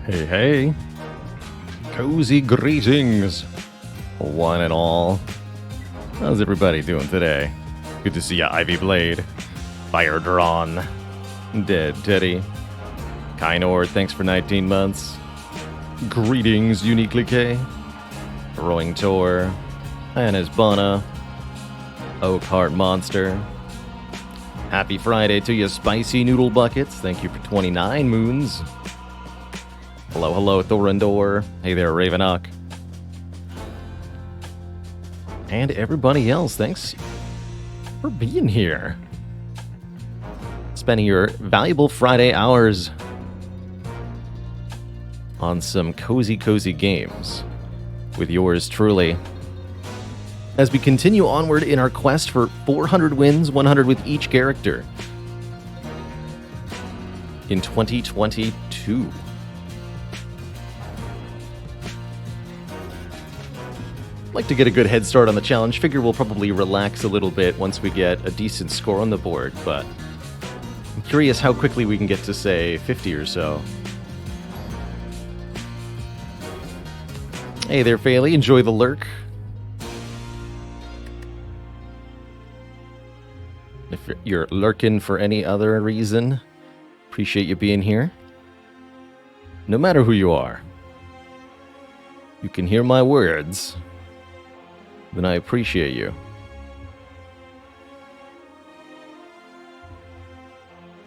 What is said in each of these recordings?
Hey, hey. Cozy greetings, one and all. How's everybody doing today? Good to see ya, Ivy Blade. Fire Drawn. Dead Teddy. Kynor, thanks for 19 months. Greetings, Uniquely K. Rowing Tor. Anna's Bonna. Oak Heart Monster. Happy Friday to you, Spicy Noodle Buckets. Thank you for 29 moons. Hello, hello, Thorindor. Hey there, Ravenok. And everybody else, thanks for being here. Spending your valuable Friday hours on some cozy games with yours truly. As we continue onward in our quest for 400 wins, 100 with each character in 2022. Like to get a good head start on the challenge. Figure we'll probably relax a little bit once we get a decent score on the board, but I'm curious how quickly we can get to, say, 50 or so. Hey there, Failey. Enjoy the lurk. If you're lurking for any other reason, appreciate you being here. No matter who you are, you can hear my words. Then I appreciate you.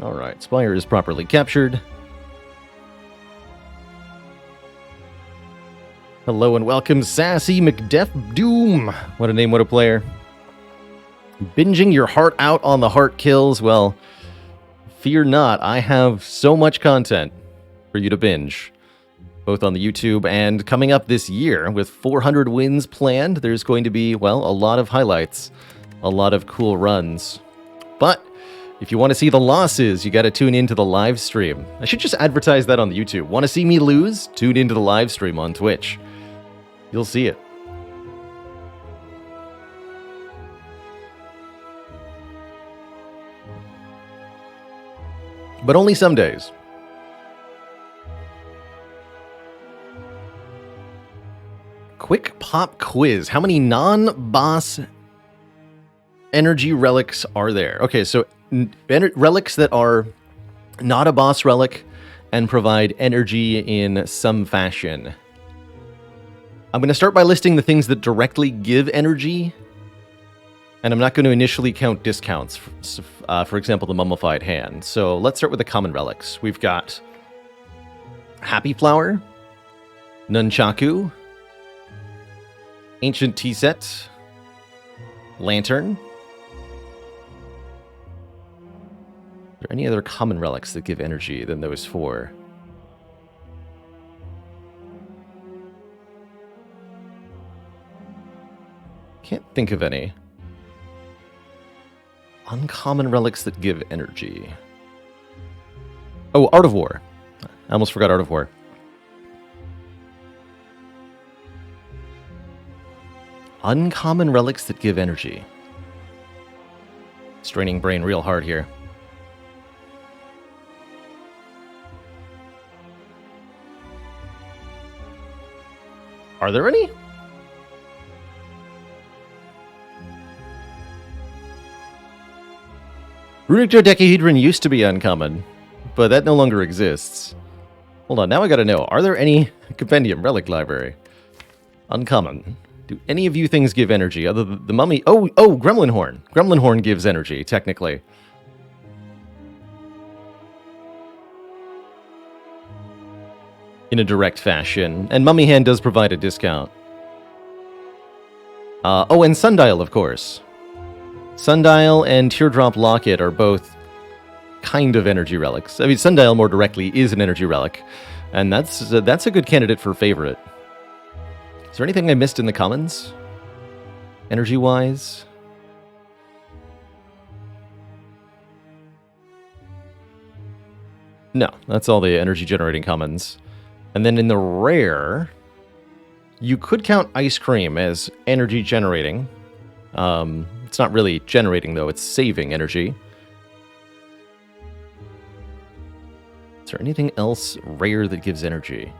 Alright, Spire is properly captured. Hello and welcome, Sassy McDeath Doom. What a name, what a player. Binging your heart out on the heart kills. Well, fear not, I have so much content for you to binge. Both on the YouTube and coming up this year with 400 wins planned. There's going to be, well, a lot of highlights, a lot of cool runs. But if you want to see the losses, you got to tune into the live stream. I should just advertise that on the YouTube. Want to see me lose? Tune into the live stream on Twitch. You'll see it. But only some days. Quick pop quiz. How many non-boss energy relics are there? Okay, so relics that are not a boss relic and provide energy in some fashion. I'm going to start by listing the things that directly give energy, and I'm not going to initially count discounts. For example, the Mummified Hand. So let's start with the common relics. We've got Happy Flower, Nunchaku, Ancient Tea Set, Lantern. Are there any other common relics that give energy than those four? Can't think of any. Uncommon relics that give energy. Oh, Art of War. I almost forgot Art of War. Uncommon relics that give energy. Straining brain real hard here. Are there any? Runic Dodecahedron used to be uncommon, but that no longer exists. Hold on, now I gotta know. Are there any Compendium Relic Library? Uncommon. Do any of you things give energy other than the mummy? Oh, Gremlin Horn. Gremlin Horn gives energy, technically. In a direct fashion. And Mummy Hand does provide a discount. Oh, and Sundial, of course. Sundial and Teardrop Locket are both kind of energy relics. I mean, Sundial more directly is an energy relic. And that's a good candidate for favorite. Is there anything I missed in the commons? Energy-wise? No, that's all the energy-generating commons. And then in the rare, you could count Ice Cream as energy-generating. It's not really generating, though. It's saving energy. Is Is there anything else rare that gives energy?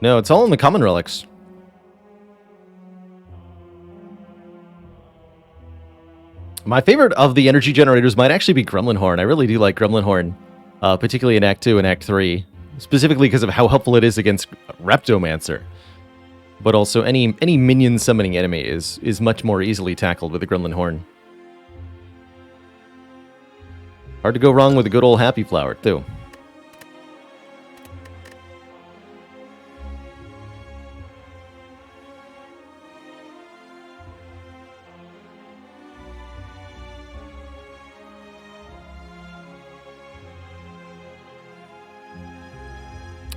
No, it's all in the common relics. My favorite of the energy generators might actually be Gremlin Horn. I really do like Gremlin Horn, particularly in Act 2 and Act 3, specifically because of how helpful it is against Reptomancer. But also, any minion summoning enemy is much more easily tackled with the Gremlin Horn. Hard to go wrong with a good old Happy Flower, too.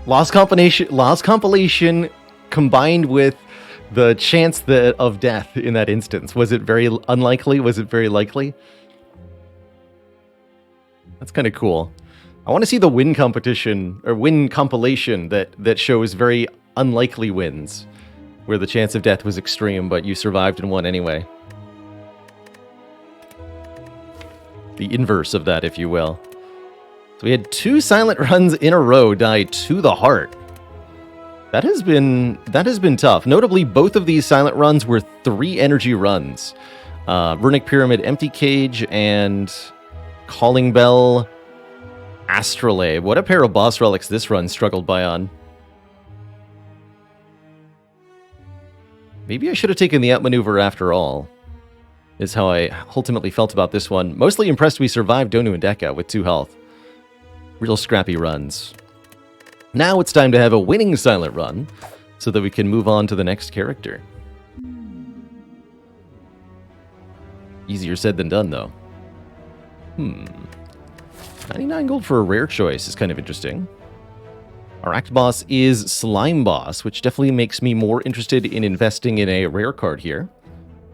Lost compilation combined with the chance of death in that instance. Was it very unlikely? Was it very likely? That's kind of cool. I want to see the win competition or win compilation that shows very unlikely wins, where the chance of death was extreme, but you survived and won anyway. The inverse of that, if you will. So we had 2 silent runs in a row die to the heart. That has been tough. Notably, both of these silent runs were 3 energy runs. Runic Pyramid, Empty Cage, and Calling Bell, Astrolabe. What a pair of boss relics this run struggled by on. Maybe I should have taken the outmaneuver after all, is how I ultimately felt about this one. Mostly impressed we survived Donu and Deka with 2 health. Real scrappy runs. Now it's time to have a winning silent run, so that we can move on to the next character. Easier said than done, though. 99 gold for a rare choice is kind of interesting. Our act boss is Slime Boss, which definitely makes me more interested in investing in a rare card here.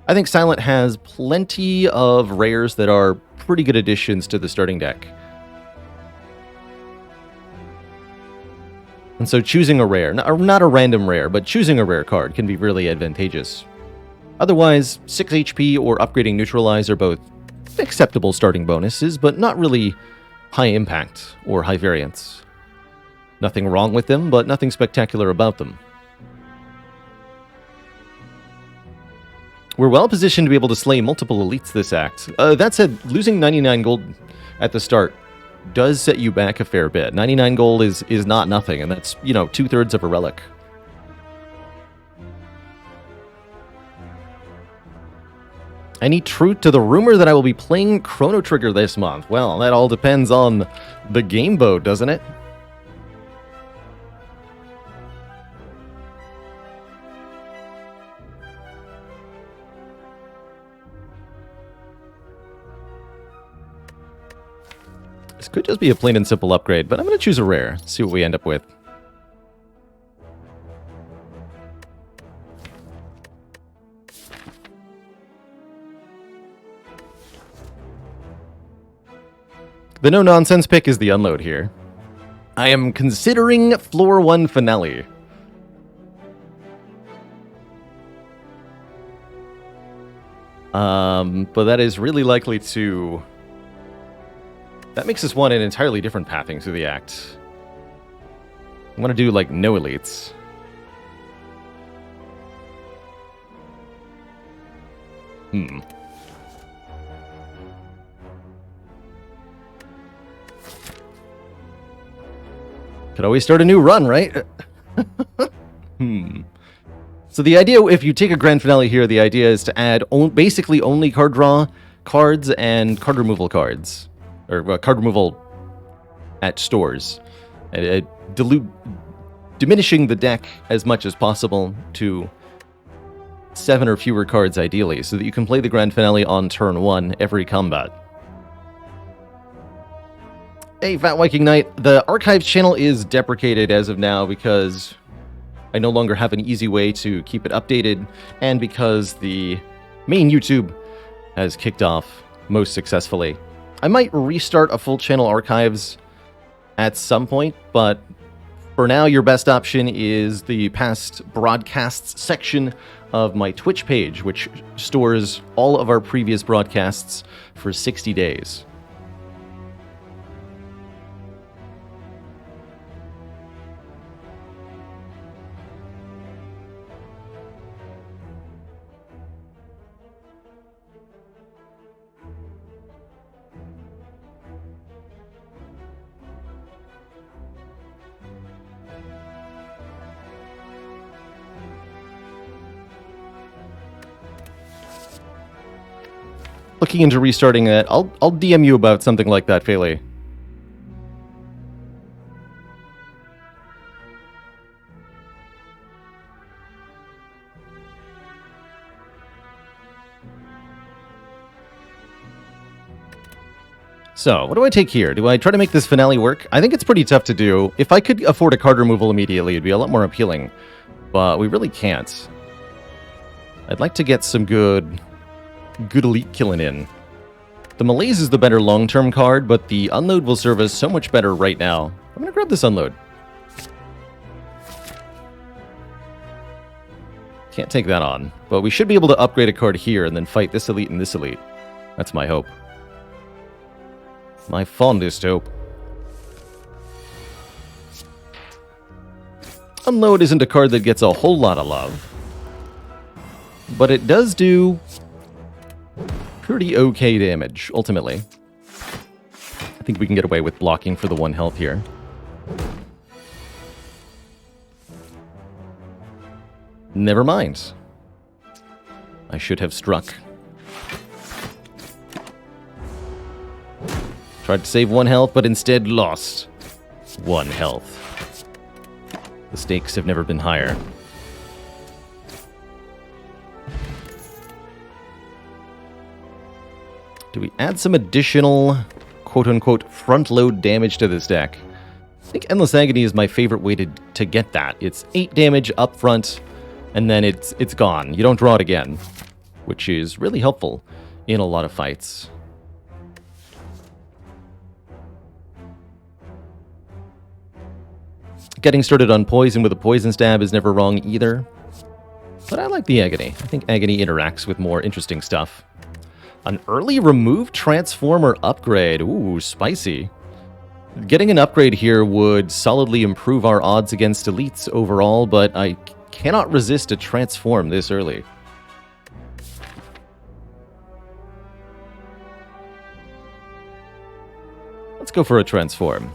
I think Silent has plenty of rares that are pretty good additions to the starting deck. And so choosing a rare, not a random rare, but choosing a rare card can be really advantageous. Otherwise, 6 HP or upgrading Neutralize are both acceptable starting bonuses, but not really high impact or high variance. Nothing wrong with them, but nothing spectacular about them. We're well positioned to be able to slay multiple elites this act. That said, losing 99 gold at the start does set you back a fair bit. 99 gold is not nothing, and that's, 2/3 of a relic. Any truth to the rumor that I will be playing Chrono Trigger this month? Well, that all depends on the game boat, doesn't it? This could just be a plain and simple upgrade, but I'm going to choose a rare, see what we end up with. The no-nonsense pick is the unload here. I am considering Floor 1 Finale. But that is really likely to... That makes us want an entirely different pathing through the act. I want to do, no elites. Could always start a new run, right? So the idea, if you take a grand finale here, the idea is to add basically only card draw cards and card removal cards. Or card removal at stores. Diminishing the deck as much as possible to 7 or fewer cards ideally, so that you can play the grand finale on turn 1 every combat. Hey, Fat Viking Knight, the Archives channel is deprecated as of now because I no longer have an easy way to keep it updated, and because the main YouTube has kicked off most successfully. I might restart a full channel Archives at some point, but For now, your best option is the past broadcasts section of my Twitch page, which stores all of our previous broadcasts for 60 days. Looking into restarting that. I'll DM you about something like that, Feli. So, what do I take here? Do I try to make this finale work? I think it's pretty tough to do. If I could afford a card removal immediately, it'd be a lot more appealing. But we really can't. I'd like to get some good elite killing in. The Malaise is the better long-term card, but the Unload will serve us so much better right now. I'm going to grab this Unload. Can't take that on, but we should be able to upgrade a card here and then fight this elite and this elite. That's my hope. My fondest hope. Unload isn't a card that gets a whole lot of love, but it does do pretty okay damage, ultimately. I think we can get away with blocking for the 1 health here. Never mind. I should have struck. Tried to save 1 health, but instead lost 1 health. The stakes have never been higher. Do we add some additional, quote-unquote, front-load damage to this deck? I think Endless Agony is my favorite way to get that. It's 8 damage up front, and then it's gone. You don't draw it again, which is really helpful in a lot of fights. Getting started on Poison with a Poison Stab is never wrong either. But I like the Agony. I think Agony interacts with more interesting stuff. An early remove transformer upgrade. Ooh, spicy. Getting an upgrade here would solidly improve our odds against elites overall, but I cannot resist a transform this early. Let's go for a transform.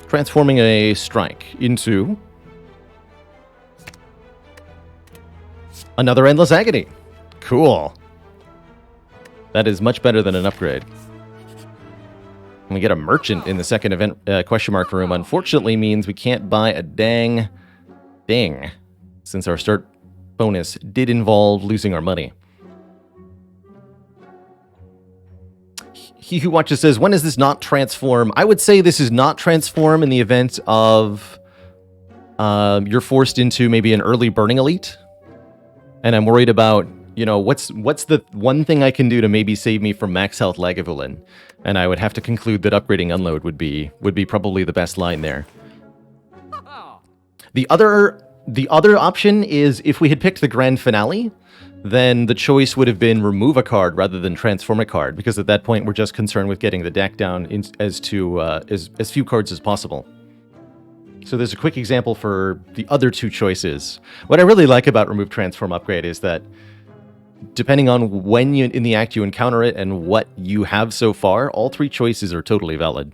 Transforming a strike into another Endless Agony. Cool. That is much better than an upgrade. And we get a merchant in the second event question mark room. Unfortunately means we can't buy a dang thing, since our start bonus did involve losing our money. He Who Watches says, when is this not transform? I would say this is not transform in the event of you're forced into maybe an early burning elite. And I'm worried about, you know, what's the one thing I can do to maybe save me from max health Lagavulin? And I would have to conclude that upgrading Unload would be probably the best line there. The other option is if we had picked the grand finale, then the choice would have been remove a card rather than transform a card, because at that point we're just concerned with getting the deck down as few cards as possible. So there's a quick example for the other two choices. What I really like about remove transform upgrade is that depending on when in the act you encounter it and what you have so far, all three choices are totally valid.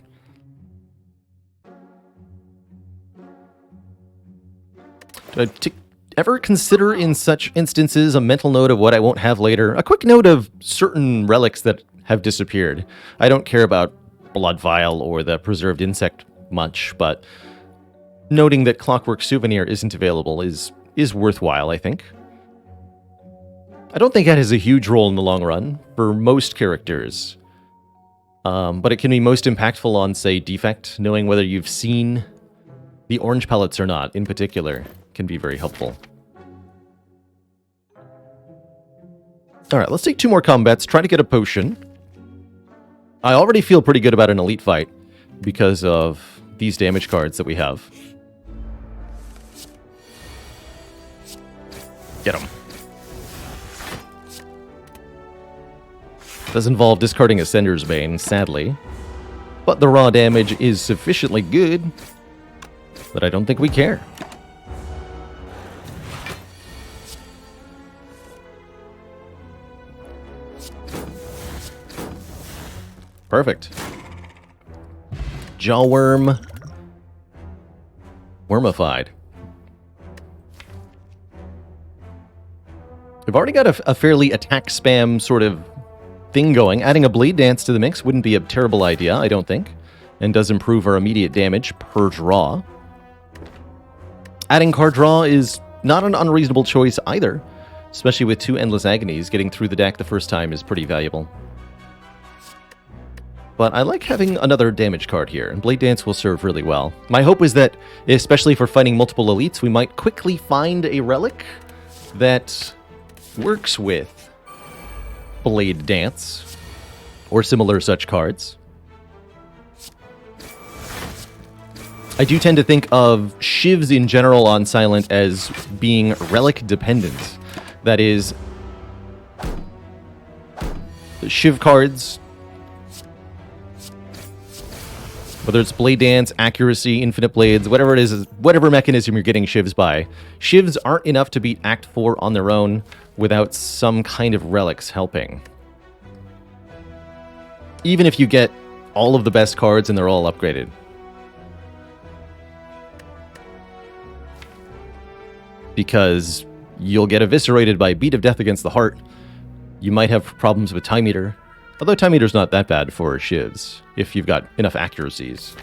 Do I ever consider in such instances a mental note of what I won't have later? A quick note of certain relics that have disappeared. I don't care about Blood Vial or the Preserved Insect much, but noting that Clockwork Souvenir isn't available is worthwhile, I think. I don't think that has a huge role in the long run for most characters, but it can be most impactful on, say, Defect. Knowing whether you've seen the orange pellets or not, in particular, can be very helpful. Alright, let's take 2 more combats, try to get a potion. I already feel pretty good about an elite fight because of these damage cards that we have. Get him. Does involve discarding a Sender's Bane, sadly. But the raw damage is sufficiently good that I don't think we care. Perfect. Jawworm. Wormified. We've already got a fairly attack spam sort of thing going. Adding a Blade Dance to the mix wouldn't be a terrible idea, I don't think, and does improve our immediate damage per draw. Adding card draw is not an unreasonable choice either, especially with 2 Endless Agonies. Getting through the deck the first time is pretty valuable. But I like having another damage card here, and Blade Dance will serve really well. My hope is that, especially for fighting multiple elites, we might quickly find a relic that works with Blade Dance or similar such cards. I do tend to think of Shivs in general on Silent as being relic dependent. That is, Shiv cards, whether it's Blade Dance, Accuracy, Infinite Blades, whatever it is, whatever mechanism you're getting Shivs by, Shivs aren't enough to beat Act 4 on their own without some kind of relics helping. Even if you get all of the best cards and they're all upgraded. Because you'll get eviscerated by Beat of Death against the Heart. You might have problems with Time Eater. Although Time Eater's not that bad for Shivs, if you've got enough accuracies.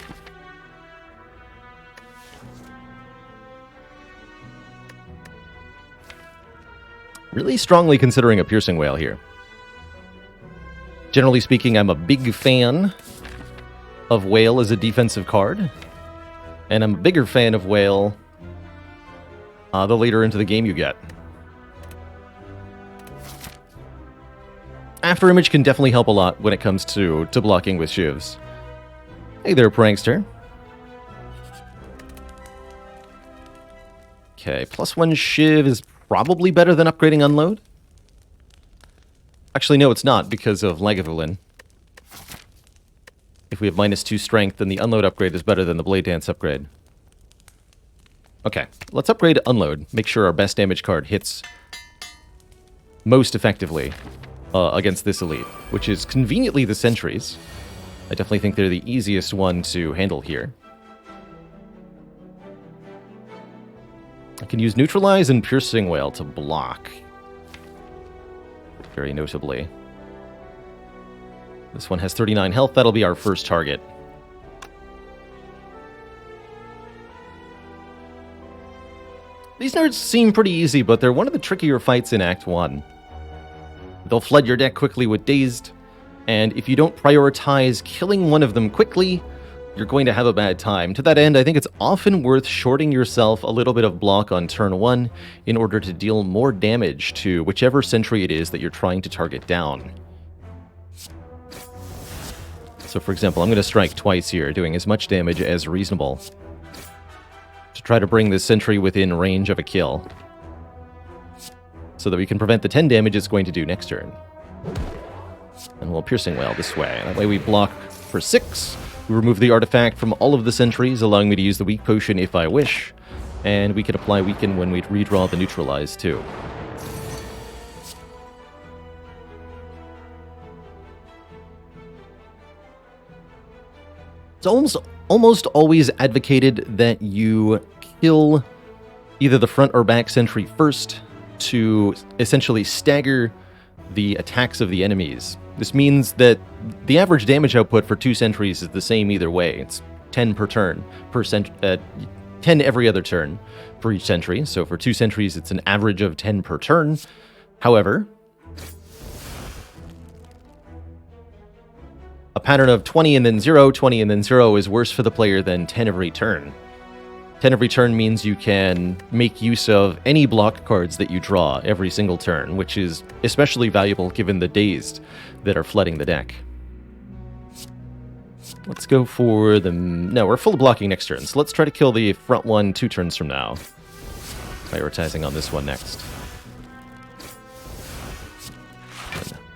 Really strongly considering a Piercing Wail here. Generally speaking, I'm a big fan of Wail as a defensive card. And I'm a bigger fan of Wail the later into the game you get. After Image can definitely help a lot when it comes to blocking with Shivs. Hey there, Prankster. Okay, +1 Shiv is probably better than upgrading Unload. Actually, no, it's not, because of Lagavulin. If we have -2 Strength, then the Unload upgrade is better than the Blade Dance upgrade. Okay, let's upgrade Unload. Make sure our best damage card hits most effectively against this elite, which is conveniently the Sentries. I definitely think they're the easiest one to handle here. I can use Neutralize and Piercing Wail to block. Very notably. This one has 39 health. That'll be our first target. These nerds seem pretty easy, but they're one of the trickier fights in Act 1. They'll flood your deck quickly with Dazed, and if you don't prioritize killing one of them quickly, you're going to have a bad time. To that end, I think it's often worth shorting yourself a little bit of block on turn 1 in order to deal more damage to whichever sentry it is that you're trying to target down. So for example, I'm going to strike twice here, doing as much damage as reasonable, to try to bring this sentry within range of a kill, so that we can prevent the 10 damage it's going to do next turn. And we'll Piercing Wail this way. That way we block for 6. We remove the artifact from all of the sentries, allowing me to use the Weak Potion if I wish. And we can apply Weaken when we redraw the Neutralize too. It's almost always advocated that you kill either the front or back sentry first to essentially stagger the attacks of the enemies. This means that the average damage output for 2 sentries is the same either way. It's 10 per turn, 10 every other turn for each sentry. So for 2 sentries, it's an average of 10 per turn. However, a pattern of 20 and then 0, 20 and then 0 is worse for the player than 10 every turn. 10 every turn means you can make use of any block cards that you draw every single turn, which is especially valuable given the Dazed that are flooding the deck. Let's go for the... No, we're full blocking next turn, so let's try to kill the front one 2 turns from now. Prioritizing on this one next.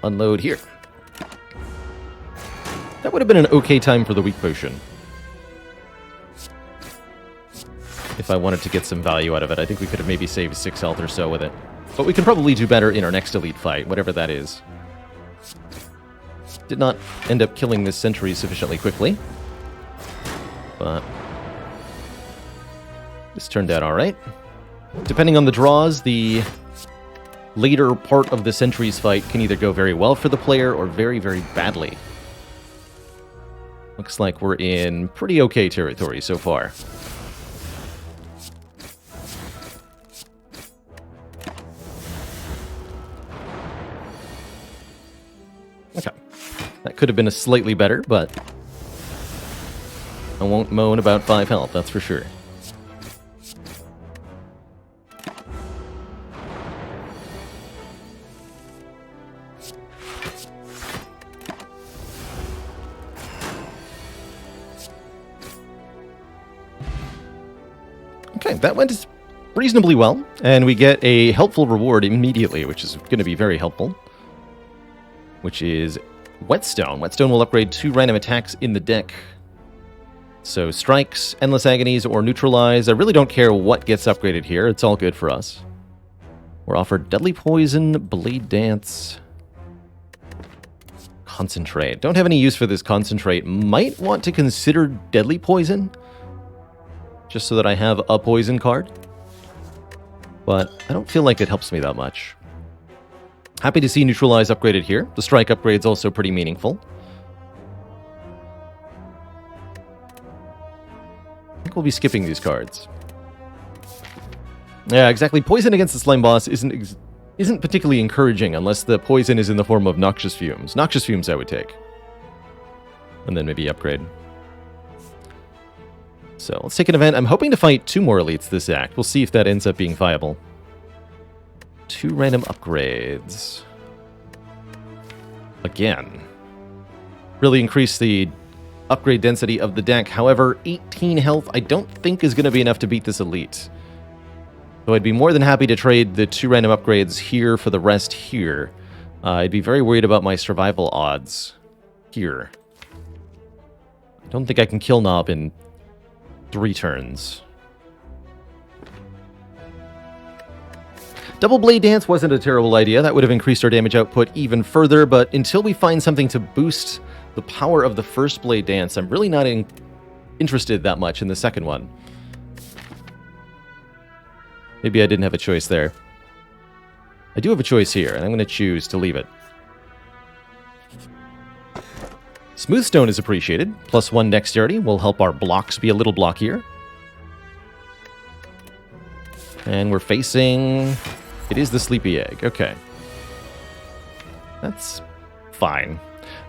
unload here. That would have been an okay time for the weak potion. If I wanted to get some value out of it, I think we could have maybe saved 6 health or so with it. But we can probably do better in our next elite fight, whatever that is. Did not end up killing this sentry sufficiently quickly. But this turned out alright. Depending on the draws, the later part of the sentry's fight can either go very well for the player or very, very badly. Looks like we're in pretty okay territory so far. Okay. That could have been a slightly better, but I won't moan about 5 health, that's for sure. Okay, that went reasonably well, and we get a helpful reward immediately, which is going to be very helpful, which is Whetstone. Whetstone will upgrade 2 random attacks in the deck. So Strikes, Endless Agonies, or Neutralize. I really don't care what gets upgraded here. It's all good for us. We're offered Deadly Poison, Blade Dance, Concentrate. Don't have any use for this Concentrate. Might want to consider Deadly Poison, just so that I have a poison card. But I don't feel like it helps me that much. Happy to see Neutralize upgraded here. The Strike upgrade's also pretty meaningful. I think we'll be skipping these cards. Yeah, exactly. Poison against the Slime Boss isn't particularly encouraging unless the poison is in the form of Noxious Fumes. Noxious Fumes I would take. And then maybe upgrade. So let's take an event. I'm hoping to fight 2 more elites this act. We'll see if that ends up being viable. 2 random upgrades. Again. Really increase the upgrade density of the deck. However, 18 health I don't think is going to be enough to beat this elite. So I'd be more than happy to trade the 2 random upgrades here for the rest here. I'd be very worried about my survival odds here. I don't think I can kill Nob in 3 turns. Double Blade Dance wasn't a terrible idea. That would have increased our damage output even further, but until we find something to boost the power of the first Blade Dance, I'm really not interested that much in the second one. Maybe I didn't have a choice there. I do have a choice here, and I'm going to choose to leave it. Smooth Stone is appreciated. +1 dexterity will help our blocks be a little blockier. And we're facing... It is the Sleepy Egg. Okay. That's fine.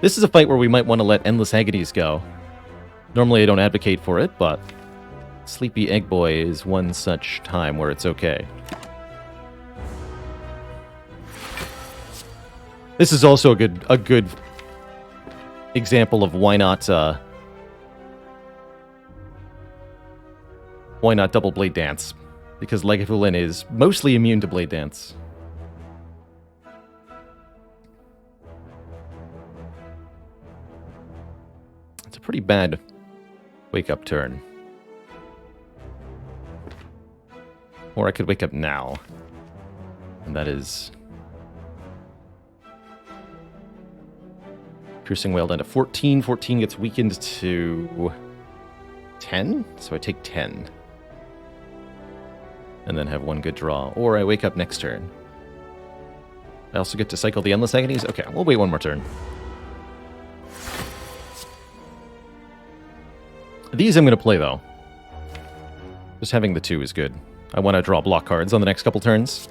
This is a fight where we might want to let Endless Agonies go. Normally I don't advocate for it, but Sleepy Egg Boy is one such time where it's okay. This is also a good example of why not Double Blade Dance, because Legafulin is mostly immune to Blade Dance. It's a pretty bad wake-up turn. Or I could wake up now. And that is... Piercing Wail down to 14. 14 gets weakened to 10, so I take 10. And then have one good draw. Or I wake up next turn. I also get to cycle the Endless Agonies? Okay, we'll wait one more turn. These I'm going to play, though. Just having the 2 is good. I want to draw block cards on the next couple turns.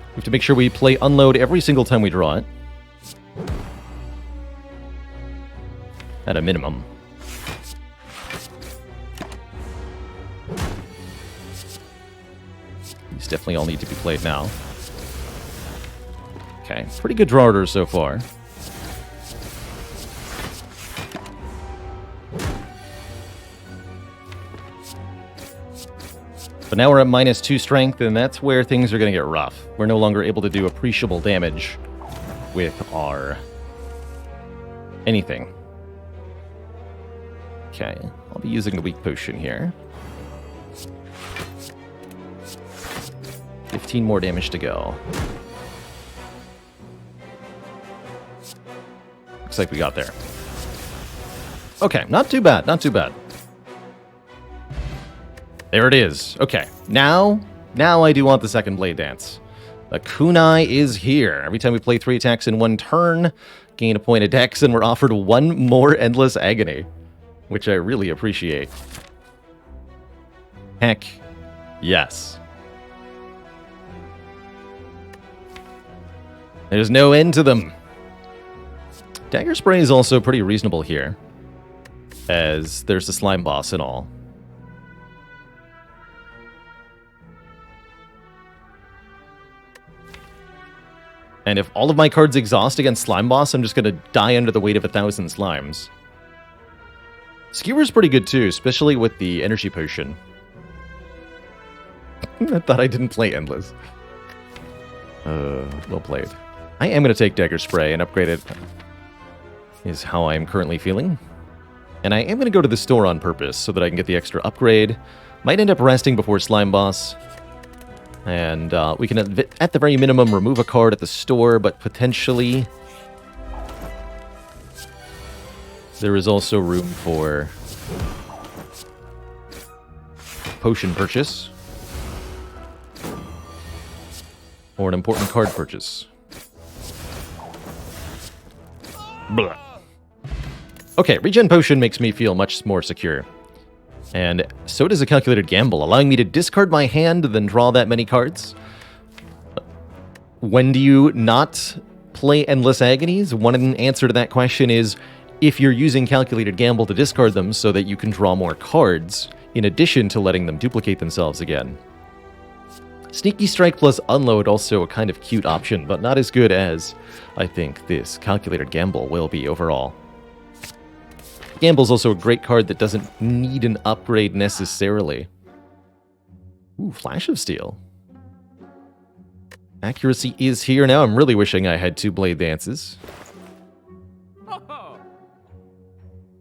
We have to make sure we play Unload every single time we draw it. At a minimum. These definitely all need to be played now. Okay, pretty good draw order so far. But now we're at -2 strength, and that's where things are going to get rough. We're no longer able to do appreciable damage with our anything. Okay, I'll be using the weak potion here. 15 more damage to go. Looks like we got there. Okay, not too bad, not too bad. There it is. Okay, now I do want the second blade dance. The kunai is here. Every time we play 3 attacks in 1 turn, gain a point of dex, and we're offered 1 more endless agony, which I really appreciate. Heck, yes. There's no end to them. Dagger Spray is also pretty reasonable here, as there's the slime boss and all. And if all of my cards exhaust against Slime Boss, I'm just going to die under the weight of 1,000 slimes. Skewer's pretty good too, especially with the energy potion. I thought I didn't play Endless. Well played. I am going to take Dagger Spray and upgrade it, is how I'm currently feeling. And I am going to go to the store on purpose so that I can get the extra upgrade. Might end up resting before Slime Boss. And we can, at the very minimum, remove a card at the store, but potentially there is also room for potion purchase or an important card purchase. Blah. Okay, regen potion makes me feel much more secure. And so does a calculated gamble, allowing me to discard my hand, then draw that many cards. When do you not play Endless Agonies? One answer to that question is if you're using calculated gamble to discard them so that you can draw more cards, in addition to letting them duplicate themselves again. Sneaky Strike plus Unload, also a kind of cute option, but not as good as I think this calculated gamble will be overall. Gamble's also a great card that doesn't need an upgrade necessarily. Ooh, Flash of Steel. Accuracy is here now. I'm really wishing I had 2 Blade Dances.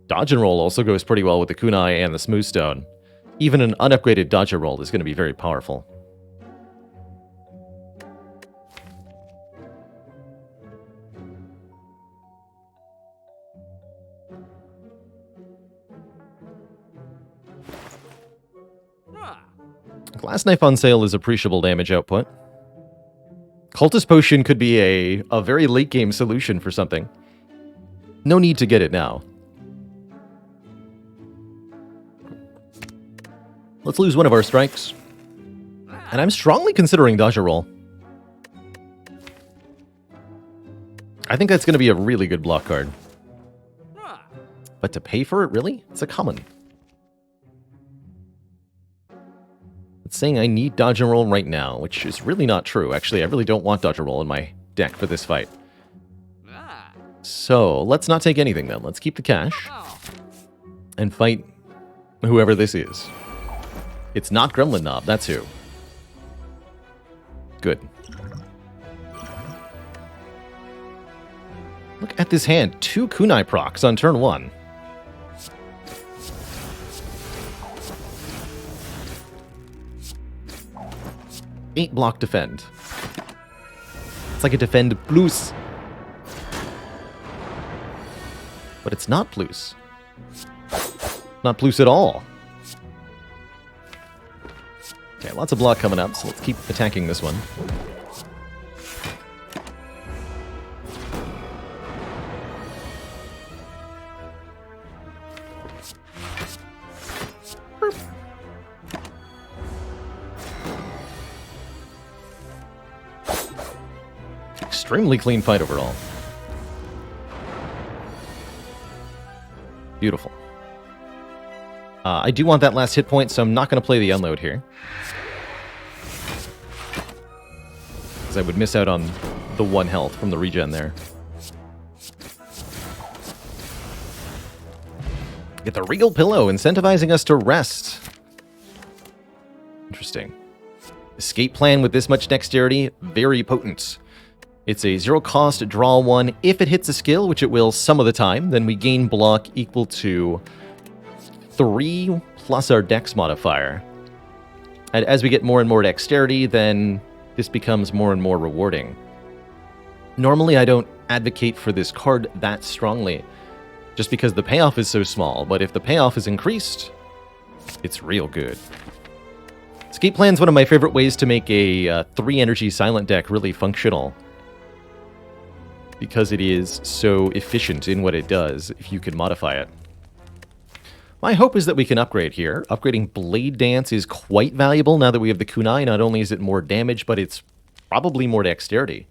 Dodge and Roll also goes pretty well with the Kunai and the Smooth Stone. Even an unupgraded Dodge and Roll is going to be very powerful. Glass Knife on sale is appreciable damage output. Cultist Potion could be a very late game solution for something. No need to get it now. Let's lose one of our strikes. And I'm strongly considering Dodge a Roll. I think that's going to be a really good block card. But to pay for it, really? It's a common. It's saying I need Dodge and Roll right now, which is really not true. Actually, I really don't want Dodge and Roll in my deck for this fight. So, let's not take anything then. Let's keep the cash and fight whoever this is. It's not Gremlin Knob, that's who. Good. Look at this hand. 2 Kunai procs on turn 1. Eight block defend. It's like a defend plus. But it's not plus. Not plus at all. Okay, lots of block coming up, so let's keep attacking this one. Extremely clean fight overall. Beautiful. I do want that last hit point, so I'm not going to play the unload here. Because I would miss out on the 1 health from the regen there. Get the Regal Pillow, incentivizing us to rest. Interesting. Escape plan with this much dexterity, very potent. It's a 0-cost draw 1. If it hits a skill, which it will some of the time, then we gain block equal to 3 plus our dex modifier. And as we get more and more dexterity, then this becomes more and more rewarding. Normally, I don't advocate for this card that strongly, just because the payoff is so small, but if the payoff is increased, it's real good. Escape Plan's one of my favorite ways to make a 3-energy silent deck really functional, because it is so efficient in what it does if you can modify it. My hope is that we can upgrade here. Upgrading Blade Dance is quite valuable now that we have the kunai. Not only is it more damage, but it's probably more dexterity.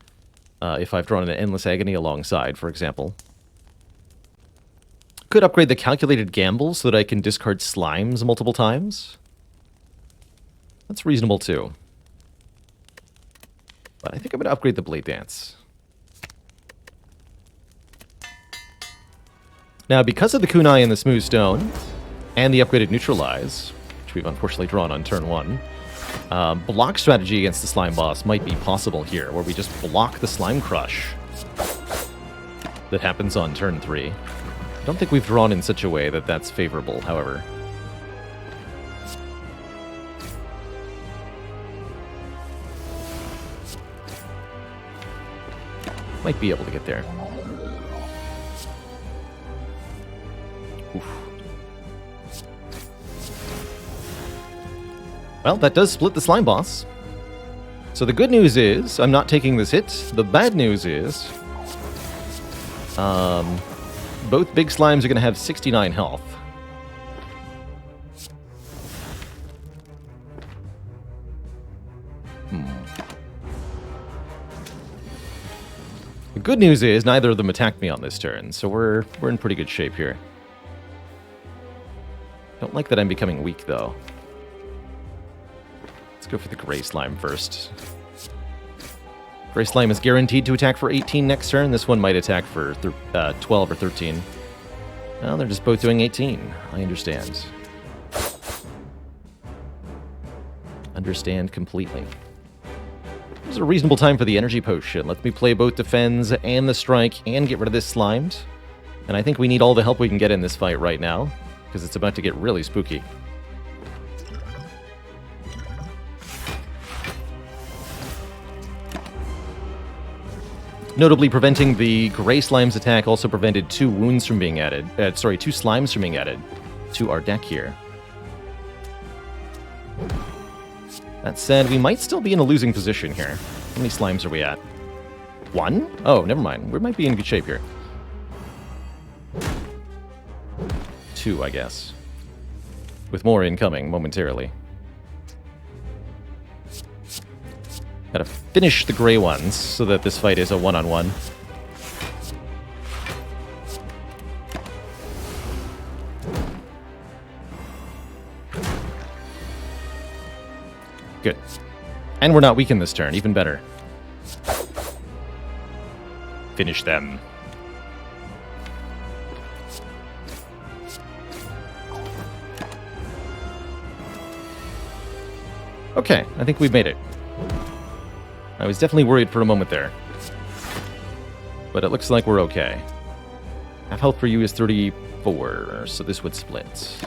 If I've drawn an Endless Agony alongside, for example. Could upgrade the Calculated Gamble so that I can discard slimes multiple times. That's reasonable too. But I think I'm going to upgrade the Blade Dance. Now, because of the kunai and the Smooth Stone, and the upgraded Neutralize, which we've unfortunately drawn on turn 1, block strategy against the slime boss might be possible here, where we just block the Slime Crush that happens on turn 3. I don't think we've drawn in such a way that that's favorable, however. Might be able to get there. Oof. Well, that does split the slime boss. So the good news is, I'm not taking this hit. The bad news is, both big slimes are going to have 69 health. The good news is, neither of them attacked me on this turn, so we're in pretty good shape here. Don't like that I'm becoming weak, though. Let's go for the Gray Slime first. Gray Slime is guaranteed to attack for 18 next turn. This one might attack for 12 or 13. Well, they're just both doing 18. I understand. Understand completely. This is a reasonable time for the Energy Potion. Let me play both Defends and the Strike and get rid of this Slimed. And I think we need all the help we can get in this fight right now, because it's about to get really spooky. Notably, preventing the Gray Slime's attack also prevented 2 wounds from being added. 2 slimes from being added to our deck here. That said, we might still be in a losing position here. How many slimes are we at? 1? Oh, never mind. We might be in good shape here. 2, I guess. With more incoming momentarily. Gotta finish the gray ones so that this fight is a one-on-one. Good. And we're not weakened this turn, even better. Finish them. Okay, I think we've made it. I was definitely worried for a moment there. But it looks like we're okay. Half health for you is 34, so this would split.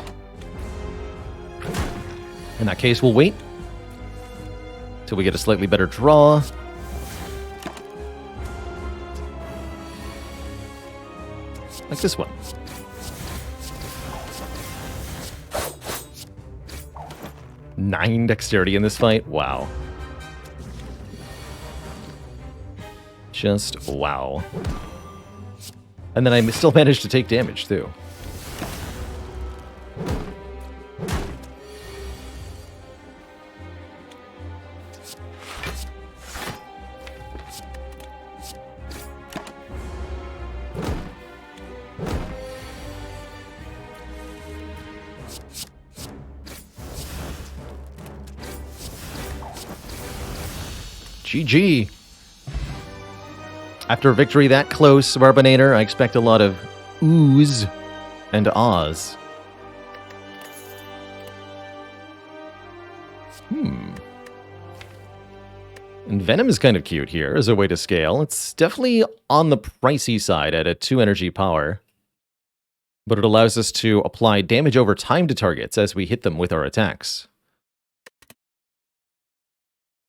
In that case, we'll wait till we get a slightly better draw. Like this one. Nine dexterity in this fight? Wow. Just wow. And then I still managed to take damage, too. GG. After a victory that close, Barbinator, I expect a lot of oohs and ahs. And Venom is kind of cute here as a way to scale. It's definitely on the pricey side at a 2 energy power. But it allows us to apply damage over time to targets as we hit them with our attacks.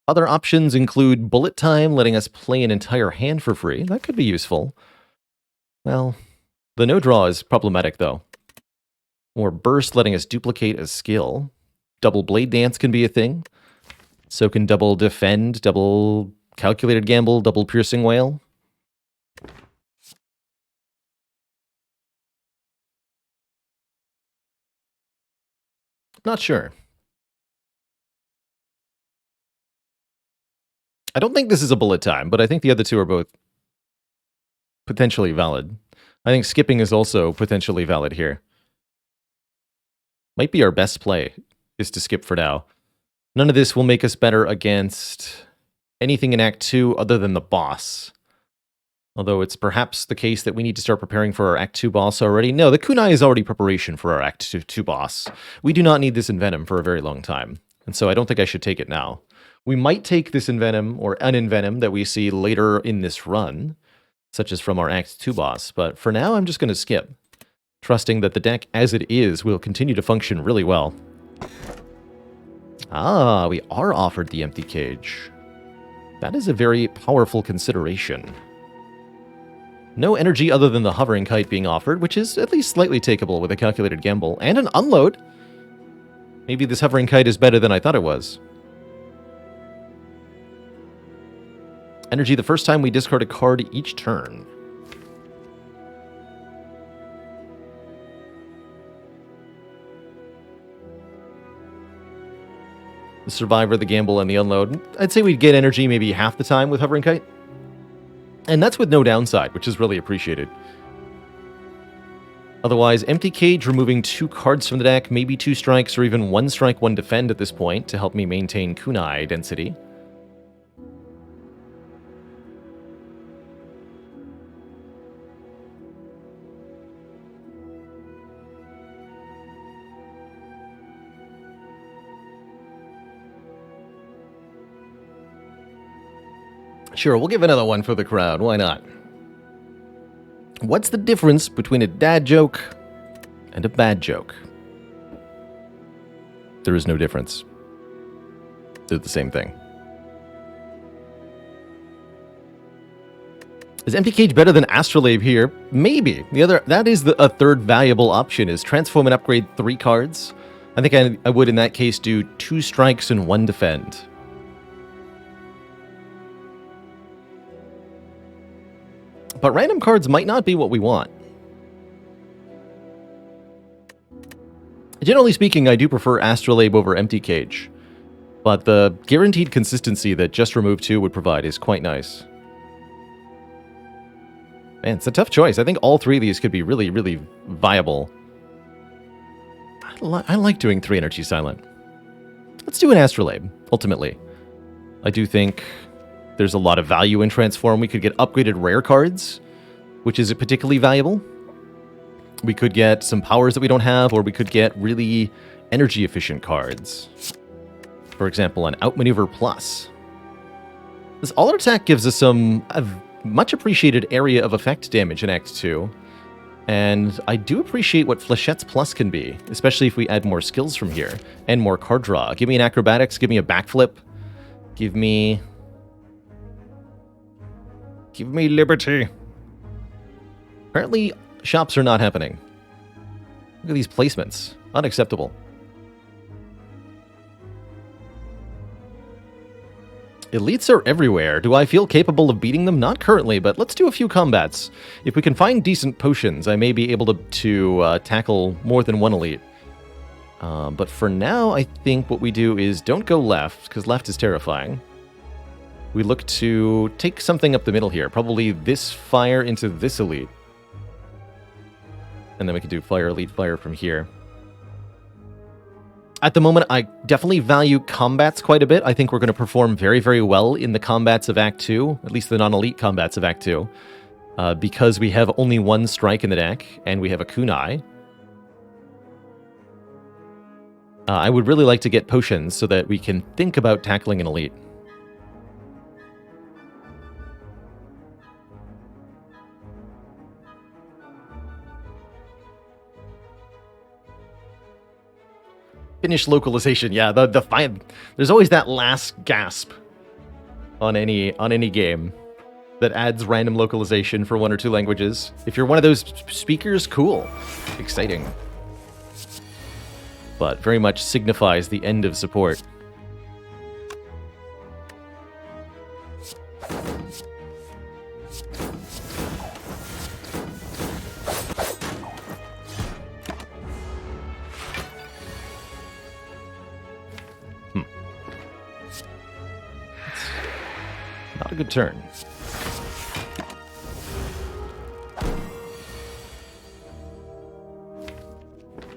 Other options include bullet time, letting us play an entire hand for free. That could be useful. Well, the no draw is problematic though. Or burst, letting us duplicate a skill. Double blade dance can be a thing. So can double defend, double calculated gamble, double piercing wail. Not sure. I don't think this is a bullet time, but I think the other two are both potentially valid. I think skipping is also potentially valid here. Might be our best play, is to skip for now. None of this will make us better against anything in Act 2 other than the boss. Although it's perhaps the case that we need to start preparing for our Act 2 boss already. No, the kunai is already preparation for our Act 2 boss. We do not need this Envenom for a very long time. And so I don't think I should take it now. We might take this Envenom or an Envenom that we see later in this run, such as from our Act 2 boss. But for now, I'm just going to skip, trusting that the deck as it is will continue to function really well. Ah, we are offered the Empty Cage. That is a very powerful consideration. No energy other than the Hovering Kite being offered, which is at least slightly takeable with a calculated gamble, and an unload. Maybe this Hovering Kite is better than I thought it was. Energy the first time we discard a card each turn. The Survivor, the Gamble, and the Unload. I'd say we'd get energy maybe half the time with Hovering Kite. And that's with no downside, which is really appreciated. Otherwise, Empty Cage removing 2 cards from the deck, maybe 2 strikes, or even 1 strike, 1 defend at this point to help me maintain kunai density. Sure, we'll give another one for the crowd. Why not? What's the difference between a dad joke and a bad joke? There is no difference. They're the same thing. Is Empty Cage better than Astrolabe here? Maybe. That is a third valuable option, is transform and upgrade 3 cards. I think I would in that case do 2 strikes and 1 defend. But random cards might not be what we want. Generally speaking, I do prefer Astrolabe over Empty Cage. But the guaranteed consistency that just remove 2 would provide is quite nice. Man, it's a tough choice. I think all 3 of these could be really, really viable. I like doing 3 Energy Silent. Let's do an Astrolabe, ultimately. I do think there's a lot of value in Transform. We could get upgraded rare cards, which is particularly valuable. We could get some powers that we don't have, or we could get really energy-efficient cards. For example, an Outmaneuver Plus. This All-Out Attack gives us some much-appreciated area of effect damage in Act 2. And I do appreciate what Fléchette's Plus can be, especially if we add more skills from here, and more card draw. Give me an Acrobatics, give me a Backflip, give me Liberty. Apparently, shops are not happening. Look at these placements. Unacceptable. Elites are everywhere. Do I feel capable of beating them? Not currently, but let's do a few combats. If we can find decent potions, I may be able to tackle more than one elite. But for now, I think what we do is don't go left, because left is terrifying. We look to take something up the middle here. Probably this fire into this elite. And then we can do fire, elite, fire from here. At the moment, I definitely value combats quite a bit. I think we're going to perform very, very well in the combats of Act 2, at least the non-elite combats of Act 2, because we have only 1 strike in the deck, and we have a kunai. I would really like to get potions so that we can think about tackling an elite. Finish localization, yeah. There's always that last gasp on any game that adds random localization for 1 or 2 languages. If you're one of those speakers, cool, exciting, but very much signifies the end of support. Not a good turn.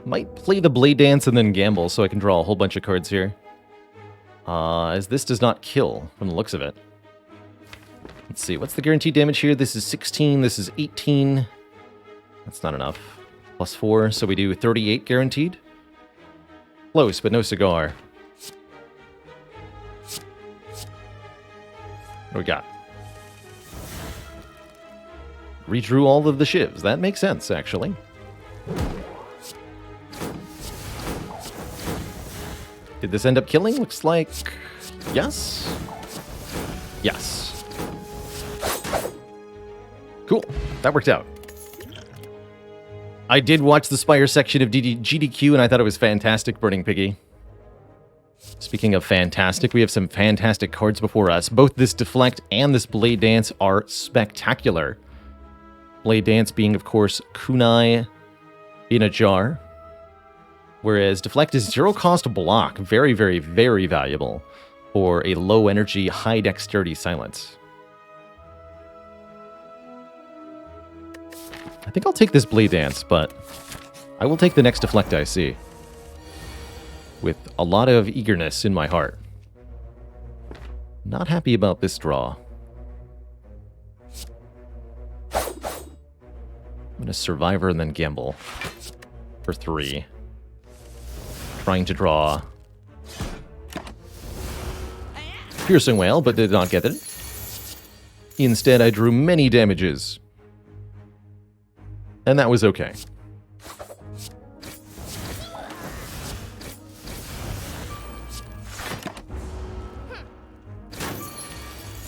Might play the Blade Dance and then gamble so I can draw a whole bunch of cards here. As this does not kill from the looks of it. Let's see, what's the guaranteed damage here? This is 16, this is 18. That's not enough. Plus 4, so we do 38 guaranteed. Close, but no cigar. What do we got? Redrew all of the shivs. That makes sense, actually. Did this end up killing? Looks like... yes? Yes. Cool. That worked out. I did watch the Spire section of GDQ, and I thought it was fantastic, Burning Piggy. Speaking of fantastic, we have some fantastic cards before us. Both this Deflect and this Blade Dance are spectacular. Blade Dance being, of course, Kunai in a jar. Whereas Deflect is 0-cost block. Very, very, very valuable for a low-energy, high-dexterity silence. I think I'll take this Blade Dance, but I will take the next Deflect I see. With a lot of eagerness in my heart. Not happy about this draw. I'm gonna Survivor and then gamble. For 3. Trying to draw Piercing Whale, but did not get it. Instead, I drew many damages. And that was okay.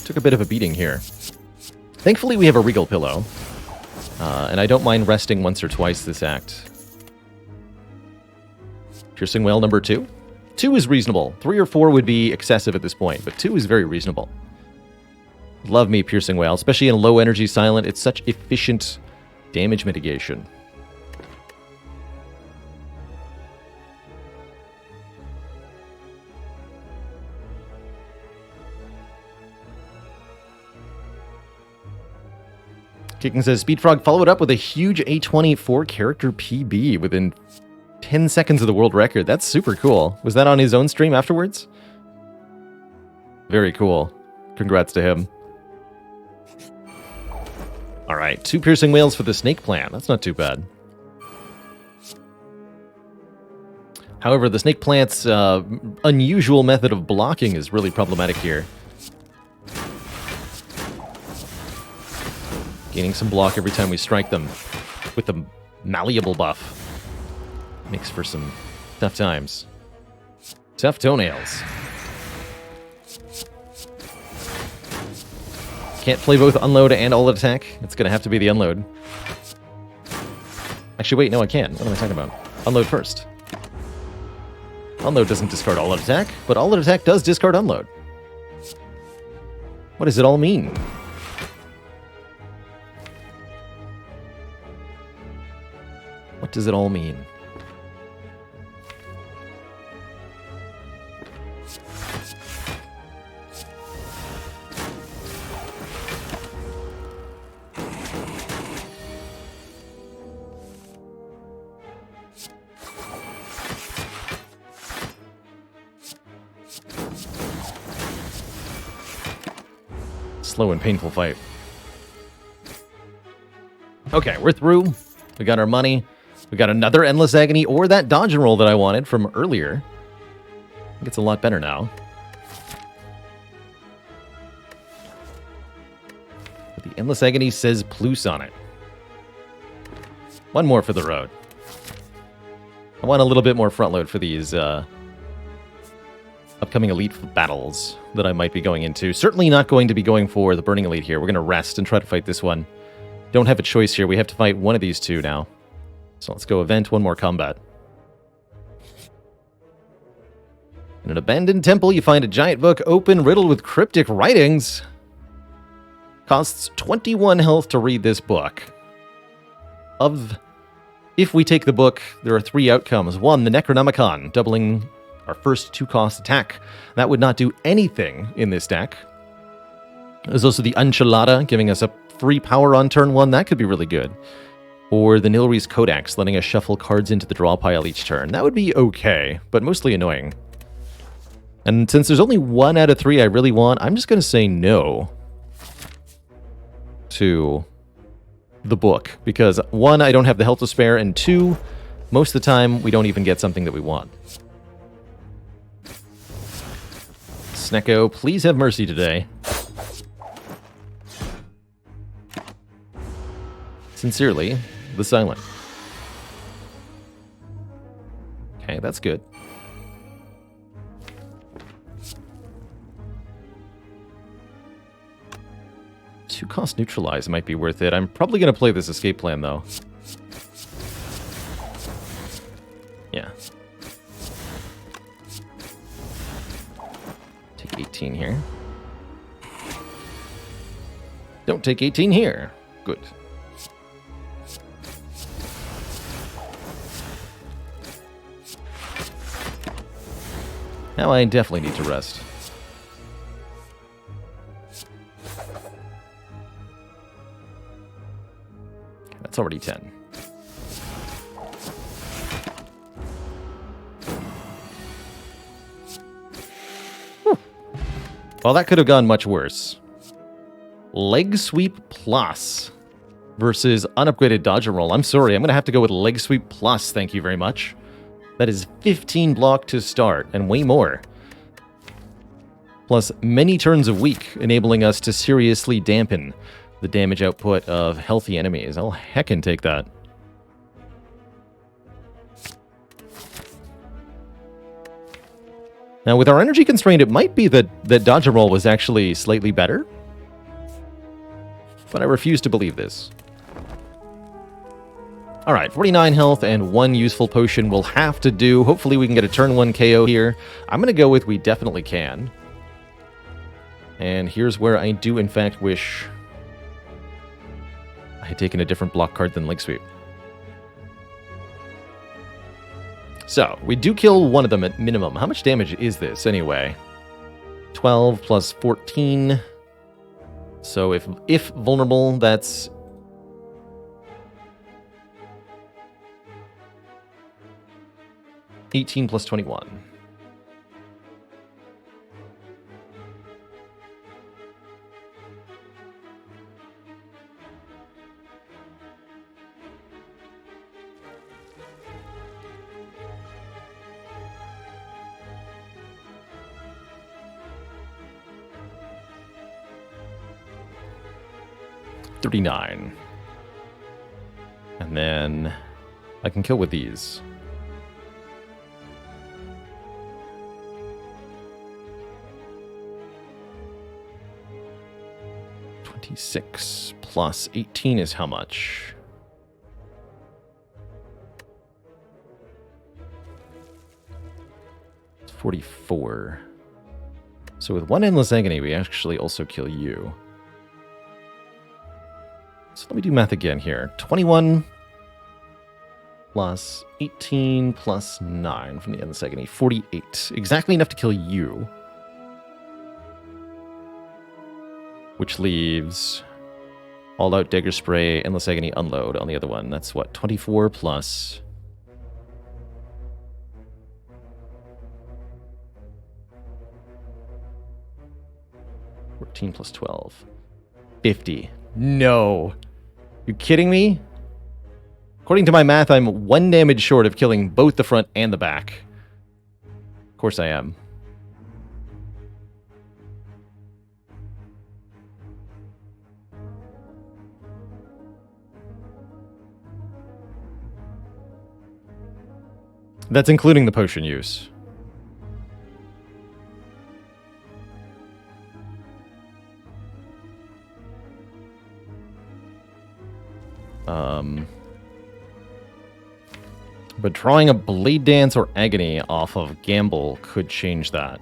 Took a bit of a beating here. Thankfully, we have a Regal Pillow. And I don't mind resting once or twice this act. Piercing Whale number 2. 2 is reasonable. 3 or 4 would be excessive at this point, but 2 is very reasonable. Love me Piercing Whale, especially in a low-energy silent. It's such efficient damage mitigation. Kicking says, Speedfrog followed up with a huge A20 4-character PB within 10 seconds of the world record. That's super cool. Was that on his own stream afterwards? Very cool. Congrats to him. Alright, 2 Piercing Whales for the Snake Plant. That's not too bad. However, the Snake Plant's unusual method of blocking is really problematic here. Gaining some block every time we strike them with the malleable buff. Makes for some tough times. Tough toenails. Can't play both Unload and All Attack. It's going to have to be the Unload. Actually, wait, no, I can. What am I talking about? Unload first. Unload doesn't discard All Attack, but All Attack does discard Unload. What does it all mean? What does it all mean? Slow and painful fight. Okay, we're through. We got our money. We got another Endless Agony or that dodge and roll that I wanted from earlier. think it's a lot better now. But the Endless Agony says plus on it. One more for the road. I want a little bit more front load for these upcoming elite battles that I might be going into. Certainly not going to be going for the Burning Elite here. We're going to rest and try to fight this one. Don't have a choice here. We have to fight one of these two now. So let's go event, one more combat. In an abandoned temple, you find a giant book open, riddled with cryptic writings. Costs 21 health to read this book. If we take the book, there are 3 outcomes. 1, the Necronomicon, doubling our first 2-cost attack. That would not do anything in this deck. There's also the Enchilada, giving us a free power on turn 1. That could be really good. Or the Nilri's Codex, letting us shuffle cards into the draw pile each turn. That would be okay, but mostly annoying. And since there's only 1 out of 3 I really want, I'm just going to say no to the book. Because 1, I don't have the health to spare, and 2, most of the time, we don't even get something that we want. Snecko, please have mercy today. Sincerely, the Silent. Okay, that's good. Two-cost neutralize might be worth it. I'm probably going to play this escape plan, though. Yeah. Take 18 here. Don't take 18 here. Good. Now I definitely need to rest. That's already 10. Whew. Well, that could have gone much worse. Leg Sweep Plus versus unupgraded Dodge and Roll. I'm sorry, I'm going to have to go with Leg Sweep Plus, thank you very much. That is 15 block to start, and way more. Plus many turns a week, enabling us to seriously dampen the damage output of healthy enemies. I'll heckin' take that. Now, with our energy constraint, it might be that Dodge and Roll was actually slightly better. But I refuse to believe this. Alright, 49 health and 1 useful potion will have to do. Hopefully we can get a turn 1 KO here. I'm going to go with we definitely can. And here's where I do in fact wish I had taken a different block card than Leg Sweep. So, we do kill one of them at minimum. How much damage is this anyway? 12 plus 14. So if vulnerable, that's 18 plus 21. $39. And then I can kill with these. $26 plus 18 is how much? It's 44. So with 1 Endless Agony, we actually also kill you. So let me do math again here. 21 plus 18 plus 9 from the Endless Agony. 48. Exactly enough to kill you. Which leaves All Out Dagger Spray, Endless Agony, Unload on the other one. That's what? 24 plus... $14 plus 12. 50. No. You kidding me? According to my math, I'm 1 damage short of killing both the front and the back. Of course I am. That's including the potion use. But drawing a Blade Dance or Agony off of Gamble could change that.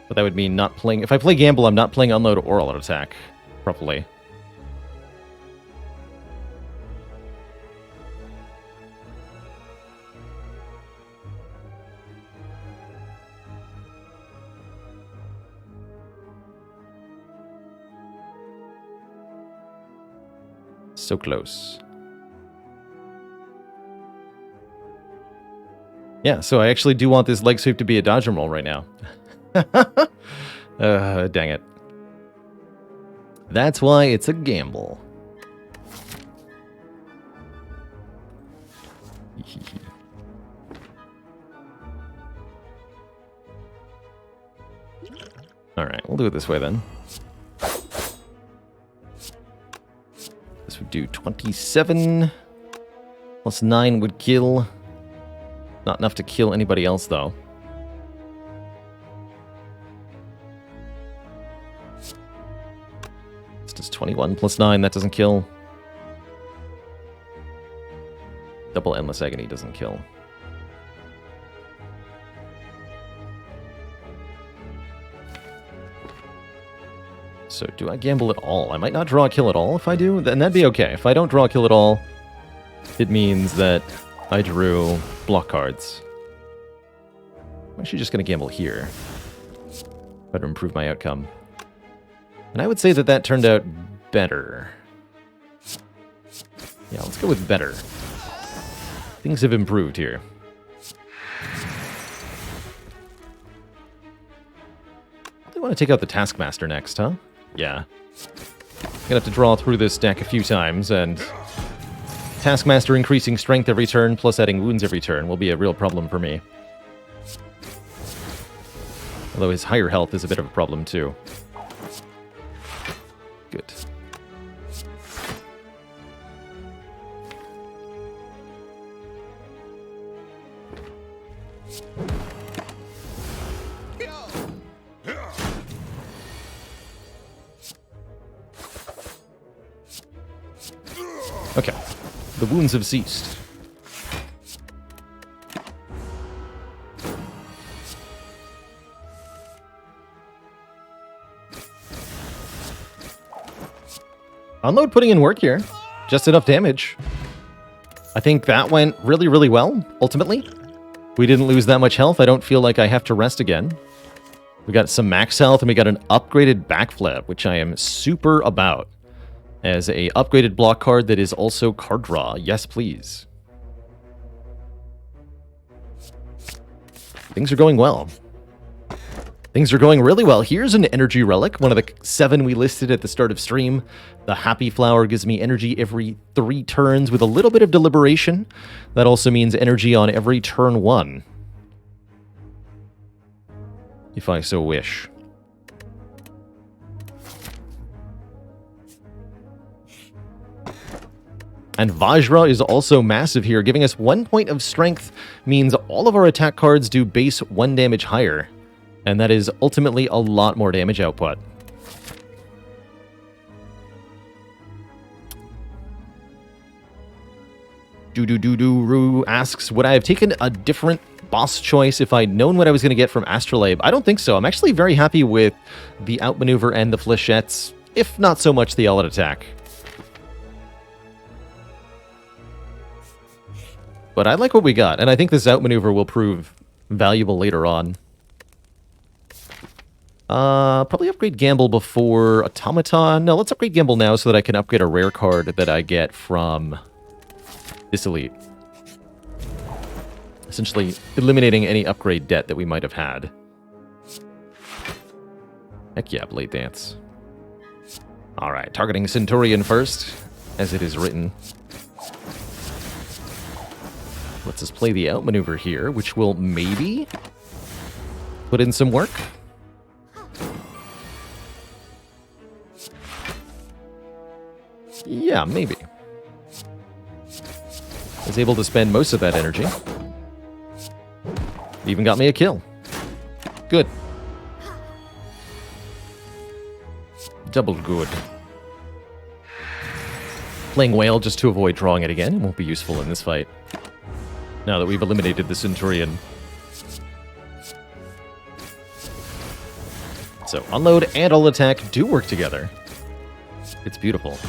But that would mean not playing... If I play Gamble, I'm not playing Unload or Auto Attack properly. So close. Yeah, so I actually do want this leg sweep to be a dodge and roll right now. Dang it. That's why it's a gamble. Alright, we'll do it this way then. This would do 27. Plus 9 would kill. Not enough to kill anybody else, though. This does 21 plus 9. That doesn't kill. Double Endless Agony doesn't kill. So do I gamble at all? I might not draw a kill at all if I do. Then that'd be okay. If I don't draw a kill at all, it means that I drew block cards. I'm actually just going to gamble here. Try to improve my outcome. And I would say that that turned out better. Yeah, let's go with better. Things have improved here. I want to take out the Taskmaster next, huh? Yeah. Gonna have to draw through this deck a few times, and Taskmaster increasing strength every turn, plus adding wounds every turn, will be a real problem for me. Although his higher health is a bit of a problem, too. Good. Okay. The wounds have ceased. Unload putting in work here. Just enough damage. I think that went really, really well, ultimately. We didn't lose that much health. I don't feel like I have to rest again. We got some max health, and we got an upgraded backflip, which I am super about. As a upgraded block card that is also card draw. Yes, please. Things are going well. Things are going really well. Here's an energy relic, one of the 7 we listed at the start of stream. The Happy Flower gives me energy every 3 turns with a little bit of deliberation. That also means energy on every turn 1. If I so wish. And Vajra is also massive here, giving us 1 point of strength, means all of our attack cards do base 1 damage higher. And that is ultimately a lot more damage output. Roo asks, would I have taken a different boss choice if I'd known what I was going to get from Astrolabe? I don't think so. I'm actually very happy with the outmaneuver and the flechettes, if not so much the all-out attack. But I like what we got, and I think this outmaneuver will prove valuable later on. Probably upgrade Gamble before Automaton. No, let's upgrade Gamble now so that I can upgrade a rare card that I get from this elite. Essentially eliminating any upgrade debt that we might have had. Heck yeah, Blade Dance. Alright, targeting Centurion first, as it is written. Let's just play the outmaneuver here, which will maybe put in some work. Yeah, maybe. was able to spend most of that energy. Even got me a kill. Good. Double good. Playing Whale just to avoid drawing it again. It won't be useful in this fight. Now that we've eliminated the Centurion. So, Unload and All Attack do work together. It's beautiful.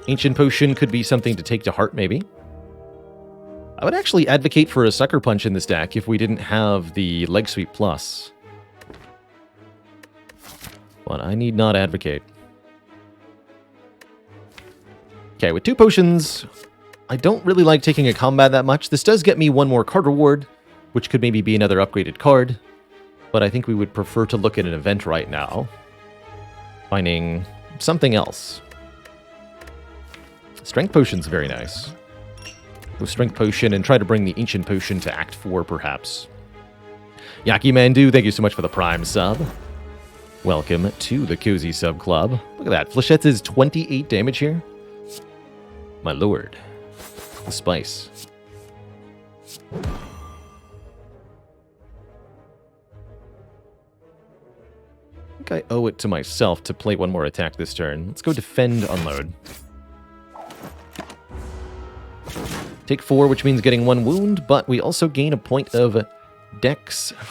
Ancient Potion could be something to take to heart, maybe. I would actually advocate for a Sucker Punch in this deck if we didn't have the Leg Sweep Plus. But I need not advocate. Okay, with 2 potions, I don't really like taking a combat that much. This does get me 1 more card reward, which could maybe be another upgraded card. But I think we would prefer to look at an event right now. Finding something else. Strength Potion's very nice. With Strength Potion and try to bring the Ancient Potion to Act 4, perhaps. Yaki Mandu, thank you so much for the Prime sub. Welcome to the Cozy Sub Club. Look at that. Flechettes is 28 damage here. My lord. The spice. I think I owe it to myself to play 1 more attack this turn. Let's go Defend Unload. Take 4, which means getting 1 wound, but we also gain a point of Dexterity.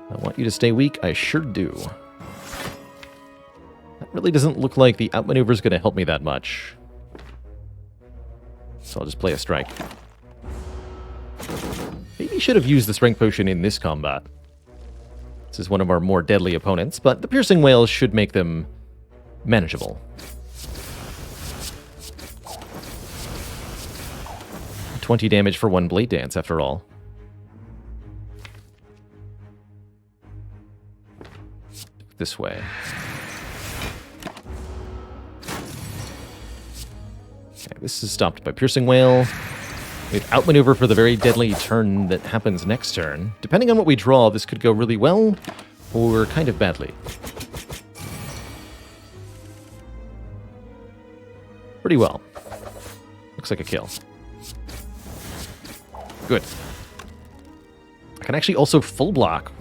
I want you to stay weak. I sure do. That really doesn't look like the outmaneuver is going to help me that much. So I'll just play a strike. Maybe should have used the Strength Potion in this combat. This is one of our more deadly opponents, but the Piercing Whales should make them manageable. 20 damage for 1 Blade Dance, after all. This way. Okay, this is stopped by Piercing Whale. We have outmaneuver for the very deadly turn that happens next turn. Depending on what we draw, this could go really well or kind of badly. Pretty well. Looks like a kill. Good. I can actually also full block,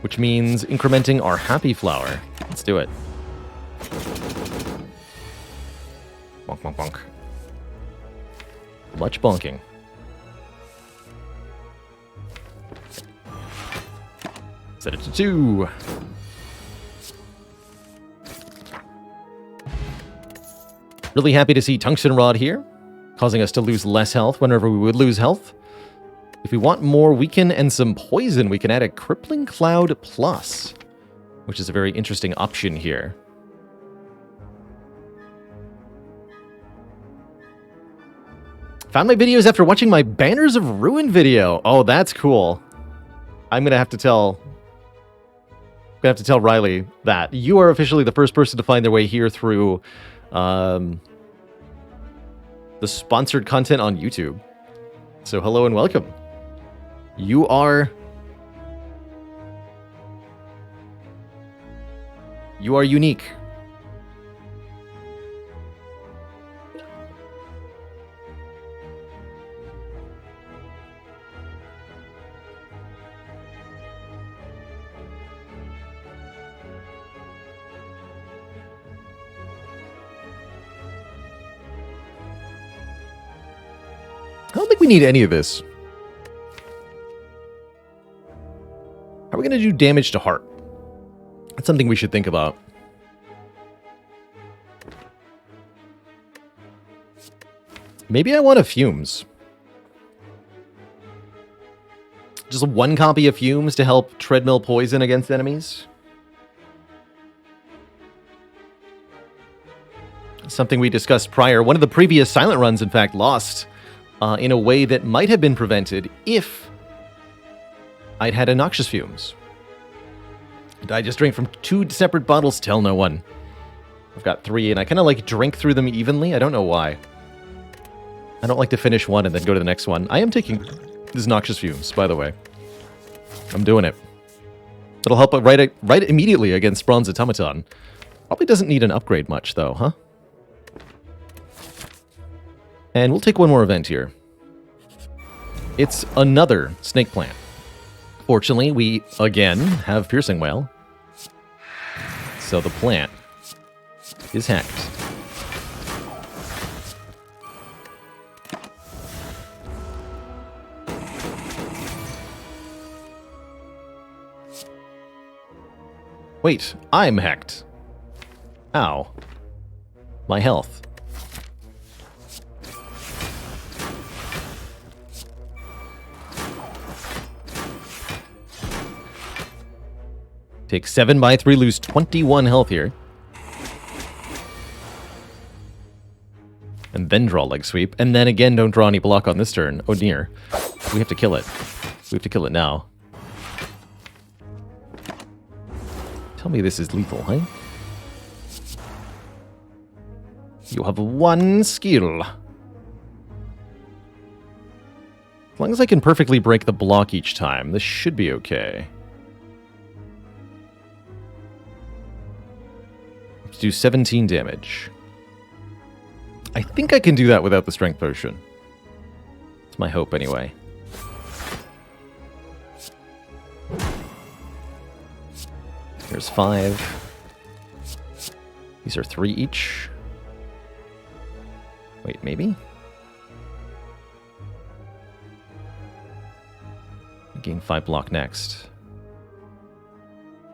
which means incrementing our Happy Flower. Let's do it. Bonk, bonk, bonk. Much bonking. Set it to 2. Really happy to see Tungsten Rod here, causing us to lose less health whenever we would lose health. If we want more weaken and some poison, we can add a Crippling Cloud Plus, which is a very interesting option here. Found my videos after watching my Banners of Ruin video. Oh, that's cool. I'm gonna have to tell Riley that you are officially the first person to find their way here through the sponsored content on YouTube. So hello and welcome. You are unique. I don't think we need any of this. How are we going to do damage to heart? That's something we should think about. Maybe I want a Fumes. Just 1 copy of Fumes to help treadmill poison against enemies. Something we discussed prior. One of the previous silent runs, in fact, lost in a way that might have been prevented if I'd had a Noxious Fumes. Did I just drink from 2 separate bottles? Tell no one. I've got 3, and I kind of like drink through them evenly. I don't know why. I don't like to finish one and then go to the next one. I am taking this Noxious Fumes, by the way. I'm doing it. That'll help right immediately against Bronze Automaton. Probably doesn't need an upgrade much, though, huh? And we'll take one more event here. It's another snake plant. Fortunately, we, again, have Piercing Whale. So the plant is hacked. Wait, I'm hacked. Ow. My health. Take 7 by 3, lose 21 health here. And then draw leg sweep. And then again, don't draw any block on this turn. Oh, dear. We have to kill it. We have to kill it now. Tell me this is lethal, huh? You have 1 skill. As long as I can perfectly break the block each time, this should be okay. Let's do 17 damage. I think I can do that without the strength potion. It's my hope, anyway. Here's 5. These are 3 each. Wait, maybe? I gain 5 block next.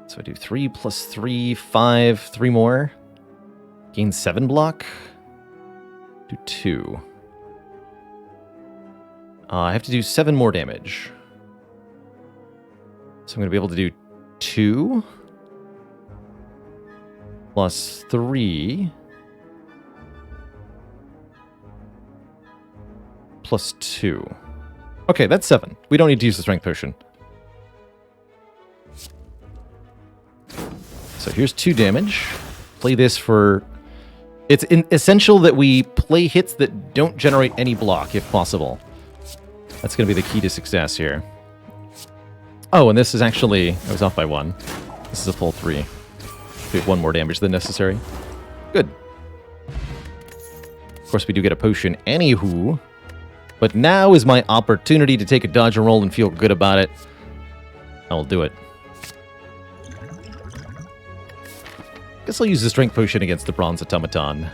So I do 3 plus 3, 5, 3 more. Gain 7 block. Do 2. I have to do 7 more damage. So I'm going to be able to do 2 plus 3 plus 2. Okay, that's 7. We don't need to use the strength potion. So here's 2 damage. Play this for... It's essential that we play hits that don't generate any block, if possible. That's going to be the key to success here. Oh, and this is actually... I was off by 1. This is a full 3. Do 1 more damage than necessary. Good. Of course, we do get a potion anywho. But now is my opportunity to take a dodge and roll and feel good about it. I will do it. Guess I'll use the strength potion against the Bronze Automaton.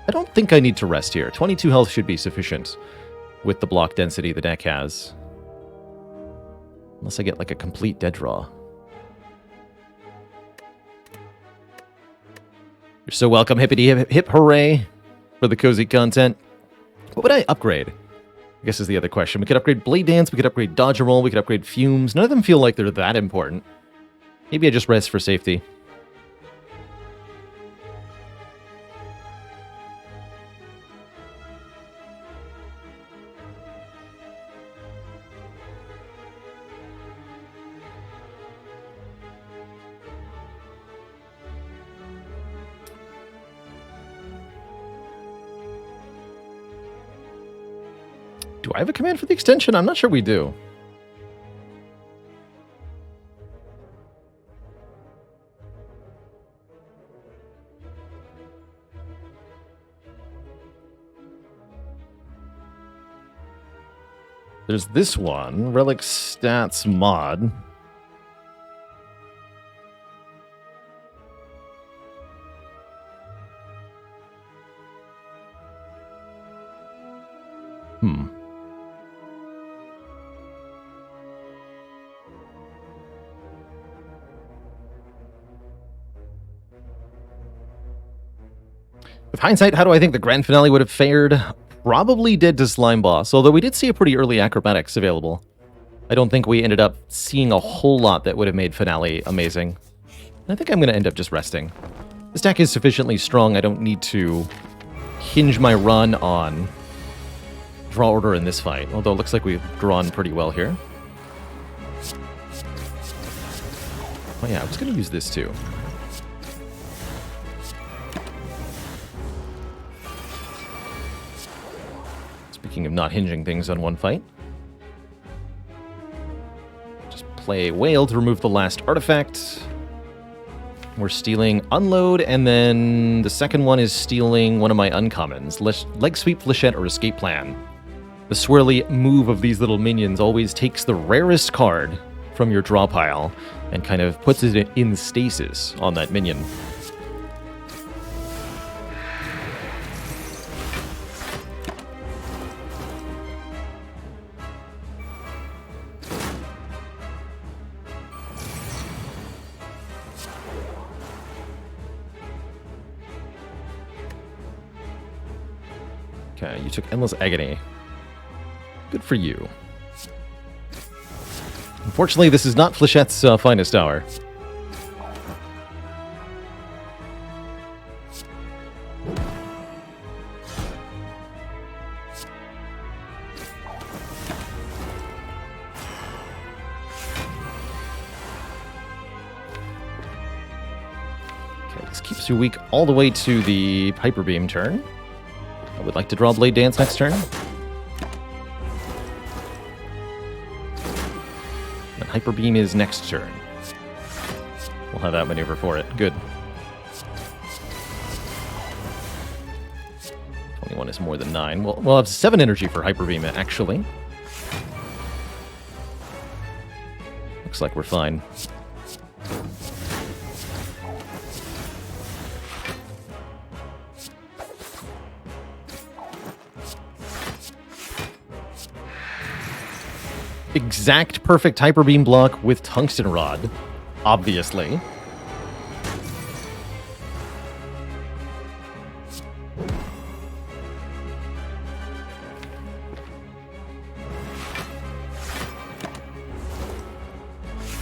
I don't think I need to rest here. 22 health should be sufficient with the block density the deck has. Unless I get like a complete dead draw. You're so welcome, hippity hip hooray for the cozy content. What would I upgrade? I guess is the other question. We could upgrade Blade Dance, we could upgrade Dodge and Roll, we could upgrade Fumes. None of them feel like they're that important. Maybe I just rest for safety. Do I have a command for the extension? I'm not sure we do. There's this one, Relic Stats Mod. With hindsight, how do I think the grand finale would have fared? Probably dead to Slime Boss, although we did see a pretty early acrobatics available. I don't think we ended up seeing a whole lot that would have made finale amazing. I think I'm going to end up just resting. This deck is sufficiently strong, I don't need to hinge my run on draw order in this fight, although it looks like we've drawn pretty well here. Oh yeah, I was going to use this too. Speaking of not hinging things on one fight. Just play Whale to remove the last artifact. We're stealing Unload, and then the second one is stealing one of my uncommons. Leg Sweep, Flechette, or Escape Plan. The swirly move of these little minions always takes the rarest card from your draw pile and kind of puts it in stasis on that minion. Okay, you took Endless Agony. Good for you. Unfortunately, this is not Flechette's finest hour. Okay, this keeps you weak all the way to the Hyper Beam turn. I would like to draw Blade Dance next turn. And Hyper Beam is next turn. We'll have that maneuver for it. Good. 21 is more than 9. We'll have 7 energy for Hyper Beam, actually. Looks like we're fine. Exact perfect Hyper Beam block with Tungsten Rod, obviously.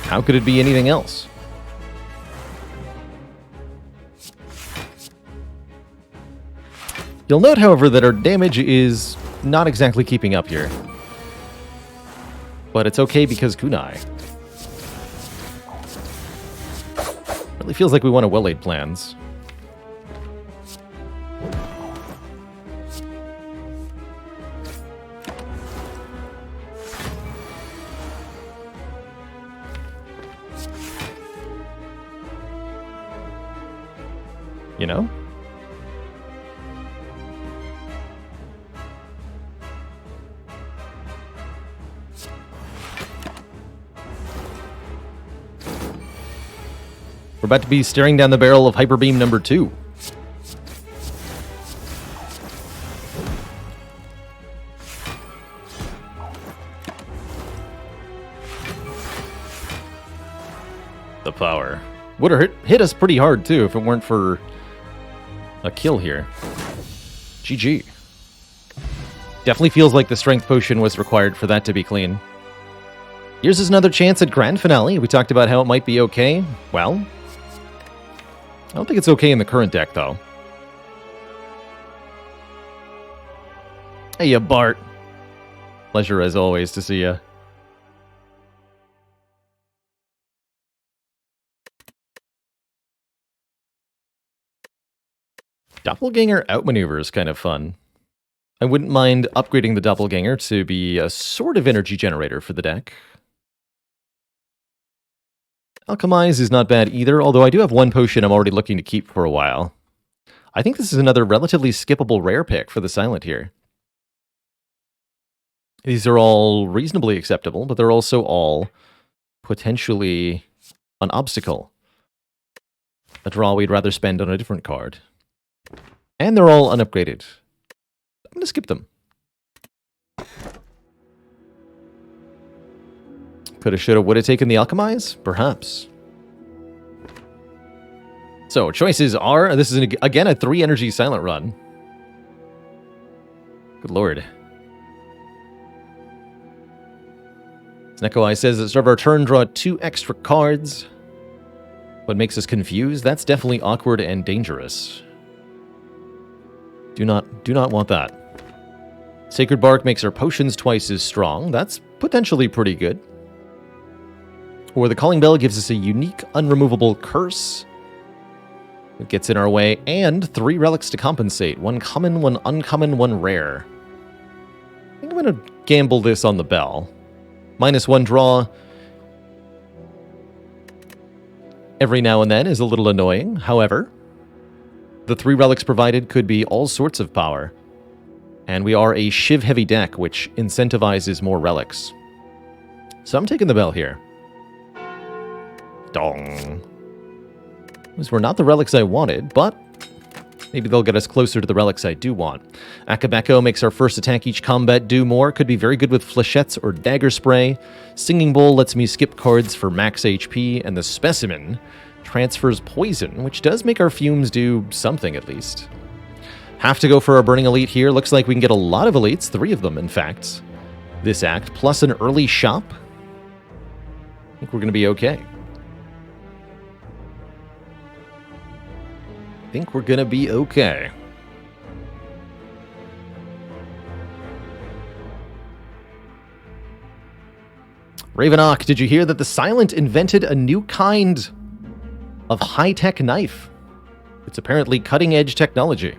How could it be anything else? You'll note, however, that our damage is not exactly keeping up here. But it's okay because Kunai. Really feels like we want a well-laid plans. You know? We're about to be staring down the barrel of Hyper Beam number 2. The power. Would have hit us pretty hard, too, if it weren't for a kill here. GG. Definitely feels like the Strength Potion was required for that to be clean. Here's another chance at Grand Finale. We talked about how it might be okay. Well, I don't think it's okay in the current deck, though. Hey, ya, Bart. Pleasure, as always, to see ya. Doppelganger outmaneuver is kind of fun. I wouldn't mind upgrading the Doppelganger to be a sort of energy generator for the deck. Alchemize is not bad either, although I do have one potion I'm already looking to keep for a while. I think this is another relatively skippable rare pick for the Silent here. These are all reasonably acceptable, but they're also all potentially an obstacle. A draw we'd rather spend on a different card. And they're all unupgraded. I'm going to skip them. Coulda, shoulda, woulda taken the Alchemize? Perhaps. So, choices are... This is, again, a 3-energy Silent Run. Good lord. Sneko Eye says, at the start of our turn, draw 2 extra cards. What makes us confused? That's definitely awkward and dangerous. Do not want that. Sacred Bark makes our potions twice as strong. That's potentially pretty good. Or the Calling Bell gives us a unique, unremovable curse. It gets in our way, and 3 relics to compensate. 1 common, 1 uncommon, 1 rare. I think I'm going to gamble this on the Bell. -1 draw. every now and then is a little annoying. However, the 3 relics provided could be all sorts of power. And we are a Shiv-heavy deck, which incentivizes more relics. So I'm taking the bell here. Dong. Those were not the relics I wanted, but maybe they'll get us closer to the relics I do want. Akabeko makes our first attack each combat do more. Could be very good with flechettes or dagger spray. Singing Bowl lets me skip cards for max HP, and the Specimen transfers poison, which does make our fumes do something at least. Have to go for a Burning Elite here. Looks like we can get a lot of elites, 3 of them in fact, this act, plus an early shop. I think we're going to be okay. Ravenok, did you hear that the Silent invented a new kind of high-tech knife? It's apparently cutting-edge technology.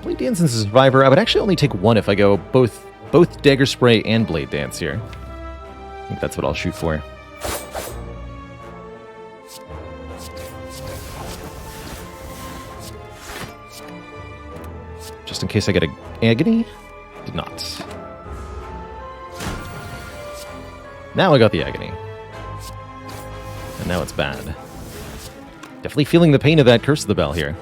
Blade Dance and Survivor. I would actually only take one if I go both Dagger Spray and Blade Dance here. I think that's what I'll shoot for. Just in case I get a Agony. Did not. Now I got the Agony. And now it's bad. Definitely feeling the pain of that Curse of the Bell here.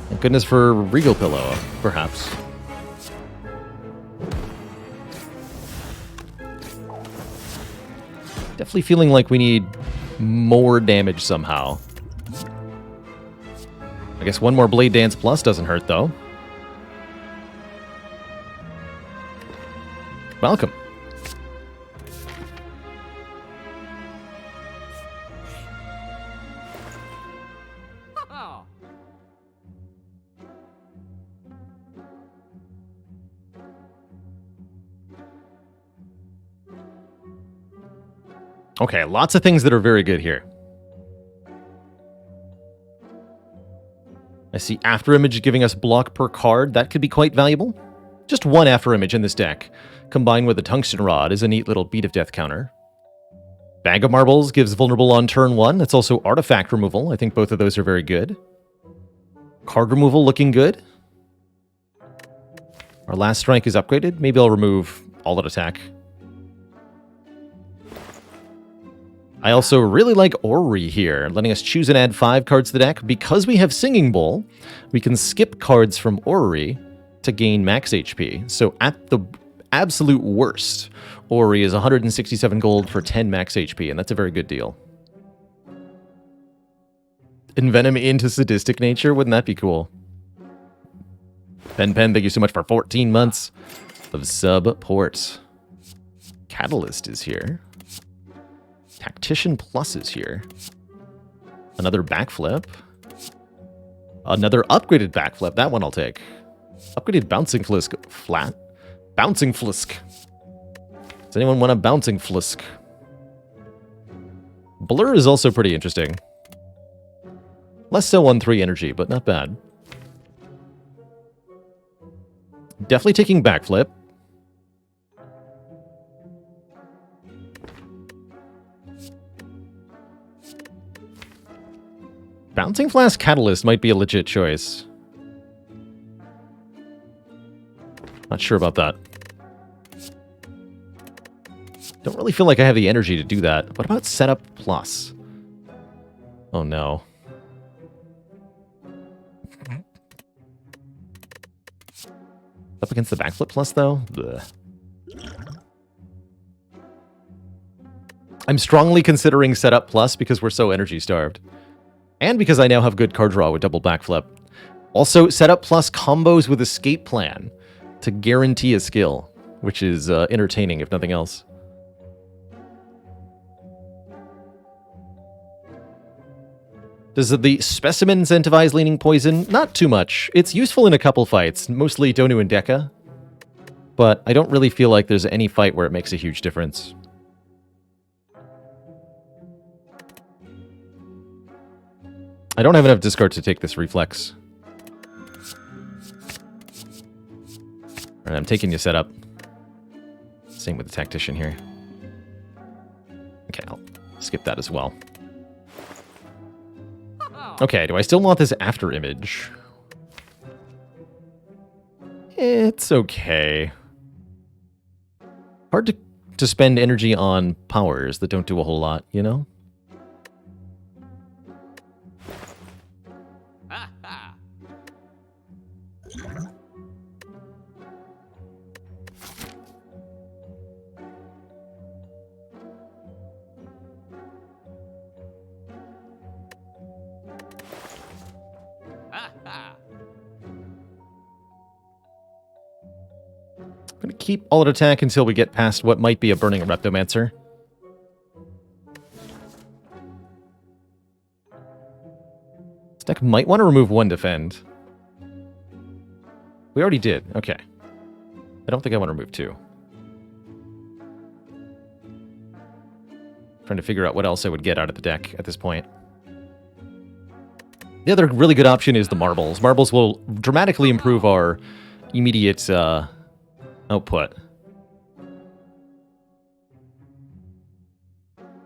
Thank goodness for Regal Pillow, perhaps. Definitely feeling like we need more damage somehow. I guess one more Blade Dance Plus doesn't hurt, though. Welcome. Okay, lots of things that are very good here. I see After Image giving us block per card. That could be quite valuable. Just one After Image in this deck, combined with a Tungsten Rod, is a neat little Beat of Death counter. Bag of Marbles gives vulnerable on turn 1. That's also artifact removal. I think both of those are very good. Card removal looking good. Our last strike is upgraded. Maybe I'll remove all at attack. I also really like Orrery here, letting us choose and add 5 cards to the deck. Because we have Singing Bowl, we can skip cards from Orrery to gain max HP. So at the absolute worst, Orrery is 167 gold for 10 max HP, and that's a very good deal. Envenom into Sadistic Nature, wouldn't that be cool? Pen, thank you so much for 14 months of support. Catalyst is here. Tactician Plus is here. Another backflip. Another upgraded backflip. That one I'll take. Upgraded Bouncing Flisk. Flat. Bouncing Flisk. Does anyone want a Bouncing Flisk? Blur is also pretty interesting. Less so on 3 energy, but not bad. Definitely taking backflip. Bouncing Flask Catalyst might be a legit choice. Not sure about that. Don't really feel like I have the energy to do that. What about Setup Plus? Oh no. Up against the Backflip Plus though? Blech. I'm strongly considering Setup Plus because we're so energy starved. And because I now have good card draw with double backflip. Also, Setup Plus combos with Escape Plan to guarantee a skill, which is entertaining if nothing else. Does the Specimen incentivize Leaning Poison? Not too much. It's useful in a couple fights, mostly Donu and Deka. But I don't really feel like there's any fight where it makes a huge difference. I don't have enough discard to take this reflex. Alright, I'm taking you setup. Same with the tactician here. Okay, I'll skip that as well. Okay, do I still want this after image? It's okay. Hard to spend energy on powers that don't do a whole lot, you know? I'm going to keep all at attack until we get past what might be a Burning Reptomancer. This deck might want to remove one defend. We already did. Okay. I don't think I want to remove two. Trying to figure out what else I would get out of the deck at this point. The other really good option is the marbles. Marbles will dramatically improve our immediate output. And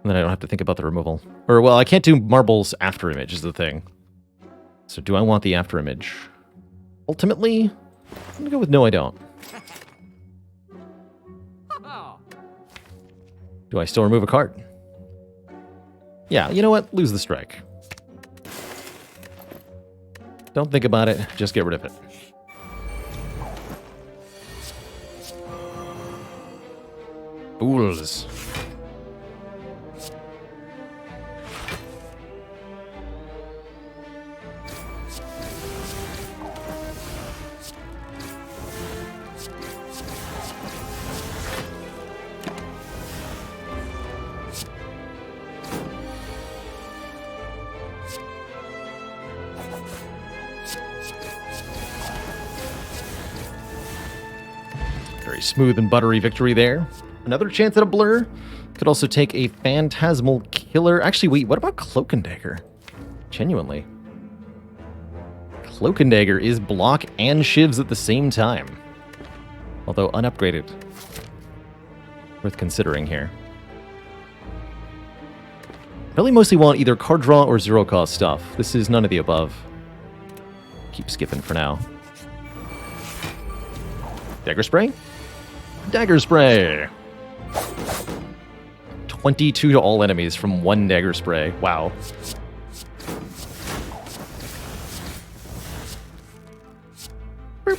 then I don't have to think about the removal. Or, well, I can't do marbles after image is the thing. So do I want the after image? Ultimately, I'm going to go with no, I don't. Do I still remove a card? Yeah, you know what? Lose the strike. Don't think about it. Just get rid of it. Fools. Very smooth and buttery victory there. Another chance at a blur. Could also take a Phantasmal Killer. Actually, wait, what about Cloak and Dagger? Genuinely. Cloak and Dagger is block and shivs at the same time. Although unupgraded. Worth considering here. Really mostly want either card draw or zero cost stuff. This is none of the above. Keep skipping for now. Dagger Spray? Dagger Spray! 22 to all enemies from one Dagger Spray. Wow. Boop.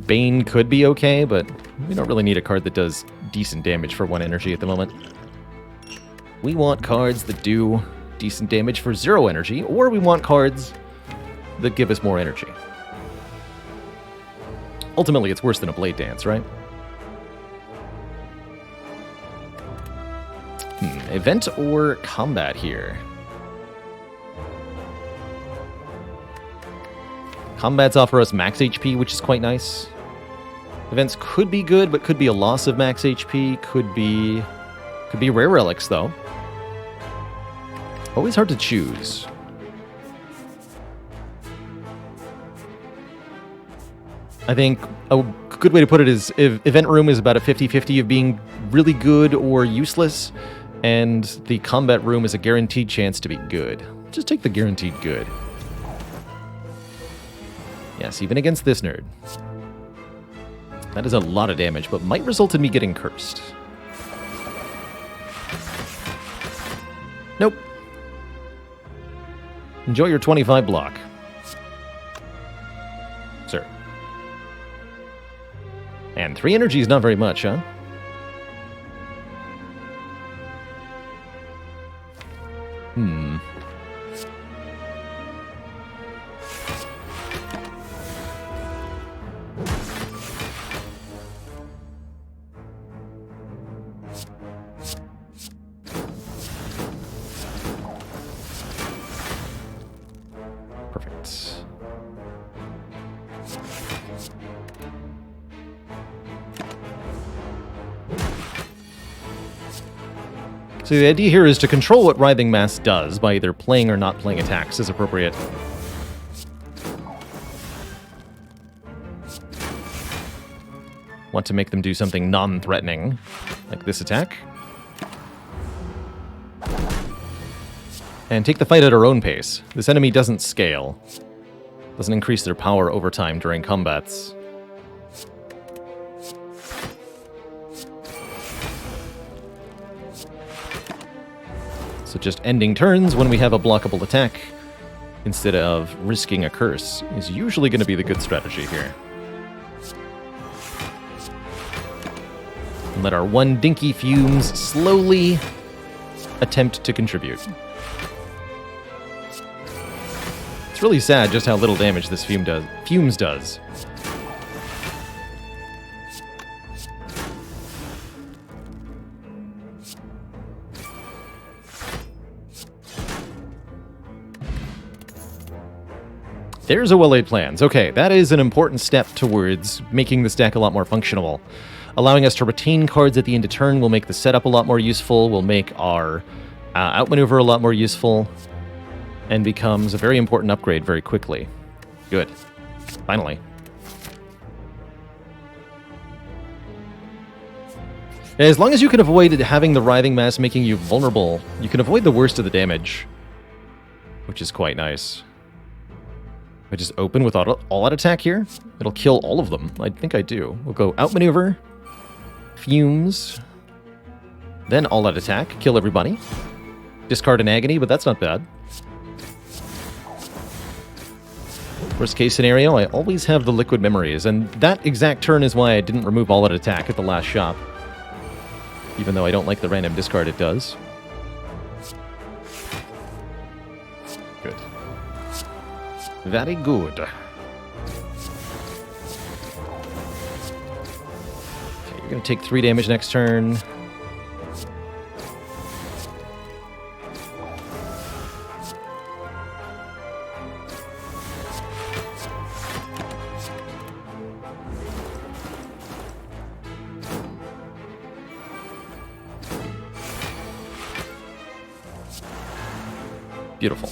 Bane could be okay, but we don't really need a card that does decent damage for one energy at the moment. We want cards that do decent damage for 0 energy, or we want cards that give us more energy. Ultimately, it's worse than a Blade Dance, right? Event or combat here? Combats offer us max HP, which is quite nice. Events could be good, but could be a loss of max HP. Could be rare relics, though. Always hard to choose. I think a good way to put it is if Event Room is about a 50-50 of being really good or useless, and the Combat Room is a guaranteed chance to be good. Just take the guaranteed good. Yes, even against this nerd. That is a lot of damage, but might result in me getting cursed. Nope. Enjoy your 25 block. Sir. And 3 energy is not very much, huh? Perfect. So the idea here is to control what Writhing Mass does by either playing or not playing attacks as appropriate. Want to make them do something non-threatening, like this attack. And take the fight at our own pace. This enemy doesn't scale. Doesn't increase their power over time during combats. So just ending turns when we have a blockable attack, instead of risking a curse, is usually going to be the good strategy here. And let our one dinky fumes slowly attempt to contribute. It's really sad just how little damage this fumes does. There's a well-laid plans. Okay, that is an important step towards making this deck a lot more functional. Allowing us to retain cards at the end of turn will make the setup a lot more useful, will make our outmaneuver a lot more useful, and becomes a very important upgrade very quickly. Good. Finally. As long as you can avoid having the Writhing Mass making you vulnerable, you can avoid the worst of the damage, which is quite nice. I just open with all-out attack here. It'll kill all of them. I think I do. We'll go outmaneuver, fumes, then all-out attack, kill everybody. Discard an agony, but that's not bad. Worst case scenario, I always have the liquid memories, and that exact turn is why I didn't remove all-out attack at the last shop. Even though I don't like the random discard it does. Good. Very good. Okay, you're going to take 3 damage next turn. Beautiful.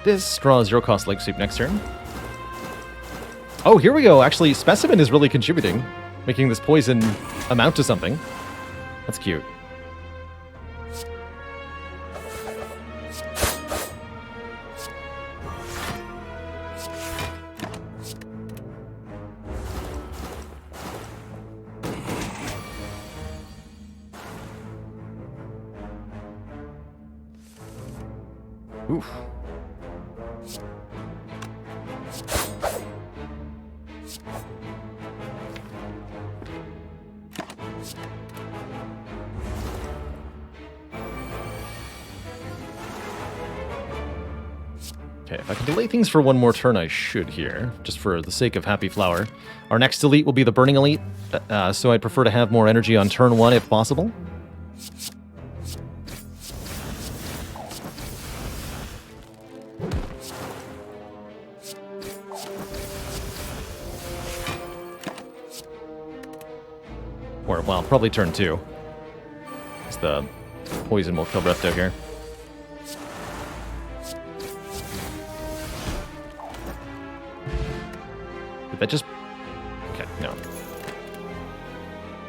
This draws 0-cost Leg Sweep next turn. Oh, here we go. Actually, Specimen is really contributing, making this poison amount to something. That's cute. Oof. Okay, if I can delay things for one more turn, I should here, just for the sake of Happy Flower. Our next elite will be the Burning Elite, so I'd prefer to have more energy on turn 1 if possible. Or, well, probably turn 2. Because the poison will kill Breathdown here. Did that just... Okay, no.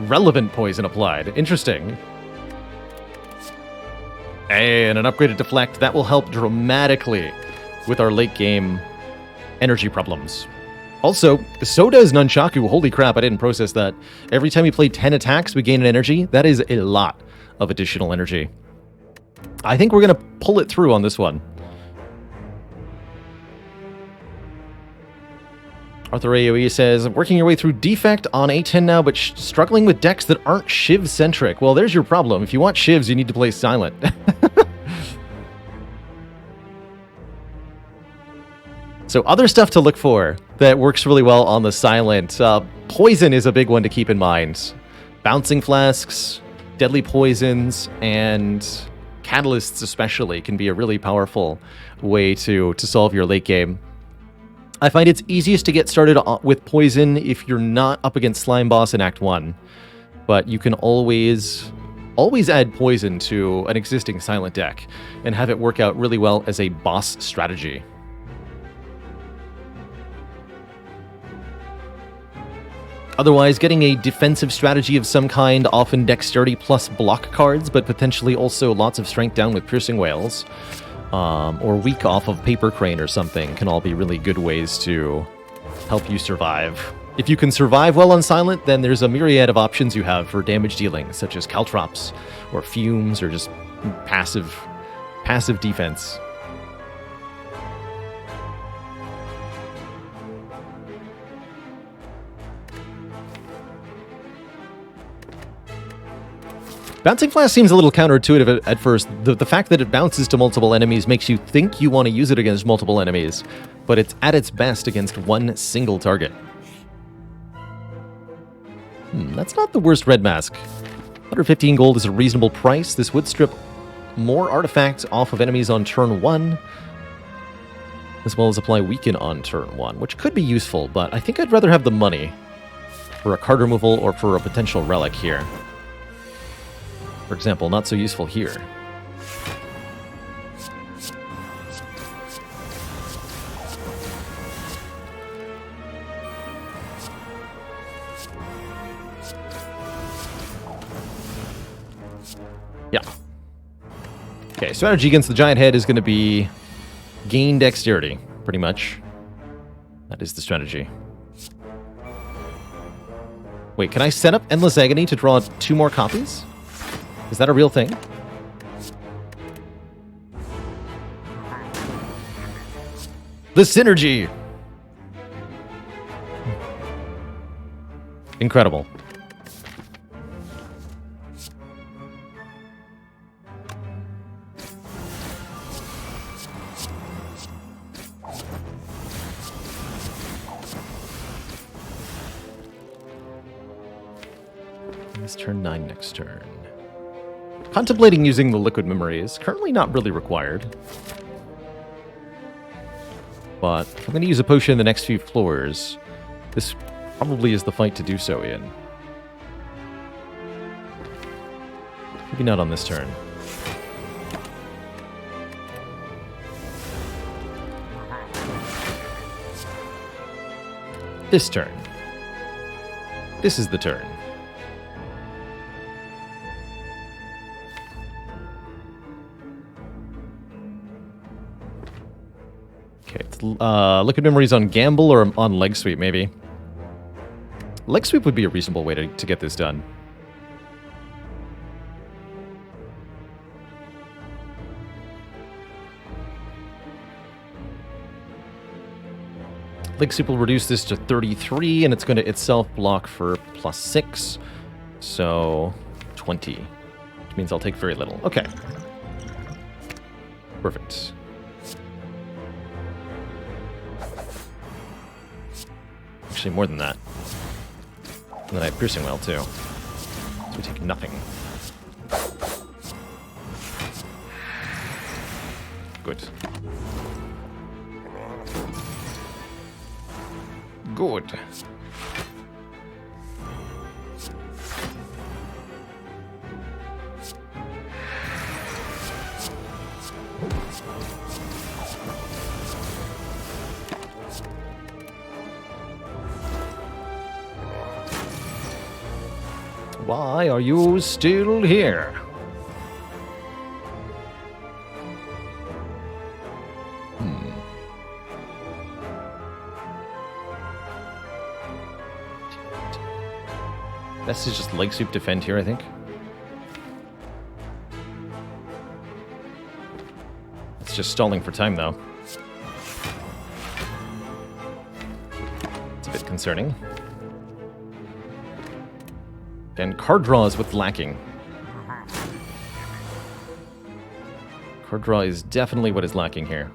Relevant poison applied. Interesting. And an upgraded Deflect. That will help dramatically with our late game energy problems. Also, so does Nunchaku. Holy crap, I didn't process that. Every time we play 10 attacks, we gain an energy. That is a lot of additional energy. I think we're going to pull it through on this one. Arthur AoE says, working your way through Defect on A10 now, but struggling with decks that aren't Shiv-centric. Well, there's your problem. If you want Shivs, you need to play Silent. So other stuff to look for that works really well on the Silent. Poison is a big one to keep in mind. Bouncing Flasks, Deadly Poisons, and Catalysts especially can be a really powerful way to solve your late game. I find it's easiest to get started with Poison if you're not up against Slime Boss in Act 1. But you can always add Poison to an existing Silent deck and have it work out really well as a boss strategy. Otherwise, getting a defensive strategy of some kind, often Dexterity plus block cards, but potentially also lots of strength down with Piercing Whales, or weak off of Paper Crane or something, can all be really good ways to help you survive. If you can survive well on Silent, then there's a myriad of options you have for damage dealing, such as Caltrops, or Fumes, or just passive defense. Bouncing Flask seems a little counterintuitive at first. The fact that it bounces to multiple enemies makes you think you want to use it against multiple enemies, but it's at its best against one single target. That's not the worst red mask. 115 gold is a reasonable price. This would strip more artifacts off of enemies on turn 1, as well as apply Weaken on turn 1, which could be useful, but I think I'd rather have the money for a card removal or for a potential relic here. For example, not so useful here. Yeah. Okay, strategy against the giant head is going to be gain dexterity, pretty much. That is the strategy. Wait, can I set up Endless Agony to draw 2 more copies? Is that a real thing? The synergy! Incredible. This turn 9 next turn. Contemplating using the Liquid Memory is currently not really required. But if I'm going to use a potion in the next few floors, this probably is the fight to do so in. Maybe not on this turn. This turn. This is the turn. Okay, Liquid Memories on Gamble or on Leg Sweep, maybe. Leg Sweep would be a reasonable way to get this done. Leg Sweep will reduce this to 33, and it's going to itself block for +6, so 20. Which means I'll take very little. Okay. Perfect. Actually, more than that. And then I have Piercing Well, too. So we take nothing. Good. Good. Why are you still here? Best is just Leg Sweep defend here, I think. It's just stalling for time, though. It's a bit concerning. And card draw is what's lacking. Card draw is definitely what is lacking here.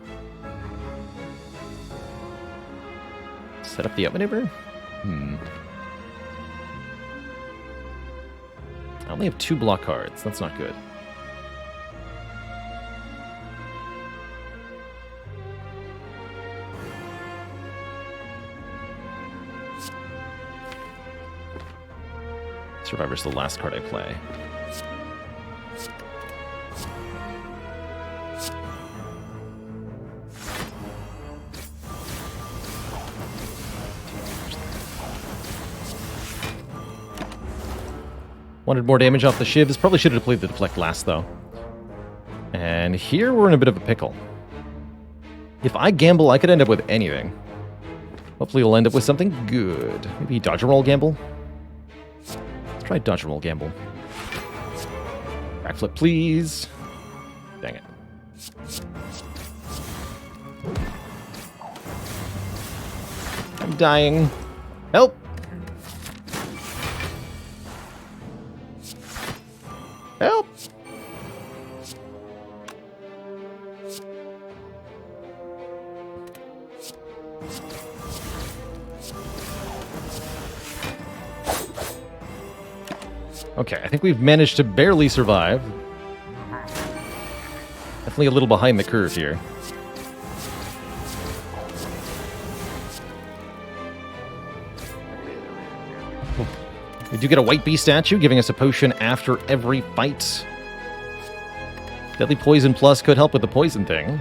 Set up the outmaneuver? I only have 2 block cards. That's not good. Survivor's the last card I play. Wanted more damage off the shivs. Probably should have played the deflect last, though. And here we're in a bit of a pickle. If I gamble, I could end up with anything. Hopefully we'll end up with something good. Maybe dodge and roll gamble? Let's try dodge and roll gamble. Backflip, please. Dang it. I'm dying. Help! Help! Okay, I think we've managed to barely survive. Definitely a little behind the curve here. We do get a white bee statue, giving us a potion after every fight. Deadly Poison Plus could help with the poison thing.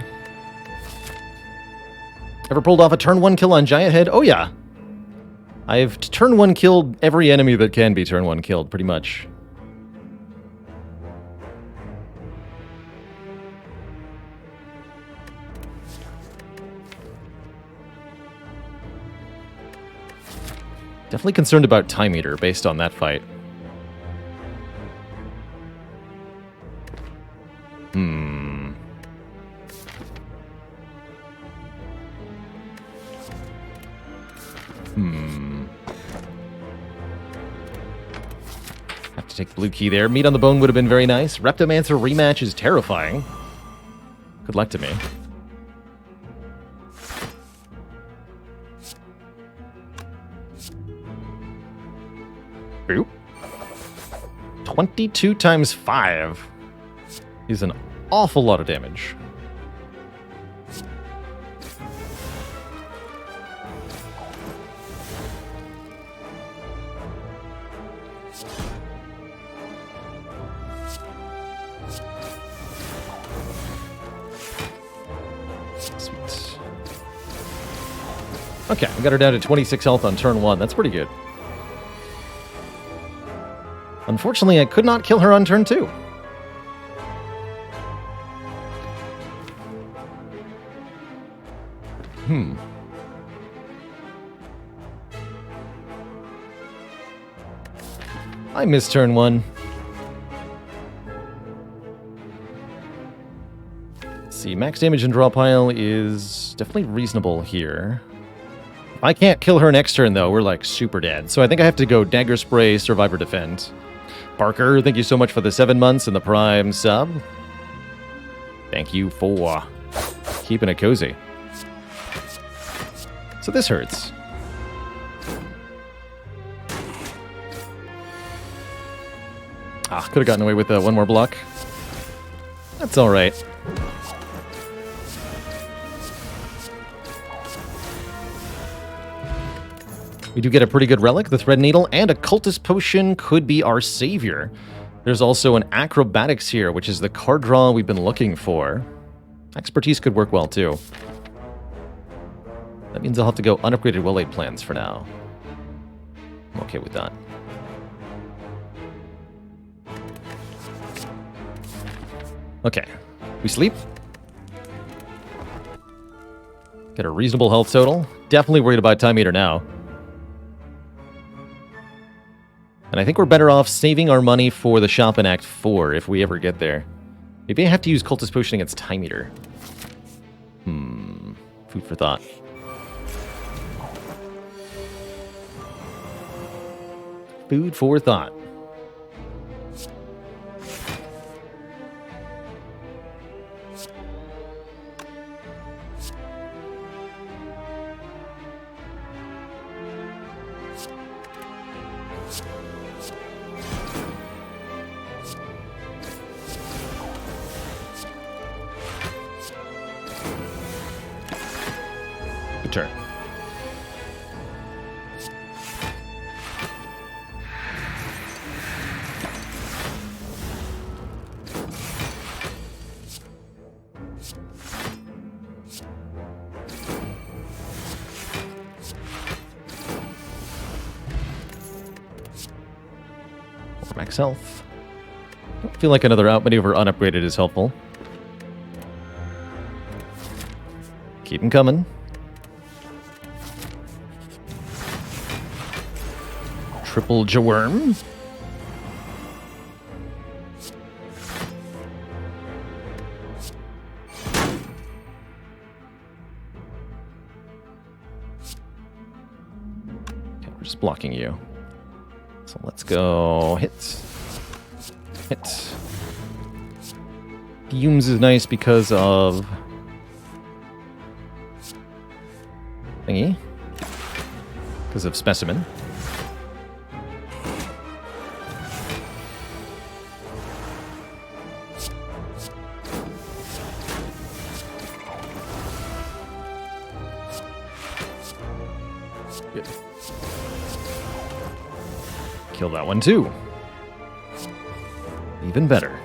Ever pulled off a turn 1 kill on Giant Head? Oh yeah. I've turn 1 killed every enemy that can be turn 1 killed, pretty much. Definitely concerned about Time Eater based on that fight. Have to take blue key there. Meat on the bone would have been very nice. Reptomancer rematch is terrifying. Good luck to me. Oop. 22 times 5 is an awful lot of damage. Sweet. Okay, we got her down to 26 health on turn 1. That's pretty good. Unfortunately, I could not kill her on turn 2. I missed turn 1. Let's see, max damage and draw pile is definitely reasonable here. If I can't kill her next turn, though, we're like super dead. So I think I have to go Dagger Spray, Survivor Defend. Parker, thank you so much for the 7 months and the Prime sub. Thank you for keeping it cozy. So this hurts. Could have gotten away with one more block. That's all right. We do get a pretty good relic, the Thread Needle, and a Cultist Potion could be our savior. There's also an Acrobatics here, which is the card draw we've been looking for. Expertise could work well, too. That means I'll have to go unupgraded Will Aid plans for now. I'm okay with that. Okay, we sleep. Get a reasonable health total. Definitely worried about Time Eater now. And I think we're better off saving our money for the shop in Act 4 if we ever get there. Maybe I have to use Cultist Potion against Time Eater. Food for thought. Food for thought. turn. Max health. I feel like another outmaneuver unupgraded is helpful. Keep him coming. Triple Jaworm. Okay, we're just blocking you. So let's go hit. Hit. Fumes is nice because of thingy. Because of Specimen. Good. Kill that one too. Even better.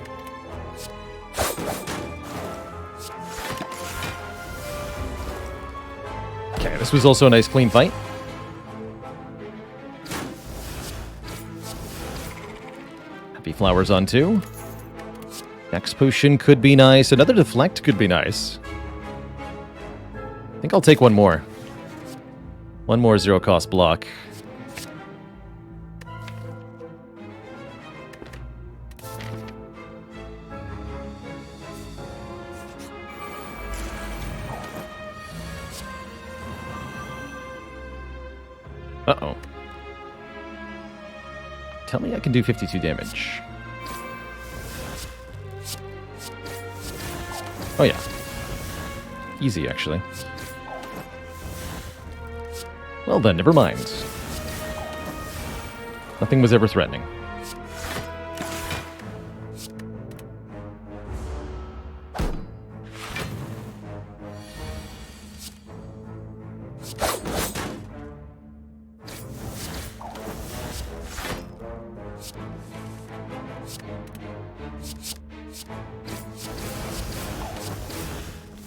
Okay, this was also a nice clean fight. Happy Flowers on 2. Next potion could be nice. Another deflect could be nice. I think I'll take one more. One more zero cost block. Uh-oh. Tell me I can do 52 damage. Oh yeah. Easy, actually. Well then, never mind. Nothing was ever threatening.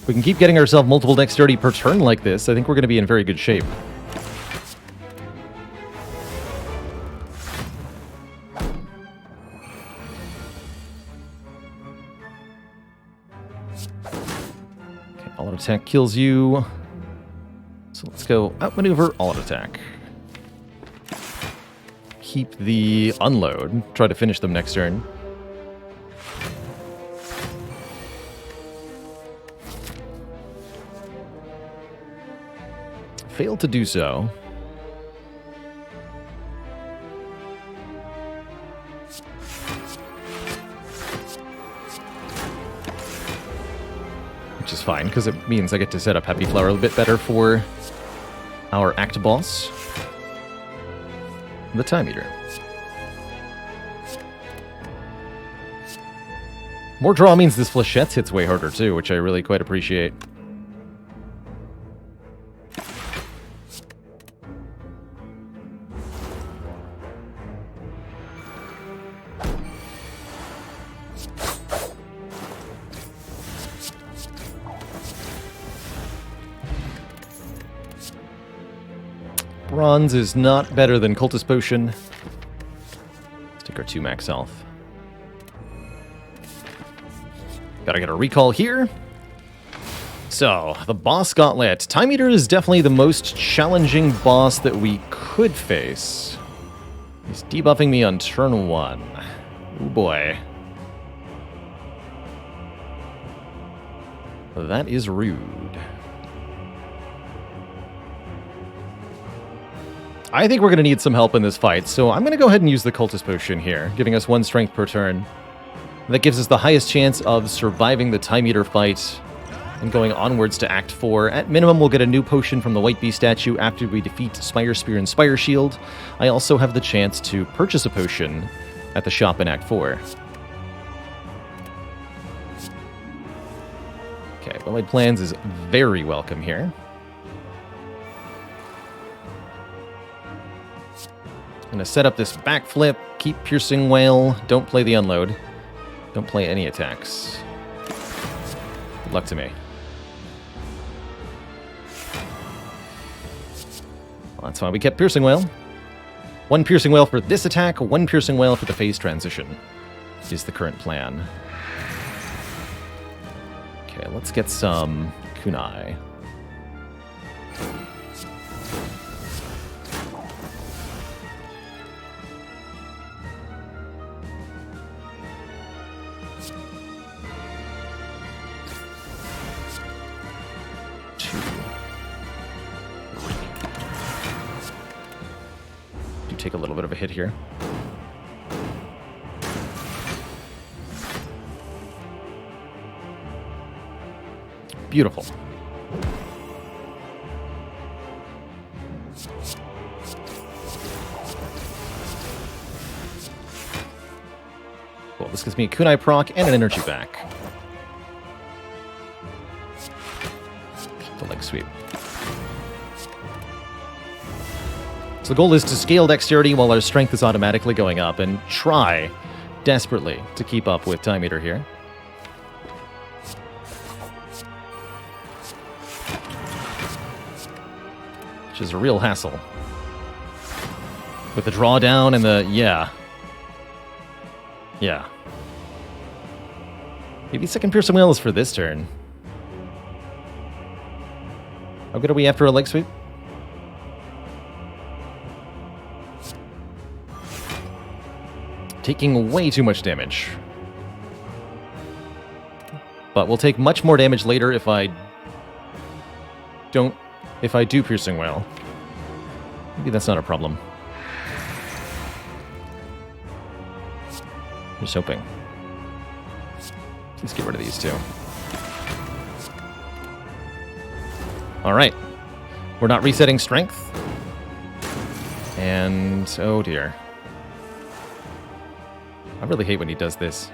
If we can keep getting ourselves multiple dexterity per turn like this, I think we're going to be in very good shape. Okay, all-out attack kills you. So let's go outmaneuver, all-out attack. Keep the unload. Try to finish them next turn. Failed to do so. Which is fine, because it means I get to set up Happy Flower a bit better for our Act Boss. The Time Eater. More draw means this Flechette hits way harder too, which I really quite appreciate. Bronze is not better than Cultist Potion. Let's take our 2 max health. Gotta get a recall here. So, the Boss Gauntlet. Time Eater is definitely the most challenging boss that we could face. He's debuffing me on turn 1. Oh boy. That is rude. I think we're going to need some help in this fight, so I'm going to go ahead and use the Cultist Potion here, giving us 1 strength per turn. That gives us the highest chance of surviving the Time Eater fight and going onwards to Act 4. At minimum, we'll get a new potion from the White Bee statue after we defeat Spire Spear and Spire Shield. I also have the chance to purchase a potion at the shop in Act 4. Okay, Well-Laid Plans is very welcome here. gonna set up this backflip, keep Piercing Wail, don't play the unload. Don't play any attacks. Good luck to me. Well, that's why we kept Piercing Wail. 1 Piercing Wail for this attack, 1 Piercing Wail for the phase transition is the current plan. Okay, let's get some kunai. Take a little bit of a hit here. Beautiful. Cool, this gives me a kunai proc and an energy back. The leg sweep. So the goal is to scale dexterity while our strength is automatically going up and try desperately to keep up with Time Eater here. Which is a real hassle. With the drawdown and the... yeah. Maybe second Piercing Wail is for this turn. How good are we after a leg sweep? Taking way too much damage. But we'll take much more damage later if I do Piercing Wail. Maybe that's not a problem. Just hoping. Let's get rid of these two. Alright. We're not resetting strength. And oh dear. I really hate when he does this.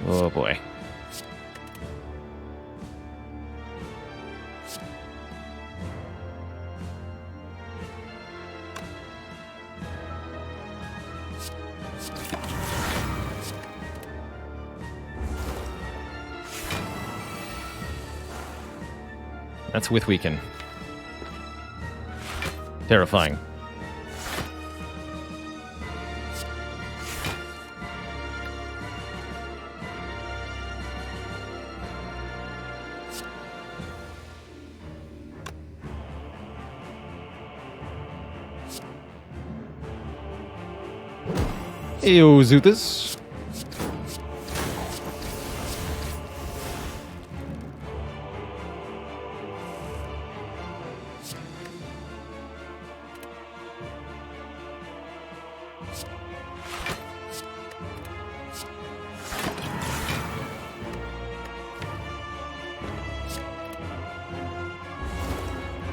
Oh boy. That's with weaken. Terrifying. Ew, Zuthus.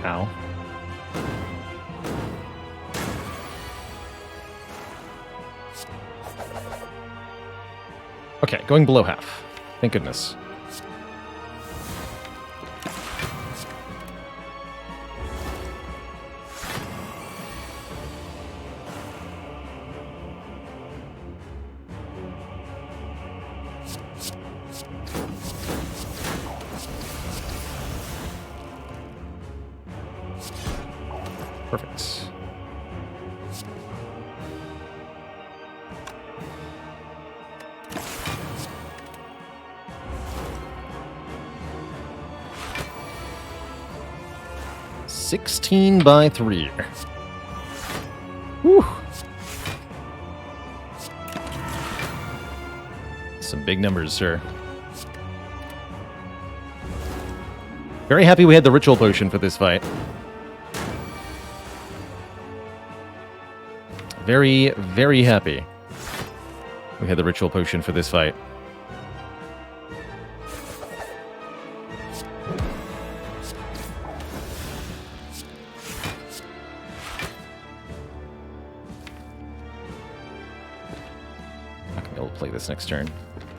Ow. Okay, going below half. Thank goodness. Perfect. $16 by 3. Whew. Some big numbers, sir. Very happy we had the ritual potion for this fight. Very, very happy we had the ritual potion for this fight. play this next turn.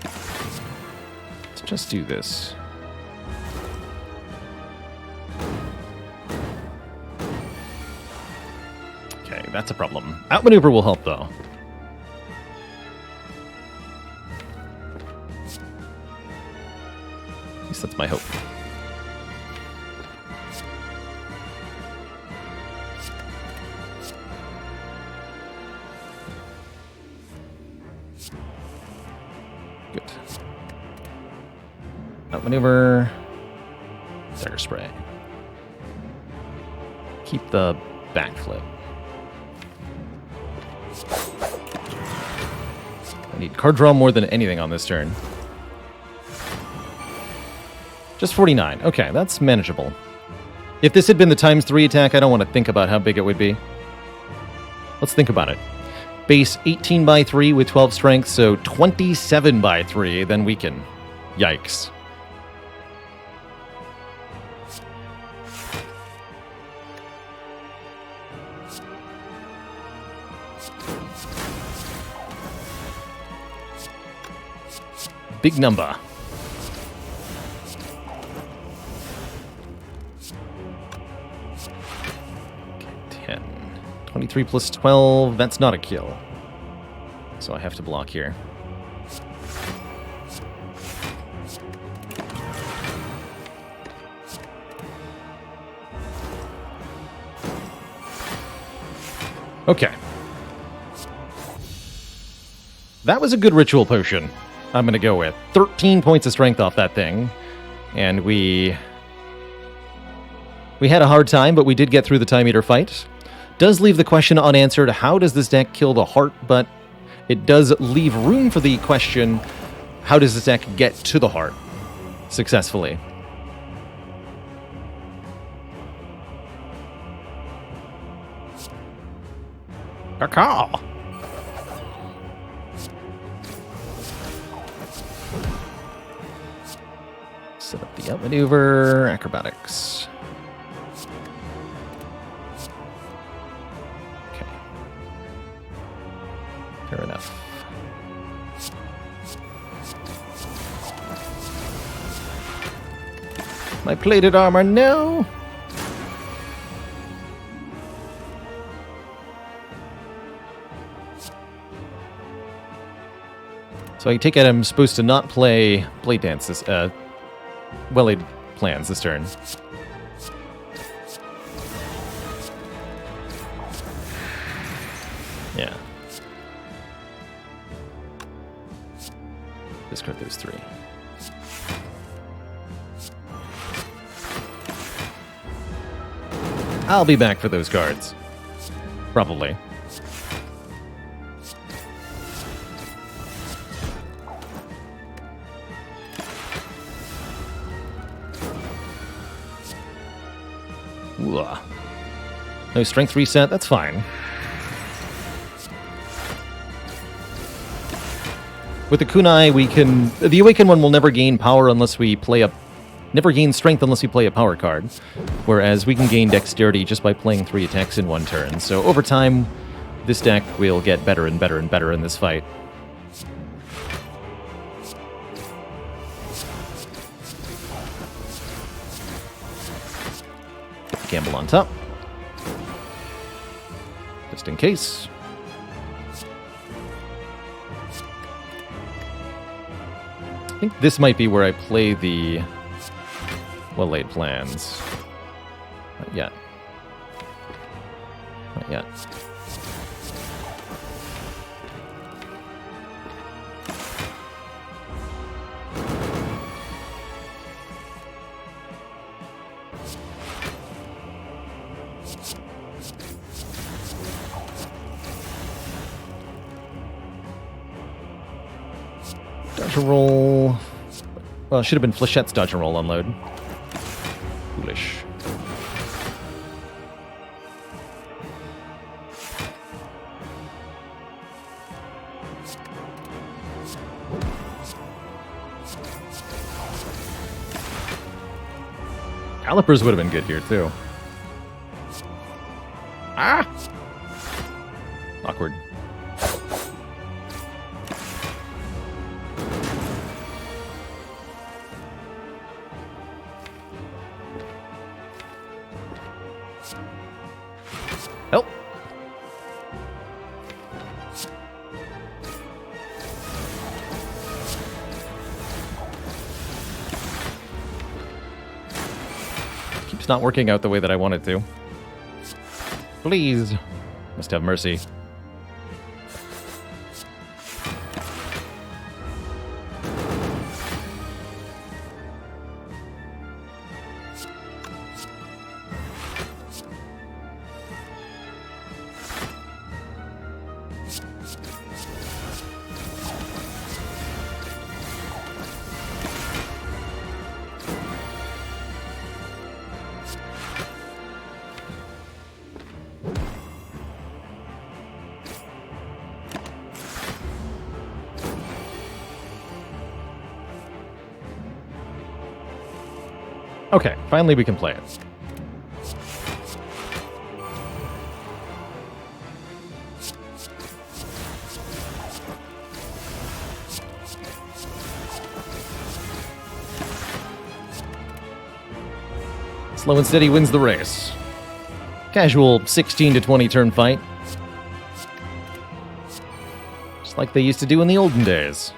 Let's just do this. Okay, that's a problem. Outmaneuver will help, though. At least that's my hope. Good. Outmaneuver. Dagger spray. Keep the backflip. I need card draw more than anything on this turn. Just 49. Okay, that's manageable. If this had been the ×3 attack, I don't want to think about how big it would be. Let's think about it. Base 18/3 with 12 strength, so 27/3, then weaken. Yikes. Big number. Okay, 10. 23 plus 12, that's not a kill. So I have to block here. Okay. That was a good ritual potion. I'm going to go with 13 points of strength off that thing. And we had a hard time, but we did get through the Time Eater fight. Does leave the question unanswered, how does this deck kill the heart? But it does leave room for the question, how does this deck get to the heart successfully? Caw. Set up the outmaneuver, acrobatics. Okay. Fair enough. My plated armor, no! So I take it I'm supposed to not play Blade Dance this, Well-laid plans this turn. Yeah. Discard those 3. I'll be back for those cards. Probably. Ooh. No strength reset, that's fine. With the kunai, we can... The Awakened one will never gain power unless we play a... Never gain strength unless we play a power card. Whereas we can gain dexterity just by playing 3 attacks in one turn. So over time, this deck will get better and better and better in this fight. Gamble on top. Just in case. I think this might be where I play the well-laid plans. Not yet. Not yet. Dodge and roll. Well, it should have been Flechette's dodge and roll unload. Foolish. Calipers would have been good here, too. Ah! Help! Keeps not working out the way that I want it to. Please. Must have mercy. Okay, finally we can play it. Slow and steady wins the race. Casual 16 to 20 turn fight. Just like they used to do in the olden days.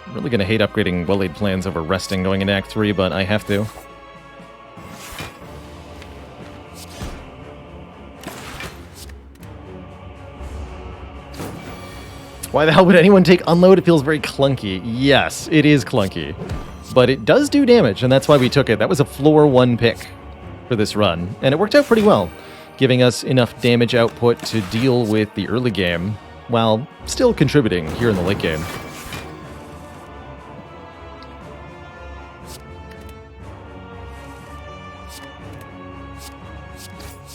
I'm really gonna hate upgrading well-laid plans over resting going into Act 3, but I have to. Why the hell would anyone take Unload? It feels very clunky. Yes, it is clunky. But it does do damage, and that's why we took it. That was a floor 1 pick for this run, and it worked out pretty well, giving us enough damage output to deal with the early game, while still contributing here in the late game.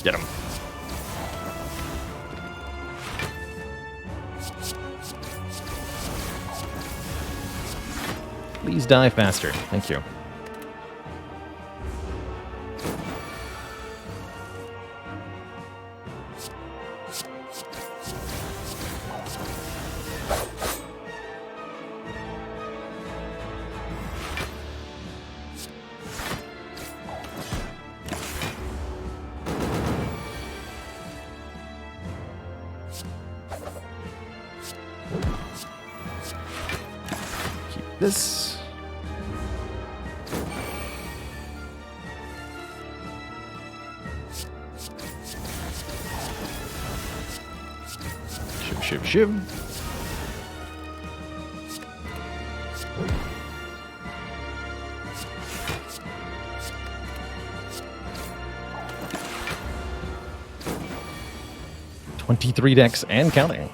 Get him. Please die faster. Thank you. Keep this. Shiv, shiv. $23 decks and counting.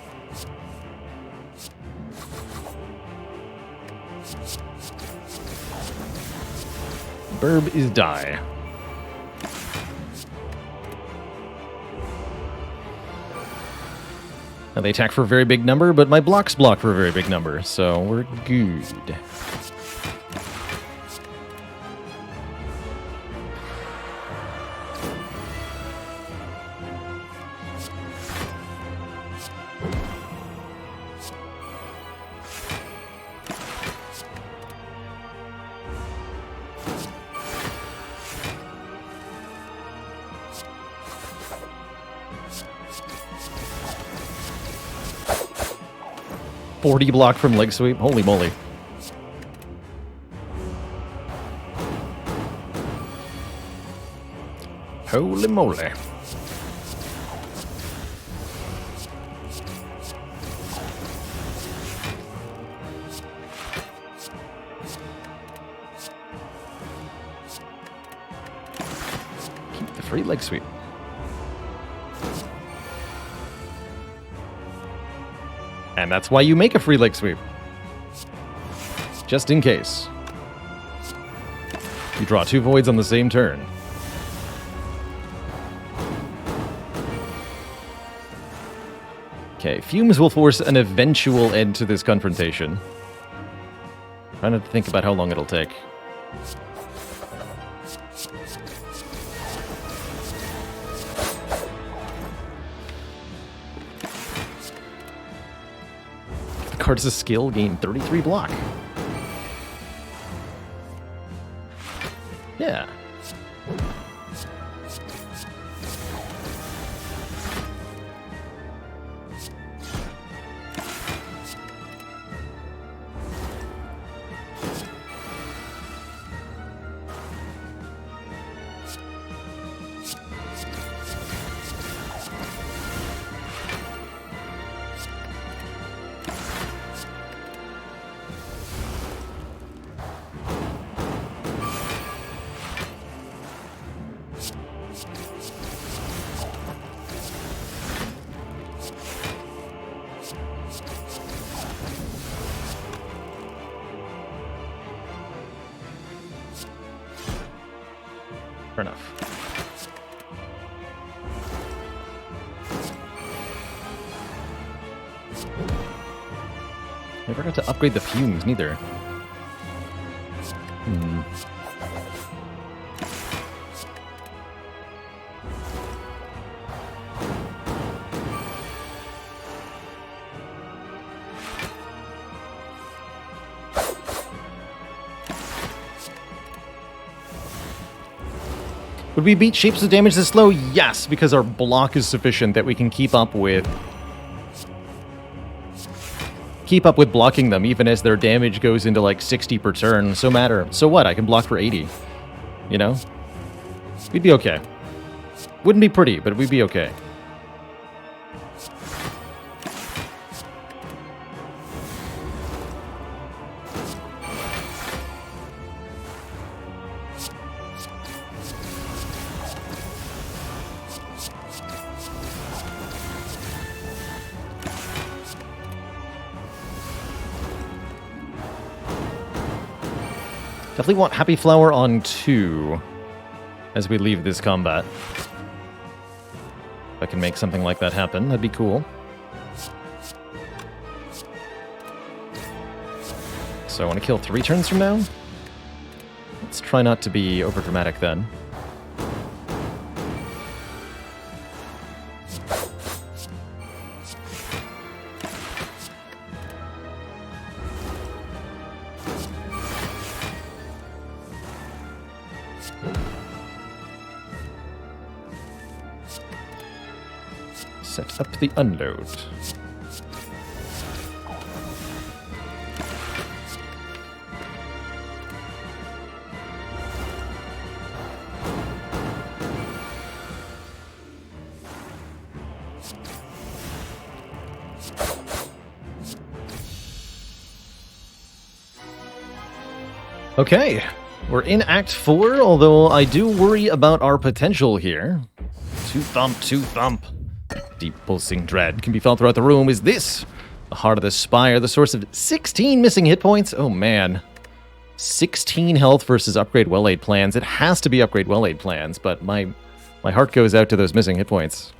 Burb is die. Now they attack for a very big number, but my blocks block for a very big number, so we're good. $40 block from leg sweep. Holy moly. Holy moly. Keep the free leg sweep. And that's why you make a free leg sweep. Just in case. You draw 2 voids on the same turn. Okay, fumes will force an eventual end to this confrontation. Trying to think about how long it'll take. Card's a skill, gain 33 block. Yeah. Fair enough. Never got to upgrade the fumes, neither. Would we beat shapes of damage this slow? Yes, because our block is sufficient that we can keep up with blocking them, even as their damage goes into like 60 per turn. So what? I can block for 80. You know? We'd be okay. Wouldn't be pretty, but we'd be okay. Definitely want Happy Flower on 2 as we leave this combat. If I can make something like that happen, that'd be cool. So I want to kill 3 turns from now? Let's try not to be overdramatic then. Set up the unload. Okay, we're in Act 4, although I do worry about our potential here. Two thump. Deep pulsing dread can be felt throughout the room. Is this the heart of the Spire, the source of 16 missing hit points? Oh man. 16 health versus upgrade well-aid plans. It has to be upgrade well-aid plans, but my heart goes out to those missing hit points.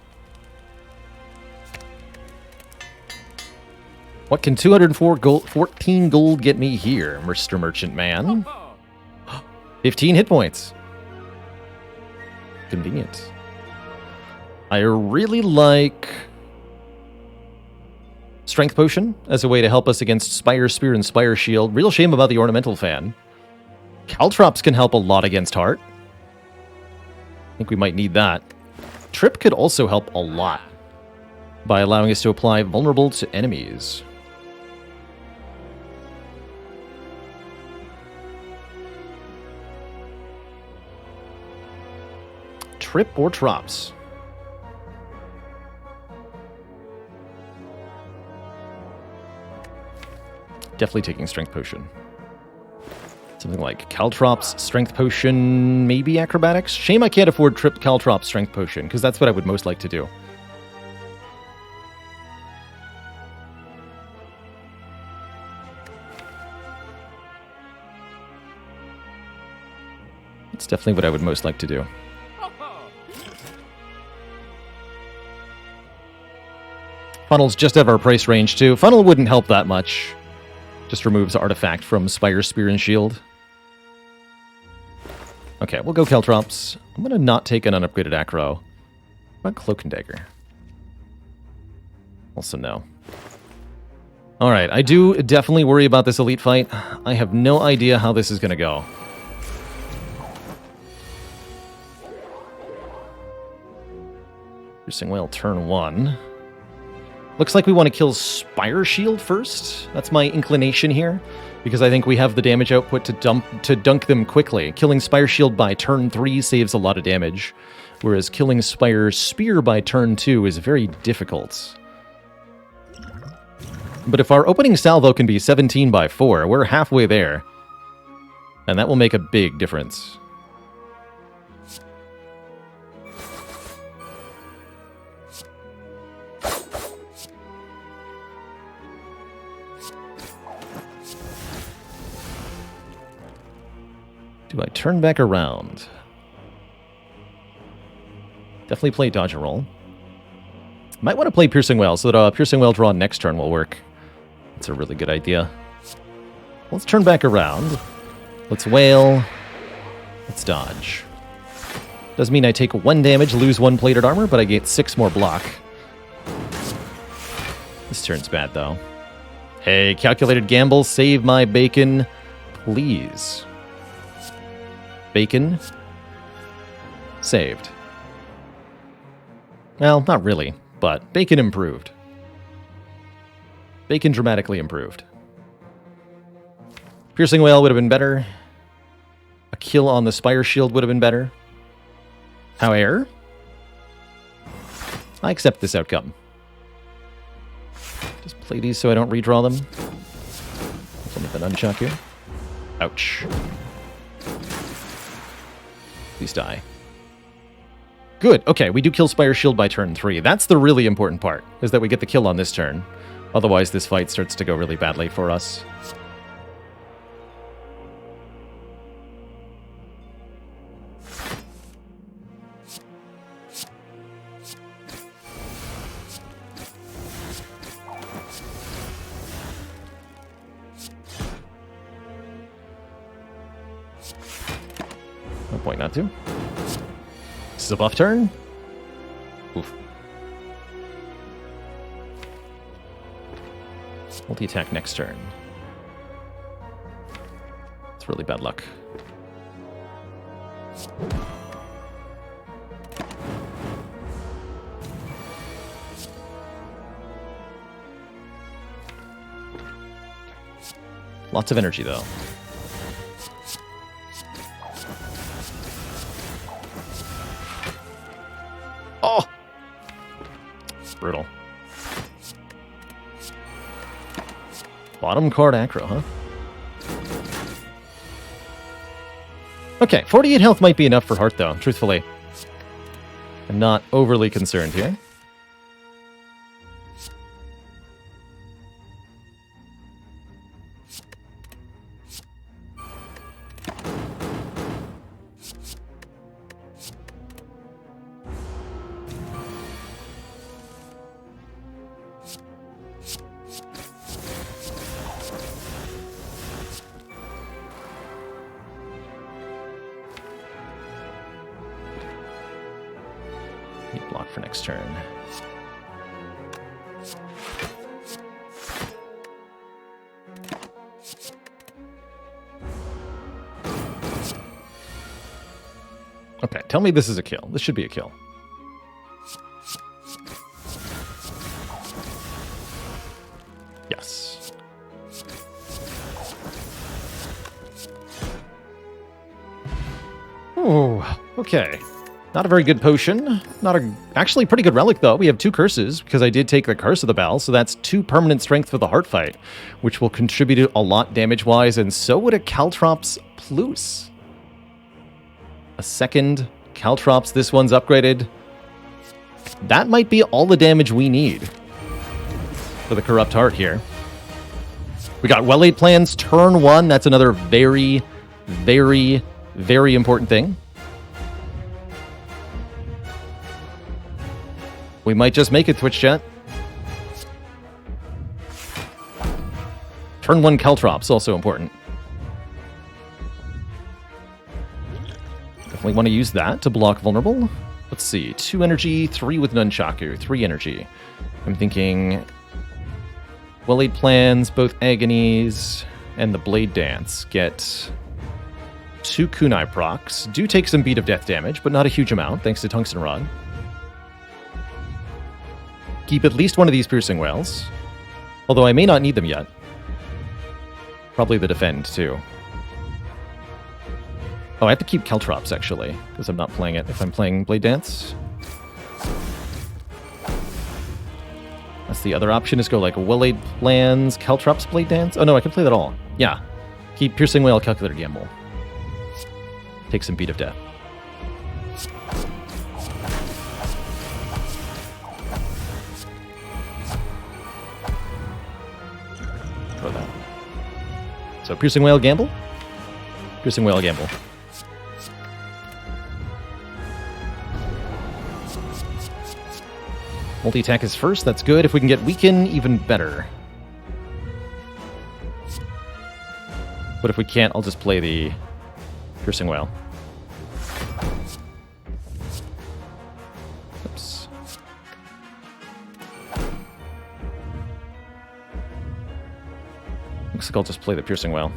What can 14 gold get me here, Mr. Merchant Man? 15 hit points. Convenient. I really like Strength Potion as a way to help us against Spire Spear and Spire Shield. Real shame about the Ornamental Fan. Caltrops can help a lot against Heart. I think we might need that. Trip could also help a lot by allowing us to apply Vulnerable to enemies. Trip or Trops? Definitely taking Strength Potion. Something like Caltrops, Strength Potion, maybe Acrobatics? Shame I can't afford Trip, Caltrops, Strength Potion, because that's what I would most like to do. It's definitely what I would most like to do. Funnels just have our price range too. Funnel wouldn't help that much. Just removes Artifact from Spire, Spear, and Shield. Okay, we'll go Caltrops. I'm going to not take an unupgraded Acro. What about Cloak and Dagger? Also no. Alright, I do definitely worry about this elite fight. I have no idea how this is going to go. Piercing Wail turn 1. Looks like we want to kill Spire Shield first. That's my inclination here, because I think we have the damage output to dunk them quickly. Killing Spire Shield by turn 3 saves a lot of damage, whereas killing Spire Spear by turn 2 is very difficult. But if our opening salvo can be 17 by 4, we're halfway there. And that will make a big difference. Do I turn back around? Definitely play dodge and roll. Might want to play Piercing Wail so that Piercing Wail draw next turn will work. That's a really good idea. Let's turn back around. Let's wail. Let's dodge. Does mean I take 1 damage, lose 1 plated armor, but I get 6 more block. This turn's bad, though. Hey, calculated gamble, save my bacon, please. Bacon. Saved. Well, not really, but bacon improved. Bacon dramatically improved. Piercing Wail would have been better. A kill on the Spire Shield would have been better. However, I accept this outcome. Just play these so I don't redraw them. Implement the Nunchaku. Ouch. Please die. Good. Okay, we do kill Spire Shield by turn 3. That's the really important part, is that we get the kill on this turn. Otherwise, this fight starts to go really badly for us. No point not to. This is a buff turn. Oof. Multi-attack next turn. It's really bad luck. Lots of energy, though. Oh! Brutal. Bottom card Acro, huh? Okay, 48 health might be enough for Heart, though, truthfully. I'm not overly concerned here. Block for next turn. Okay, tell me this is a kill. This should be a kill. Yes. Oh, okay. Not a very good potion. Not a actually pretty good relic, though. We have 2 curses, because I did take the Curse of the Bell, so that's 2 permanent strength for the Heart fight, which will contribute a lot damage-wise, and so would a Caltrops Plus. A second Caltrops, this one's upgraded. That might be all the damage we need for the Corrupt Heart here. We got well-laid plans, turn 1. That's another very, very, very important thing. We might just make it, Twitch chat. Turn 1 Caltrops, also important. Definitely want to use that to block vulnerable. Let's see, 2 energy, 3 with Nunchaku, 3 energy. I'm thinking well-laid plans, both agonies, and the Blade Dance get 2 kunai procs. Do take some Beat of Death damage, but not a huge amount, thanks to Tungsten Rod. keep at least one of these piercing whales. Although I may not need them yet. Probably the defend, too. Oh, I have to keep Caltrops, actually, because I'm not playing it if I'm playing Blade Dance. That's the other option, is go like Well-Laid Plans, Caltrops, Blade Dance. Oh no, I can play that all. Yeah. Keep Piercing Whale, Calculator Gamble. Take some Beat of Death. Throw that. So Piercing Whale, Gamble. Piercing Whale, Gamble. Multi-attack is first, that's good. If we can get Weaken, even better. But if we can't, I'll just play the Piercing Whale. Oops. Looks like I'll just play the Piercing Whale.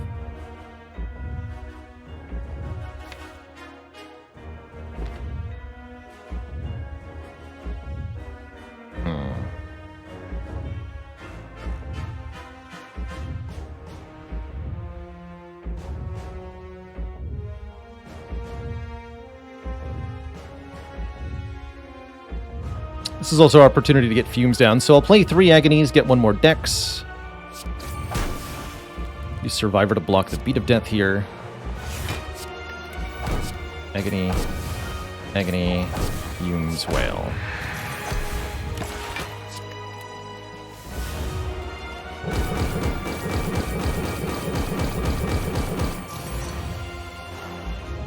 This is also our opportunity to get Fumes down, so I'll play 3 Agonies, get 1 more Dex. Use Survivor to block the Beat of Death here. Agony, Agony, Fumes, Whale.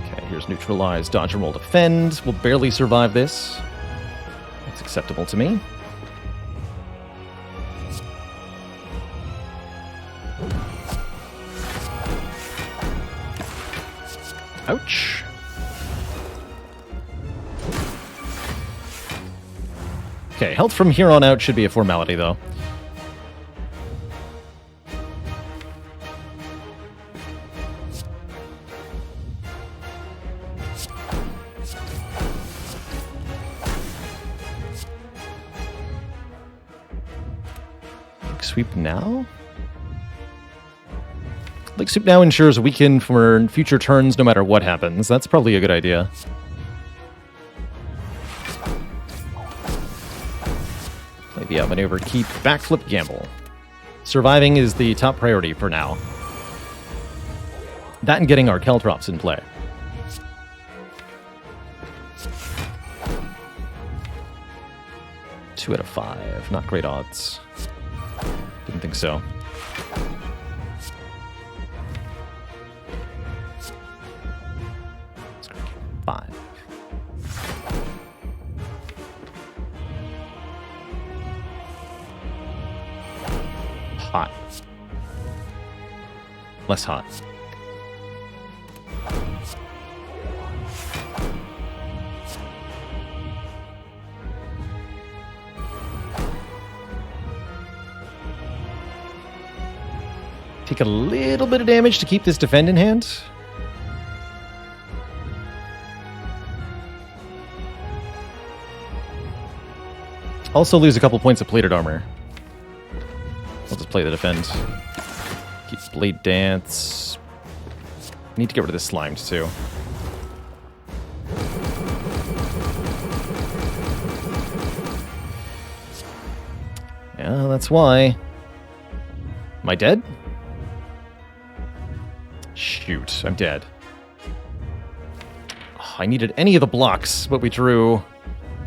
Okay, here's Neutralize, Dodge and Roll, Defend. We'll barely survive this. Acceptable to me. Ouch. Okay, health from here on out should be a formality, though. Sweep now? Like, Sweep now ensures Weaken for future turns no matter what happens. That's probably a good idea. Play the outmaneuver, keep, backflip, gamble. Surviving is the top priority for now. That and getting our Caltrops in play. Two out of 5. Not great odds. Didn't think so. Let's go 5. Hot. Less hot. Take a little bit of damage to keep this defend in hand. Also lose a couple points of plated armor. I'll just play the defend. Keep Blade Dance. Need to get rid of this slimed too. Yeah, that's why. Am I dead? Shoot, I'm dead. Oh, I needed any of the blocks, but we drew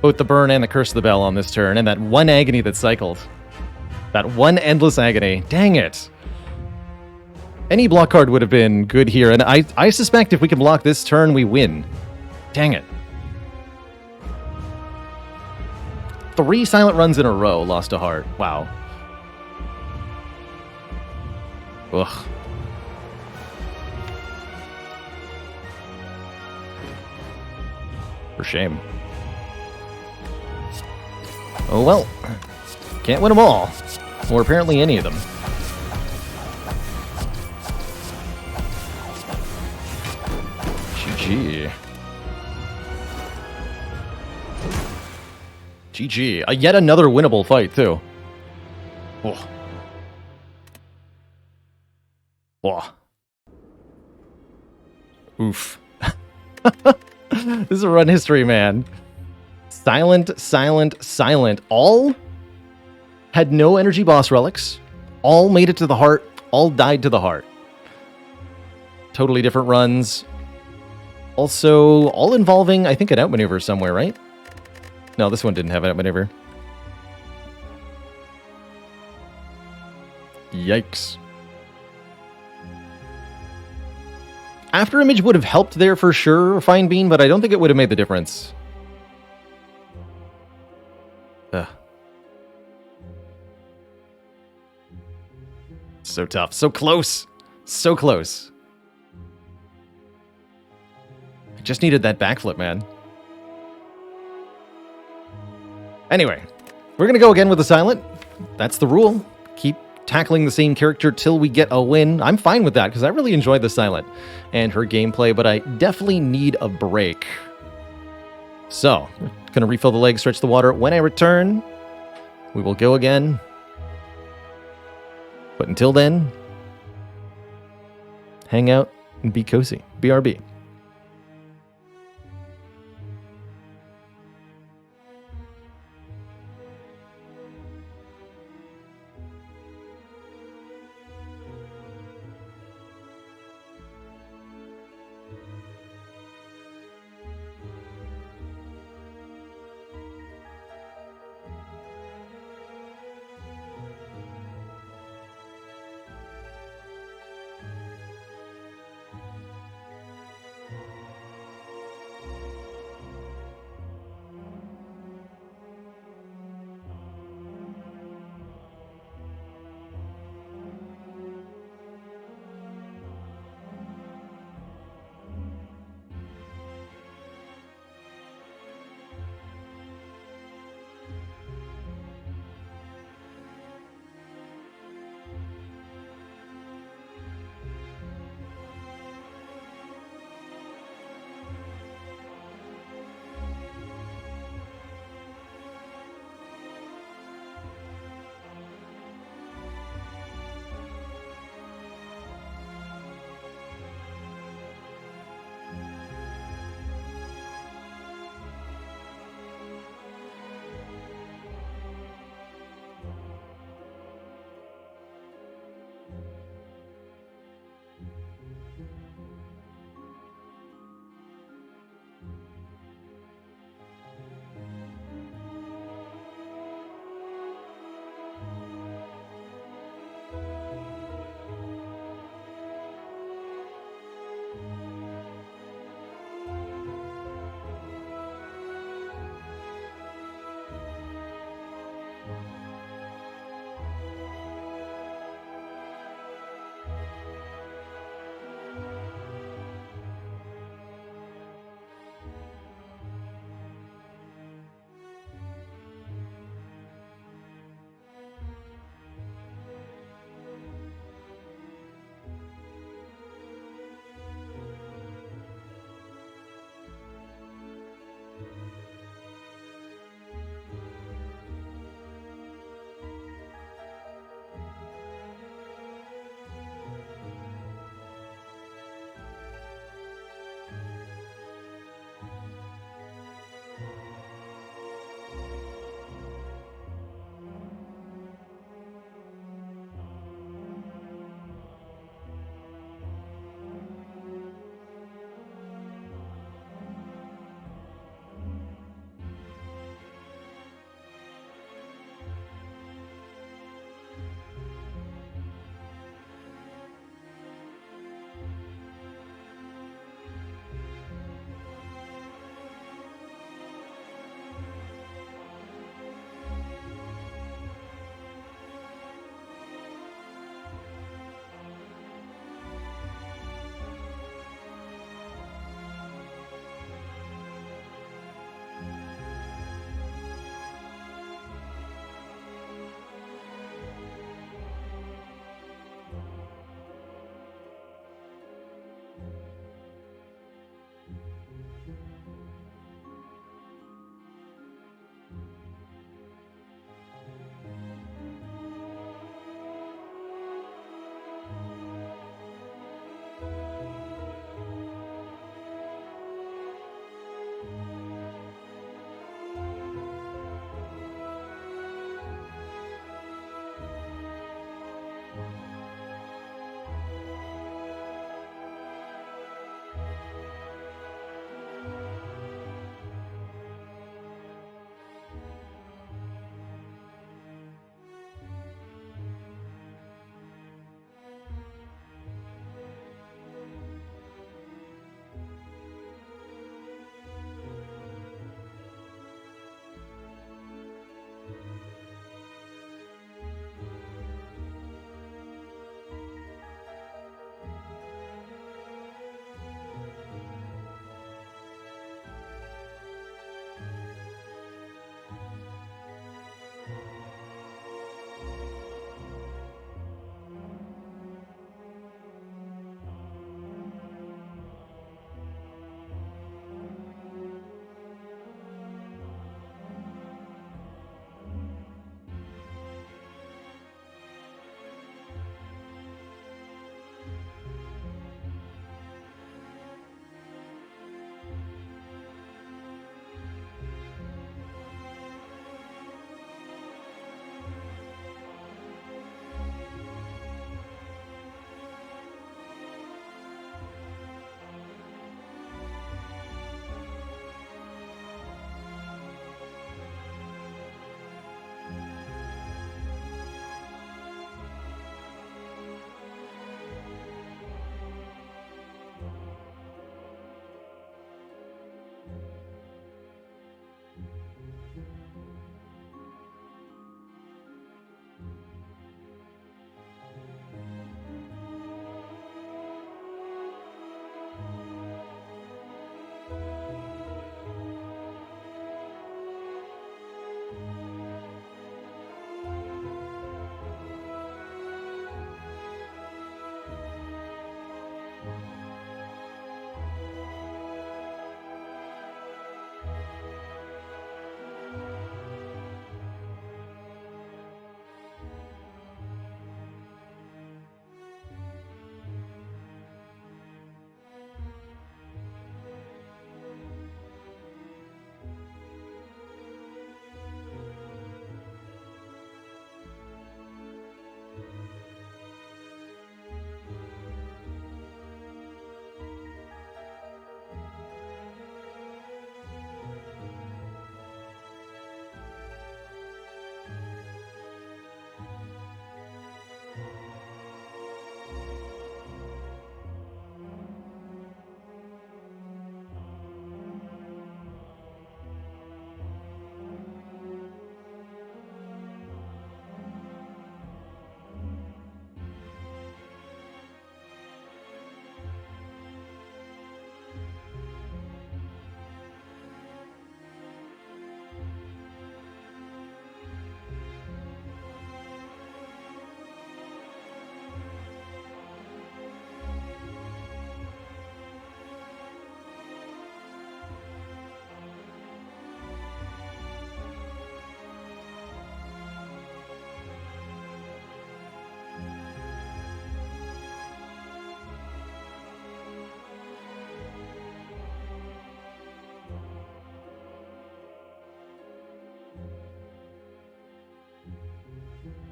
both the Burn and the Curse of the Bell on this turn, and that one Agony that cycled. That one endless Agony. Dang it. Any block card would have been good here, and I suspect if we can block this turn, we win. Dang it. 3 silent runs in a row, lost a heart. Wow. Ugh. For shame. Oh well. Can't win them all. Or apparently any of them. GG. GG. Yet another winnable fight, too. Oh. Oh. Oof. This is a run history, man. Silent, silent, silent. All had no energy boss relics. All made it to the heart. All died to the heart. Totally different runs. Also, all involving, I think, an outmaneuver somewhere, right? No, this one didn't have an outmaneuver. Yikes. After image would have helped there for sure, Fine Bean, but I don't think it would have made the difference. Ugh. So tough. So close. So close. I just needed that backflip, man. Anyway, we're going to go again with the silent. That's the rule. Keep tackling the same character till we get a win. I'm fine with that because I really enjoyed the silent and her gameplay, but I definitely need a break. So, going to refill the leg, stretch the water. When I return, we will go again. But until then, hang out and be cozy. BRB.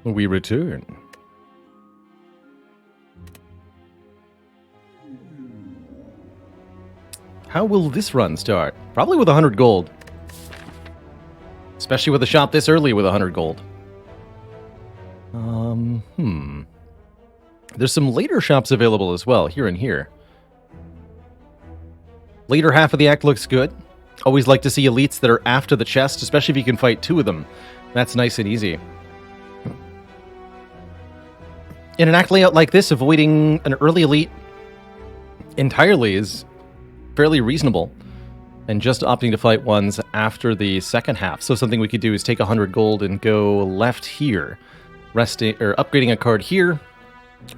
we return. How will this run start? Probably with 100 gold. Especially with a shop this early with 100 gold. There's some later shops available as well, here and here. Later half of the act looks good. Always like to see elites that are after the chest, especially if you can fight 2 of them. That's nice and easy. In an act layout like this, avoiding an early elite entirely is fairly reasonable. And just opting to fight ones after the second half. So something we could do is take 100 gold and go left here. Upgrading a card here.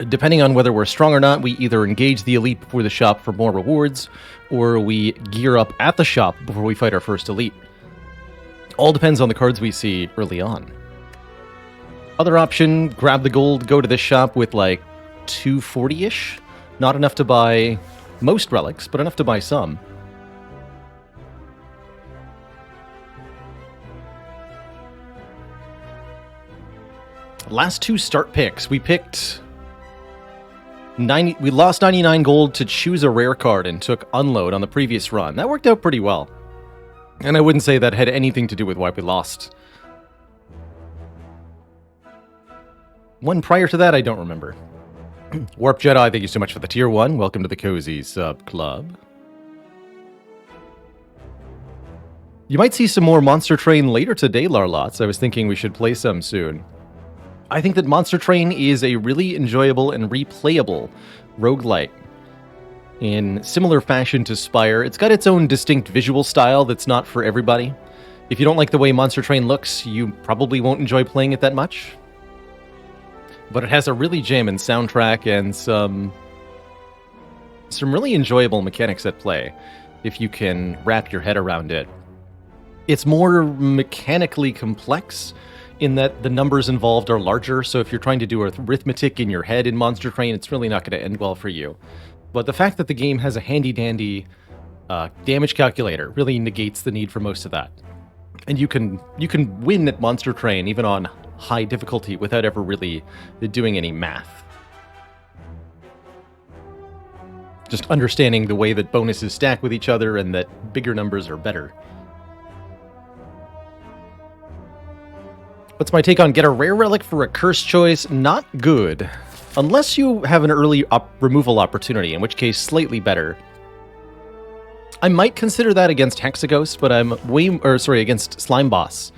Depending on whether we're strong or not, we either engage the elite before the shop for more rewards, or we gear up at the shop before we fight our first elite. All depends on the cards we see early on. Other option, grab the gold, go to this shop with like 240-ish. Not enough to buy most relics, but enough to buy some. Last 2 start picks, we picked... we lost 99 gold to choose a rare card and took unload on the previous run. That worked out pretty well. And I wouldn't say that had anything to do with why we lost. One prior to that, I don't remember. Warp Jedi, thank you so much for the tier 1. Welcome to the Cozy Sub Club. You might see some more Monster Train later today, Larlots. I was thinking we should play some soon. I think that Monster Train is a really enjoyable and replayable roguelite. In similar fashion to Spire, it's got its own distinct visual style that's not for everybody. If you don't like the way Monster Train looks, you probably won't enjoy playing it that much. But it has a really jammin' soundtrack and some really enjoyable mechanics at play, if you can wrap your head around it. It's more mechanically complex, in that the numbers involved are larger, so if you're trying to do arithmetic in your head in Monster Train, it's really not going to end well for you. But the fact that the game has a handy-dandy damage calculator really negates the need for most of that. And you can win at Monster Train, even on high difficulty, without ever really doing any math. Just understanding the way that bonuses stack with each other and that bigger numbers are better. What's my take on get a rare relic for a curse choice? Not good. Unless you have an early removal opportunity, in which case slightly better. I might consider that against Hexaghost, but I'm against Slime Boss,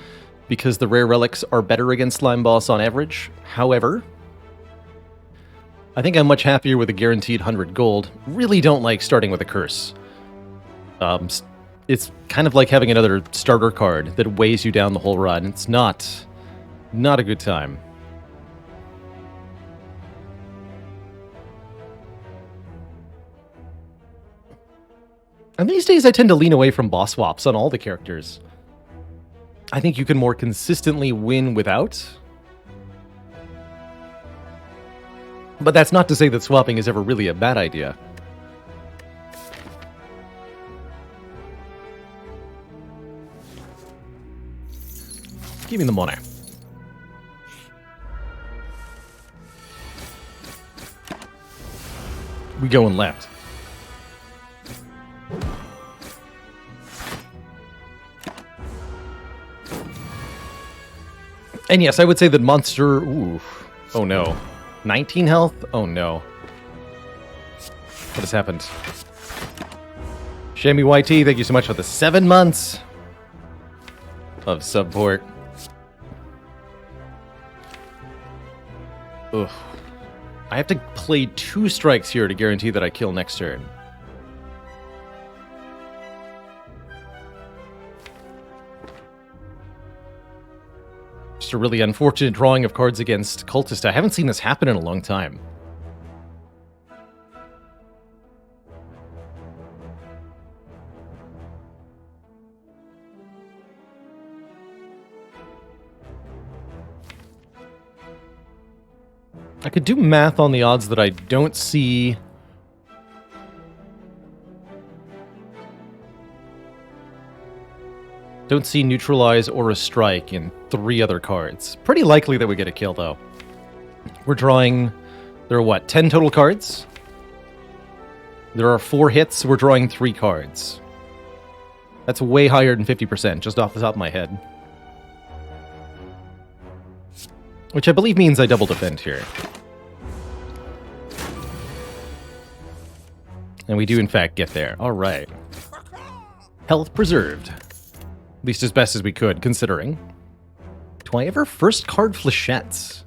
because the rare relics are better against Slime Boss on average. However, I think I'm much happier with a guaranteed 100 gold. Really don't like starting with a curse. It's kind of like having another starter card that weighs you down the whole run. It's not a good time. And these days I tend to lean away from boss swaps on all the characters. I think you can more consistently win without. But that's not to say that swapping is ever really a bad idea. Give me the money. We going left. And yes, I would say that monster... Ooh. Oh no. 19 health? Oh no. What has happened? Shammy YT, thank you so much for the 7 months of support. Ugh. I have to play 2 strikes here to guarantee that I kill next turn. Just a really unfortunate drawing of cards against Cultist. I haven't seen this happen in a long time. I could do math on the odds that I don't see... Don't see neutralize or a strike in 3 other cards. Pretty likely that we get a kill, though. We're drawing... There are, what, 10 total cards? There are 4 hits, we're drawing 3 cards. That's way higher than 50%, just off the top of my head. Which I believe means I double defend here. And we do, in fact, get there. Alright. Health preserved. At least as best as we could, considering. Do I ever first card Flechettes?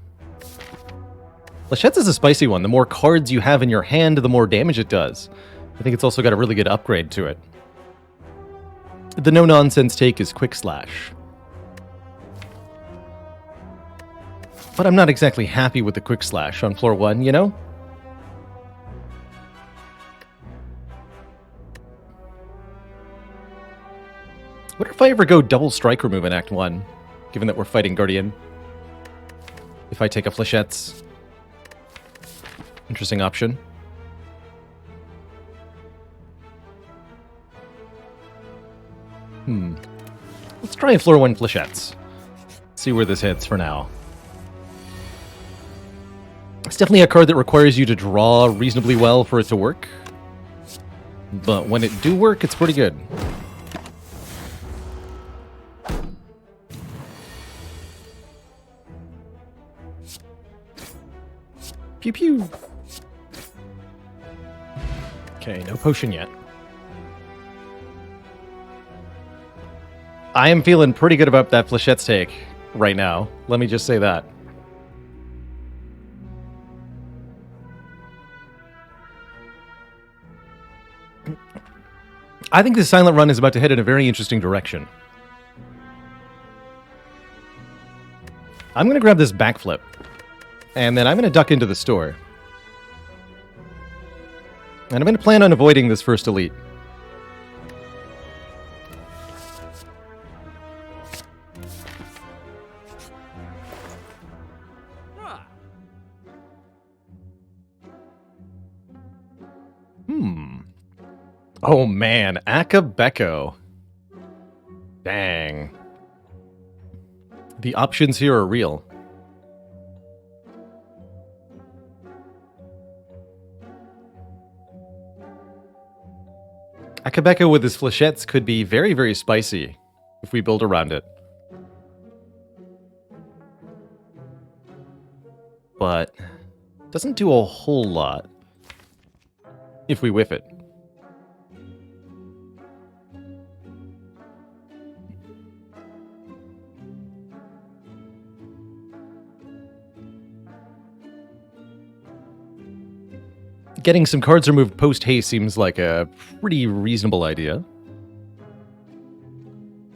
Flechettes is a spicy one. The more cards you have in your hand, the more damage it does. I think it's also got a really good upgrade to it. The no-nonsense take is Quick Slash. But I'm not exactly happy with the Quick Slash on floor 1, you know? What if I ever go double strike remove in Act 1, given that we're fighting Guardian? If I take a Flechettes. Interesting option. Let's try floor 1 Flechettes. See where this hits for now. It's definitely a card that requires you to draw reasonably well for it to work. But when it do work, it's pretty good. Pew pew! Okay, no potion yet. I am feeling pretty good about that Flechettes take right now. Let me just say that. I think this Silent Run is about to head in a very interesting direction. I'm going to grab this backflip. And then I'm going to duck into the store. And I'm going to plan on avoiding this first elite. Oh man, Akabeko. Dang. The options here are real. Akabeko with his Flechettes could be very, very spicy if we build around it. But doesn't do a whole lot if we whiff it. Getting some cards removed post-haste seems like a pretty reasonable idea.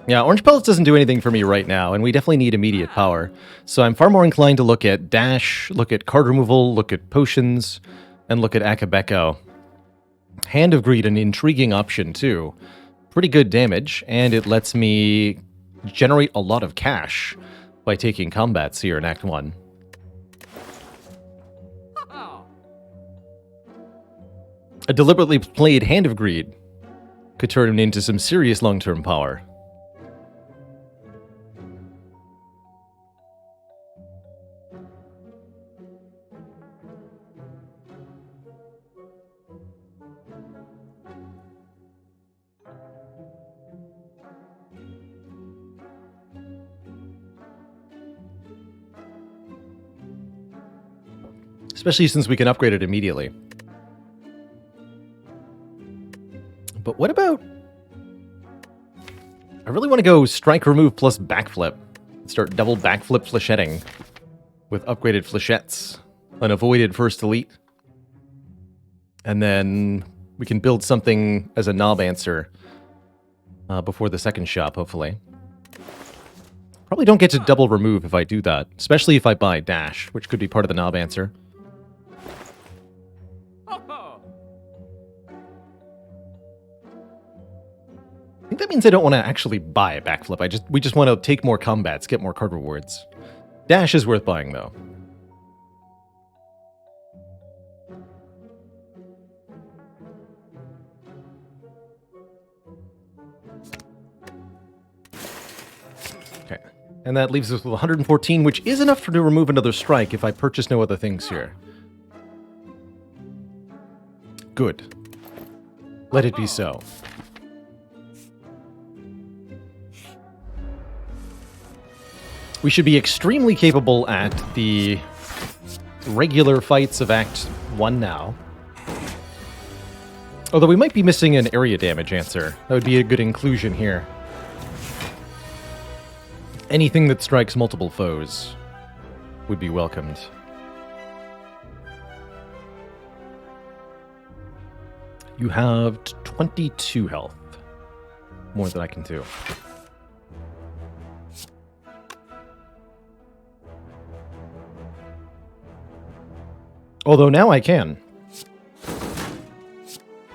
Yeah, Orange Pellets doesn't do anything for me right now, and we definitely need immediate power. So I'm far more inclined to look at Dash, look at card removal, look at potions, and look at Akabeko. Hand of Greed, an intriguing option too. Pretty good damage, and it lets me generate a lot of cash by taking combats here in Act 1. A deliberately played Hand of Greed could turn him into some serious long-term power. Especially since we can upgrade it immediately. But what about... I really want to go strike remove plus backflip. Start double backflip flechetting with upgraded Flechettes. An avoided first elite. And then we can build something as a knob answer before the second shop, hopefully. Probably don't get to double remove if I do that. Especially if I buy Dash, which could be part of the knob answer. I think that means I don't want to actually buy a backflip. We just want to take more combats, get more card rewards. Dash is worth buying, though. Okay. And that leaves us with 114, which is enough to remove another strike if I purchase no other things here. Good. Let it be so. We should be extremely capable at the regular fights of Act 1 now. Although we might be missing an area damage answer. That would be a good inclusion here. Anything that strikes multiple foes would be welcomed. You have 22 health. More than I can do. Although now I can.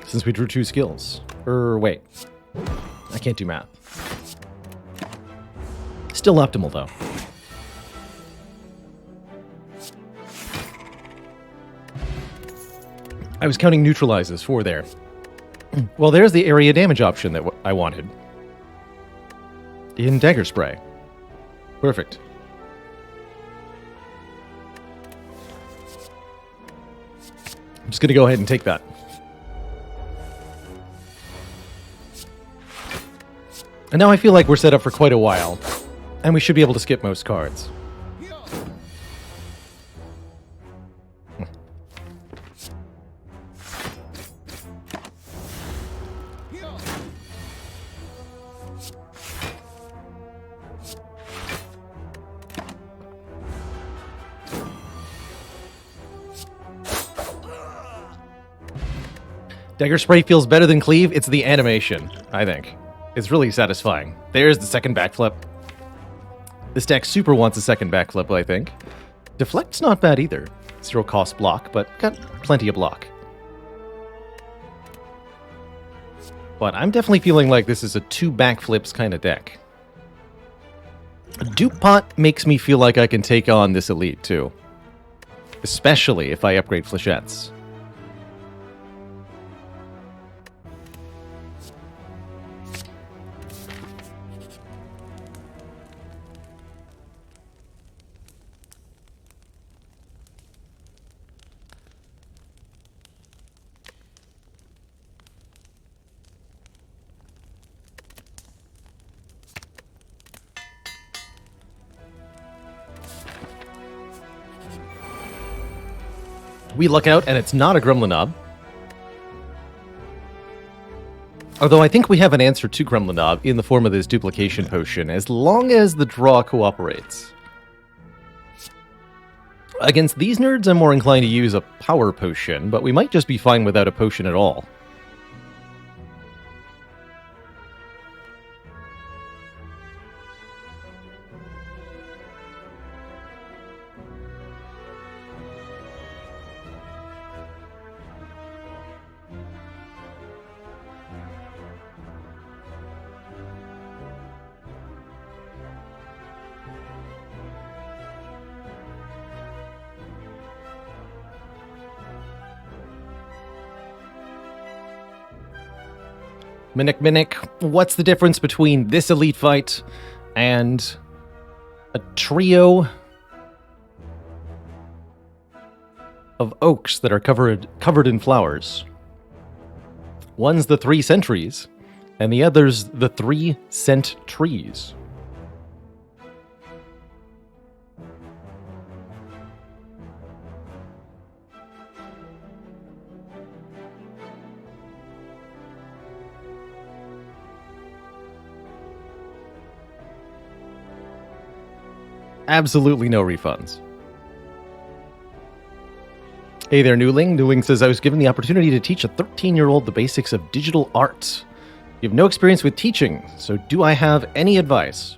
Since we drew 2 skills. Wait. I can't do math. Still optimal, though. I was counting neutralizes for there. Well, there's the area damage option that I wanted. In Dagger Spray. Perfect. I'm just going to go ahead and take that. And now I feel like we're set up for quite a while. And we should be able to skip most cards. Dagger Spray feels better than Cleave. It's the animation, I think. It's really satisfying. There's the second backflip. This deck super wants a second backflip, I think. Deflect's not bad either. 0 cost block, but got plenty of block. But I'm definitely feeling like this is a 2 backflips kind of deck. A Dupe Pot makes me feel like I can take on this elite, too. Especially if I upgrade Flechettes. We look out, and it's not a Gremlin Knob. Although I think we have an answer to Gremlin Knob in the form of this duplication potion, as long as the draw cooperates. Against these nerds, I'm more inclined to use a power potion, but we might just be fine without a potion at all. Minnick, what's the difference between this elite fight and a trio of oaks that are covered in flowers? One's the 3 sentries, and the other's the 3 scent trees. Absolutely no refunds. Hey there, Newling. Newling says, I was given the opportunity to teach a 13-year-old the basics of digital art. You have no experience with teaching, so do I have any advice?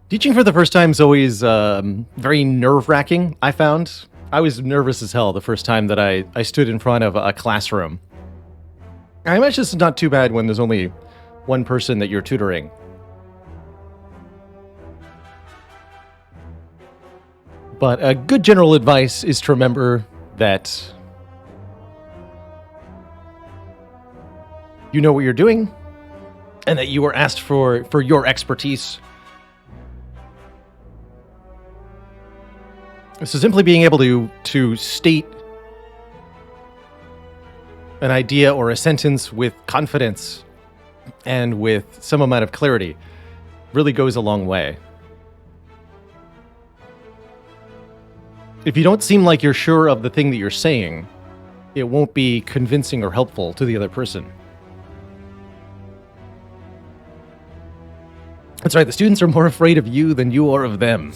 Teaching for the first time is always very nerve-wracking, I found. I was nervous as hell the first time that I stood in front of a classroom. I imagine it's not too bad when there's only one person that you're tutoring. But a good general advice is to remember that you know what you're doing, and that you were asked for your expertise. So simply being able to state an idea or a sentence with confidence and with some amount of clarity really goes a long way. If you don't seem like you're sure of the thing that you're saying, it won't be convincing or helpful to the other person. That's right, the students are more afraid of you than you are of them.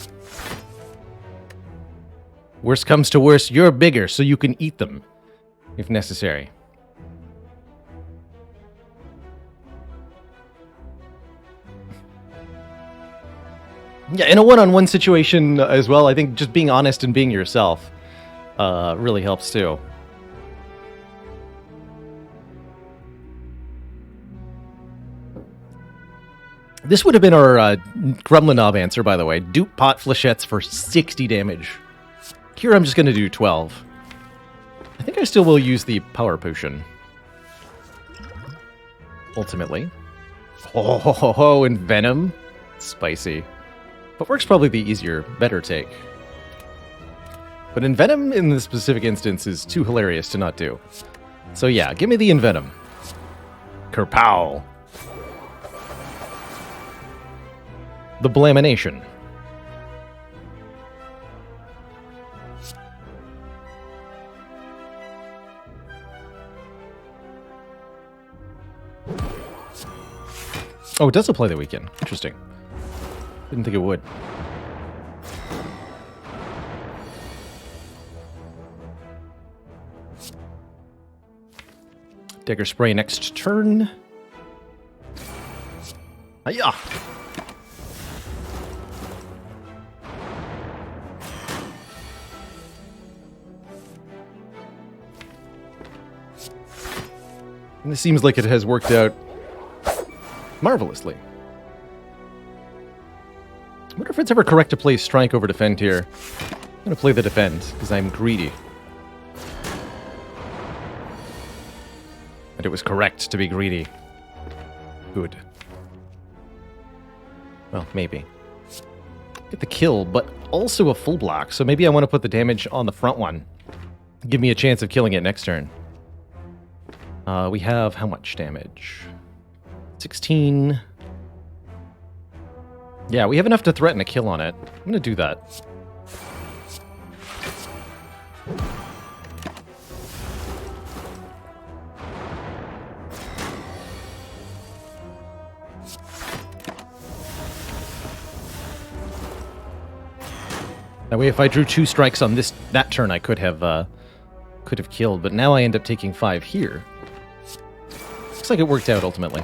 Worst comes to worst, you're bigger, so you can eat them, if necessary. Yeah, in a one-on-one situation as well, I think just being honest and being yourself really helps too. This would have been our Gremlinob answer, by the way. Dupe pot flechettes for 60 damage. Here I'm just going to do 12. I think I still will use the power potion. Ultimately. Oh, and Venom. Spicy. But Work's probably the easier, better take. But Envenom in this specific instance is too hilarious to not do. So yeah, give me the Envenom. Kerpow. The Blamination. Oh, it does apply the weekend. Interesting. Didn't think it would. Dagger Spray next turn. Hiya! And this seems like it has worked out marvelously. I wonder if it's ever correct to play Strike over Defend here. I'm going to play the Defend, because I'm greedy. And it was correct to be greedy. Good. Well, maybe. Get the kill, but also a full block, so maybe I want to put the damage on the front one. Give me a chance of killing it next turn. We have how much damage? 16. Yeah, we have enough to threaten a kill on it. I'm going to do that. That way, if I drew 2 strikes on that turn, I could have killed. But now I end up taking 5 here. Looks like it worked out ultimately.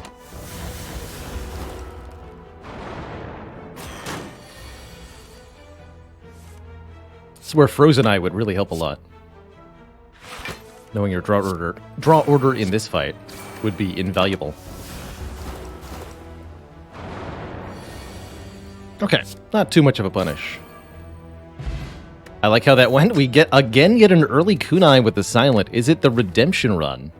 This is where Frozen Eye would really help a lot. Knowing your draw order in this fight would be invaluable. Okay, not too much of a punish. I like how that went. We get an early kunai with the Silent. Is it the Redemption Run?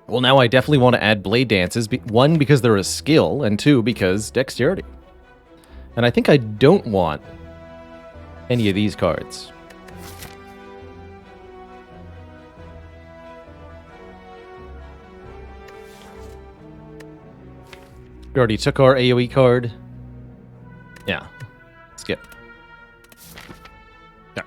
Well, now I definitely want to add Blade Dances. 1, because they're a skill, and 2, because Dexterity. And I think I don't want any of these cards. We already took our AoE card. Yeah. Skip. Yeah.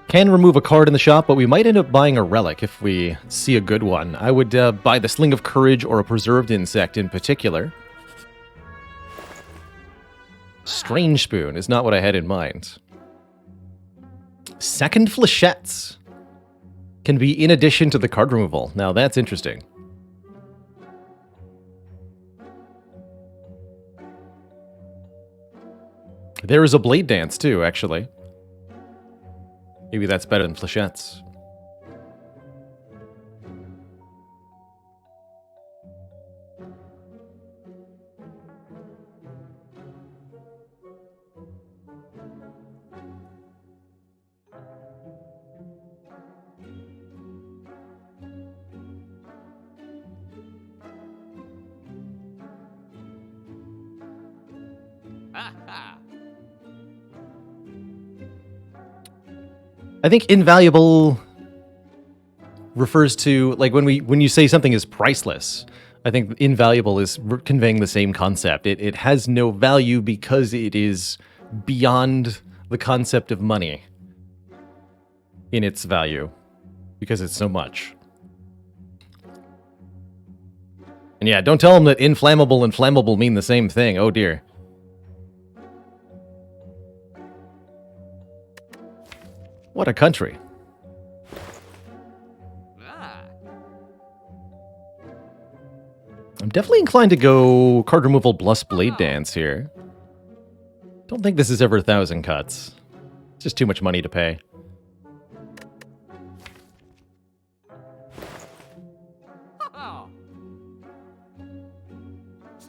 Can remove a card in the shop, but we might end up buying a relic if we see a good one. I would buy the Sling of Courage or a Preserved Insect in particular. Strange Spoon is not what I had in mind. Second Flechettes can be in addition to the card removal. Now that's interesting. There is a Blade Dance too, actually. Maybe that's better than Flechettes. I think invaluable refers to, like, when you say something is priceless, I think invaluable is conveying the same concept. It has no value because it is beyond the concept of money in its value, because it's so much. And yeah, don't tell them that inflammable and flammable mean the same thing. Oh dear. What a country. I'm definitely inclined to go card removal plus blade dance here. Don't think this is ever 1,000 cuts. It's just too much money to pay.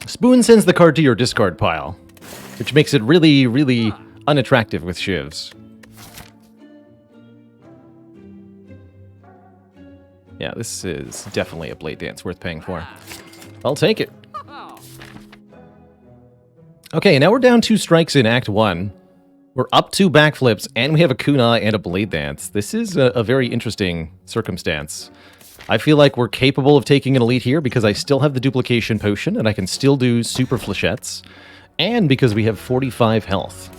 Spoon sends the card to your discard pile, which makes it really, really unattractive with shivs. Yeah, this is definitely a blade dance worth paying for. I'll take it. Okay, now we're down 2 strikes in Act 1. We're up 2 backflips, and we have a kunai and a blade dance. This is a very interesting circumstance. I feel like we're capable of taking an elite here because I still have the duplication potion, and I can still do super flechettes, and because we have 45 health.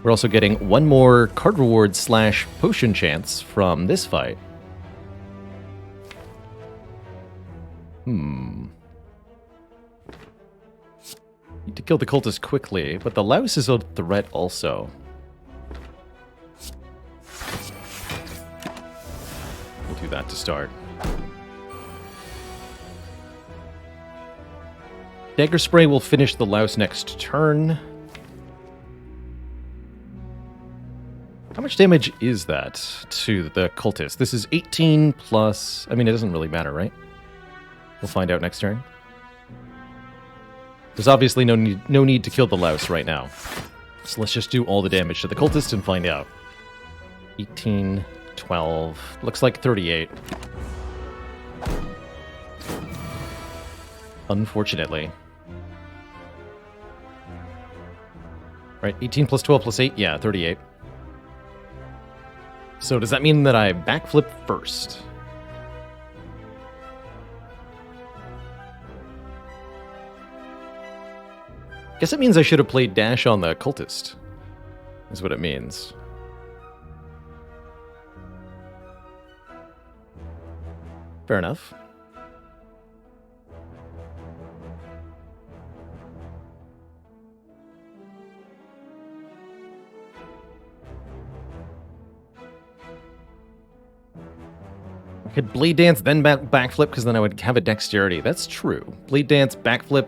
We're also getting 1 more card reward / potion chance from this fight. Need to kill the cultist quickly, but the louse is a threat also. We'll do that to start. Dagger Spray will finish the louse next turn. How much damage is that to the cultist? This is 18 plus... I mean, it doesn't really matter, right? We'll find out next turn. There's obviously no need to kill the louse right now. So let's just do all the damage to the cultist and find out. 18, 12, looks like 38. Unfortunately. Right, 18 plus 12 plus 8, yeah, 38. So does that mean that I backflip first? Guess it means I should have played dash on the cultist, is what it means. Fair enough. I could blade dance, then backflip, because then I would have a dexterity. That's true. Blade dance, backflip,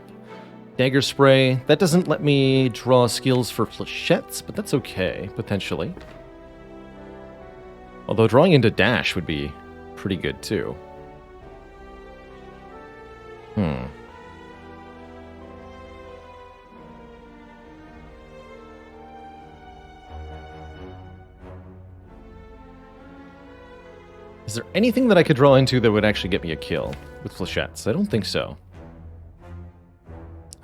dagger spray. That doesn't let me draw skills for flechettes, but that's okay, potentially. Although drawing into dash would be pretty good, too. Is there anything that I could draw into that would actually get me a kill with flechettes? I don't think so.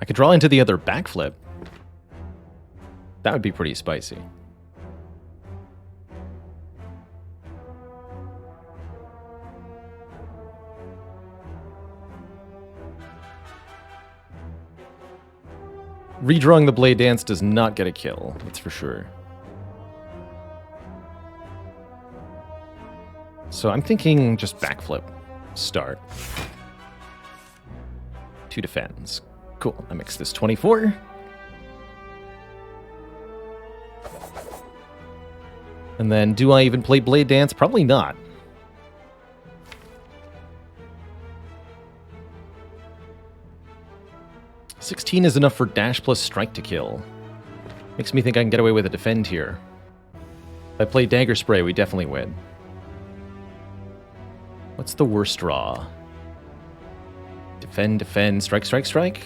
I could draw into the other backflip. That would be pretty spicy. Redrawing the blade dance does not get a kill, that's for sure. So I'm thinking just backflip. Start. 2 defends. Cool. I mix this 24. And then do I even play blade dance? Probably not. $16 is enough for dash plus strike to kill. Makes me think I can get away with a defend here. If I play dagger spray, we definitely win. What's the worst draw? Defend, defend, strike, strike, strike.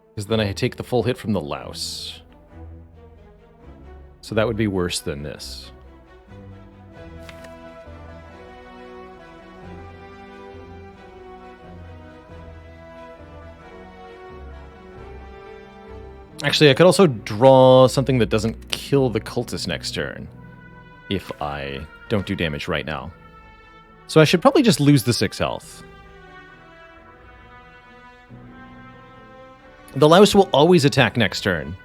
Because then I take the full hit from the louse. So that would be worse than this. Actually, I could also draw something that doesn't kill the cultist next turn if I don't do damage right now. So I should probably just lose the 6 health. The louse will always attack next turn.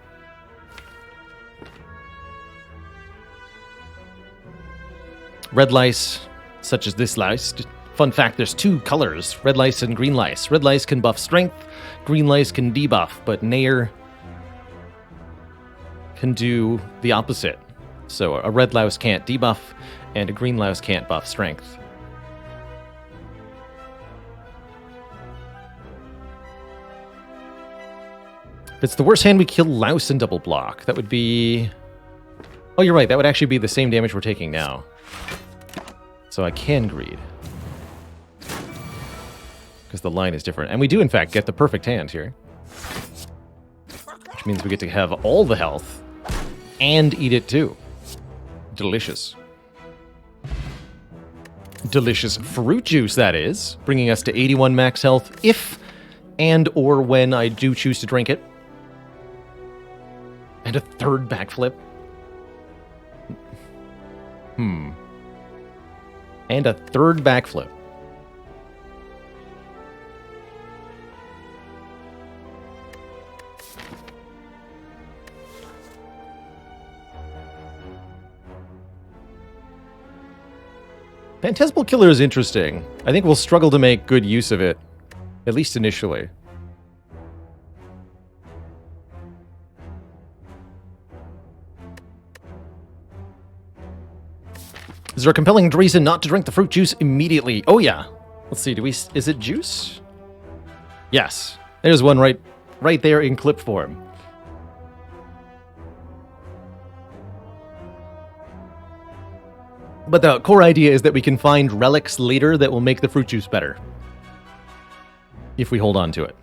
Red lice, such as this lice. Fun fact, there's 2 colors, red lice and green lice. Red lice can buff strength, green lice can debuff, but Nair can do the opposite. So a red louse can't debuff, and a green louse can't buff strength. If it's the worst hand, we kill louse and double block. That would be... Oh, you're right, that would actually be the same damage we're taking now. So I can greed. Because the line is different. And we do, in fact, get the perfect hand here. Which means we get to have all the health and eat it too. Delicious. Delicious fruit juice, that is. Bringing us to 81 max health if and or when I do choose to drink it. And a 3rd backflip. And a 3rd backflip. Phantasmal Killer is interesting. I think we'll struggle to make good use of it, at least initially. Is there a compelling reason not to drink the fruit juice immediately? Oh yeah. Let's see, is it juice? Yes. There's one right there in clip form. But the core idea is that we can find relics later that will make the fruit juice better. If we hold on to it.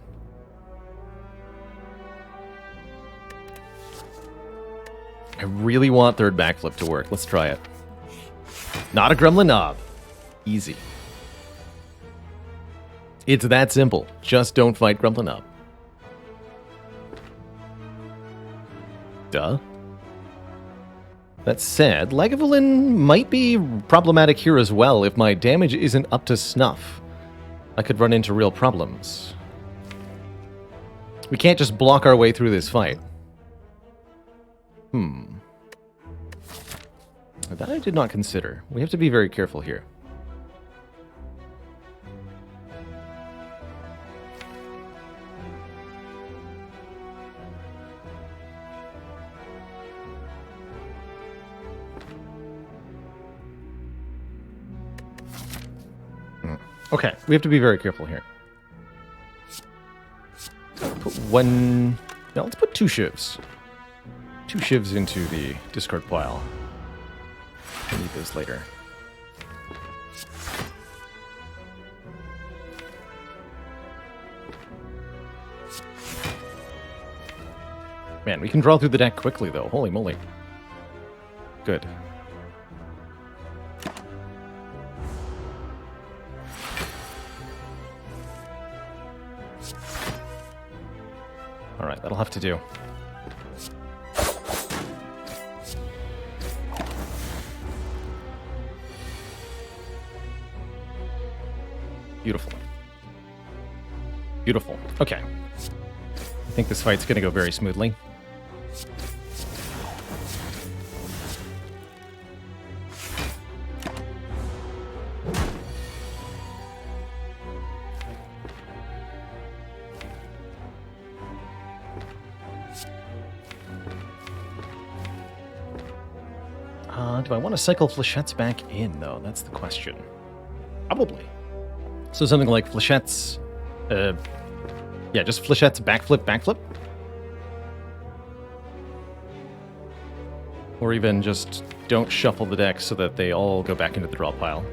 I really want 3rd backflip to work. Let's try it. Not a gremlin knob. Easy. It's that simple. Just don't fight gremlin knob. Duh. That said, Lagavulin might be problematic here as well if my damage isn't up to snuff. I could run into real problems. We can't just block our way through this fight. That I did not consider. We have to be very careful here. Okay, we have to be very careful here. Put one... No, let's put 2 shivs. 2 shivs into the discard pile. We'll need those later. Man, we can draw through the deck quickly, though. Holy moly. Good. Alright, that'll have to do. Beautiful. Beautiful. Okay. I think this fight's going to go very smoothly. Do I want to cycle Fléchettes back in, though? That's the question. Probably. So something like Fléchettes... yeah, just Fléchettes backflip, backflip? Or even just don't shuffle the deck so that they all go back into the draw pile.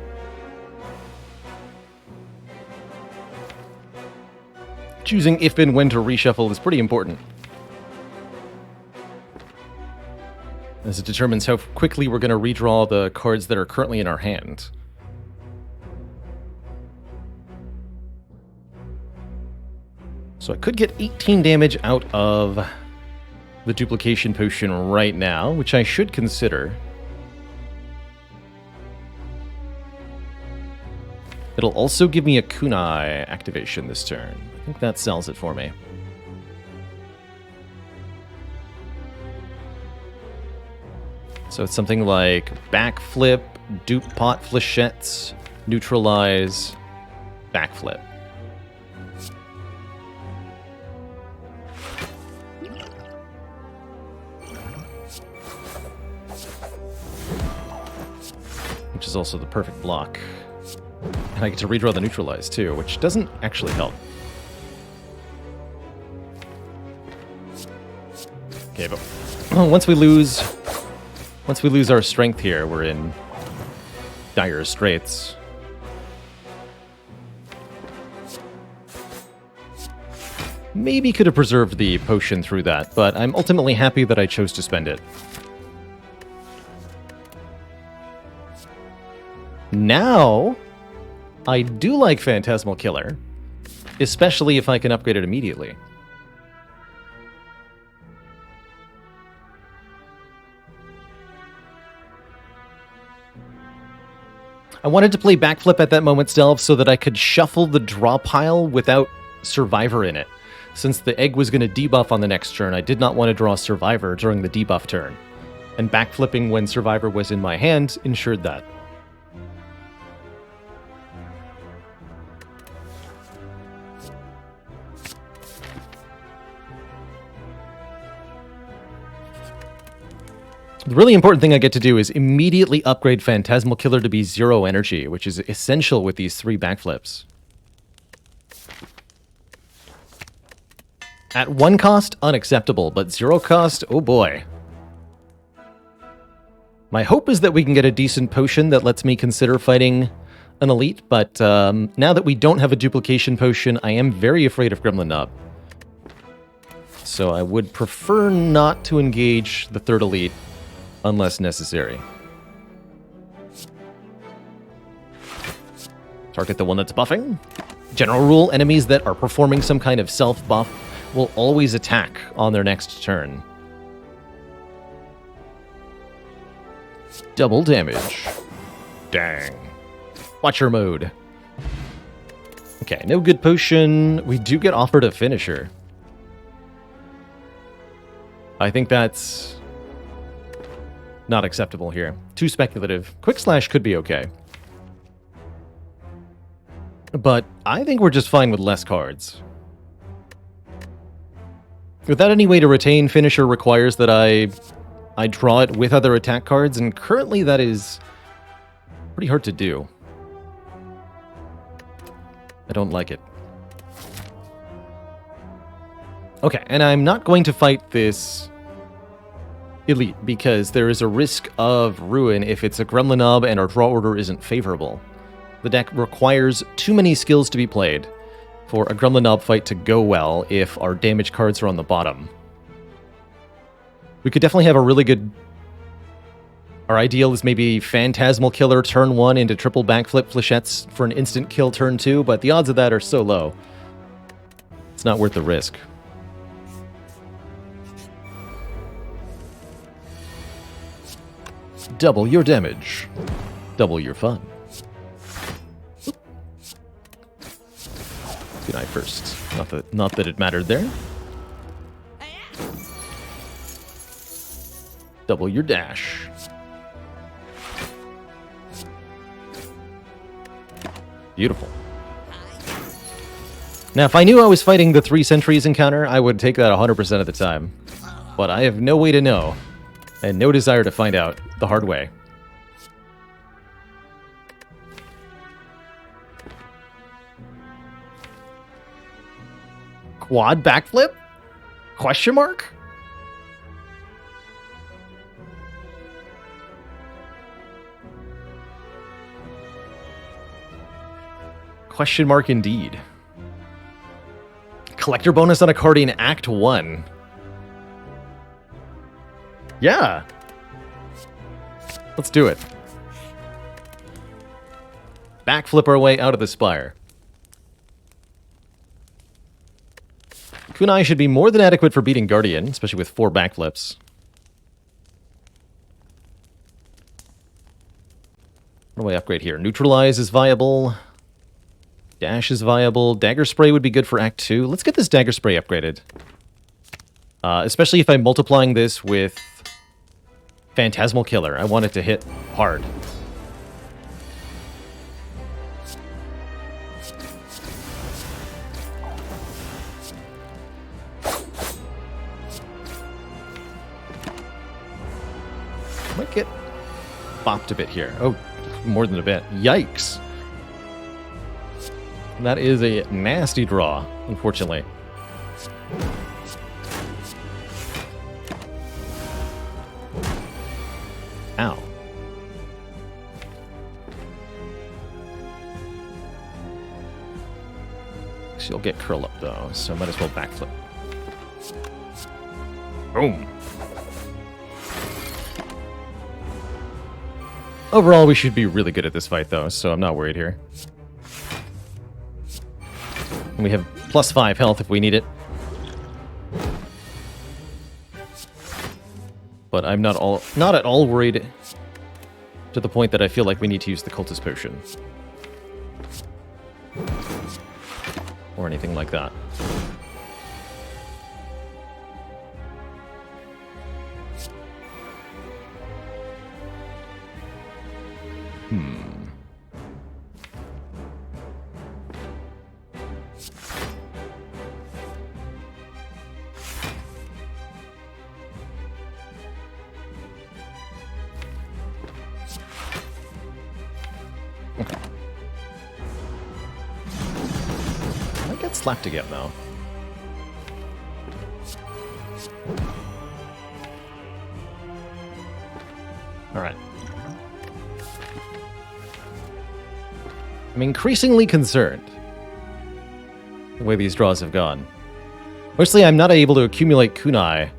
Choosing if and when to reshuffle is pretty important, as it determines how quickly we're going to redraw the cards that are currently in our hand. So I could get 18 damage out of the duplication potion right now, which I should consider. It'll also give me a kunai activation this turn. I think that sells it for me. So it's something like backflip, dupe pot flechettes, neutralize, backflip. Which is also the perfect block. And I get to redraw the neutralize too, which doesn't actually help. Okay, but once we lose our strength here, we're in dire straits. Maybe could have preserved the potion through that, but I'm ultimately happy that I chose to spend it. Now, I do like Phantasmal Killer, especially if I can upgrade it immediately. I wanted to play Backflip at that moment, Delve, so that I could shuffle the draw pile without Survivor in it. Since the egg was going to debuff on the next turn, I did not want to draw Survivor during the debuff turn. And backflipping when Survivor was in my hand ensured that. The really important thing I get to do is immediately upgrade Phantasmal Killer to be 0 energy, which is essential with these 3 backflips. At 1 cost, unacceptable, but 0 cost, oh boy. My hope is that we can get a decent potion that lets me consider fighting an elite, but now that we don't have a duplication potion, I am very afraid of Gremlin Knob. So I would prefer not to engage the 3rd elite unless necessary. Target the one that's buffing. General rule, enemies that are performing some kind of self-buff will always attack on their next turn. Double damage. Dang. Watcher mode. Okay, no good potion. We do get offered a finisher. I think that's not acceptable here. Too speculative. Quick Slash could be okay. But I think we're just fine with less cards. Without any way to retain, finisher requires that I draw it with other attack cards, and currently that is pretty hard to do. I don't like it. Okay, and I'm not going to fight this elite because there is a risk of ruin if it's a Gremlin Knob and our draw order isn't favorable. The deck requires too many skills to be played for a Gremlin Knob fight to go well if our damage cards are on the bottom. We could definitely have a really good... Our ideal is maybe Phantasmal Killer turn 1 into triple backflip flechettes for an instant kill turn 2, but the odds of that are so low. It's not worth the risk. Double your damage. Double your fun. Good eye first. Not that it mattered there. Double your dash. Beautiful. Now, if I knew I was fighting the 3 sentries encounter, I would take that 100% of the time. But I have no way to know, and no desire to find out the hard way. Quad backflip? Question mark? Question mark indeed. Collector bonus on a card in Act 1. Yeah. Let's do it. Backflip our way out of the Spire. Kunai should be more than adequate for beating Guardian, especially with 4 backflips. What do I upgrade here? Neutralize is viable. Dash is viable. Dagger Spray would be good for Act 2. Let's get this Dagger Spray upgraded. Especially if I'm multiplying this with Phantasmal Killer. I want it to hit hard. Might get bopped a bit here. Oh, more than a bit. Yikes. That is a nasty draw, unfortunately. Ow. She'll get curl up though, so might as well backflip. Boom. Overall, we should be really good at this fight though, so I'm not worried here. And we have +5 health if we need it. But I'm not at all worried to the point that I feel like we need to use the Cultist Potion. Or anything like that. I get slapped again though. Alright. I'm increasingly concerned the way these draws have gone. Mostly I'm not able to accumulate kunai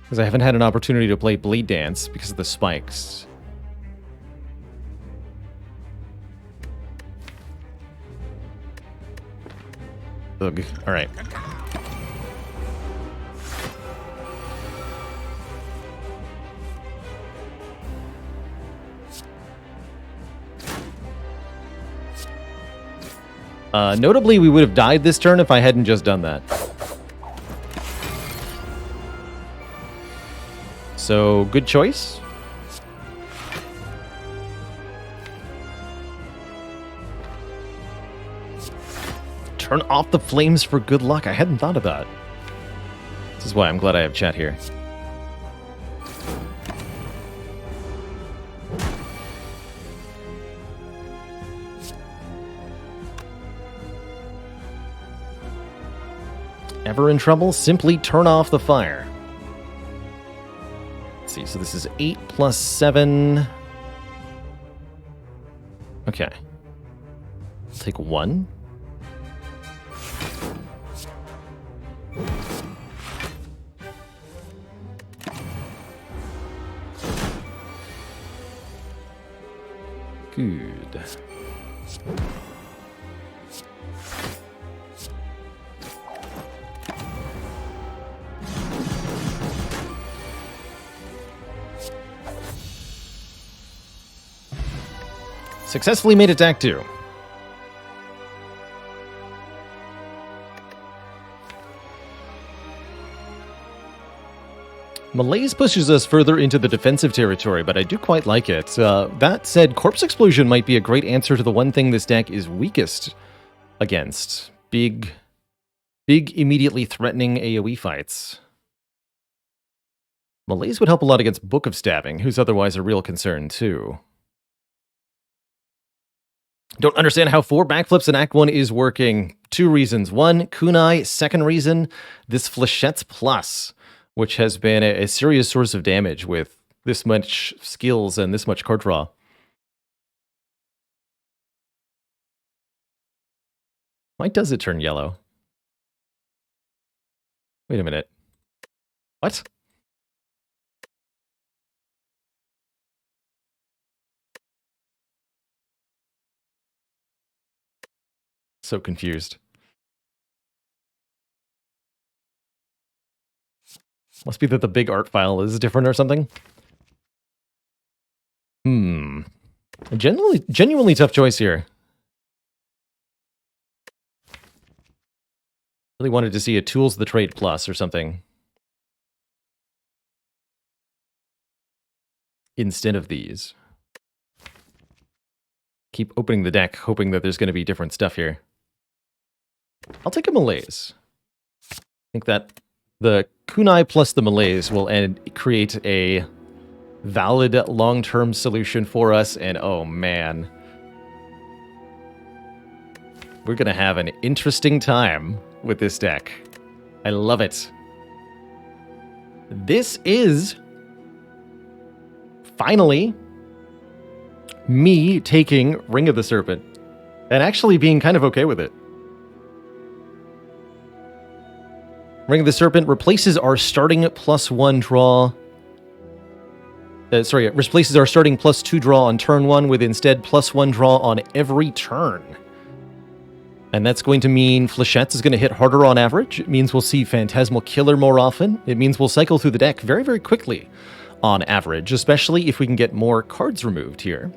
because I haven't had an opportunity to play Bleed Dance because of the spikes. Ugh. Alright. Notably, we would have died this turn if I hadn't just done that. So, good choice. Turn off the flames for good luck. I hadn't thought of that. This is why I'm glad I have chat here. Ever in trouble? Simply turn off the fire. Let's see, so this is 8 plus 7. Okay. I'll take 1. Good. Successfully made it to Act 2. Malaise pushes us further into the defensive territory, but I do quite like it. That said, Corpse Explosion might be a great answer to the one thing this deck is weakest against. Big, immediately threatening AoE fights. Malaise would help a lot against Book of Stabbing, who's otherwise a real concern too. Don't understand how 4 backflips in Act 1 is working. 2 reasons. 1, kunai. Second reason, this Fléchettes Plus, which has been a serious source of damage with this much skills and this much card draw. Why does it turn yellow? Wait a minute. What? So confused. Must be that the big art file is different or something. A genuinely tough choice here. Really wanted to see a Tools of the Trade Plus or something instead of these. Keep opening the deck, hoping that there's going to be different stuff here. I'll take a Malaise. I think that the Kunai plus the Malaise will create a valid long-term solution for us, and oh man. We're going to have an interesting time with this deck. I love it. This is finally me taking Ring of the Serpent and actually being kind of okay with it. Ring of the Serpent replaces our starting +1 draw. Replaces our starting +2 draw on turn 1 with instead +1 draw on every turn. And that's going to mean Flechettes is going to hit harder on average. It means we'll see Phantasmal Killer more often. It means we'll cycle through the deck very, very quickly on average, especially if we can get more cards removed here.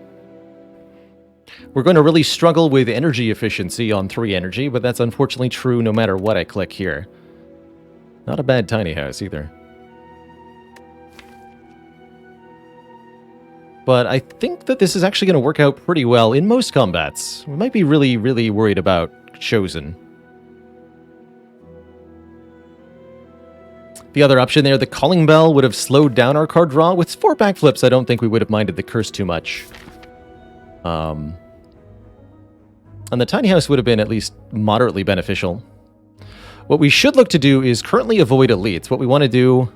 We're going to really struggle with energy efficiency on 3 energy, but that's unfortunately true no matter what I click here. Not a bad tiny house either. But I think that this is actually going to work out pretty well in most combats. We might be really, really worried about Chosen. The other option there, the Calling Bell, would have slowed down our card draw. With 4 backflips, I don't think we would have minded the Curse too much. And the Tiny House would have been at least moderately beneficial. What we should look to do is currently avoid elites. What we want to do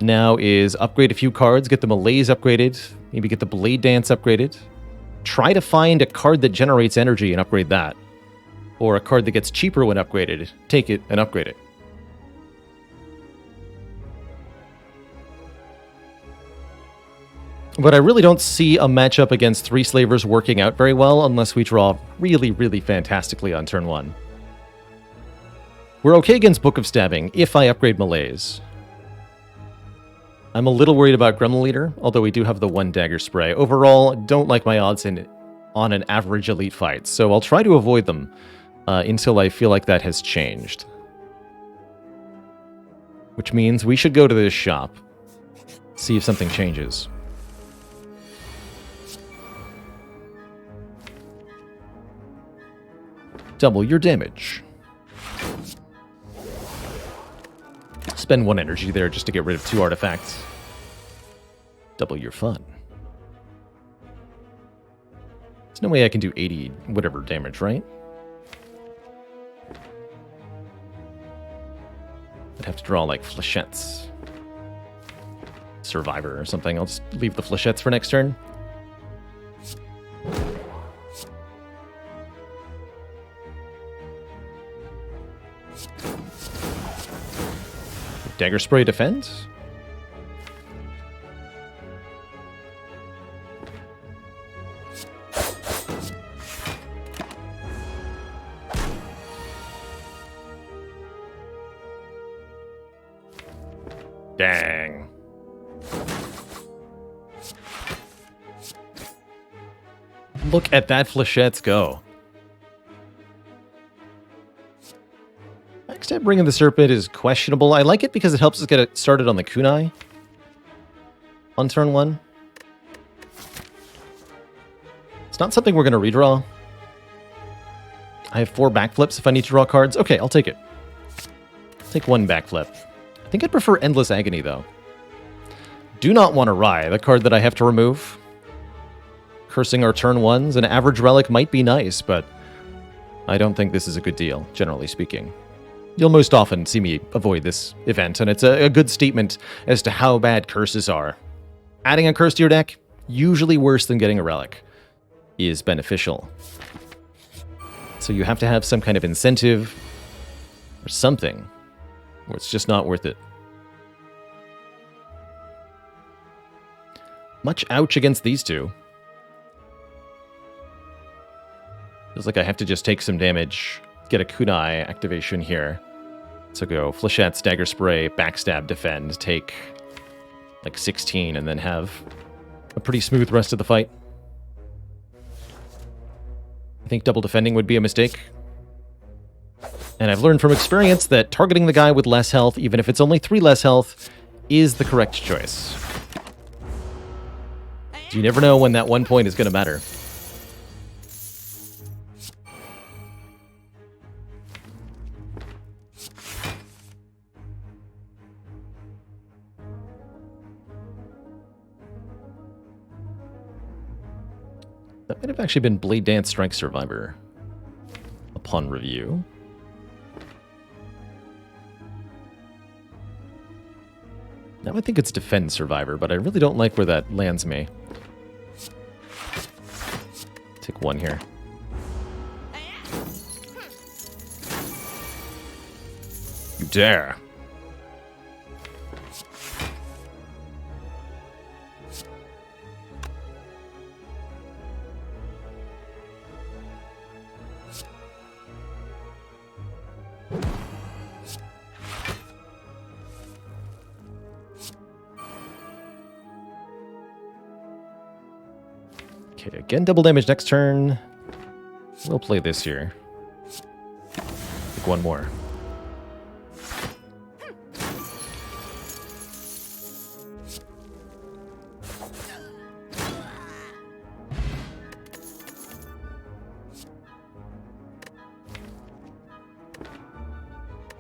now is upgrade a few cards, get the Malaise upgraded, maybe get the Blade Dance upgraded. Try to find a card that generates energy and upgrade that. Or a card that gets cheaper when upgraded. Take it and upgrade it. But I really don't see a matchup against 3 Slavers working out very well unless we draw really, really fantastically on turn 1. We're okay against Book of Stabbing if I upgrade Malaise. I'm a little worried about Gremlin Leader, although we do have the 1 Dagger Spray. Overall, don't like my odds on an average elite fight, so I'll try to avoid them until I feel like that has changed. Which means we should go to this shop, see if something changes. Double your damage. Spend 1 energy there just to get rid of 2 artifacts. Double your fun. There's no way I can do 80 whatever damage, right? I'd have to draw like Flechettes. Survivor or something. I'll just leave the Flechettes for next turn. Dagger Spray defends. Dang. Look at that Flechettes go. Backstab Ring of the Serpent is questionable. I like it because it helps us get it started on the Kunai on turn 1. It's not something we're going to redraw. I have 4 backflips if I need to draw cards. Okay, I'll take it. I'll take 1 backflip. I think I'd prefer Endless Agony, though. Do not want to Rye, the card that I have to remove. Cursing our turn 1s. An average relic might be nice, but I don't think this is a good deal, generally speaking. You'll most often see me avoid this event, and it's a good statement as to how bad curses are. Adding a curse to your deck, usually worse than getting a relic, is beneficial. So you have to have some kind of incentive or something, or it's just not worth it. Much ouch against these 2. Feels like I have to just take some damage, get a Kunai activation here. So go Flechette, Stagger Spray, Backstab, Defend, take like 16, and then have a pretty smooth rest of the fight. I think double defending would be a mistake. And I've learned from experience that targeting the guy with less health, even if it's only 3 less health, is the correct choice. You never know when that 1 point is going to matter. That might have actually been Blade Dance Strike Survivor upon review. Now I think it's Defend Survivor, but I really don't like where that lands me. Take 1 here. You dare. Okay, again, double damage next turn. We'll play this here. Take 1 more.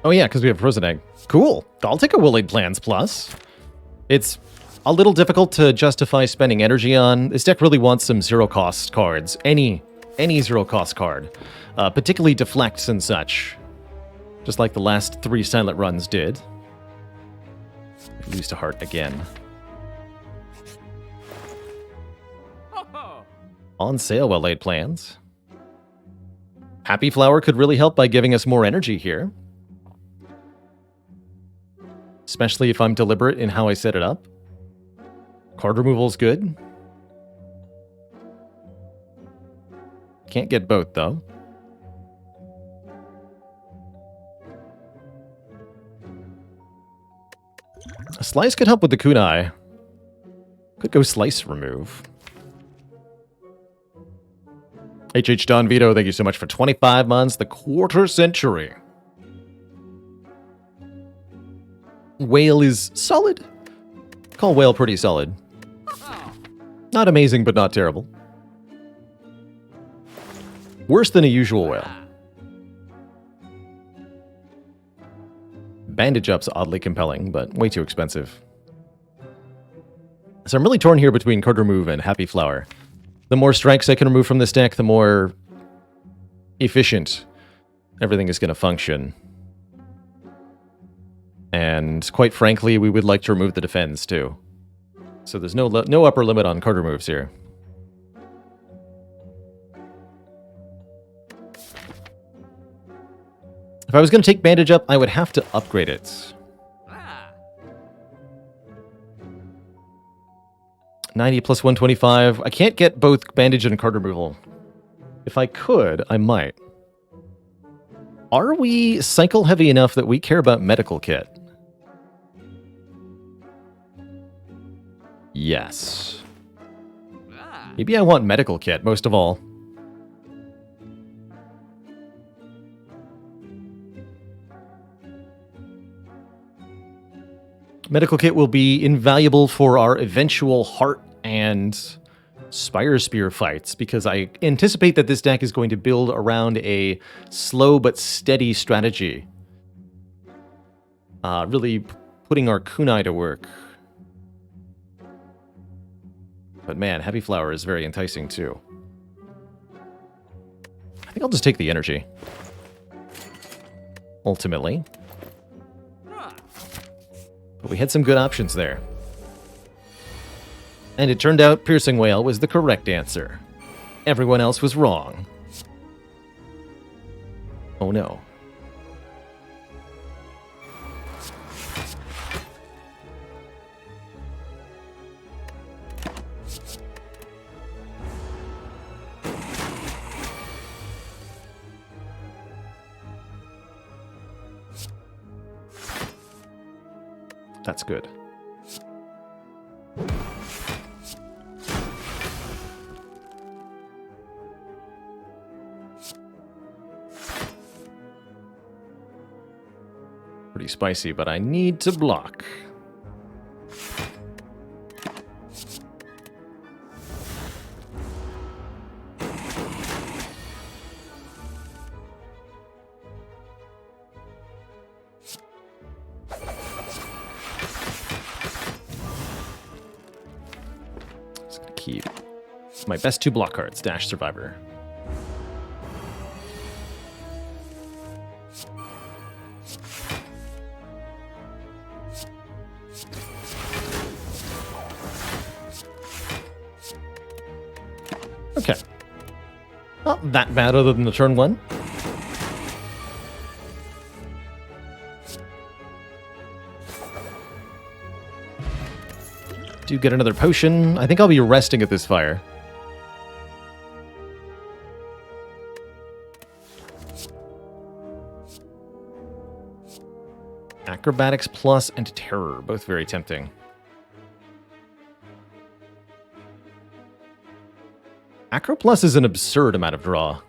Oh yeah, because we have Frozen Egg. Cool. I'll take a Will-Aid Plans Plus. It's a little difficult to justify spending energy on. This deck really wants some zero-cost cards. Any zero-cost card. Particularly Deflects and such. Just like the last 3 Silent Runs did. Lose to Heart again. On sale, Well-Laid Plans. Happy Flower could really help by giving us more energy here. Especially if I'm deliberate in how I set it up. Card removal's good. Can't get both, though. A Slice could help with the Kunai. Could go Slice remove. HH Don Vito, thank you so much for 25 months. The quarter century. Whale is solid. Call Whale pretty solid. Not amazing, but not terrible. Worse than a usual Whale. Bandage Up's oddly compelling, but way too expensive. So I'm really torn here between Card Remove and Happy Flower. The more strikes I can remove from this deck, the more efficient everything is going to function. And quite frankly, we would like to remove the defense too. So there's no upper limit on card removes here. If I was going to take Bandage Up, I would have to upgrade it. 90 plus 125. I can't get both Bandage and card removal. If I could, I might. Are we cycle heavy enough that we care about Medical Kit? Yes. Maybe I want Medical Kit, most of all. Medical Kit will be invaluable for our eventual Heart and Spire Spear fights, because I anticipate that this deck is going to build around a slow but steady strategy. Really putting our kunai to work. But man, Happy Flower is very enticing too. I think I'll just take the energy. Ultimately. But we had some good options there. And it turned out Piercing Whale was the correct answer. Everyone else was wrong. Oh no. That's good. Pretty spicy, but I need to block. Just gonna keep my best 2 block cards, Dash Survivor. Okay. Not that bad other than the turn 1. Do get another potion. I think I'll be resting at this fire. Acrobatics plus and terror, both very tempting. Acro plus is an absurd amount of draw.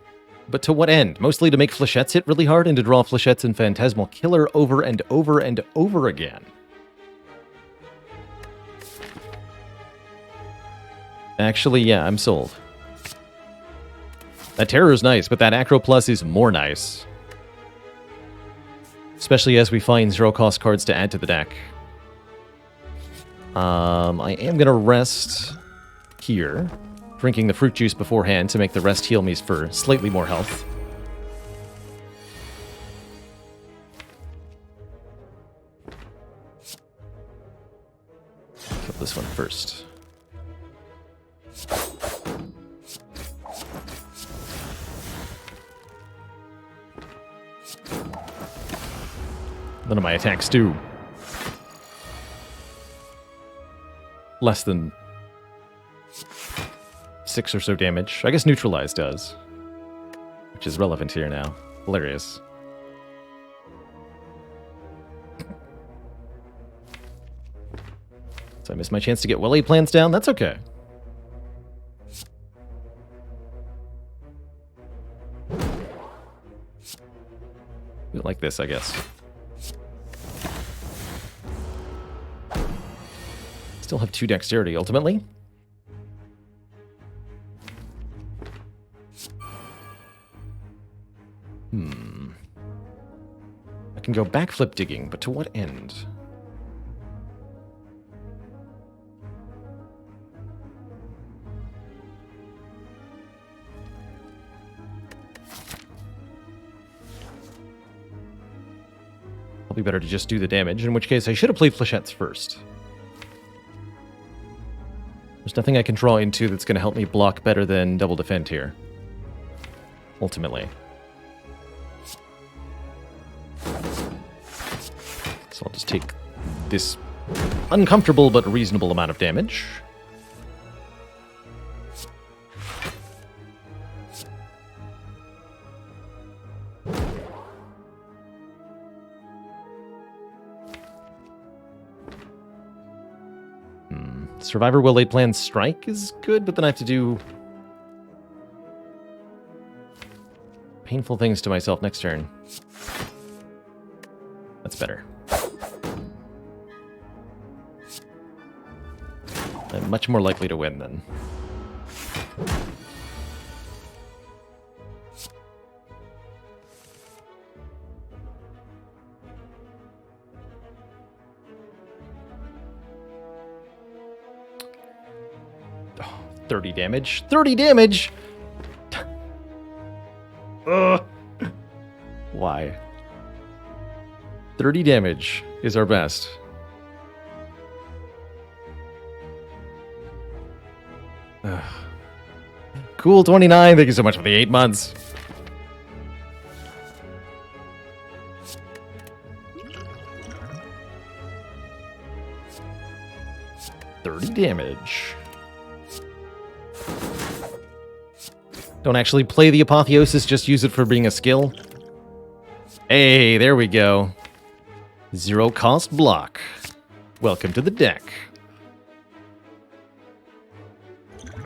But to what end? Mostly to make flechettes hit really hard and to draw flechettes and Phantasmal Killer over and over and over again. Actually, yeah, I'm sold. That terror is nice, but that Acro plus is more nice. Especially as we find 0-cost cards to add to the deck. I am going to rest here. Drinking the fruit juice beforehand to make the rest heal me for slightly more health. Kill this one first. None of my attacks do less than 6 or so damage. I guess Neutralize does, which is relevant here now. Hilarious. So I missed my chance to get well-laid plans down. That's okay. Like this, I guess. Still have 2 dexterity, ultimately. I can go backflip digging, but to what end? Probably better to just do the damage, in which case I should have played flechettes first. There's nothing I can draw into that's going to help me block better than double defend here. Ultimately. So I'll just take this uncomfortable but reasonable amount of damage. Survivor Well-Laid Plan Strike is good, but then I have to do painful things to myself next turn. That's better. I'm much more likely to win then. Oh, 30 damage. 30 damage! Why? 30 damage is our best. Cool 29, thank you so much for the 8 months. $30 damage. Don't actually play the Apotheosis, just use it for being a skill. Hey, there we go. 0 cost block. Welcome to the deck.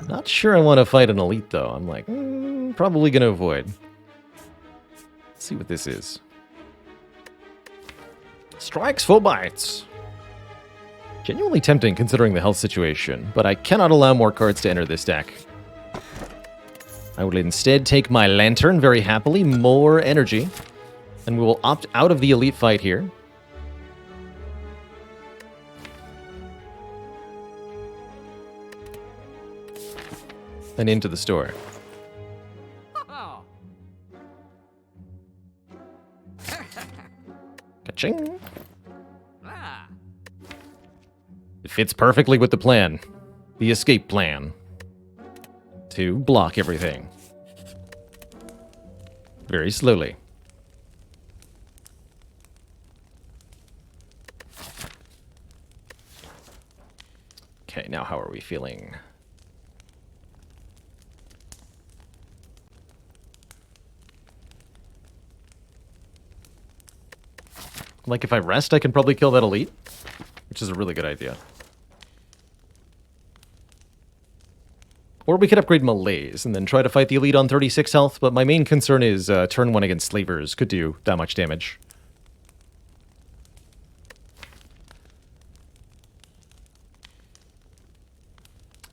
Not sure I want to fight an elite, though. I'm like, probably going to avoid. Let's see what this is. Strikes for bites. Genuinely tempting considering the health situation, but I cannot allow more cards to enter this deck. I will instead take my Lantern very happily, more energy, and we will opt out of the elite fight here. And into the store. Ka-ching! It fits perfectly with the plan. The escape plan. To block everything. Very slowly. Okay, now how are we feeling? Like, if I rest, I can probably kill that elite, which is a really good idea. Or we could upgrade Malaise and then try to fight the elite on 36 health, but my main concern is turn 1 against Slavers could do that much damage.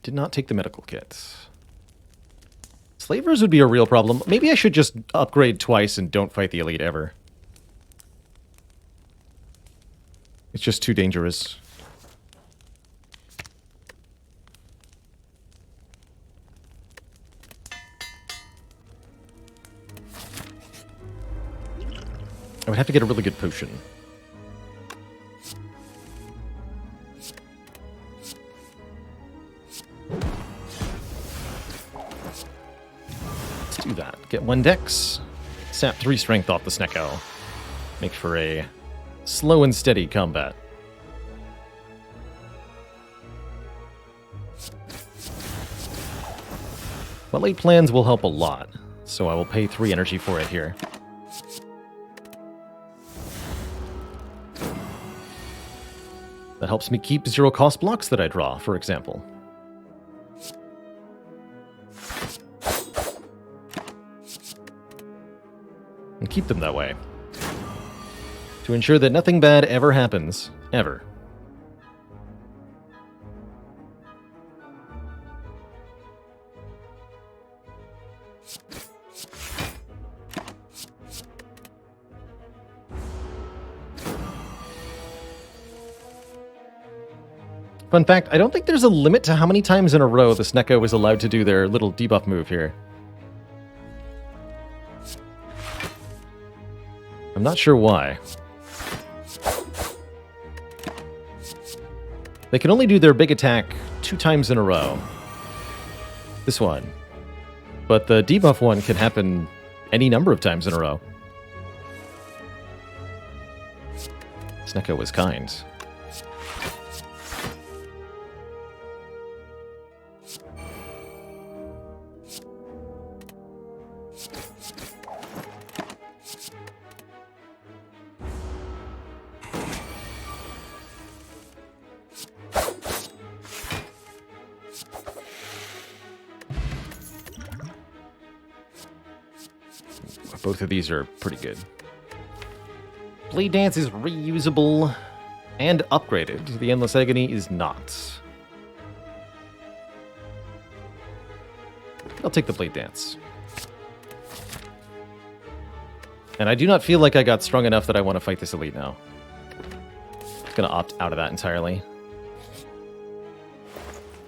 Did not take the medical kit. Slavers would be a real problem. Maybe I should just upgrade twice and don't fight the elite ever. It's just too dangerous. I would have to get a really good potion. Let's do that. Get 1 dex. Sap 3 strength off the Snecko. Make for a slow and steady combat. Well, late plans will help a lot, so I will pay 3 energy for it here. That helps me keep 0 cost blocks that I draw, for example. And keep them that way. To ensure that nothing bad ever happens. Ever. Fun fact, I don't think there's a limit to how many times in a row the Snecko is allowed to do their little debuff move here. I'm not sure why. They can only do their big attack 2 times in a row. This one. But the debuff one can happen any number of times in a row. Snecko was kind. Both of these are pretty good. Blade Dance is reusable and upgraded. The Endless Agony is not. I'll take the Blade Dance. And I do not feel like I got strong enough that I want to fight this elite now. I'm gonna opt out of that entirely.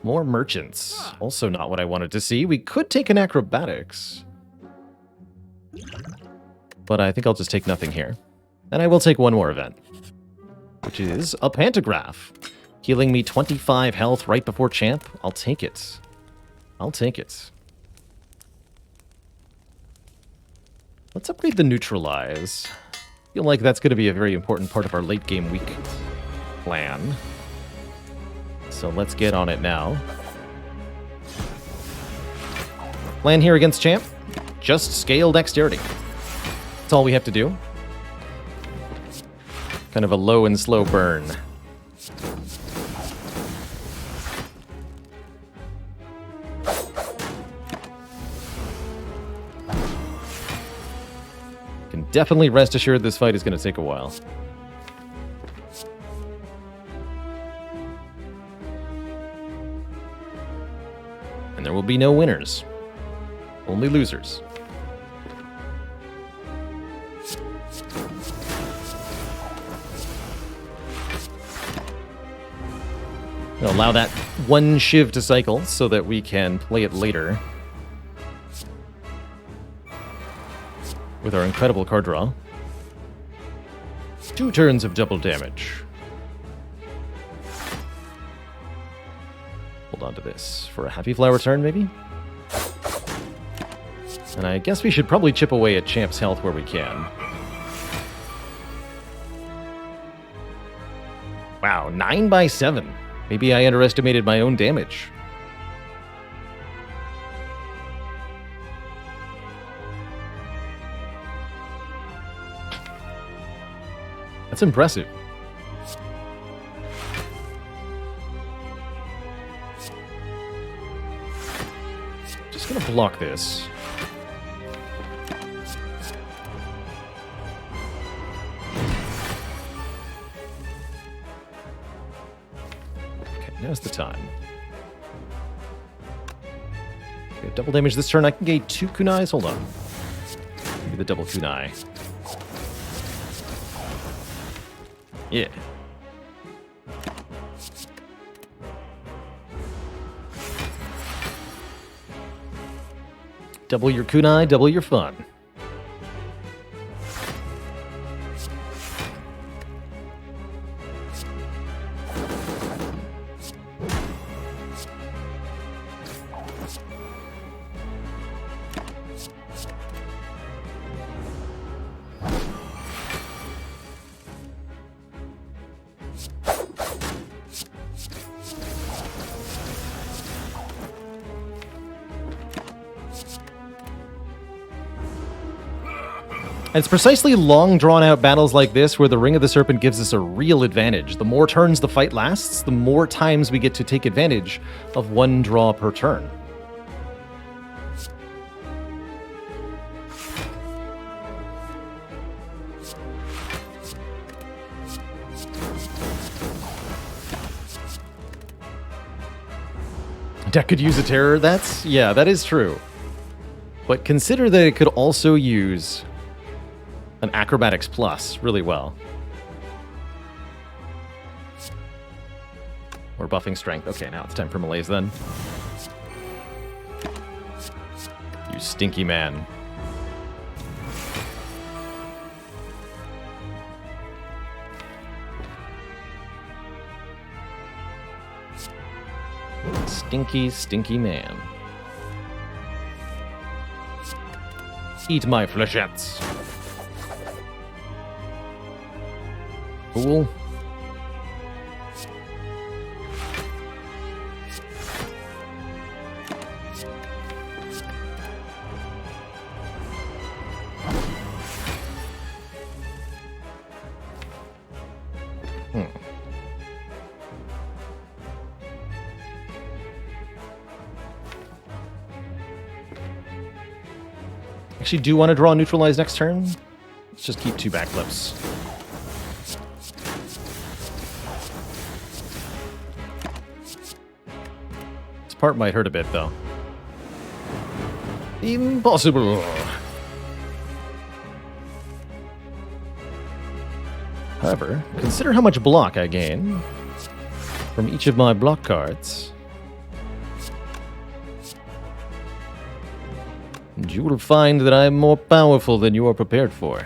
More merchants. Also not what I wanted to see. We could take an acrobatics. But I think I'll just take nothing here. And I will take 1 more event. Which is a Pantograph. Healing me 25 health right before champ. I'll take it. I'll take it. Let's upgrade the Neutralize. I feel like that's going to be a very important part of our late game week plan. So let's get on it now. Plan here against champ. Just scale dexterity. That's all we have to do. Kind of a low and slow burn. definitely rest assured this fight is going to take a while. And there will be no winners. Only losers. We'll allow that one Shiv to cycle so that we can play it later with our incredible card draw. 2 turns of double damage. Hold on to this for a Happy Flower turn, maybe? And I guess we should probably chip away at Champ's health where we can. Wow, 9 by 7. Maybe I underestimated my own damage. That's impressive. Just gonna block this. Now's the time. Okay, double damage this turn. I can get 2 kunais. Hold on. Maybe the double kunai. Yeah. Double your kunai, double your fun. And it's precisely long, drawn-out battles like this where the Ring of the Serpent gives us a real advantage. The more turns the fight lasts, the more times we get to take advantage of 1 draw per turn. Deck could use a terror, yeah, that is true. But consider that it could also use an Acrobatics Plus really well. Or buffing strength. Okay, now it's time for Malaise then. You stinky man. Stinky, stinky man. Eat my flechettes. Cool. Actually, do want to draw neutralize next turn? Let's just keep 2 backflips. This part might hurt a bit, though. Impossible! However, consider how much block I gain from each of my block cards. And you will find that I am more powerful than you are prepared for.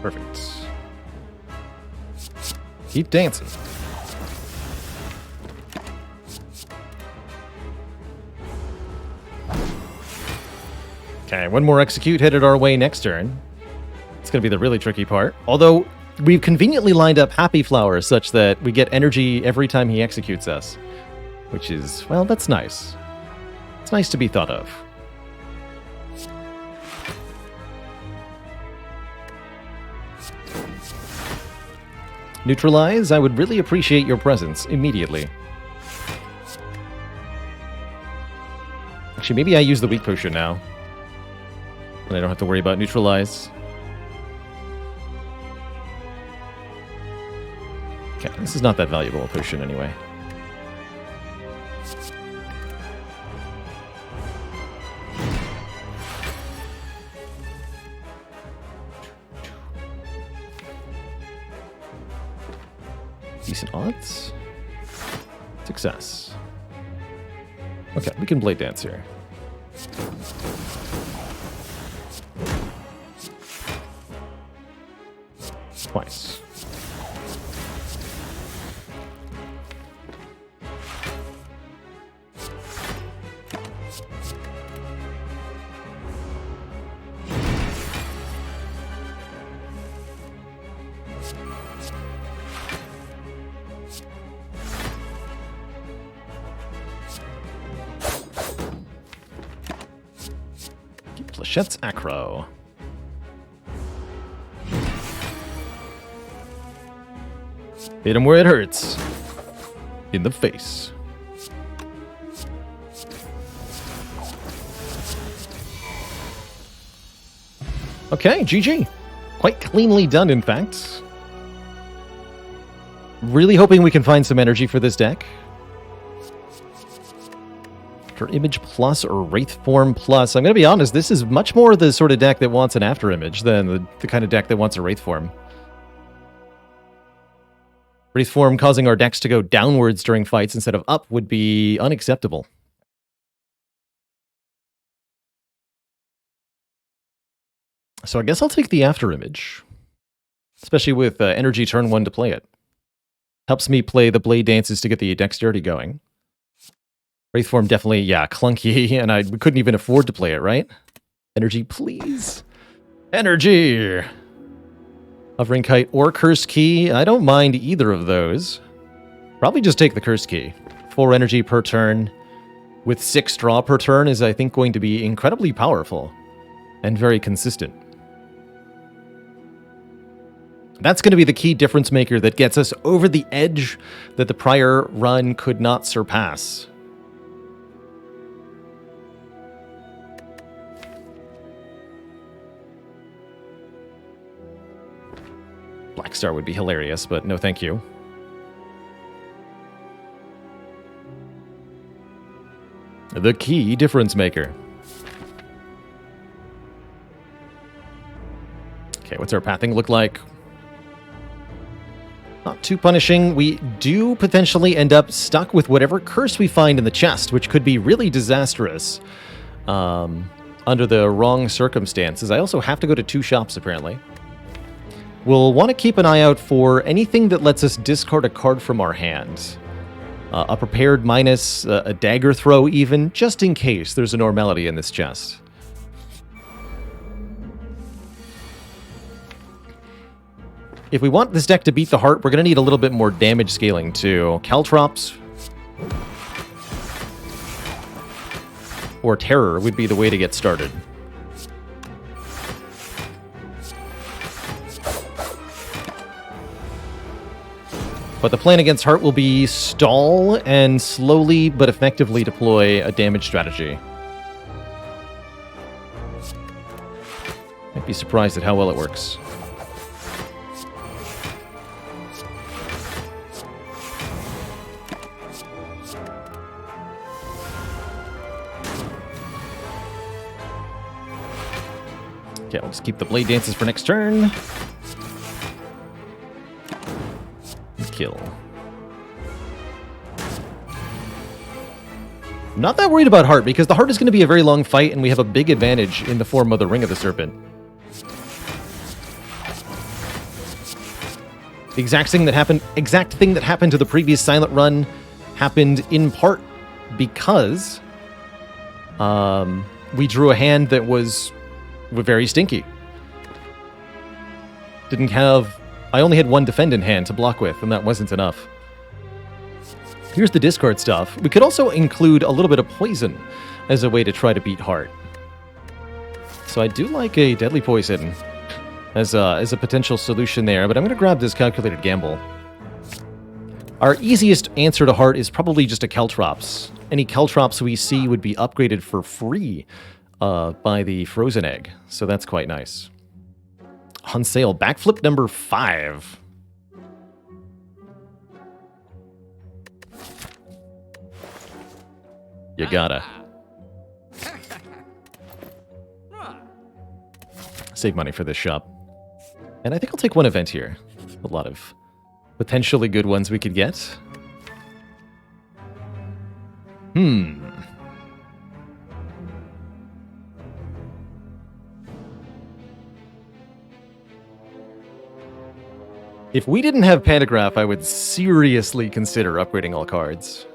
Perfect. Keep dancing. Okay, one more execute headed our way next turn. It's going to be the really tricky part. Although, we've conveniently lined up Happy Flower such that we get energy every time he executes us. Which is, well, that's nice. It's nice to be thought of. Neutralize, I would really appreciate your presence immediately. Actually, maybe I use the weak potion now. And I don't have to worry about neutralize. Okay, this is not that valuable a potion anyway. Decent odds. Success. Okay, we can Blade Dance here. Twice. Flechette's Acro. Hit him where it hurts. In the face. Okay, GG. Quite cleanly done, in fact. Really hoping we can find some energy for this deck. After Image Plus or Wraith Form Plus. I'm going to be honest, this is much more the sort of deck that wants an After Image than the kind of deck that wants a Wraith Form. Wraith Form causing our decks to go downwards during fights instead of up would be unacceptable. So I guess I'll take the After Image. Especially with Energy turn 1 to play it. Helps me play the Blade Dances to get the Dexterity going. Wraith Form definitely, yeah, clunky, and we couldn't even afford to play it, right? Energy, please. Energy! Hovering Kite or Cursed Key. I don't mind either of those. Probably just take the Cursed Key. 4 energy per turn with 6 draw per turn is, I think, going to be incredibly powerful and very consistent. That's going to be the key difference maker that gets us over the edge that the prior run could not surpass. Black Star would be hilarious, but no thank you. The key difference maker. Okay, what's our pathing look like? Not too punishing. We do potentially end up stuck with whatever curse we find in the chest, which could be really disastrous under the wrong circumstances. I also have to go to 2 shops, apparently. We'll want to keep an eye out for anything that lets us discard a card from our hand. A prepared minus, a dagger throw even, just in case there's a normality in this chest. If we want this deck to beat the heart, we're going to need a little bit more damage scaling too. Caltrops or Terror would be the way to get started. But the plan against Heart will be stall and slowly but effectively deploy a damage strategy. Might be surprised at how well it works. Okay, we'll just keep the Blade Dances for next turn. Kill. I'm not that worried about Heart, because the Heart is going to be a very long fight, and we have a big advantage in the form of the Ring of the Serpent. The exact thing that happened to the previous Silent Run happened in part because we drew a hand that was very stinky. I only had one defend in hand to block with, and that wasn't enough. Here's the discard stuff. We could also include a little bit of poison as a way to try to beat Heart. So I do like a Deadly Poison as a potential solution there, but I'm going to grab this Calculated Gamble. Our easiest answer to Heart is probably just a Caltrops. Any Caltrops we see would be upgraded for free by the Frozen Egg, so that's quite nice. On sale, backflip number 5. You gotta. Save money for this shop. And I think I'll take one event here. A lot of potentially good ones we could get. If we didn't have Pantograph, I would seriously consider upgrading all cards.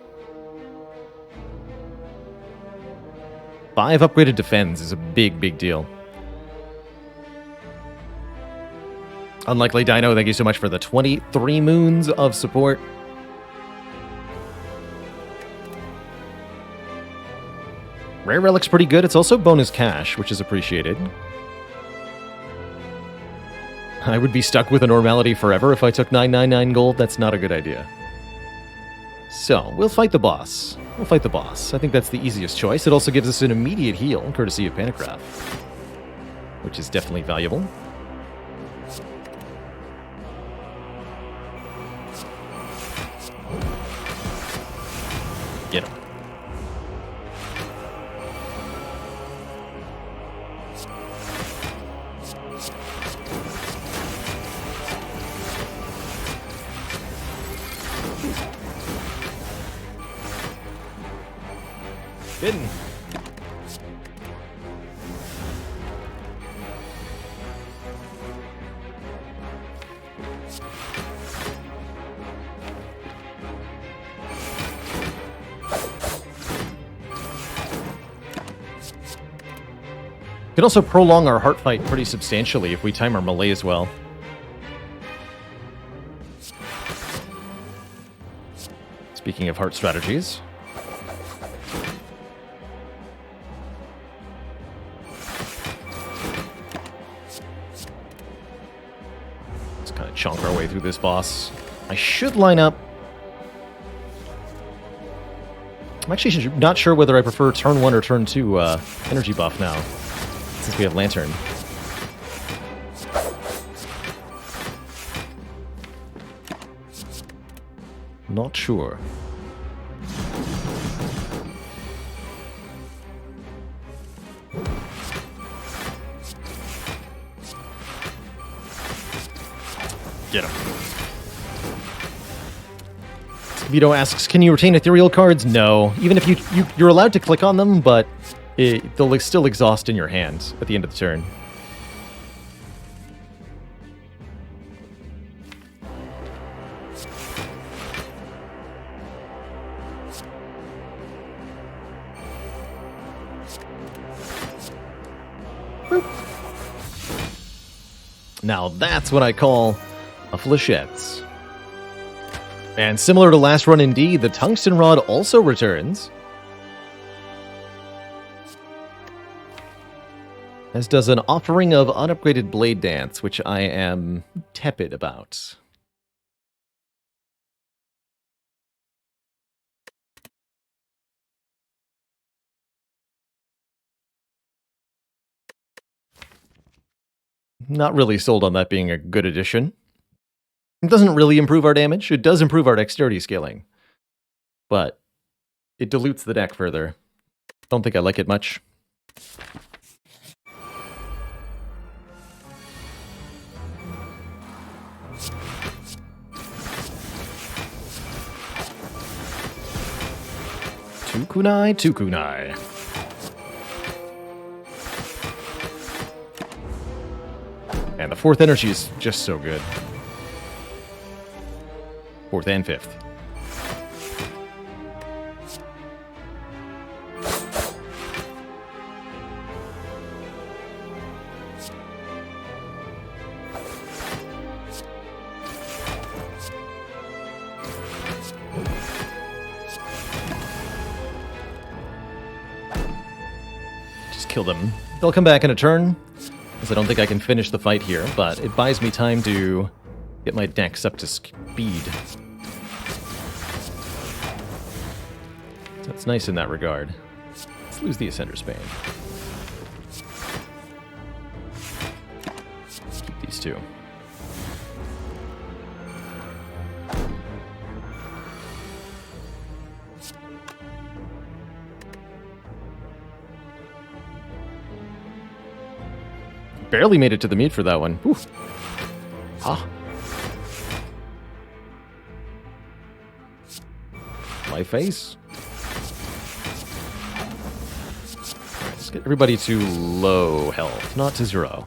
5 upgraded defense is a big, big deal. Unlikely Dino, thank you so much for the 23 moons of support. Rare Relic's pretty good. It's also bonus cash, which is appreciated. I would be stuck with a normality forever if I took 999 gold. That's not a good idea. So, we'll fight the boss. We'll fight the boss. I think that's the easiest choice. It also gives us an immediate heal, courtesy of Pantograph, which is definitely valuable. Get him. Hidden. Could also prolong our heart fight pretty substantially if we time our melee as well. Speaking of heart strategies. Let's kind of chunk our way through this boss. I should line up. I'm actually not sure whether I prefer turn 1 or turn 2 energy buff now, since we have Lantern. Not sure. Get him. Vito asks, can you retain ethereal cards? No. Even if you're allowed to click on them, but they'll still exhaust in your hand at the end of the turn. Now that's what I call a fléchettes. And similar to last run indeed, the Tungsten Rod also returns. As does an offering of unupgraded Blade Dance, which I am tepid about. Not really sold on that being a good addition. It doesn't really improve our damage. It does improve our dexterity scaling. But it dilutes the deck further. Don't think I like it much. Two kunai, two kunai. And the 4th energy is just so good. 4th and 5th. kill them. They'll come back in a turn, because I don't think I can finish the fight here, but it buys me time to get my dex up to speed. So it's nice in that regard. Let's lose the Ascender's Bane. Keep these two. Barely made it to the meat for that one. Whew. Ah. Life face. Alright, let's get everybody to low health, not to 0.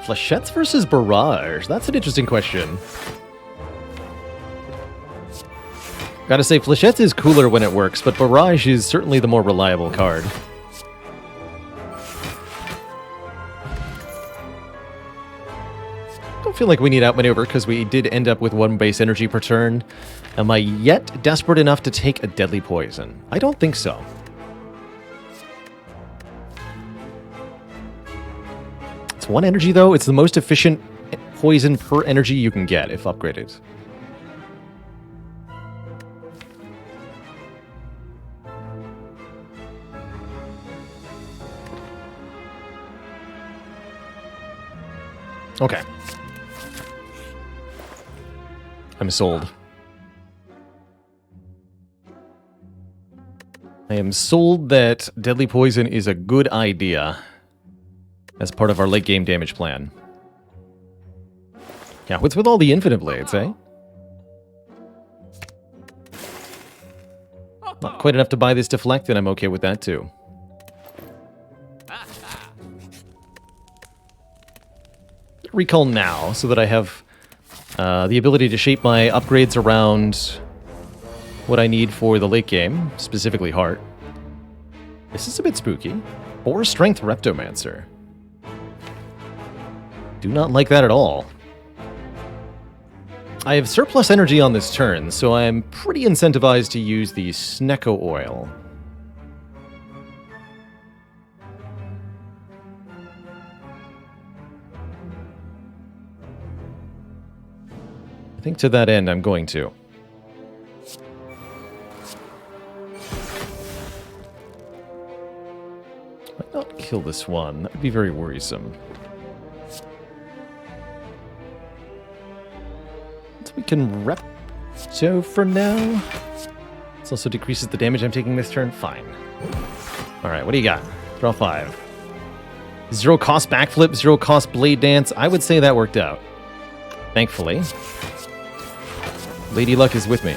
Flechettes versus Barrage? That's an interesting question. Gotta say, Flechettes is cooler when it works, but Barrage is certainly the more reliable card. Don't feel like we need outmaneuver because we did end up with 1 base energy per turn. Am I yet desperate enough to take a deadly poison? I don't think so. It's 1 energy, though. It's the most efficient poison per energy you can get if upgraded. Okay. I'm sold. I am sold that deadly poison is a good idea as part of our late game damage plan. Yeah, what's with all the infinite blades, eh? Not quite enough to buy this deflect, and I'm okay with that too. Recall now, so that I have the ability to shape my upgrades around what I need for the late game, specifically heart. This is a bit spooky. 4 strength Reptomancer. Do not like that at all. I have surplus energy on this turn, so I'm pretty incentivized to use the Snecko Oil. I think to that end, I'm going to. Might not kill this one. That would be very worrisome. We can Repto for now. This also decreases the damage I'm taking this turn. Fine. Alright, what do you got? Draw 5. 0 cost backflip, 0 cost blade dance. I would say that worked out. Thankfully. Lady Luck is with me.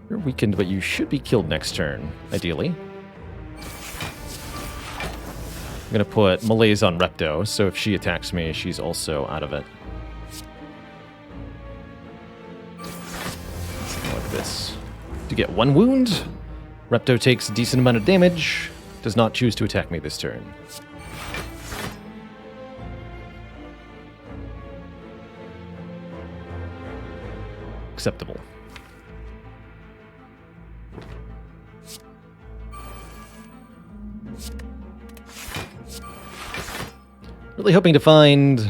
You're weakened, but you should be killed next turn, ideally. I'm going to put Malaise on Repto, so if she attacks me, she's also out of it. Something like this. To get 1 wound, Repto takes a decent amount of damage, does not choose to attack me this turn. Acceptable. Really hoping to find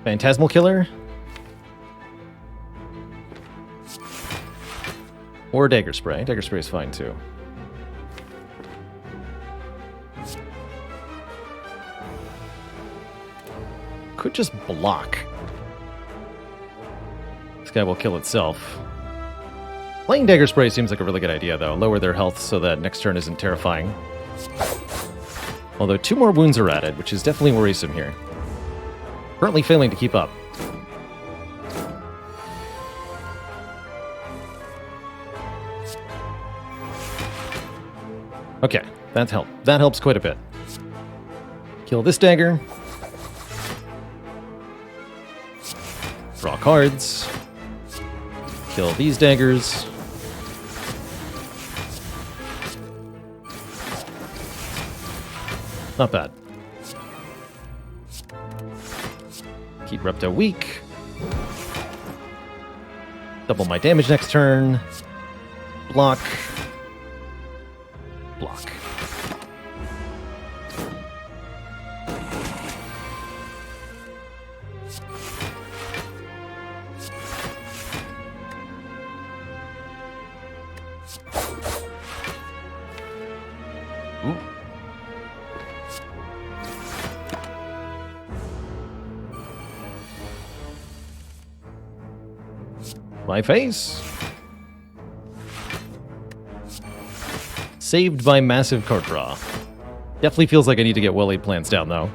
Phantasmal Killer or Dagger Spray. Dagger Spray is fine too. Could just block. This guy will kill itself. Playing Dagger Spray seems like a really good idea though. Lower their health so that next turn isn't terrifying. Although 2 more wounds are added, which is definitely worrisome here. Currently failing to keep up. Okay, that helped. That helps quite a bit. Kill this dagger. Draw cards. Kill these daggers. Not bad. Keep Repto weak. Double my damage next turn. Block. Block. Ooh. My face. Saved by massive card draw. Definitely feels like I need to get well-laid plans down, though,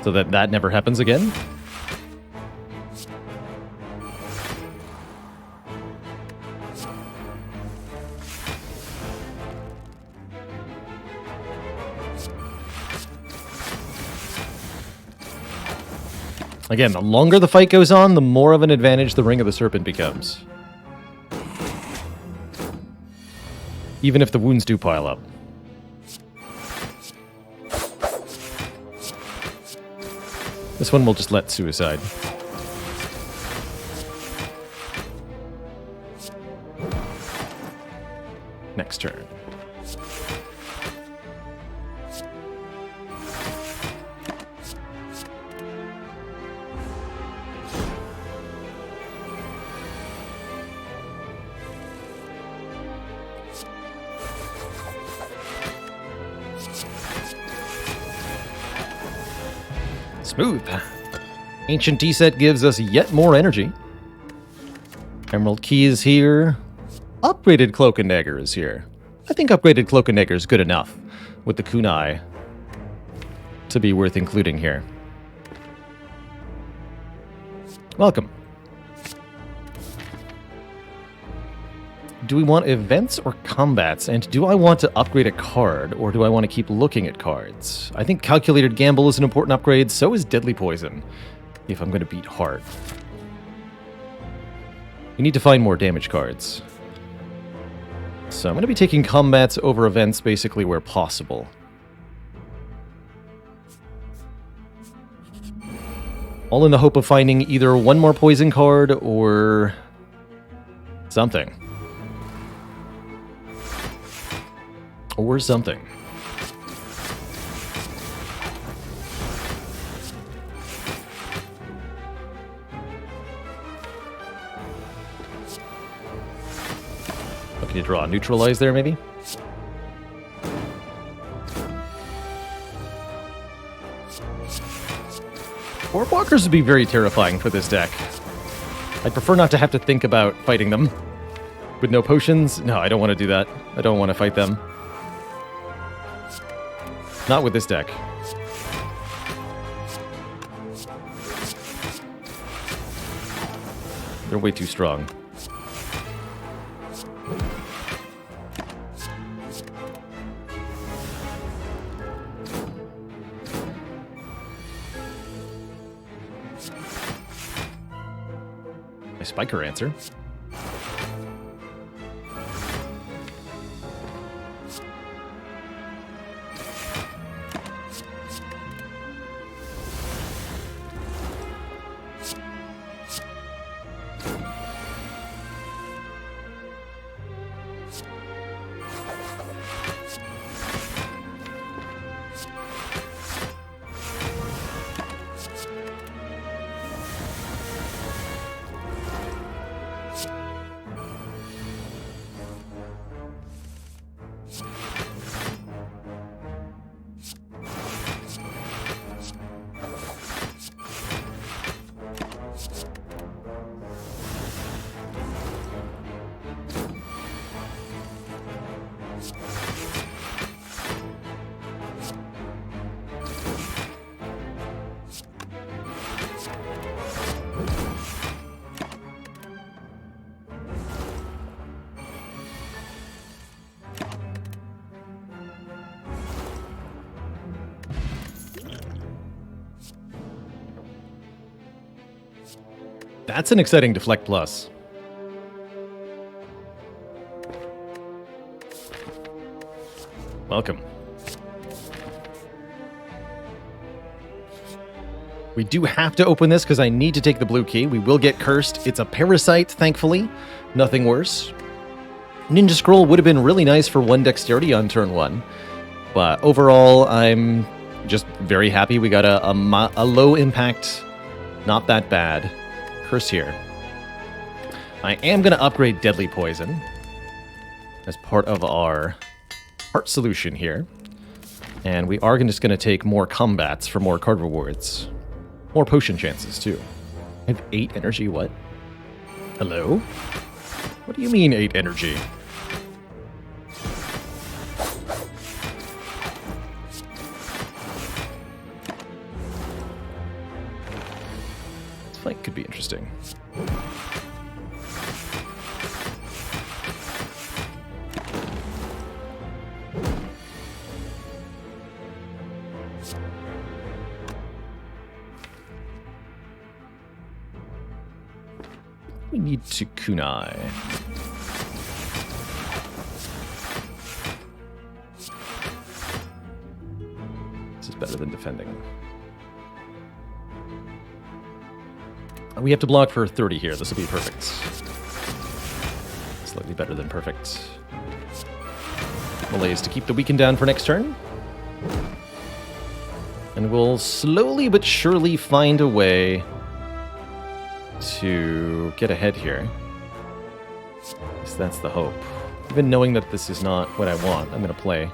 so that that never happens again. Again, the longer the fight goes on, the more of an advantage the Ring of the Serpent becomes. Even if the wounds do pile up. This one will just let suicide. Next turn. Smooth. Ancient Tea Set gives us yet more energy. Emerald Key is here. Upgraded Cloak and Dagger is here. I think upgraded Cloak and Dagger is good enough with the kunai to be worth including here. Welcome. Do we want events or combats? And do I want to upgrade a card, or do I want to keep looking at cards? I think Calculated Gamble is an important upgrade, so is Deadly Poison, if I'm going to beat hard. We need to find more damage cards. So I'm going to be taking combats over events basically where possible. All in the hope of finding either one more poison card or something. Or something. What can you draw? Neutralize there, maybe? Orb Walkers would be very terrifying for this deck. I'd prefer not to have to think about fighting them. With no potions? No, I don't want to do that. I don't want to fight them. Not with this deck. They're way too strong. My Spiker answer. That's an exciting Deflect Plus. Welcome. We do have to open this because I need to take the blue key. We will get cursed. It's a parasite, thankfully. Nothing worse. Ninja Scroll would have been really nice for 1 dexterity on turn 1. But overall, I'm just very happy we got a low impact, not that bad curse here. I am going to upgrade Deadly Poison as part of our heart solution here. And we are just going to take more combats for more card rewards. More potion chances, too. I have 8 energy, what? Hello? What do you mean 8 energy? This fight could be interesting. We need to kunai. This is better than defending. We have to block for 30 here. This will be perfect. Slightly better than perfect. Malaise to keep the weaken down for next turn. And we'll slowly but surely find a way to get ahead here. At least that's the hope. Even knowing that this is not what I want, I'm going to play.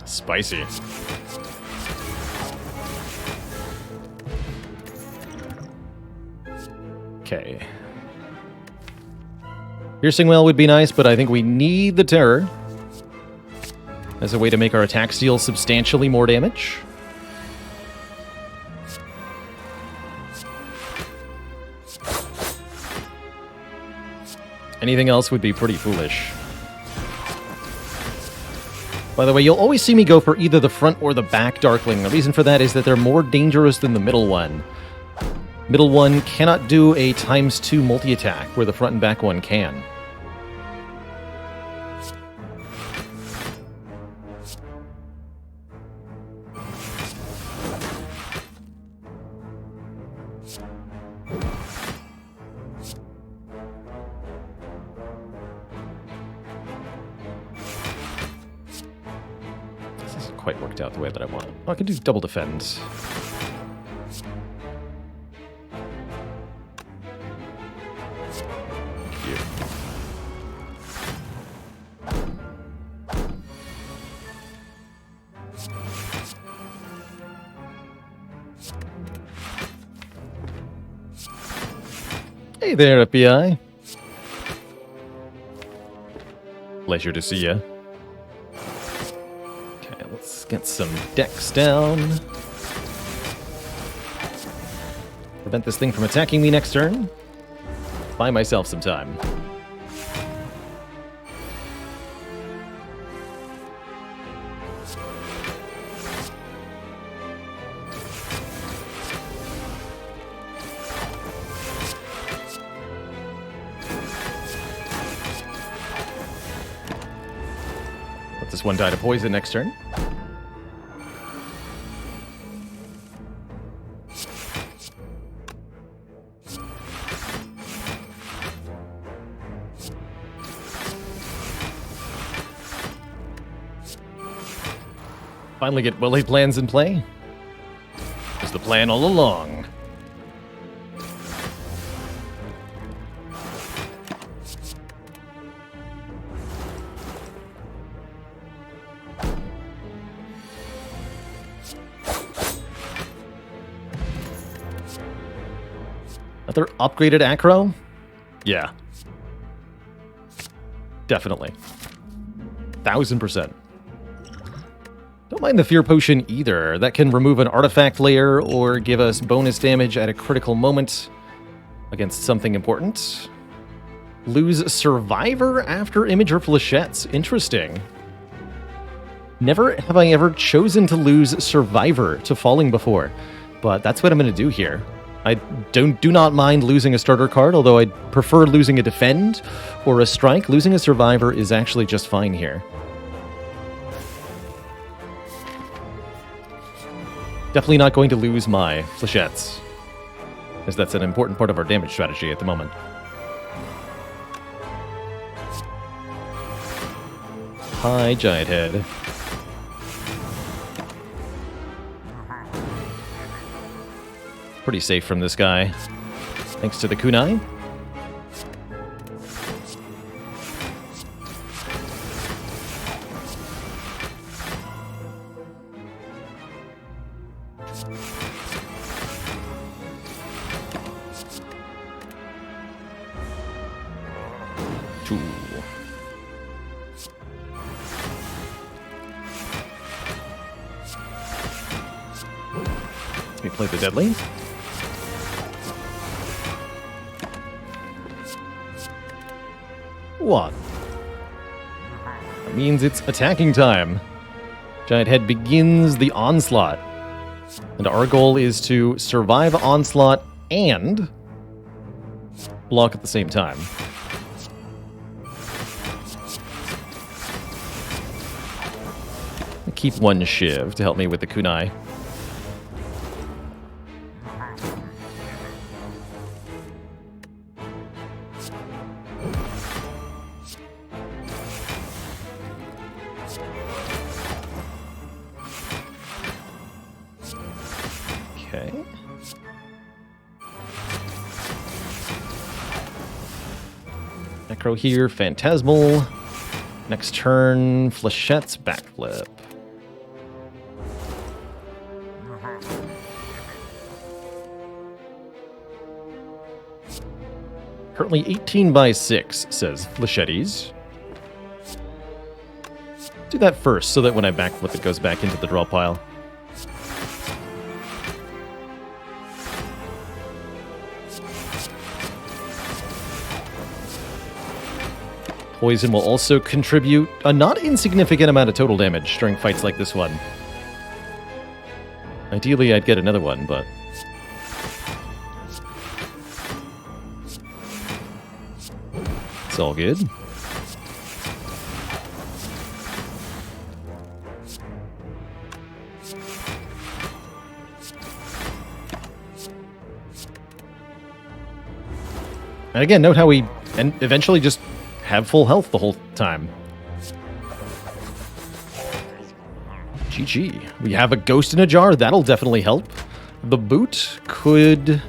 Spicy. Okay. Piercing Well would be nice, but I think we need the Terror as a way to make our attacks deal substantially more damage. Anything else would be pretty foolish. By the way, you'll always see me go for either the front or the back Darkling. The reason for that is that they're more dangerous than the middle one. Middle one cannot do a ×2 multi-attack, where the front and back one can. This hasn't quite worked out the way that I want. Oh, I can do double defend. Hey there, FBI. Pleasure to see ya. Okay, let's get some decks down. Prevent this thing from attacking me next turn. Buy myself some time. This one die to poison next turn. Finally get well-laid plans in play. Was the plan all along. Another upgraded acro? Yeah. Definitely. 1000%. Don't mind the Fear Potion either. That can remove an artifact layer or give us bonus damage at a critical moment against something important. Lose Survivor after Image or Flechettes. Interesting. Never have I ever chosen to lose Survivor to Falling before, but that's what I'm going to do here. I do not mind losing a starter card, although I'd prefer losing a Defend or a Strike. Losing a Survivor is actually just fine here. Definitely not going to lose my Flechettes, as that's an important part of our damage strategy at the moment. Hi, Giant Head. Pretty safe from this guy, thanks to the kunai. We play the Deadly. What? That means it's attacking time. Giant Head begins the onslaught. And our goal is to survive onslaught and block at the same time. Keep one Shiv to help me with the kunai. Okay. Necro here, Phantasmal. Next turn, Flechette's Backflip. Currently 18 by 6, says Flechette's. Do that first, so that when I backflip, it goes back into the draw pile. Poison will also contribute a not insignificant amount of total damage during fights like this one. Ideally, I'd get another one, but... it's all good. And again, note how we eventually just have full health the whole time. GG. We have a Ghost in a Jar. That'll definitely help. The boot could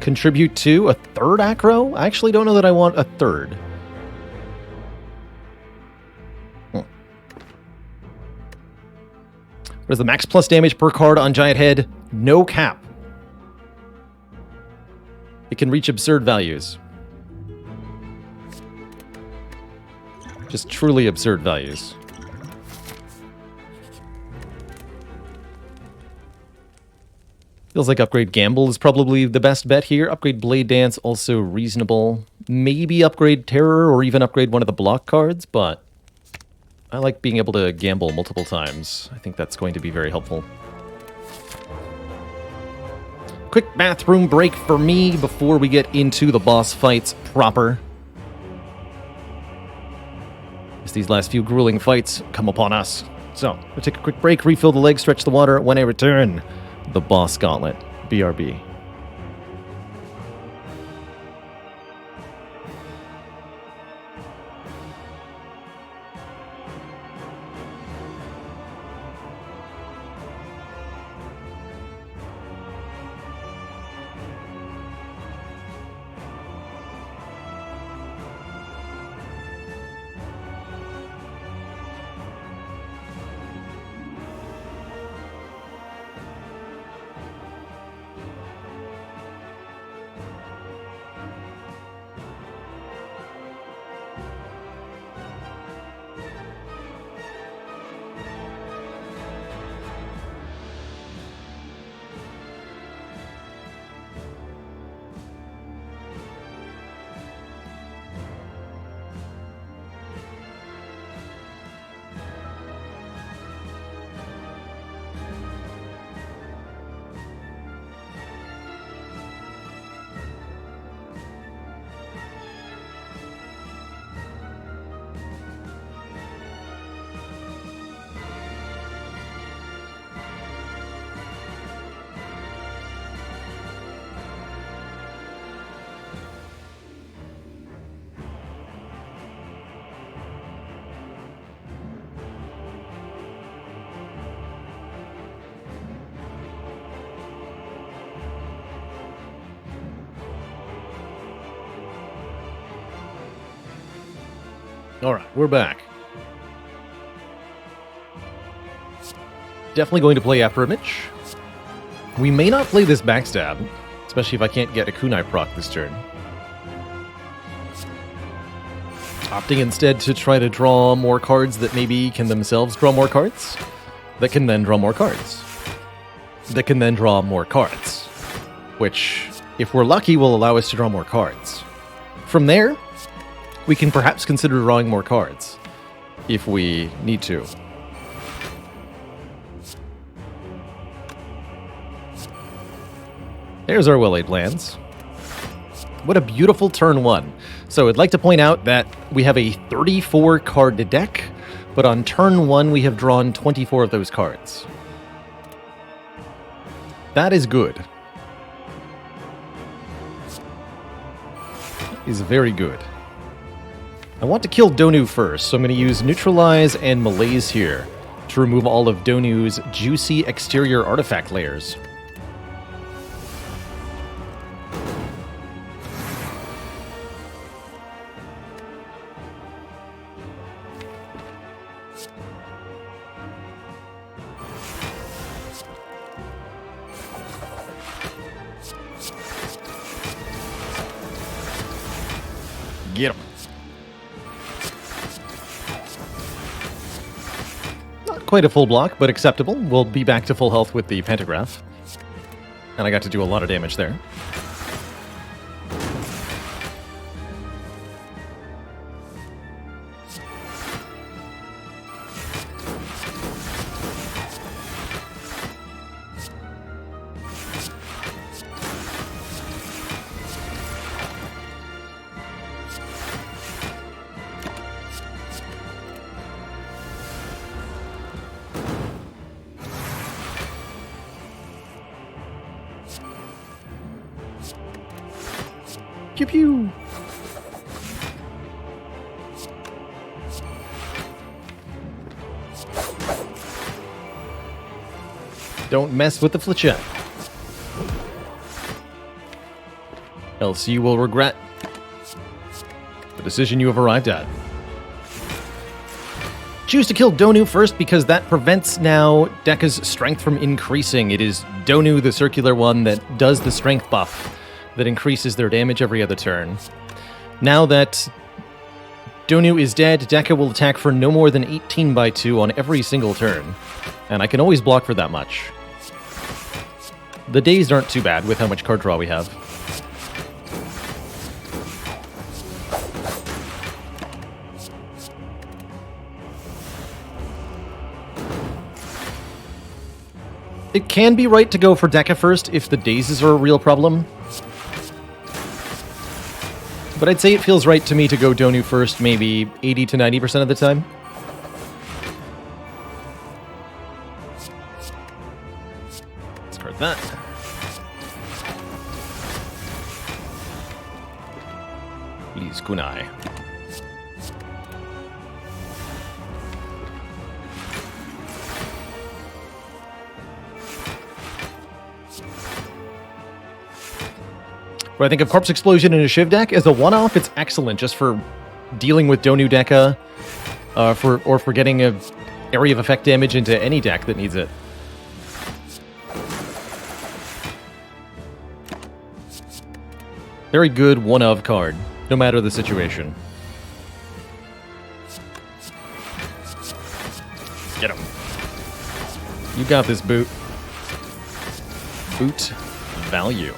contribute to a third acro. I actually don't know that I want a third. What is the max plus damage per card on Giant Head? No cap. It can reach absurd values. Just truly absurd values. Feels like Upgrade Gamble is probably the best bet here. Upgrade Blade Dance, also reasonable. Maybe upgrade Terror or even upgrade one of the block cards, but I like being able to gamble multiple times. I think that's going to be very helpful. Quick bathroom break for me before we get into the boss fights proper. As these last few grueling fights come upon us. So, we'll take a quick break, refill the leg, stretch the water. When I return, the boss gauntlet. BRB. Alright, we're back. Definitely going to play after Image. We may not play this backstab, especially if I can't get a kunai proc this turn. Opting instead to try to draw more cards that maybe can themselves draw more cards, that can then draw more cards, that can then draw more cards, which, if we're lucky, will allow us to draw more cards. From there, we can perhaps consider drawing more cards, if we need to. There's our well-laid plans. What a beautiful turn one. So I'd like to point out that we have a 34 card deck, but on turn one we have drawn 24 of those cards. That is good. Is very good. I want to kill Donu first, so I'm going to use Neutralize and Malaise here to remove all of Donu's juicy exterior artifact layers. Get him. Not quite a full block, but acceptable. We'll be back to full health with the Pantograph. And I got to do a lot of damage there. Pew pew! Don't mess with the flechette. Else you will regret the decision you have arrived at. Choose to kill Donu first because that prevents now Dekka's strength from increasing. It is Donu, the circular one, that does the strength buff that increases their damage every other turn. Now that Donu is dead, Dekka will attack for no more than 18 by 2 on every single turn, and I can always block for that much. The days aren't too bad with how much card draw we have. It can be right to go for Dekka first if the dazes are a real problem. But I'd say it feels right to me to go Donu first maybe 80 to 90% of the time. Discard that. Please, kunai. But I think of Corpse Explosion in a Shiv deck as a one-off, it's excellent just for dealing with Donu Dekka, or for getting a area of effect damage into any deck that needs it. Very good one-of card, no matter the situation. Get him. You got this, Boot. Boot value.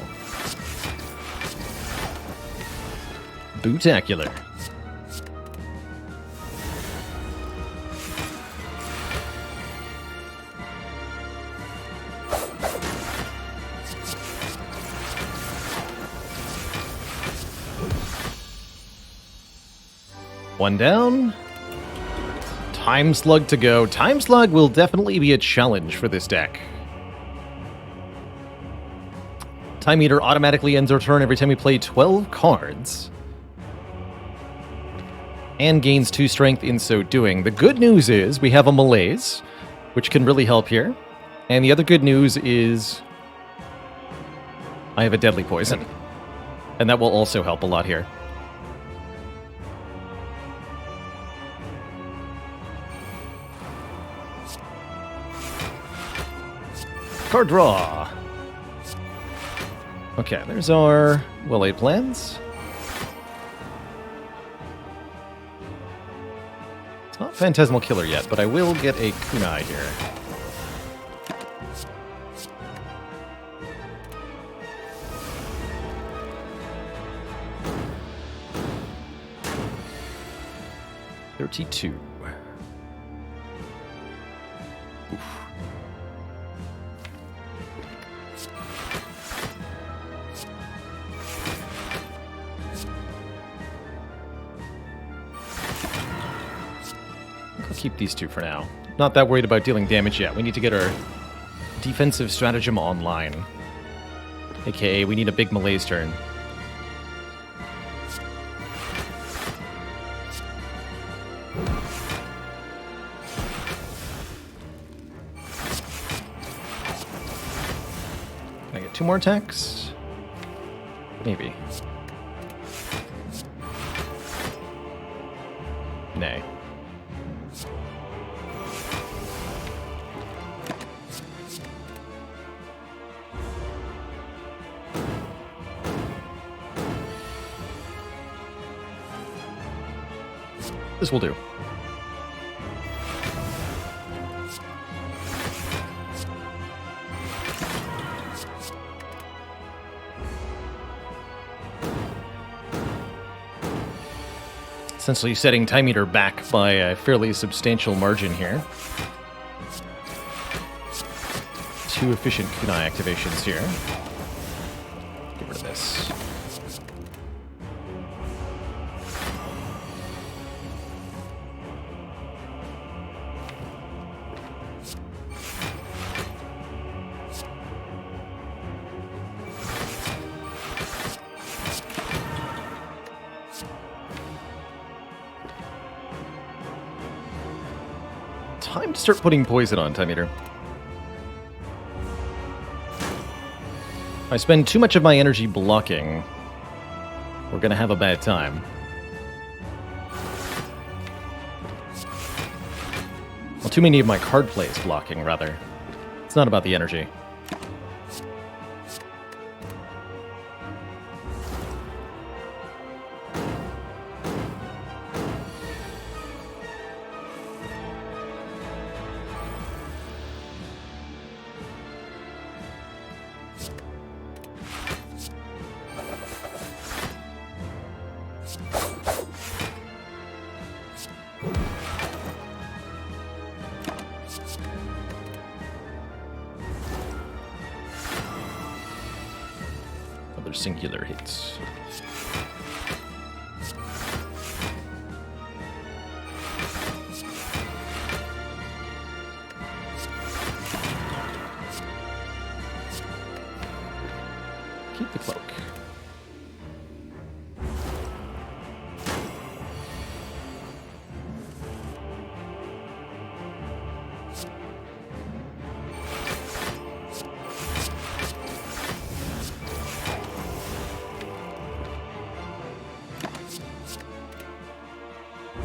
Bootacular. One down. Time Slug to go. Time Slug will definitely be a challenge for this deck. Time Eater automatically ends our turn every time we play 12 cards. And gains 2 strength in so doing. The good news is we have a Malaise, which can really help here. And the other good news is I have a Deadly Poison. And that will also help a lot here. Card draw. Okay, there's our well-laid plans. It's not Phantasmal Killer yet, but I will get a kunai here. $32. Oof. I'll keep these two for now. Not that worried about dealing damage yet. We need to get our defensive stratagem online. AKA, we need a big Malaise turn. Can I get 2 more attacks? Maybe. Nay. This will do. Essentially setting Time Eater back by a fairly substantial margin here. 2 efficient kunai activations here. Get rid of this. Time to start putting poison on, Time Eater. If I spend too much of my energy blocking, we're gonna have a bad time. Well, too many of my card plays blocking, rather. It's not about the energy. Other singular hits. Keep the cloak.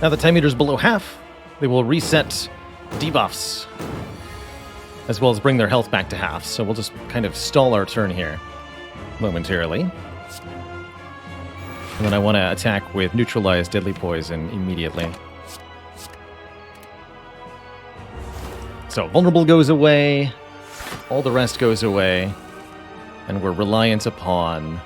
Now the time meter's below half, they will reset debuffs, as well as bring their health back to half. So we'll just kind of stall our turn here momentarily. And then I want to attack with neutralized deadly poison immediately. So vulnerable goes away, all the rest goes away, and we're reliant upon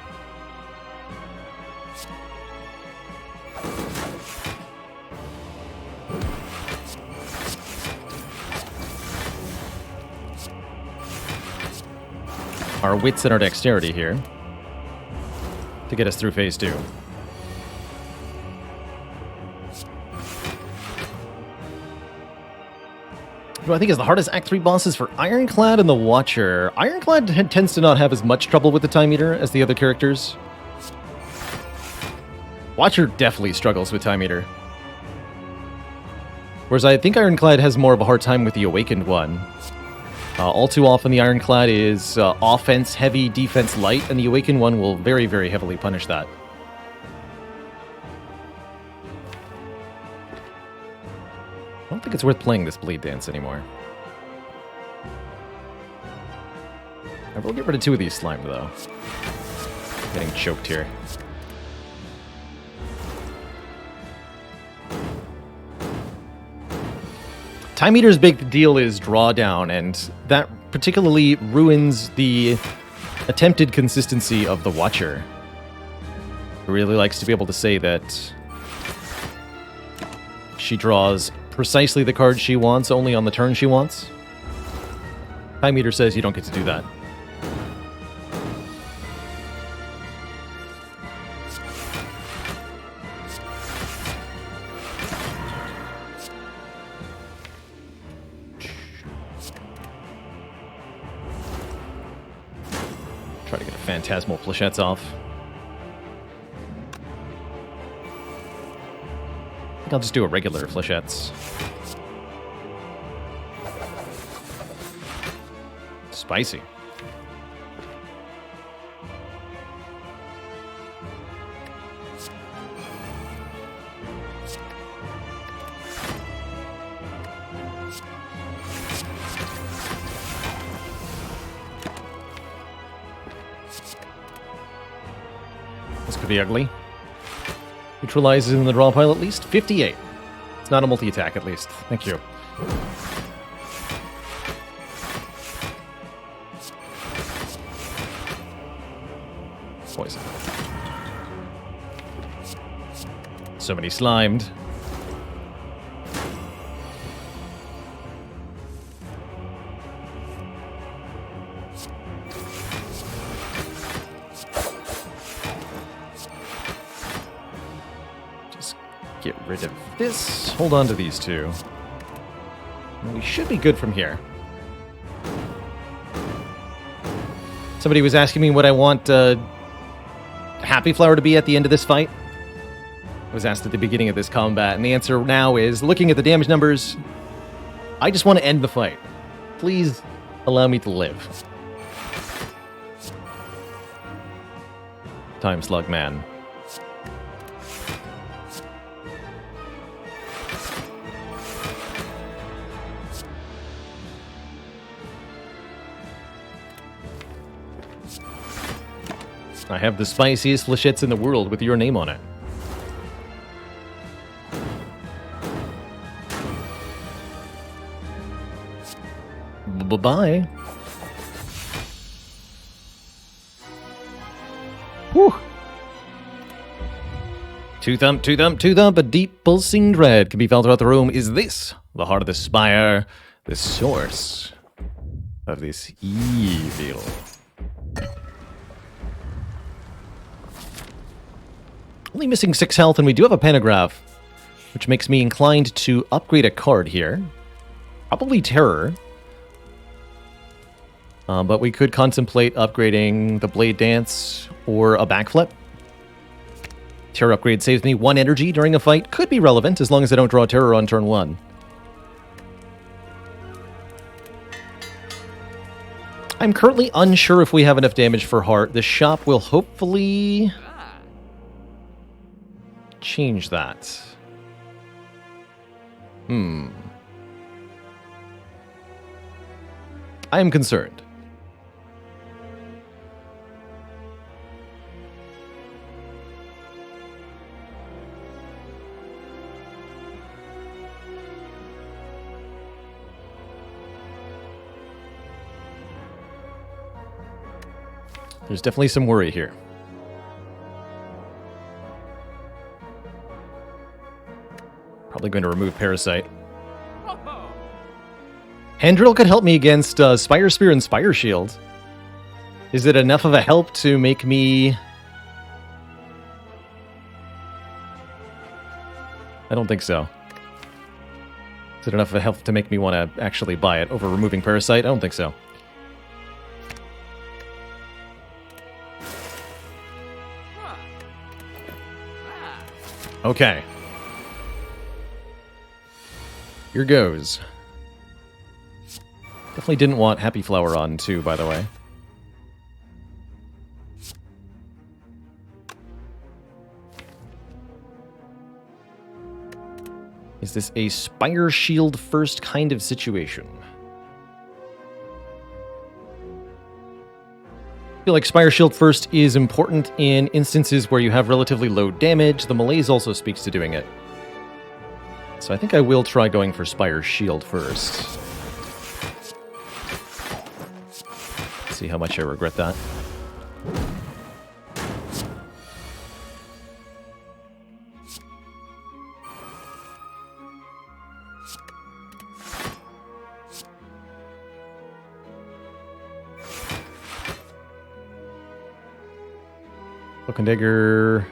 our wits and our dexterity here to get us through phase 2. Who I think is the hardest Act 3 bosses for Ironclad and the Watcher. Ironclad tends to not have as much trouble with the Time Eater as the other characters. Watcher definitely struggles with Time Eater. Whereas I think Ironclad has more of a hard time with the Awakened one. All too often the Ironclad is offense heavy, defense light, and the Awakened one will very, very heavily punish that. I don't think it's worth playing this Bleed Dance anymore. I will get rid of 2 of these slime, though. Getting choked here. Time Eater's big deal is drawdown, and that particularly ruins the attempted consistency of the Watcher. Who really likes to be able to say that she draws precisely the card she wants, only on the turn she wants. Time Eater says you don't get to do that. Try to get a Phantasmal Flechettes off. I think I'll just do a regular Flechettes. Spicy. This could be ugly. Neutralizes in the draw pile at least. 58. It's not a multi-attack at least. Thank you. Poison. So many slimed. Get rid of this. Hold on to these 2. And we should be good from here. Somebody was asking me what I want Happy Flower to be at the end of this fight. I was asked at the beginning of this combat, and the answer now is, looking at the damage numbers, I just want to end the fight. Please allow me to live. Time Slug Man. I have the spiciest flechettes in the world with your name on it. Bye-bye. Whew. Two thump, two thump, two thump. A deep pulsing dread can be felt throughout the room. Is this the heart of the Spire? The source of this evil? Only missing 6 health, and we do have a Pantograph, which makes me inclined to upgrade a card here. Probably Terror. But we could contemplate upgrading the Blade Dance or a Backflip. Terror upgrade saves me 1 energy during a fight. Could be relevant as long as I don't draw Terror on turn 1. I'm currently unsure if we have enough damage for Heart. The shop will hopefully change that. I am concerned. There's definitely some worry here. Probably going to remove Parasite. Handrill could help me against Spire Spear and Spire Shield. Is it enough of a help to make me... I don't think so. Is it enough of a help to make me want to actually buy it over removing Parasite? I don't think so. Okay. Here goes. Definitely didn't want Happy Flower on, too, by the way. Is this a Spire Shield first kind of situation? feel like Spire Shield first is important in instances where you have relatively low damage. The malaise also speaks to doing it. So I think I will try going for Spire Shield first. See how much I regret that. Cloak and Dagger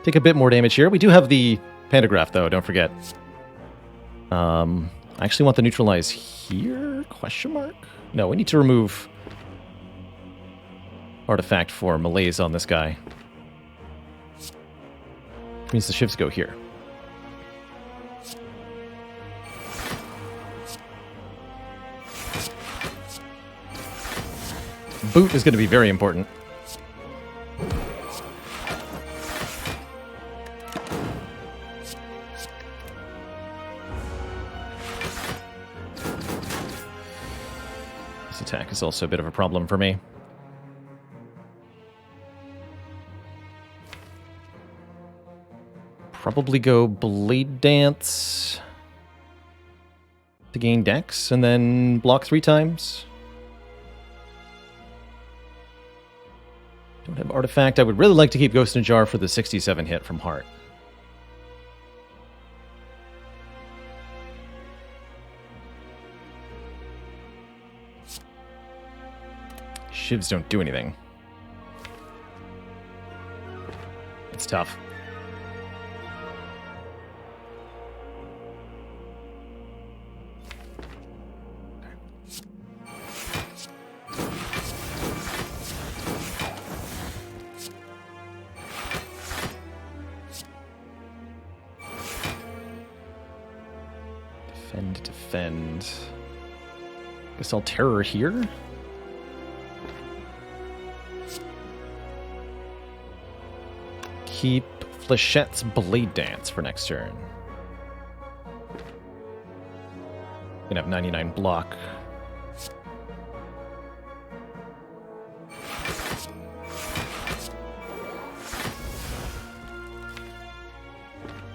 take a bit more damage here. We do have the Pantograph, though, don't forget. I actually want the Neutralize here? Question mark? No, we need to remove Artifact for Malaise on this guy. Which means the shifts go here. Boot is going to be very important. This attack is also a bit of a problem for me. Probably go Blade Dance to gain Dex, and then block 3 times. Don't have Artifact. I would really like to keep Ghost in a Jar for the 67 hit from Heart. Shivs don't do anything. It's tough. Defend. Guess I'll Terror here. Keep Flechette's Blade Dance for next turn. Gonna have 99 block.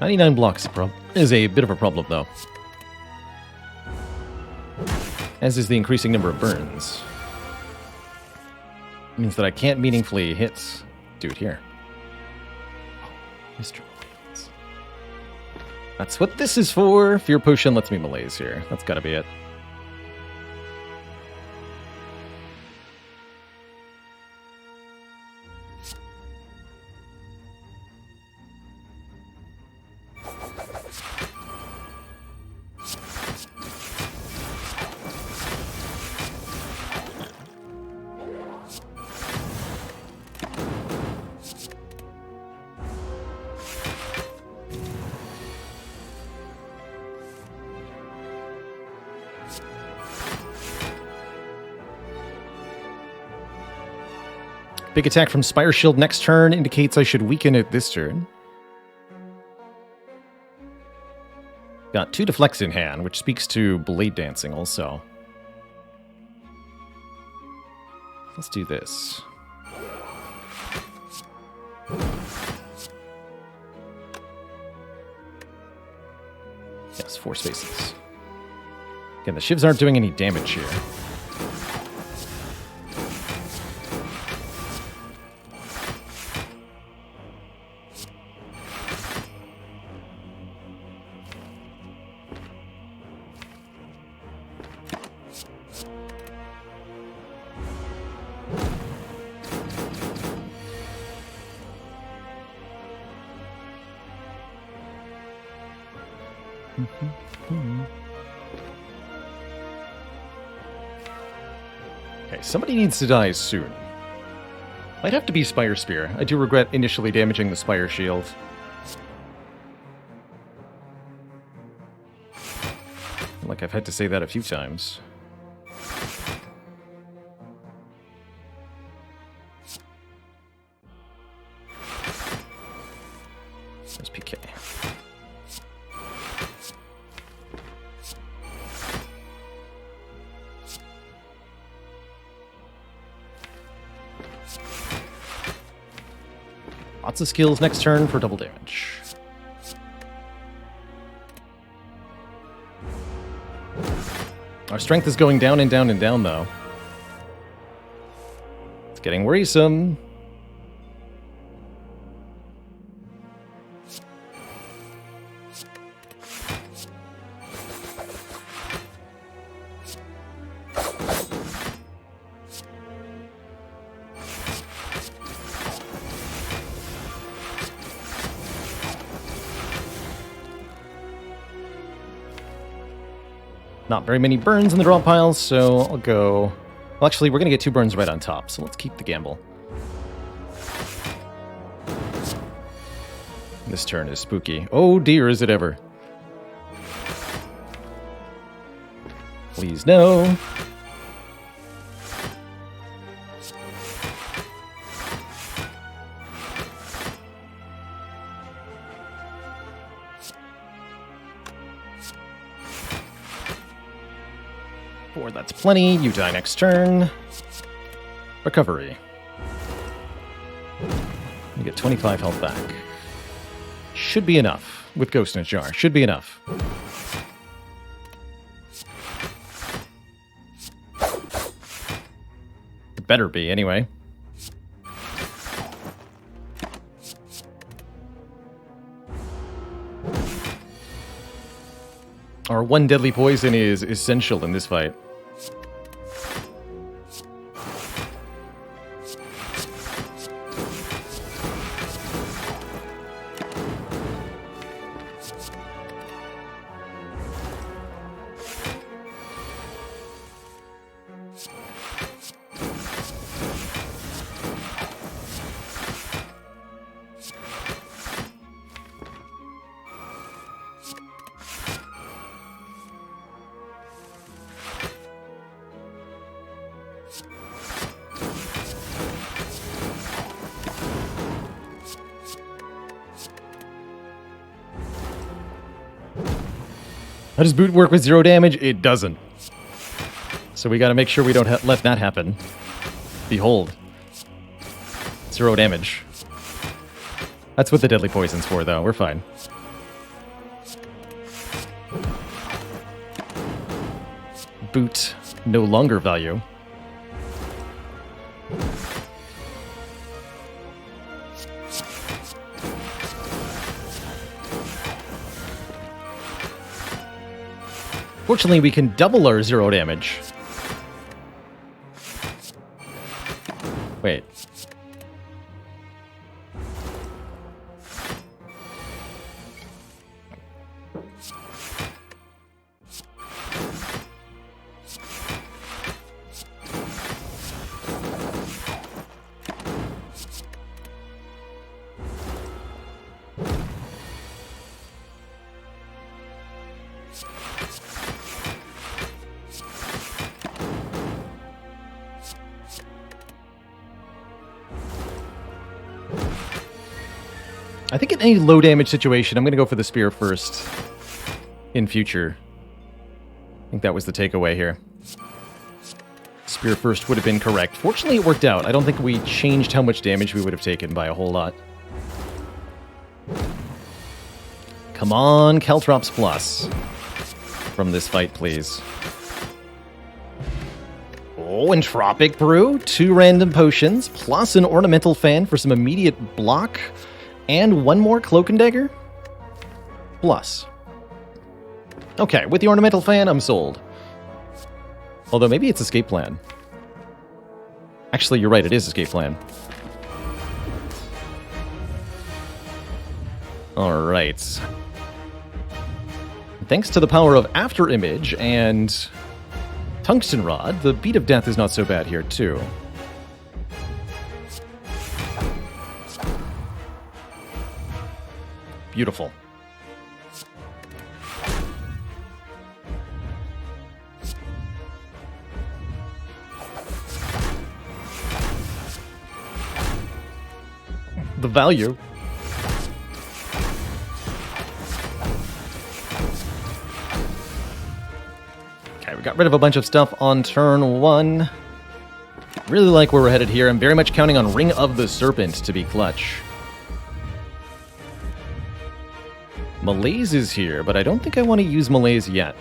$99 blocks is a bit of a problem, though. As is the increasing number of burns. It means that I can't meaningfully hit dude here. Oh, Mr. Malaise. That's what this is for. Fear Potion lets me malaise here. That's gotta be it. Big attack from Spire Shield next turn indicates I should weaken it this turn. Got 2 deflects in hand, which speaks to Blade Dancing also. Let's do this. Yes, 4 spaces. Again, the shivs aren't doing any damage here. Okay, somebody needs to die soon. Might have to be Spire Spear. I do regret initially damaging the Spire Shield. Like I've had to say that a few times. There's PK. Lots of skills next turn for double damage. Our strength is going down and down and down, though. It's getting worrisome. Not very many burns in the draw pile, so I'll go... Well, actually, we're going to get 2 burns right on top, so let's keep the gamble. This turn is spooky. Oh dear, is it ever. Please no. That's plenty. You die next turn. Recovery. You get 25 health back. Should be enough. With Ghost in a Jar. Should be enough. It better be, anyway. Our 1 deadly poison is essential in this fight. How does boot work with 0 damage? It doesn't. So we gotta make sure we don't let that happen. Behold. 0 damage. That's what the deadly poison's for, though. We're fine. Boot. No longer value. Fortunately, we can double our 0 damage. Wait. I think in any low damage situation, I'm going to go for the spear first in future. I think that was the takeaway here. Spear first would have been correct. Fortunately, it worked out. I don't think we changed how much damage we would have taken by a whole lot. Come on, Caltrops Plus. From this fight, please. Oh, Entropic Brew. 2 random potions, plus an Ornamental Fan for some immediate block. And 1 more Cloak and Dagger? Plus. Okay, with the Ornamental Fan, I'm sold. Although maybe it's Escape Plan. Actually, you're right, it is Escape Plan. Alright. Thanks to the power of After Image and Tungsten Rod, the Beat of Death is not so bad here, too. Beautiful. The value. Okay, we got rid of a bunch of stuff on turn 1. Really like where we're headed here. I'm very much counting on Ring of the Serpent to be clutch. Malaise is here, but I don't think I want to use Malaise yet.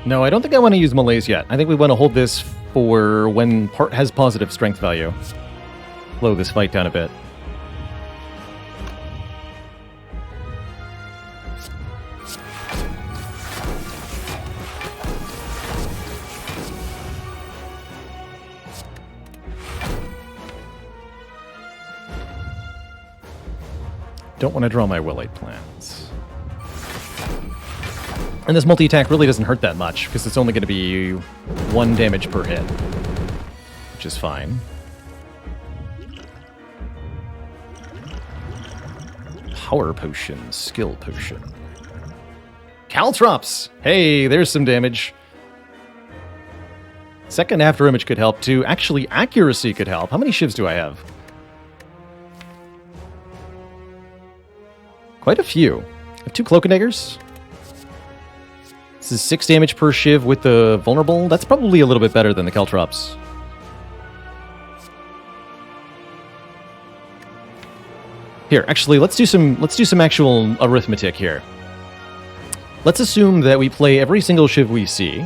No, I don't think I want to use Malaise yet. I think we want to hold this for when part has positive strength value. Slow this fight down a bit. Don't want to draw my Willite plans. And this multi-attack really doesn't hurt that much, because it's only going to be 1 damage per hit, which is fine. Power Potion, Skill Potion. Caltrops! Hey, there's some damage. Second After Image could help too. Actually, Accuracy could help. How many shivs do I have? Quite a few. I have 2 Cloak and Daggers. This is 6 damage per shiv with the vulnerable. That's probably a little bit better than the Caltrops. Here, actually, let's do some actual arithmetic here. Let's assume that we play every single shiv we see,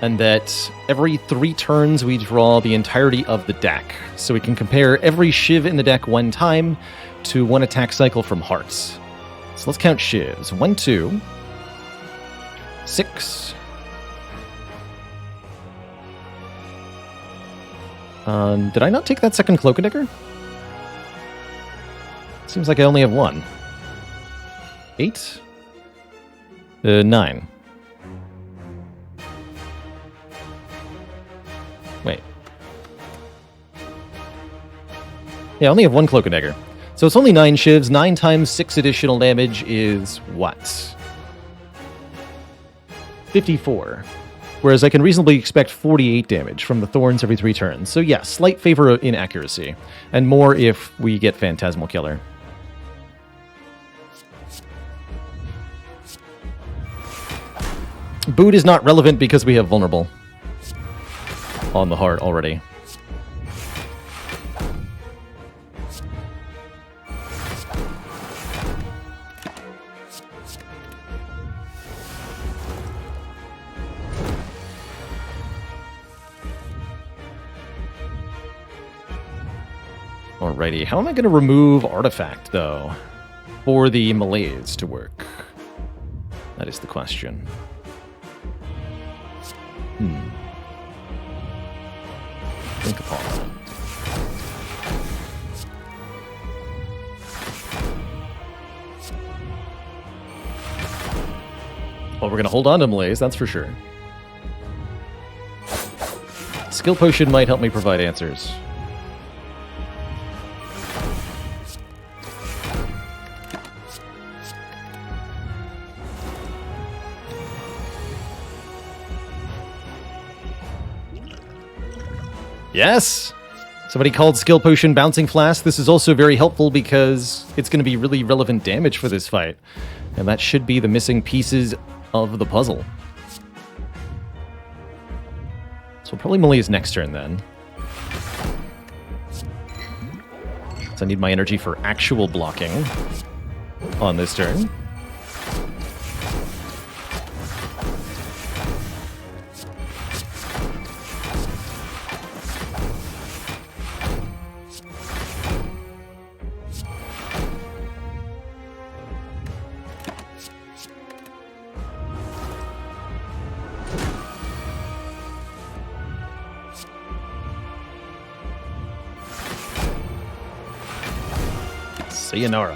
and that every 3 turns we draw the entirety of the deck. So we can compare every shiv in the deck 1 time to 1 attack cycle from Hearts. So let's count shivs. 1, 2... 6. Did I not take that second Cloak and Dagger? Seems like I only have 1. 8? 9. Wait. Yeah, I only have 1 Cloak and Dagger. So it's only 9 shivs. 9 times 6 additional damage is what? 54. Whereas I can reasonably expect 48 damage from the Thorns every 3 turns. So yeah, slight favor in accuracy. And more if we get Phantasmal Killer. Boot is not relevant because we have Vulnerable on the heart already. Alrighty, how am I going to remove Artifact, though, for the Malaise to work? That is the question. Think upon that. Well, we're going to hold on to Malaise, that's for sure. Skill Potion might help me provide answers. Yes! Somebody called Skill Potion Bouncing Flask. This is also very helpful because it's going to be really relevant damage for this fight. And that should be the missing pieces of the puzzle. So probably Malaise next turn then. So I need my energy for actual blocking on this turn. Sayonara.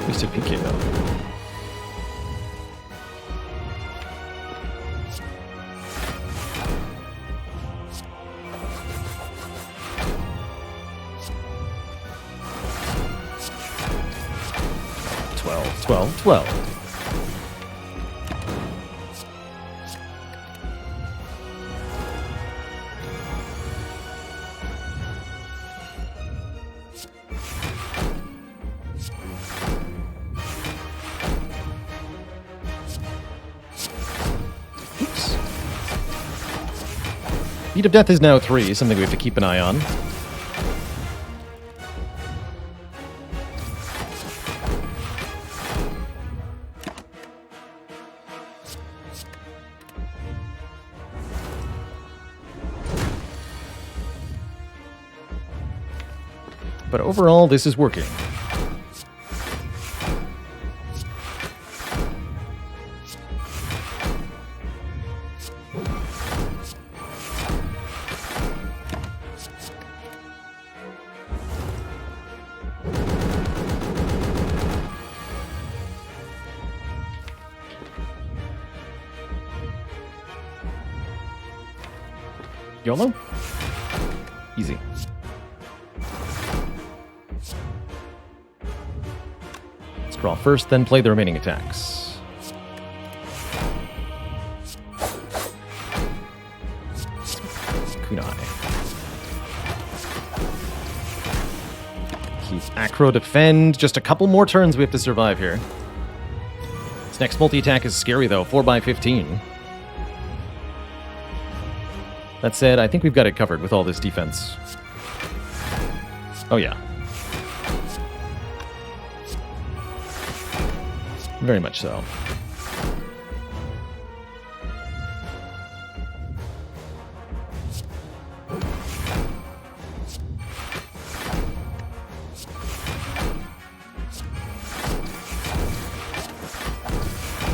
Mr. PK though. 12, 12. Oops. Beat of Death is now 3, something we have to keep an eye on. But overall, this is working. YOLO? Easy. Let's draw first, then play the remaining attacks. Kunai. Keep Acro defend. Just a couple more turns we have to survive here. This next multi-attack is scary though, 4x15. That said, I think we've got it covered with all this defense. Oh yeah. Very much so.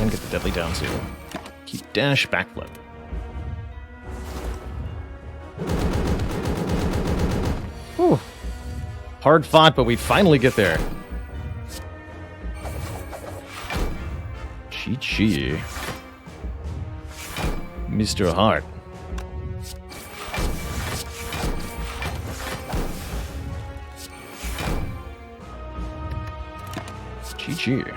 And get the deadly down too. Keep dash, backflip. Whew. Hard fought, but we finally get there. Chi-Chi. Mr. Hart. Chi-Chi.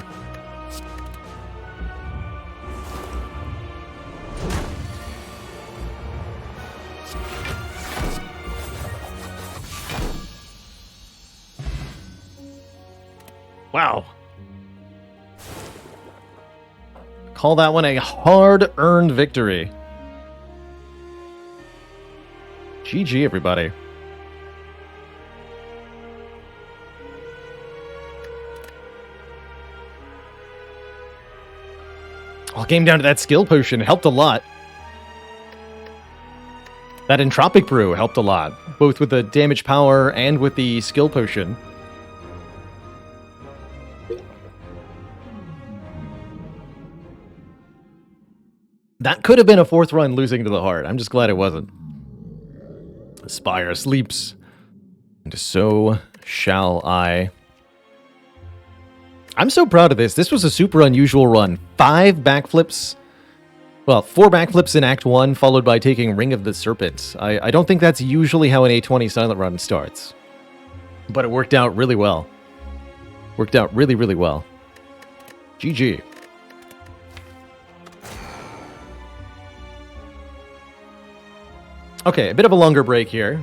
Wow. Call that one a hard-earned victory. GG, everybody. All came down to that skill potion. It helped a lot. That entropic brew helped a lot, both with the damage power and with the skill potion. That could have been a fourth run losing to the heart. I'm just glad it wasn't. Spire sleeps. And so shall I. I'm so proud of this. This was a super unusual run. 5 backflips. Well, 4 backflips in Act 1, followed by taking Ring of the Serpent. I don't think that's usually how an A20 silent run starts. But it worked out really well. Worked out really, really well. GG. Okay, a bit of a longer break here.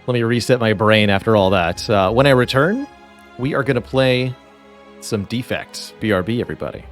Let me reset my brain after all that. When I return, we are going to play some Defect. BRB, everybody.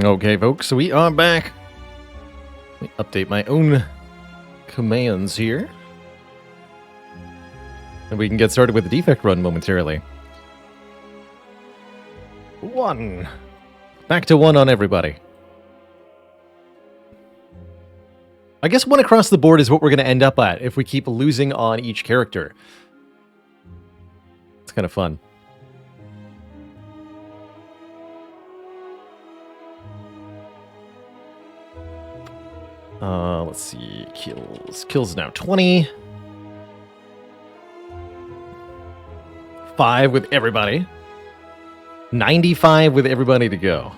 Okay, folks, we are back. Let me update my own commands here. And we can get started with the defect run momentarily. 1. Back to 1 on everybody. I guess 1 across the board is what we're going to end up at if we keep losing on each character. It's kind of fun. Let's see. Kills now 20. 5 with everybody. 95 with everybody to go.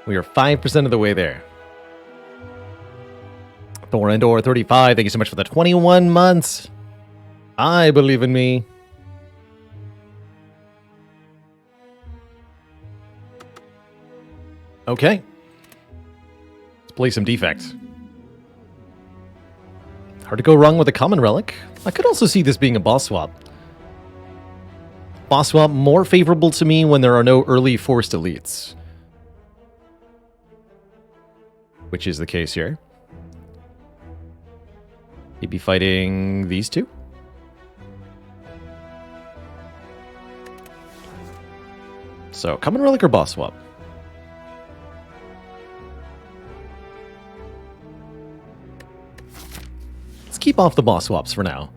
We are 5% of the way there. Thor Endor 35, thank you so much for the 21 months. I believe in me. Okay. Let's play some defects. Hard to go wrong with a common relic. I could also see this being a boss swap. Boss swap more favorable to me when there are no early forced elites. Which is the case here. He'd be fighting these two. So, common relic or boss swap? Let's keep off the boss swaps for now.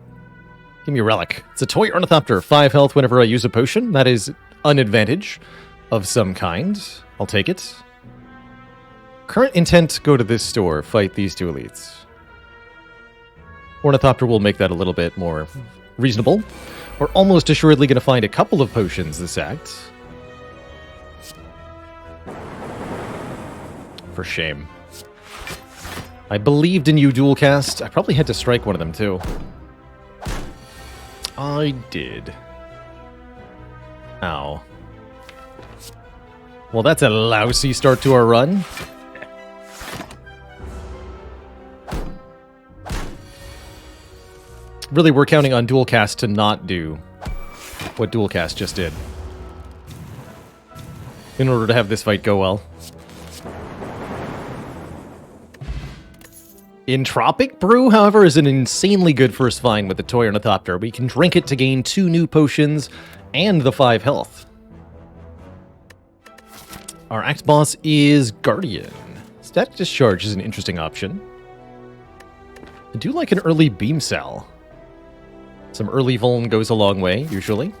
Give me a relic. It's a toy ornithopter. 5 health whenever I use a potion. That is an advantage of some kind. I'll take it. Current intent, go to this store. Fight these two elites. Ornithopter will make that a little bit more reasonable. We're almost assuredly going to find a couple of potions this act. For shame. I believed in you, dual cast. I probably had to strike one of them, too. I did. Ow. Well, that's a lousy start to our run. Really, we're counting on dual cast to not do what dual cast just did. In order to have this fight go well. Entropic Brew, however, is an insanely good first find with the Toy Ornithopter. We can drink it to gain 2 new potions and the 5 health. Our act boss is Guardian. Static Discharge is an interesting option. I do like an early Beam Cell. Some early Vuln goes a long way, usually.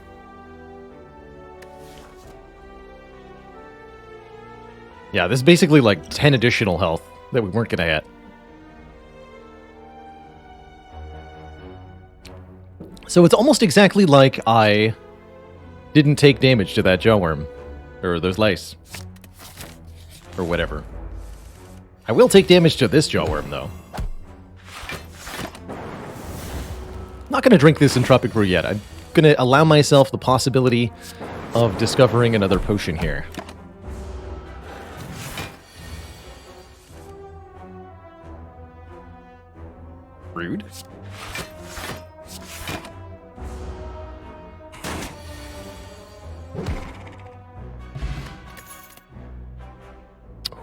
Yeah, this is basically like 10 additional health that we weren't going to get. So it's almost exactly like I didn't take damage to that jawworm. Or those lice. Or whatever. I will take damage to this jawworm, though. Not going to drink this Entropic Brew yet. I'm going to allow myself the possibility of discovering another potion here. Rude.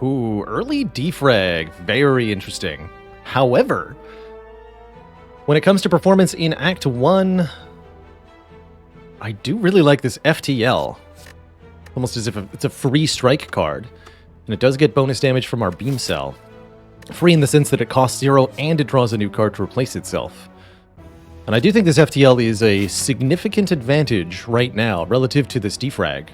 Ooh, early defrag. Very interesting. However, when it comes to performance in Act 1, I do really like this FTL. Almost as if it's a free strike card. And it does get bonus damage from our Beam Cell. Free in the sense that it costs 0 and it draws a new card to replace itself. And I do think this FTL is a significant advantage right now relative to this defrag.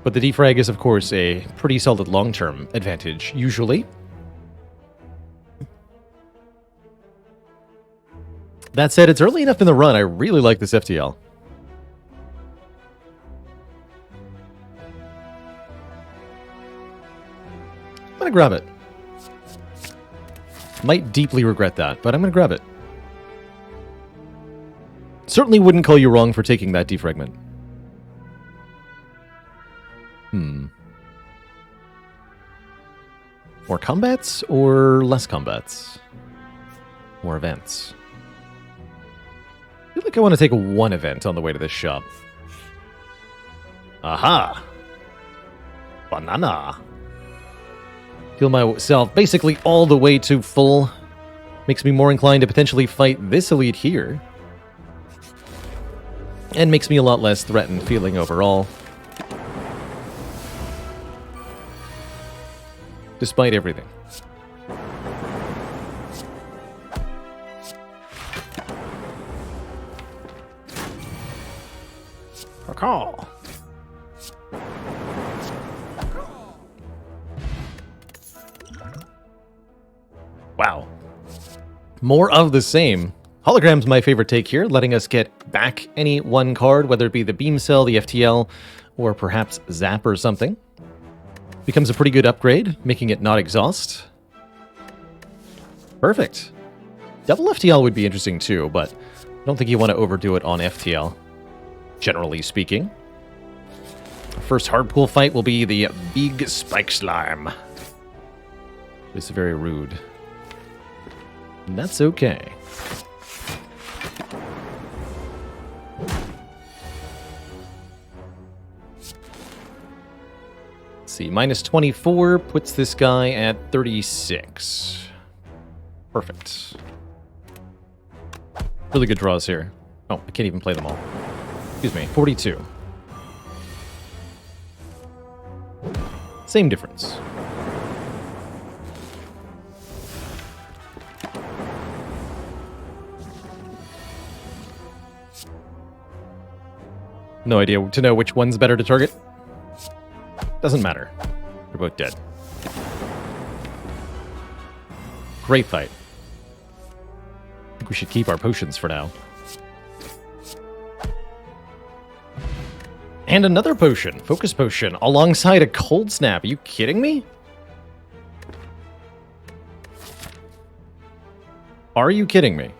But the defrag is, of course, a pretty solid long-term advantage, usually. That said, it's early enough in the run. I really like this FTL. I'm going to grab it. Might deeply regret that, but I'm going to grab it. Certainly wouldn't call you wrong for taking that defragment. More combats or less combats? More events. I feel like I want to take one event on the way to this shop. Aha! Banana. Heal myself basically all the way to full. Makes me more inclined to potentially fight this elite here. And makes me a lot less threatened feeling overall. Despite everything. Call. Wow. More of the same. Hologram's my favorite take here, letting us get back any one card, whether it be the Beam Cell, the FTL, or perhaps Zap or something. Becomes a pretty good upgrade, making it not exhaust. Perfect. Double FTL would be interesting too, but I don't think you want to overdo it on FTL. Generally speaking. First hardpool fight will be the Big Spike Slime. It's very rude. And that's okay. Let's see, minus 24 puts this guy at 36. Perfect. Really good draws here. Oh, I can't even play them all. Excuse me, 42. Same difference. No idea to know which one's better to target. Doesn't matter. They're both dead. Great fight. I think we should keep our potions for now. And another potion, Focus Potion, alongside a Cold Snap. Are you kidding me? Are you kidding me?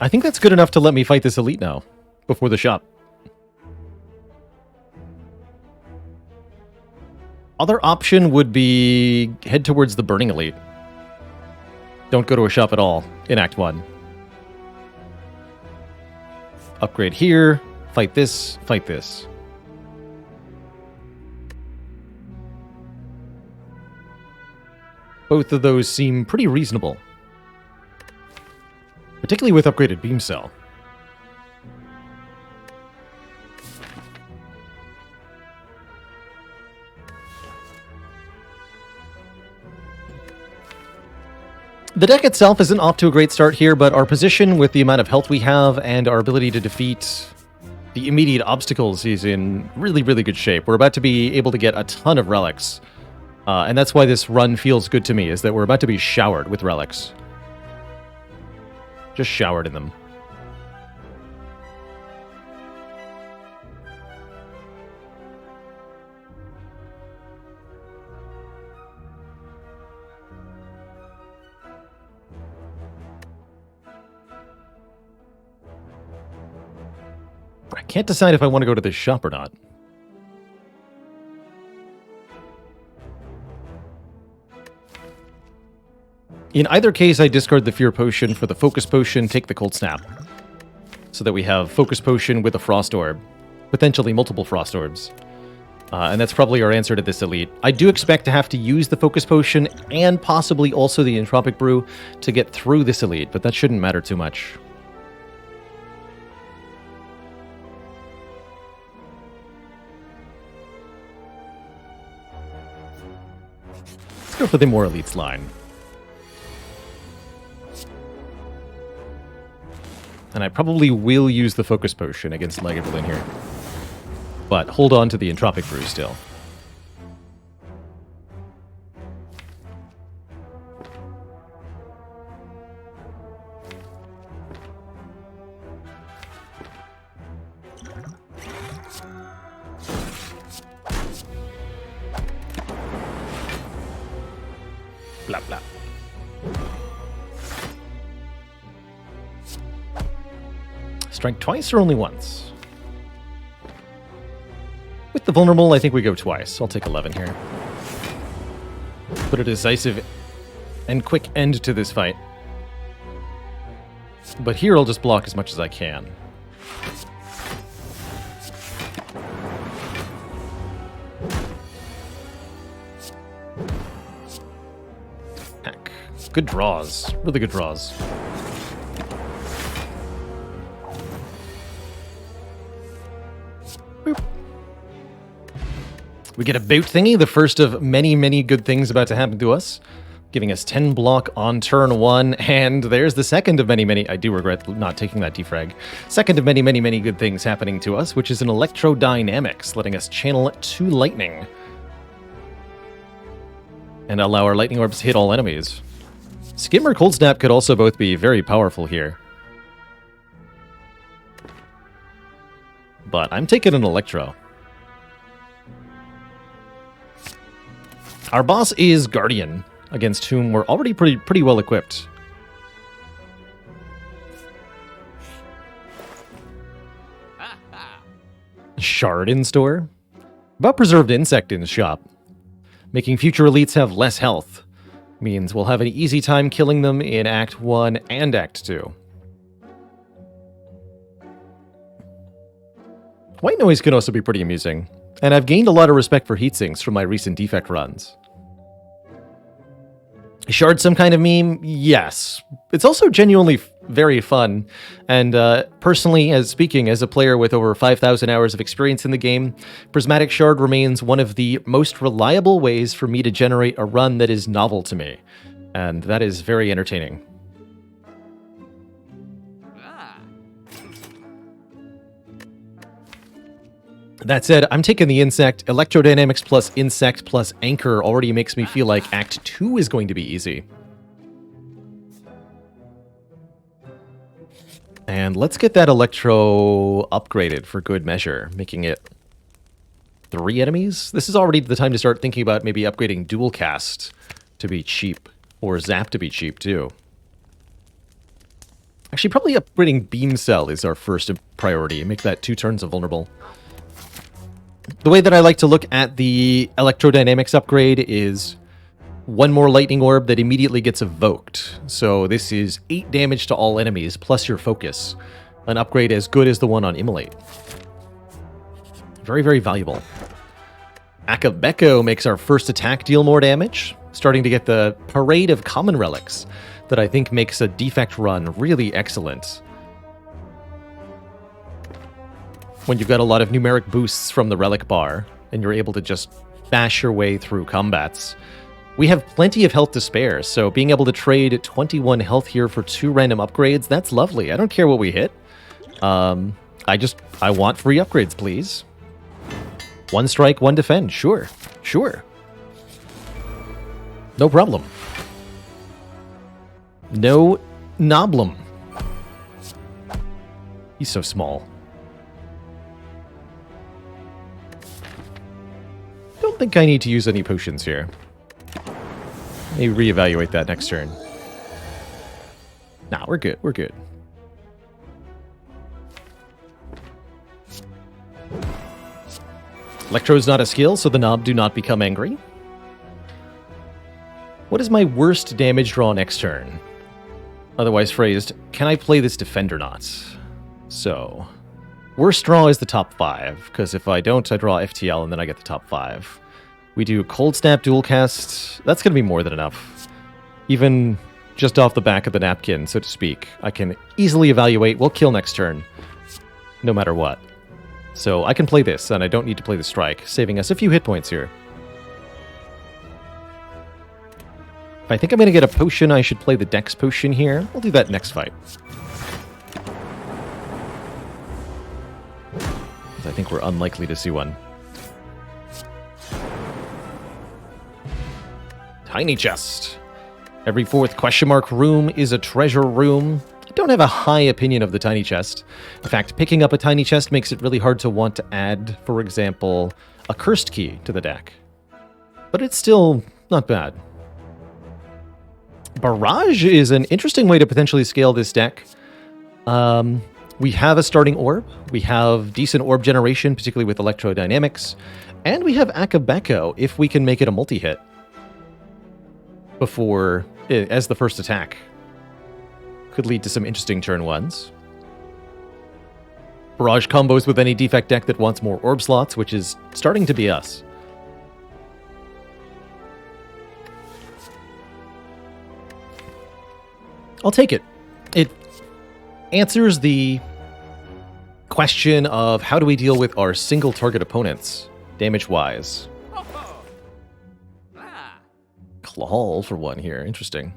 I think that's good enough to let me fight this elite now, before the shop. Other option would be head towards the Burning Elite. Don't go to a shop at all in Act 1. Upgrade here, fight this, fight this. Both of those seem pretty reasonable. Particularly with upgraded Beam Cell. The deck itself isn't off to a great start here, but our position with the amount of health we have and our ability to defeat the immediate obstacles is in really, really good shape. We're about to be able to get a ton of relics. And that's why this run feels good to me, is that we're about to be showered with relics. Just showered in them. I can't decide if I want to go to this shop or not. In either case, I discard the Fear Potion for the Focus Potion, take the Cold Snap. So that we have Focus Potion with a Frost Orb. Potentially multiple Frost Orbs. And that's probably our answer to this elite. I do expect to have to use the Focus Potion and possibly also the Entropic Brew to get through this elite, but that shouldn't matter too much. Let's go for the more elites line. And I probably will use the Focus Potion against Lagavulin here. But hold on to the Entropic Brew still. Blah, blah. Strike twice or only once? With the vulnerable, I think we go twice. I'll take 11 here. Put a decisive and quick end to this fight. But here I'll just block as much as I can. Heck. Good draws. Really good draws. Boop. We get a boot thingy, the first of many, many good things about to happen to us. Giving us 10 block on turn 1, and there's the second of many, many... I do regret not taking that defrag. Second of many, many, many good things happening to us, which is an Electrodynamics, letting us channel 2 lightning. And allow our lightning orbs to hit all enemies. Skim or Cold Snap could also both be very powerful here. But I'm taking an Electro. Our boss is Guardian, against whom we're already pretty well equipped. Shard in store. About Preserved Insect in shop. Making future elites have less health means we'll have an easy time killing them in Act 1 and Act 2. White noise can also be pretty amusing, and I've gained a lot of respect for heatsinks from my recent defect runs. Shard some kind of meme? Yes. It's also genuinely very fun, and personally, as a player with over 5,000 hours of experience in the game, Prismatic Shard remains one of the most reliable ways for me to generate a run that is novel to me, and that is very entertaining. That said, I'm taking the Insect. Electrodynamics plus Insect plus Anchor already makes me feel like Act 2 is going to be easy. And let's get that Electro upgraded for good measure, making it 3 enemies. This is already the time to start thinking about maybe upgrading Dual Cast to be cheap, or Zap to be cheap too. Actually, probably upgrading Beam Cell is our first priority. Make that 2 turns of vulnerable. The way that I like to look at the Electrodynamics upgrade is 1 more Lightning Orb that immediately gets evoked. So this is 8 damage to all enemies, plus your focus. An upgrade as good as the one on Immolate. Very, very valuable. Akabeko makes our first attack deal more damage, starting to get the parade of common relics that I think makes a defect run really excellent. When you've got a lot of numeric boosts from the relic bar, and you're able to just bash your way through combats. We have plenty of health to spare, so being able to trade 21 health here for 2 random upgrades, that's lovely. I don't care what we hit. I want free upgrades, please. 1 strike, 1 defend, sure. Sure. No problem. No noblem. He's so small. Don't think I need to use any potions here. Maybe reevaluate that next turn. Nah, we're good. We're good. Electro is not a skill, so the knob do not become angry. What is my worst damage draw next turn? Otherwise phrased, can I play this defend or not? So, worst draw is the top 5, because if I don't, I draw FTL and then I get the top 5. We do Cold Snap Dual Cast. That's going to be more than enough. Even just off the back of the napkin, so to speak, I can easily evaluate. We'll kill next turn, no matter what. So I can play this, and I don't need to play the Strike, saving us a few hit points here. If I think I'm going to get a potion, I should play the Dex potion here. We'll do that next fight. I think we're unlikely to see one. Tiny chest. Every 4th question mark room is a treasure room. I don't have a high opinion of the tiny chest. In fact, picking up a tiny chest makes it really hard to want to add, for example, a cursed key to the deck. But it's still not bad. Barrage is an interesting way to potentially scale this deck. We have a starting orb. We have decent orb generation, particularly with electrodynamics. And we have Akabeko if we can make it a multi-hit before, as the first attack. Could lead to some interesting turn ones. Barrage combos with any defect deck that wants more orb slots, which is starting to be us. I'll take it. It answers the question of how do we deal with our single target opponents, damage-wise. Claw for one here. Interesting.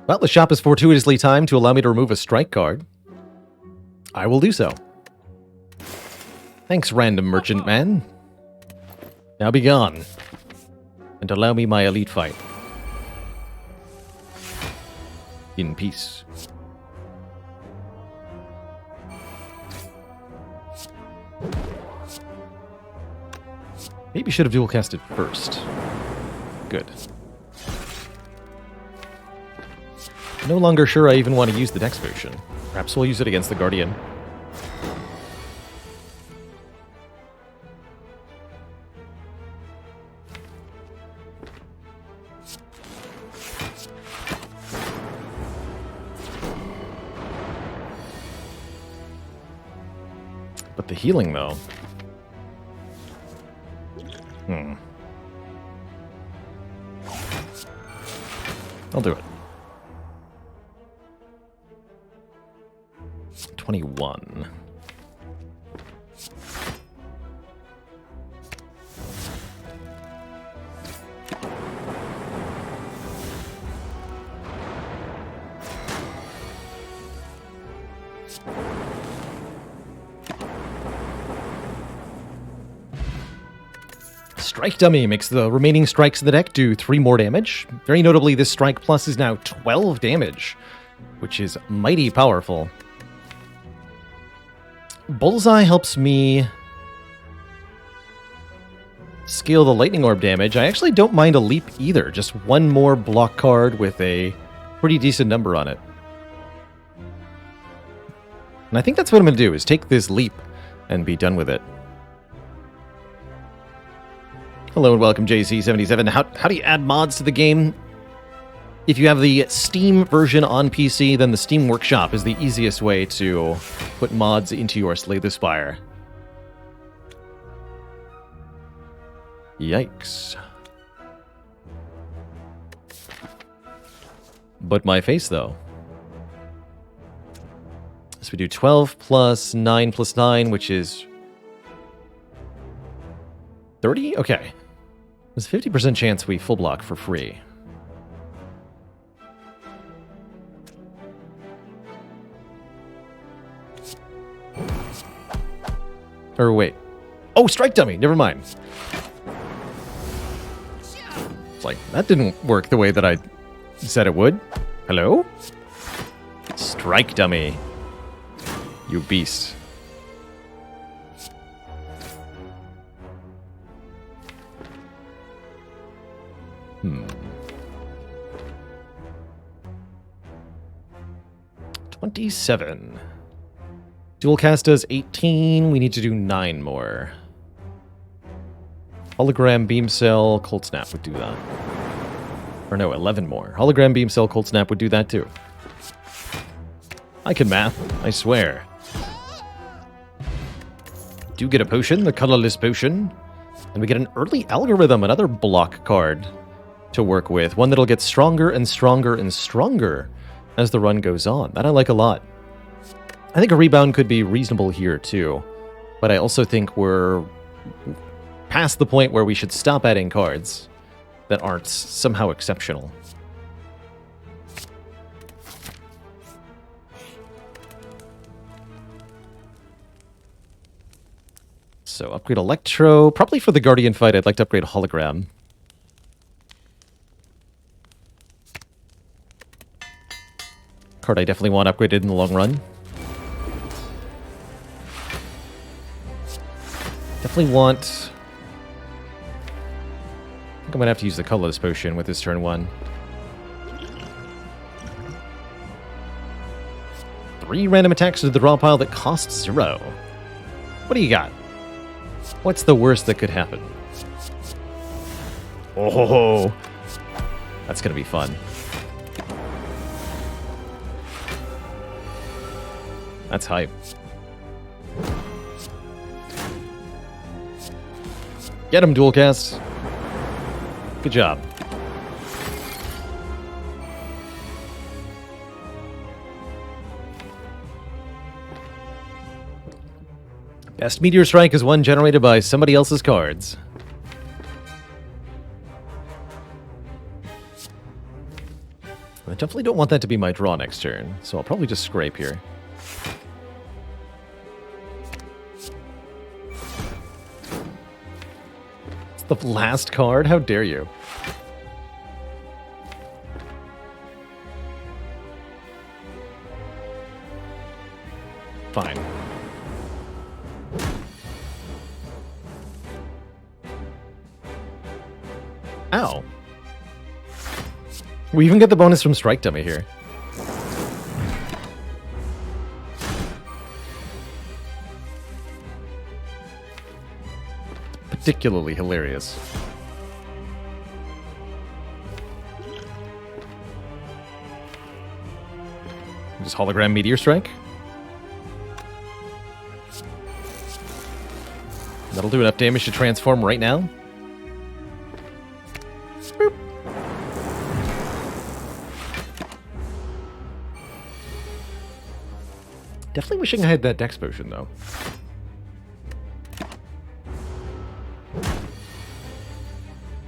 Well, the shop is fortuitously timed to allow me to remove a strike card. I will do so. Thanks, random merchant man. Now be gone, and allow me my elite fight. In peace. Maybe should have dual casted first. Good. No longer sure I even want to use the Dex potion. Perhaps we'll use it against the Guardian. But the healing, though. I'll do it. 21. Strike Dummy makes the remaining strikes of the deck do 3 more damage. Very notably, this strike plus is now 12 damage, which is mighty powerful. Bullseye helps me scale the lightning orb damage. I actually don't mind a leap either. Just one more block card with a pretty decent number on it. And I think that's what I'm going to do, is take this leap and be done with it. Hello and welcome, JC77. How do you add mods to the game? If you have the Steam version on PC, then the Steam Workshop is the easiest way to put mods into your Slay the Spire. Yikes. But my face, though. So we do 12 plus 9 plus 9, which is 30? Okay. There's a 50% chance we full block for free. Or wait. Oh, Strike Dummy! Never mind. It's like, that didn't work the way that I said it would. Hello? Strike Dummy. You beast. Hmm. 27. Dual cast does 18. We need to do 9 more. Hologram, Beam Cell, Cold Snap would do that. Or no, 11 more. Hologram, Beam Cell, Cold Snap would do that too. I can math, I swear. Do get a potion, the colorless potion. And we get an early algorithm, another block card to work with. One that'll get stronger and stronger and stronger as the run goes on. That I like a lot. I think a rebound could be reasonable here too. But I also think we're past the point where we should stop adding cards that aren't somehow exceptional. So upgrade Electro. Probably for the Guardian fight, I'd like to upgrade Hologram. Card I definitely want upgraded in the long run. Definitely want... I think I'm going to have to use the colorless potion with this turn 1. 3 random attacks to the draw pile that cost 0. What do you got? What's the worst that could happen? Oh, that's going to be fun. That's hype. Get him, dual cast. Good job. Best Meteor Strike is one generated by somebody else's cards. I definitely don't want that to be my draw next turn, so I'll probably just scrape here. It's the last card? How dare you? Fine. Ow. We even get the bonus from Strike Dummy here. Particularly hilarious. Just hologram Meteor Strike. That'll do enough damage to transform right now. Boop. Definitely wishing I had that Dex potion, though.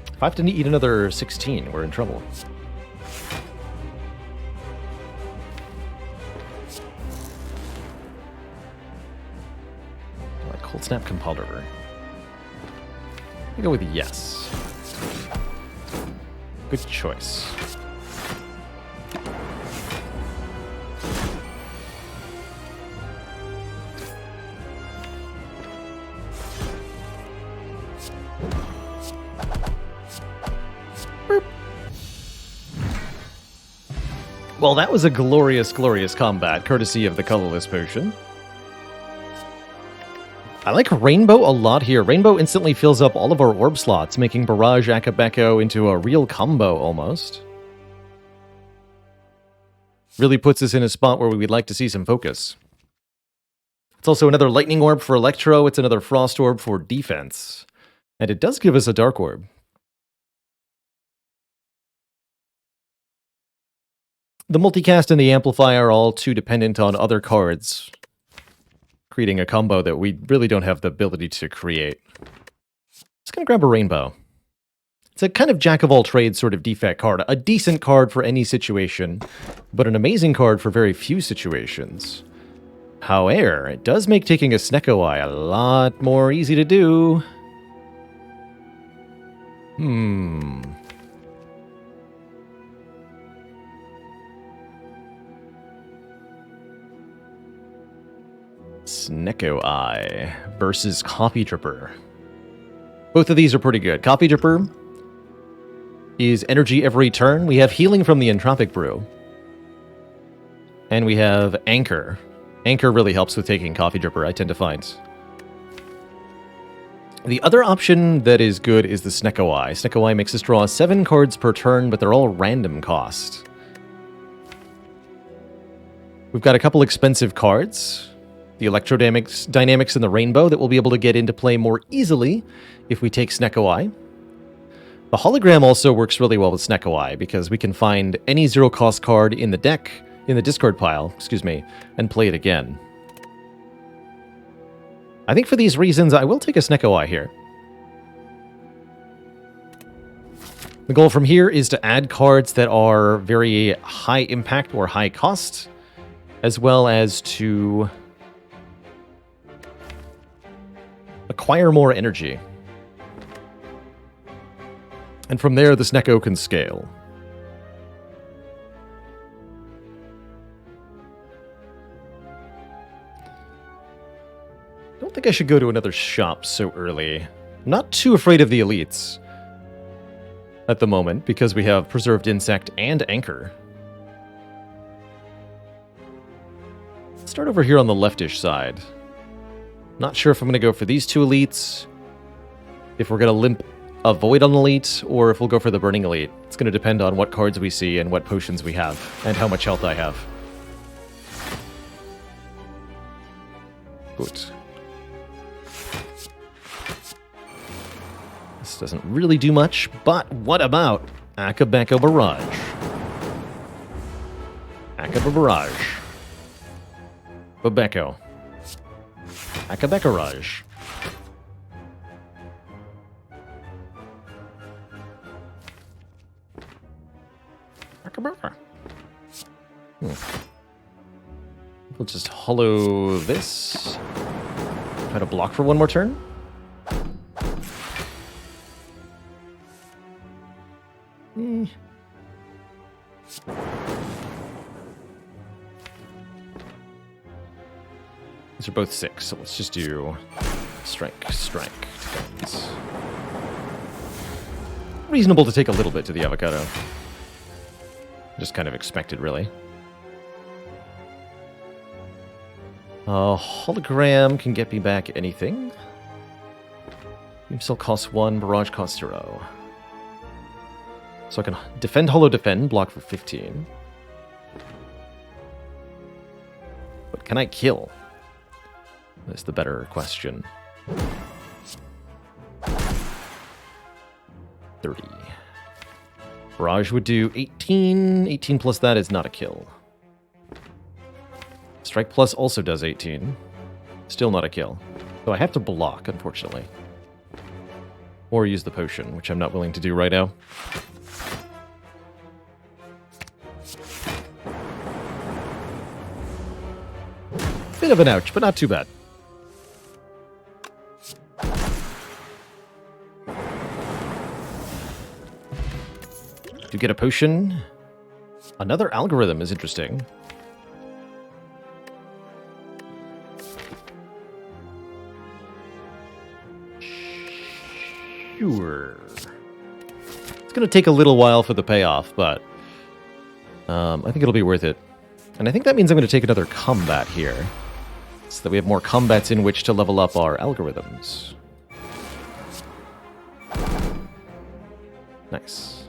If I have to eat another 16, we're in trouble. Cold Snap Compulder. I go with yes. Good choice. Boop. Well, that was a glorious, glorious combat, courtesy of the colorless potion. I like Rainbow a lot here. Rainbow instantly fills up all of our orb slots, making Barrage Akabeko into a real combo, almost. Really puts us in a spot where we would like to see some focus. It's also another Lightning Orb for Electro, it's another Frost Orb for defense. And it does give us a Dark Orb. The Multicast and the Amplify are all too dependent on other cards, creating a combo that we really don't have the ability to create. Just gonna grab a Rainbow. It's a kind of jack-of-all-trades sort of defect card. A decent card for any situation, but an amazing card for very few situations. However, it does make taking a Snecko Eye a lot more easy to do. Snecko Eye versus Copy Dripper. Both of these are pretty good. Copy Dripper is energy every turn. We have healing from the Entropic Brew. And we have Anchor. Anchor really helps with taking Coffee Dripper, I tend to find. The other option that is good is the Snecko Eye. Snecko Eye makes us draw 7 cards per turn, but they're all random cost. We've got a couple expensive cards. The Electrodynamics and the Rainbow that we'll be able to get into play more easily if we take Snecko Eye. The Hologram also works really well with Snecko Eye because we can find any zero-cost card in the deck, in the discard pile, excuse me, and play it again. I think for these reasons, I will take a Snecko Eye here. The goal from here is to add cards that are very high impact or high cost, as well as to acquire more energy. And from there, the Snecko can scale. I don't think I should go to another shop so early. I'm not too afraid of the elites at the moment, because we have Preserved Insect and Anchor. start over here on the leftish side. Not sure if I'm going to go for these two elites, if we're going to limp a Void on elite, or if we'll go for the Burning elite. It's going to depend on what cards we see and what potions we have, and how much health I have. Good. This doesn't really do much, but what about Akabeko Barrage? Akaba Barrage. Babeko. Akabeko Barrage. Akabeka. We'll just hollow this. Try to block for one more turn. These are both 6, so let's just do strike, defense. Reasonable to take a little bit to the avocado. Just kind of expected, really. Hologram can get me back anything. Beam Cell costs 1, Barrage costs 0. So I can defend, holo defend, block for 15. But can I kill? That's the better question. 30. Barrage would do 18. 18 plus that is not a kill. Strike plus also does 18. Still not a kill. So I have to block, unfortunately. Or use the potion, which I'm not willing to do right now. Bit of an ouch, but not too bad. To get a potion. Another algorithm is interesting. Sure. It's going to take a little while for the payoff, but I think it'll be worth it. And I think that means I'm going to take another combat here, so that we have more combats in which to level up our algorithms. Nice.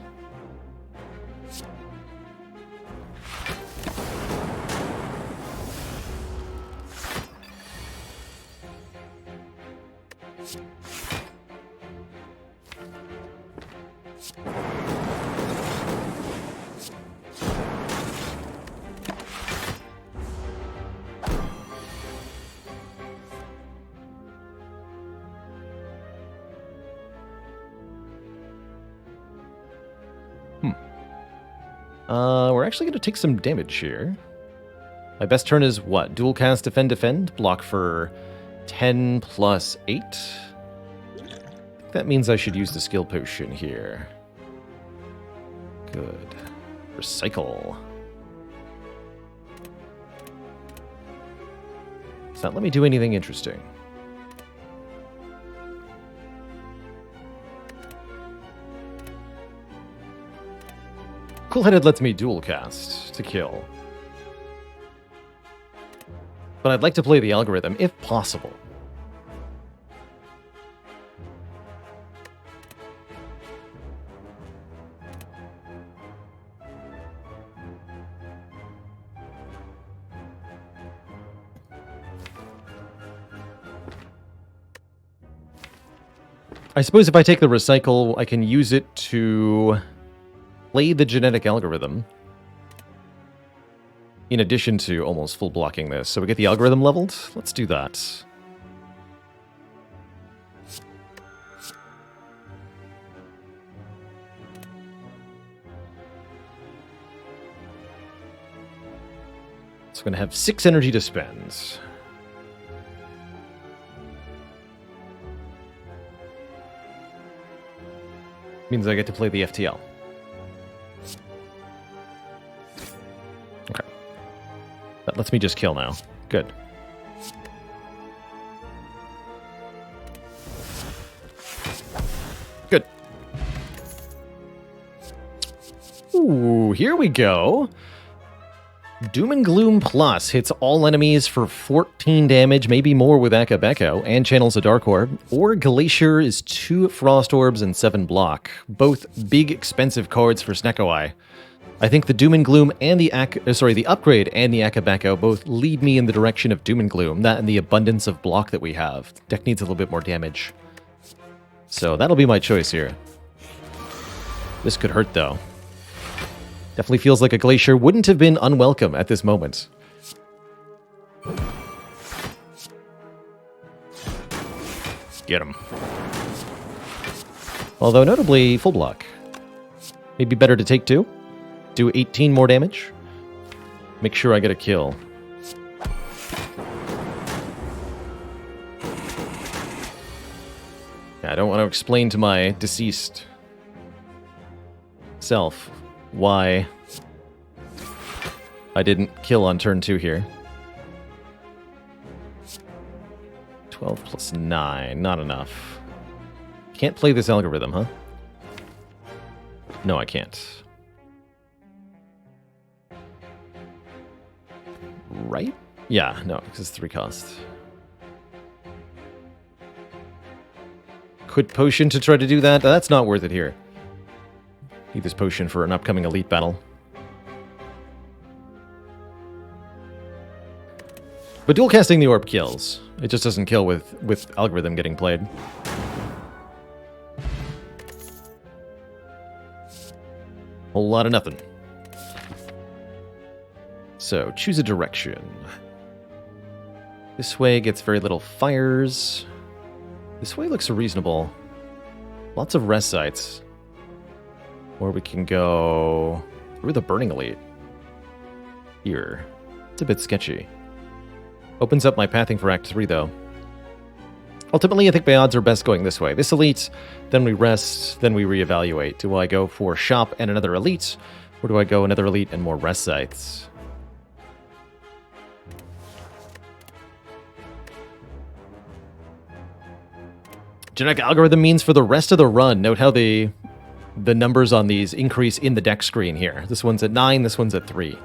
We're actually going to take some damage here. My best turn is what? Dual cast, defend, defend. Block for 10 plus 8. I think that means I should use the skill potion here. Good. Recycle. Does that let me do anything interesting? Cool-headed lets me dual cast to kill. But I'd like to play the algorithm, if possible. I suppose if I take the recycle, I can use it to play the genetic algorithm in addition to almost full blocking this. So we get the algorithm leveled. Let's do that. So I'm going to have 6 energy to spend. Means I get to play the FTL. Okay. That lets me just kill now. Good. Good. Ooh, here we go. Doom and Gloom Plus hits all enemies for 14 damage, maybe more with Akabeko, and channels a Dark Orb. Or Glacier is 2 Frost Orbs and 7 block. Both big, expensive cards for Snecko-Eye. I think the Doom and Gloom and the upgrade and the Akabeko both lead me in the direction of Doom and Gloom. That and the abundance of block that we have. Deck needs a little bit more damage. So that'll be my choice here. This could hurt, though. Definitely feels like a Glacier wouldn't have been unwelcome at this moment. Get him. Although, notably, full block. Maybe better to take 2. Do 18 more damage. Make sure I get a kill. Yeah, I don't want to explain to my deceased self why I didn't kill on turn 2 here. 12 plus 9, not enough. Can't play this algorithm, huh? No, I can't. Right? Yeah, no, because it's 3 cost. Could potion to try to do that? That's not worth it here. Need this potion for an upcoming elite battle. But dual casting the orb kills. It just doesn't kill with algorithm getting played. Whole lot of nothing. So, choose a direction. This way gets very little fires. This way looks reasonable. Lots of rest sites. Or we can go through the Burning Elite. Here. It's a bit sketchy. Opens up my pathing for Act 3, though. Ultimately, I think my odds are best going this way. This Elite, then we rest, then we reevaluate. Do I go for Shop and another Elite? Or do I go another Elite and more rest sites? Genetic algorithm means for the rest of the run, note how the numbers on these increase in the deck screen here. This one's at 9, this one's at 3.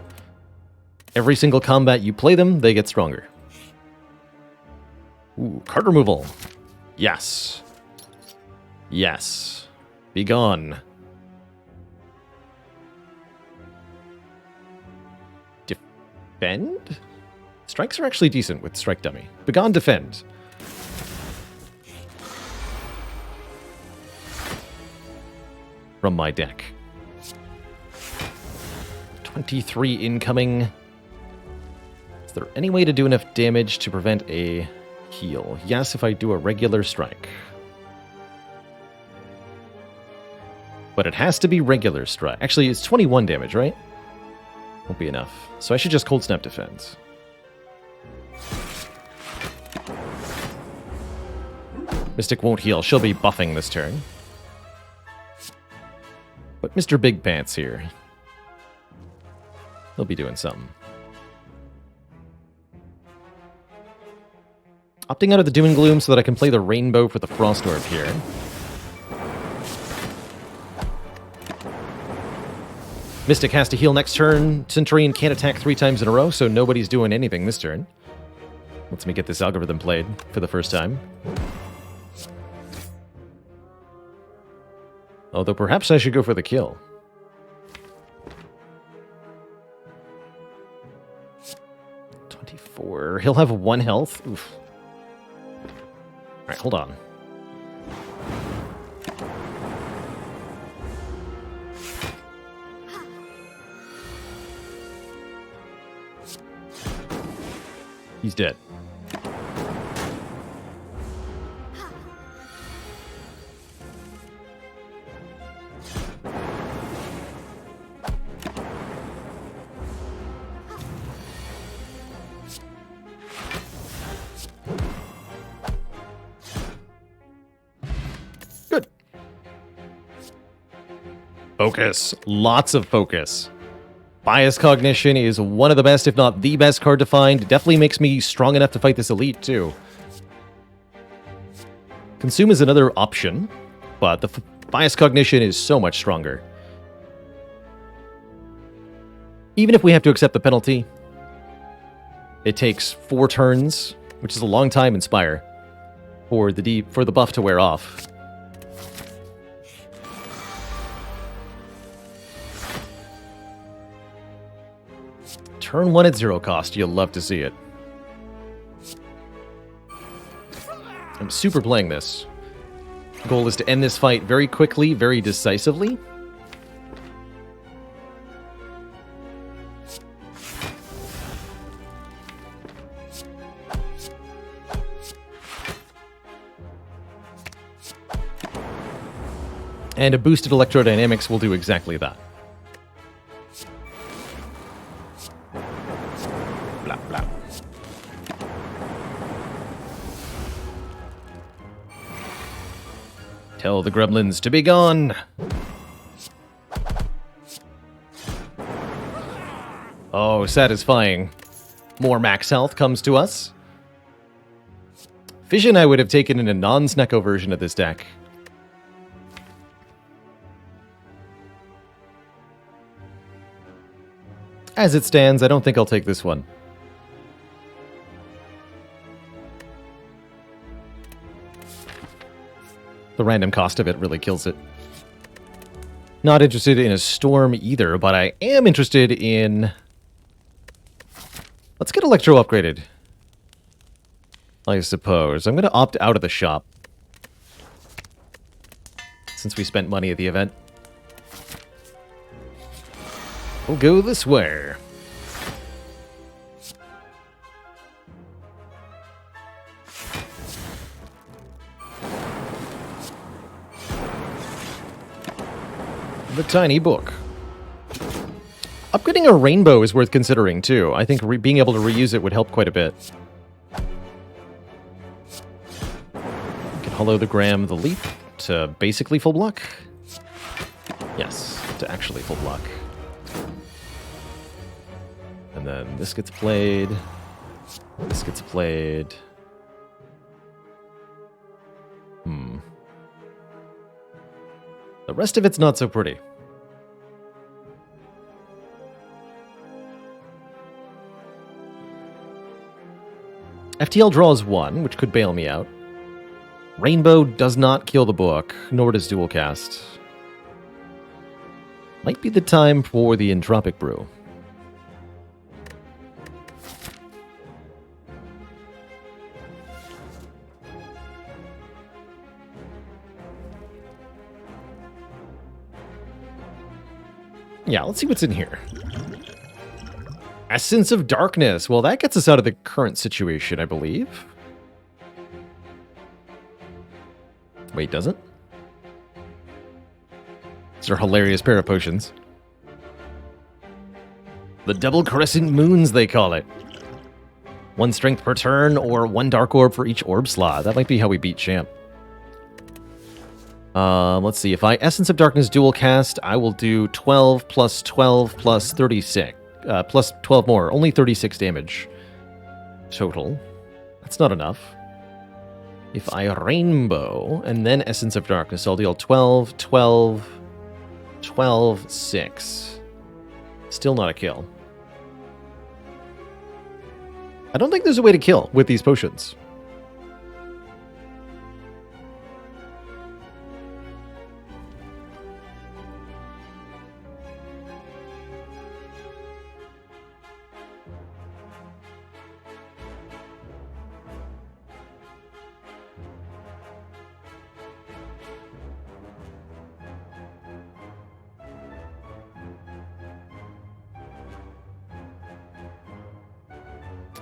Every single combat you play them, they get stronger. Ooh, card removal. Yes. Yes. Be gone. Defend? Strikes are actually decent with Strike Dummy. Begone, defend. From my deck. 23 incoming. Is there any way to do enough damage to prevent a heal? Yes, if I do a regular strike. But it has to be regular strike. Actually, it's 21 damage, right? Won't be enough. So I should just Cold Snap defense. Mystic won't heal. She'll be buffing this turn. But Mr. Big Pants here. He'll be doing something. Opting out of the Doom and Gloom so that I can play the Rainbow for the Frost Orb here. Mystic has to heal next turn. Centurion can't attack 3 times in a row, so nobody's doing anything this turn. Lets me get this algorithm played for the first time. Although perhaps I should go for the kill. He'll have 1 health. Oof. Alright, hold on. He's dead. Good. Focus. Lots of focus. Bias Cognition is one of the best, if not the best card to find. It definitely makes me strong enough to fight this elite, too. Consume is another option, but the Bias Cognition is so much stronger. Even if we have to accept the penalty, it takes 4 turns, which is a long time in Spire, for the buff to wear off. Turn 1 at 0 cost. You'll love to see it. I'm super playing this. Goal is to end this fight very quickly, very decisively. And a boosted electrodynamics will do exactly that. Blah, blah. Tell the gremlins to be gone. Oh, satisfying. More max health comes to us. Fission I would have taken in a non-Snecko version of this deck. As it stands, I don't think I'll take this one. The random cost of it really kills it. Not interested in a storm either, but I am interested in... Let's get Electro upgraded. I suppose. I'm going to opt out of the shop. Since we spent money at the event. We'll go this way. The tiny book. Upgrading a rainbow is worth considering, too. I think being able to reuse it would help quite a bit. You can hologram the leap to basically full block. Yes, to actually full block. And then this gets played. This gets played. The rest of it's not so pretty. FTL draws 1, which could bail me out. Rainbow does not kill the book, nor does Dual Cast. Might be the time for the Entropic Brew. Yeah, let's see what's in here. Essence of Darkness. Well, that gets us out of the current situation, I believe. Wait, does it? These are hilarious pair of potions. The Double Crescent Moons, they call it. 1 strength per turn, or 1 dark orb for each orb slot. That might be how we beat Champ. Let's see. If I Essence of Darkness dual cast, I will do 12 plus 12 plus 36. Plus 12 more. Only 36 damage total. That's not enough. If I Rainbow and then Essence of Darkness, I'll deal 12, 12, 12, 6. Still not a kill. I don't think there's a way to kill with these potions.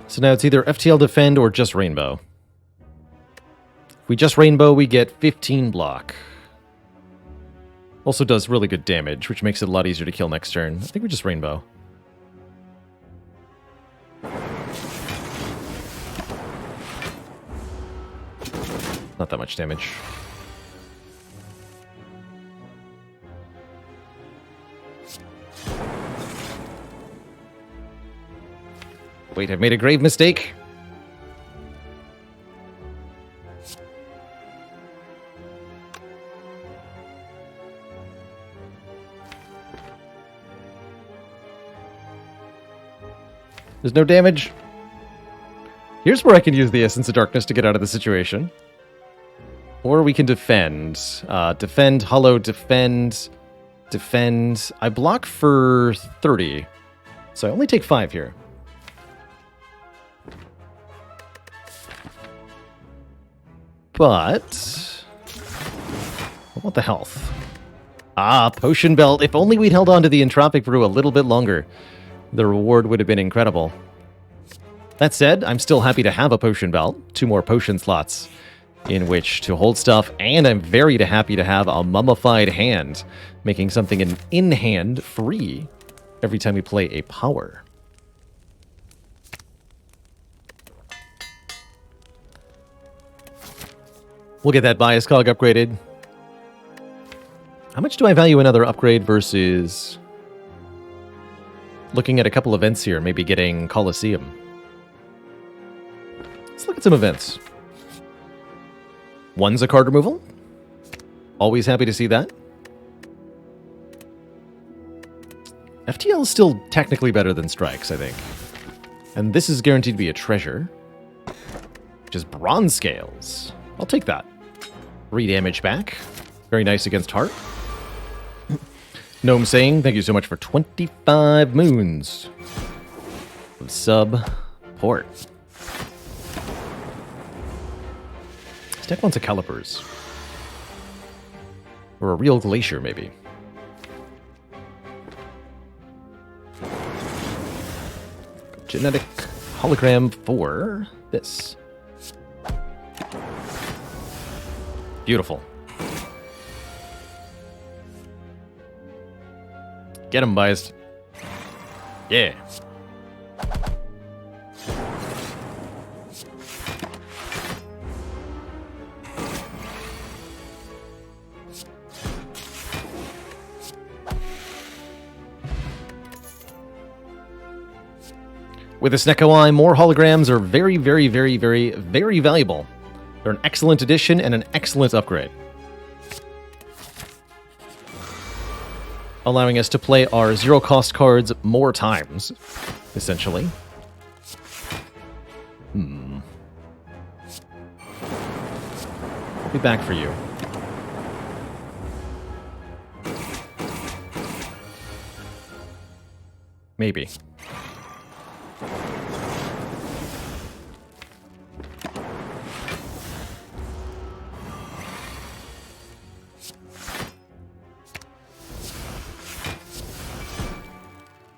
So now it's either FTL Defend or just Rainbow. If we just Rainbow, we get 15 block. Also does really good damage, which makes it a lot easier to kill next turn. I think we just Rainbow. Not that much damage. Wait, I've made a grave mistake. There's no damage. Here's where I can use the Essence of Darkness to get out of the situation. Or we can defend. Defend, hollow, defend, defend. I block for 30. So I only take 5 here. But I want the health. Ah, Potion Belt. If only we'd held on to the Entropic Brew a little bit longer, the reward would have been incredible. That said, I'm still happy to have a Potion Belt. 2 more potion slots in which to hold stuff, and I'm very happy to have a Mummified Hand, making something an in-hand free every time we play a power. We'll get that Bias Cog upgraded. How much do I value another upgrade versus looking at a couple events here, maybe getting Colosseum? Let's look at some events. One's a card removal. Always happy to see that. FTL is still technically better than Strikes, I think. And this is guaranteed to be a treasure, which is Bronze Scales. I'll take that. 3 damage back. Very nice against Heart. Gnome saying, thank you so much for 25 moons of support. This deck wants a Calipers. Or a real Glacier, maybe. Genetic hologram for this. Beautiful. Get him, Biased. Yeah. With a Snecko Eye, more holograms are very, very, very, very, very valuable. They're an excellent addition and an excellent upgrade, allowing us to play our zero-cost cards more times, essentially. I'll be back for you. Maybe.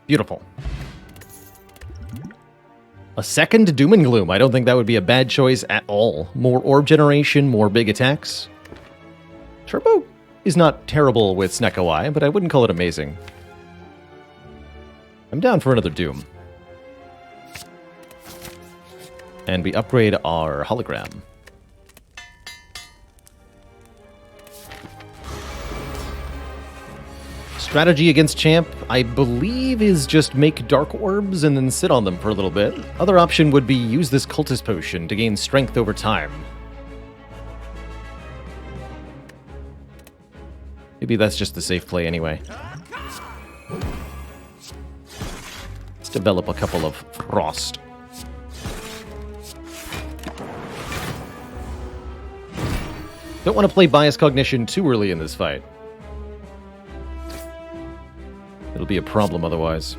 Beautiful. A second Doom and Gloom. I don't think that would be a bad choice at all. More orb generation, more big attacks. Turbo is not terrible with Snecko Eye, but I wouldn't call it amazing. I'm down for another Doom. And we upgrade our hologram. Strategy against Champ, I believe, is just make Dark Orbs and then sit on them for a little bit. Other option would be use this Cultist Potion to gain strength over time. Maybe that's just the safe play anyway. Let's develop a couple of Frost. Don't want to play Bias Cognition too early in this fight. It'll be a problem otherwise.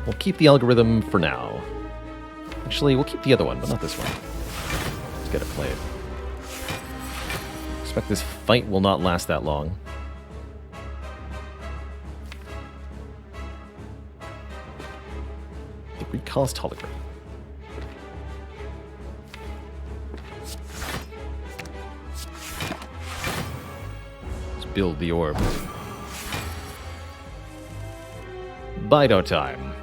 We'll keep the algorithm for now. Actually, we'll keep the other one, but not this one. Let's get it played. Expect this fight will not last that long. The recost hologram. Build the orb. Bido time.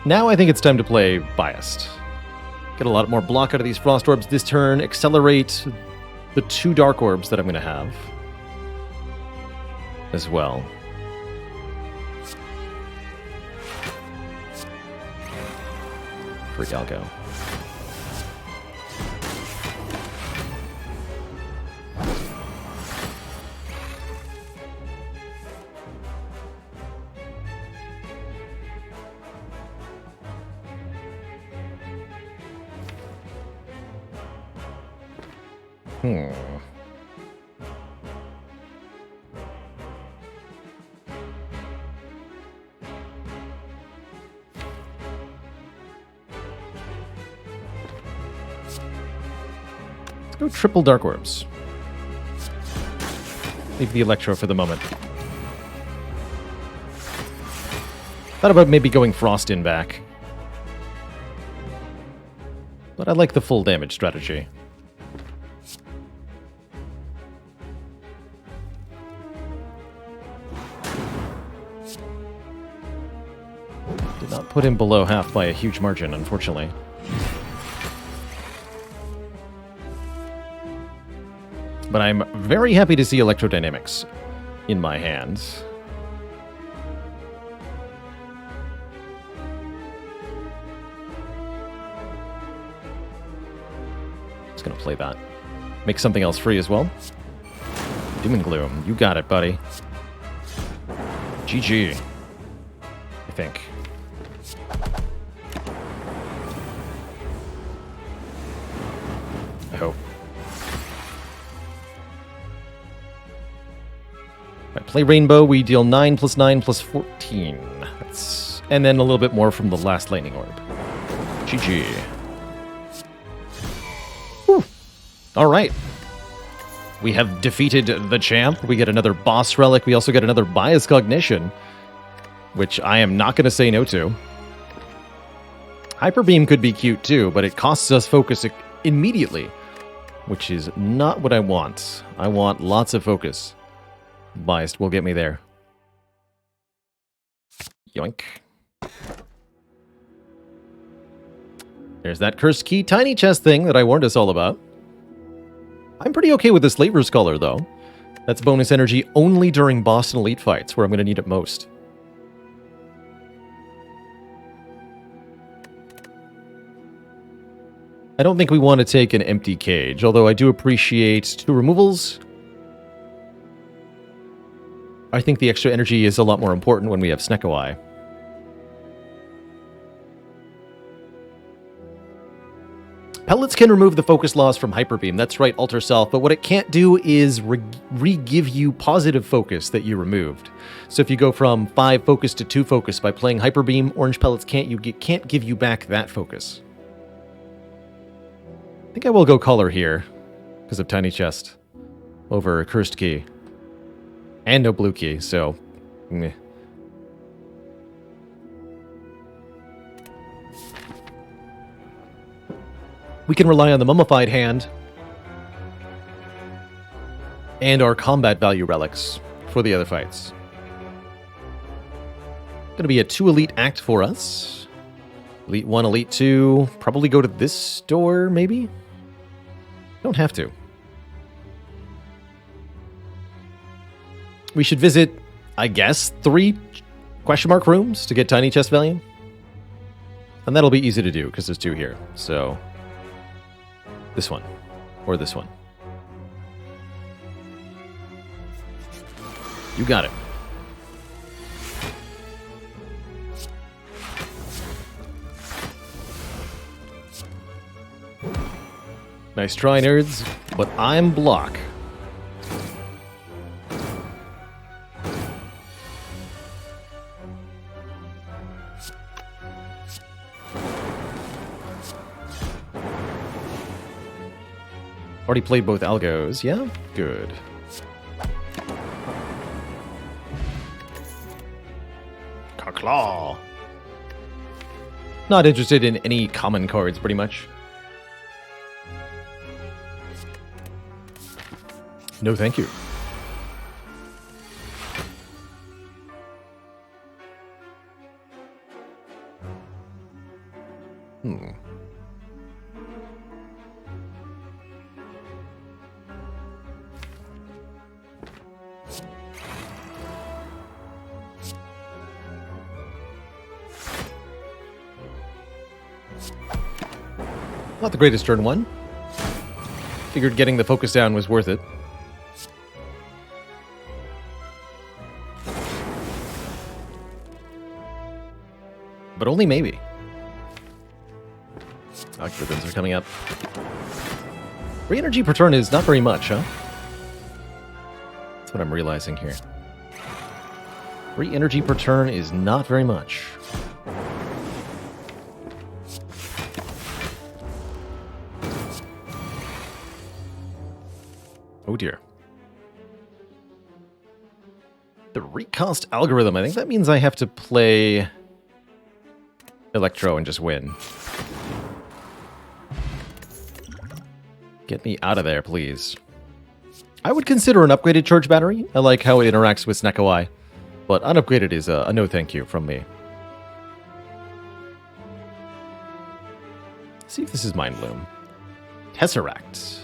Now I think it's time to play Biased. Get a lot more block out of these Frost Orbs this turn, accelerate the 2 Dark Orbs that I'm going to have as well. Free Algo. Let's go triple Dark Orbs. Leave the Electro for the moment. Thought about maybe going Frost in back. But I like the full damage strategy. Did not put him below half by a huge margin, unfortunately. But I'm very happy to see Electrodynamics in my hands. Just gonna play that. Make something else free as well. Doom and Gloom. You got it, buddy. GG. I think. I hope. Right, play Rainbow, we deal 9 plus 9 plus 14. And then a little bit more from the last Lightning Orb. GG. Whew. All right. We have defeated the champ. We get another boss relic. We also get another bias cognition, which I am not going to say no to. Hyper Beam could be cute too, but it costs us focus immediately, which is not what I want. I want lots of focus. Biased will get me there. Yoink. There's that cursed key tiny chest thing that I warned us all about. I'm pretty okay with the Slaver's Collar, though. That's bonus energy only during boss and elite fights, where I'm going to need it most. I don't think we want to take an empty cage, although I do appreciate 2 removals. I think the extra energy is a lot more important when we have Snecko Eye. Pellets can remove the focus loss from Hyper Beam. That's right, Alter Self. But what it can't do is re-give you positive focus that you removed. So if you go from 5 focus to 2 focus by playing Hyper Beam, Orange Pellets can't give you back that focus. I think I will go Color here because of Tiny Chest over Cursed Key. And no blue key, so... meh. We can rely on the Mummified Hand and our combat value relics for the other fights. Gonna be a 2 elite act for us. Elite 1, Elite 2. Probably go to this door, maybe? Don't have to. We should visit, I guess, 3 question mark rooms to get Tiny Chest Value. And that'll be easy to do, because there's 2 here. So, this one. Or this one. You got it. Nice try, nerds, but I'm block. Already played both algos, yeah? Good. Claw. Not interested in any common cards, pretty much. No, thank you. Not the greatest turn one. Figured getting the focus down was worth it. But only maybe. Algorithms are coming up. Free energy per turn is not very much, huh? That's what I'm realizing here. Free energy per turn is not very much. Oh dear. The recast algorithm. I think that means I have to play Electro and just win. Get me out of there, please. I would consider an upgraded charge battery. I like how it interacts with Sneko-Eye. But unupgraded is a no thank you from me. See if this is Mind Bloom. Tesseract.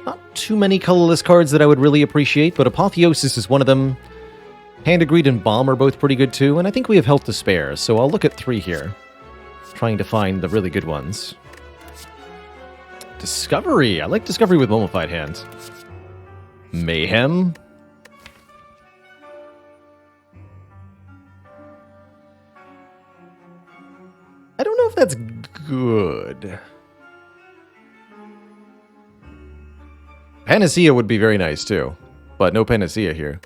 Not too many colorless cards that I would really appreciate, but Apotheosis is one of them. Hand of Greed and Bomb are both pretty good too, and I think we have health to spare, so I'll look at 3 here. Trying to find the really good ones. Discovery! I like Discovery with Mummified Hands. Mayhem. I don't know if that's good. Panacea would be very nice too, but no Panacea here.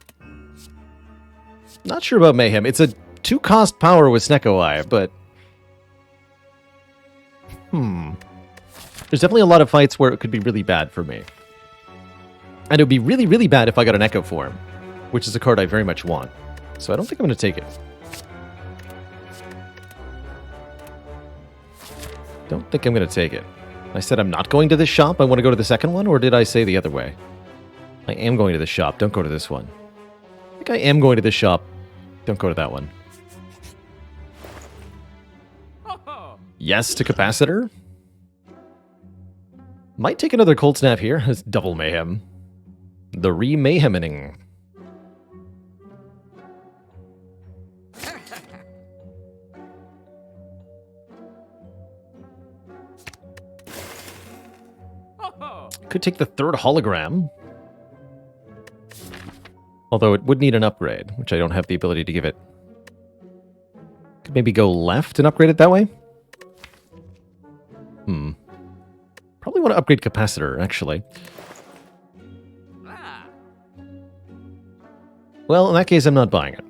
Not sure about Mayhem. It's a 2-cost power with Sneko-Eye, but... There's definitely a lot of fights where it could be really bad for me. And it would be really, really bad if I got an Echo Form, which is a card I very much want. So I don't think I'm going to take it. Don't think I'm going to take it. I said I'm not going to this shop, I want to go to the second one, or did I say the other way? I am going to this shop, don't go to this one. I think I am going to this shop, don't go to that one. Yes to Capacitor. Might take another Cold Snap here, it's double Mayhem. The re-Mayheming. Could take the 3rd hologram. Although it would need an upgrade, which I don't have the ability to give it. Could maybe go left and upgrade it that way? Probably want to upgrade Capacitor, actually. Well, in that case, I'm not buying it.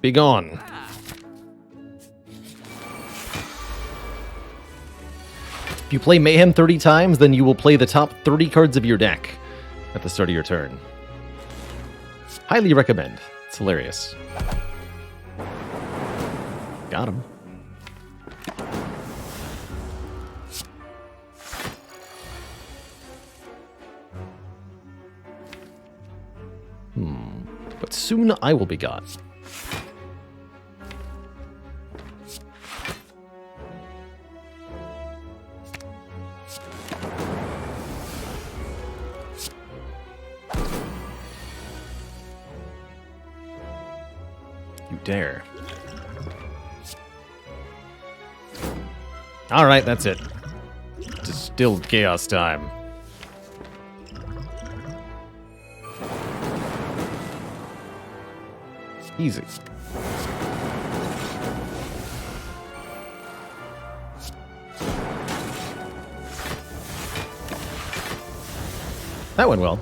Be gone. If you play Mayhem 30 times, then you will play the top 30 cards of your deck at the start of your turn. Highly recommend. It's hilarious. Got him. But soon I will be gone. You dare. Alright, that's it. Distilled chaos time. Easy. That went well.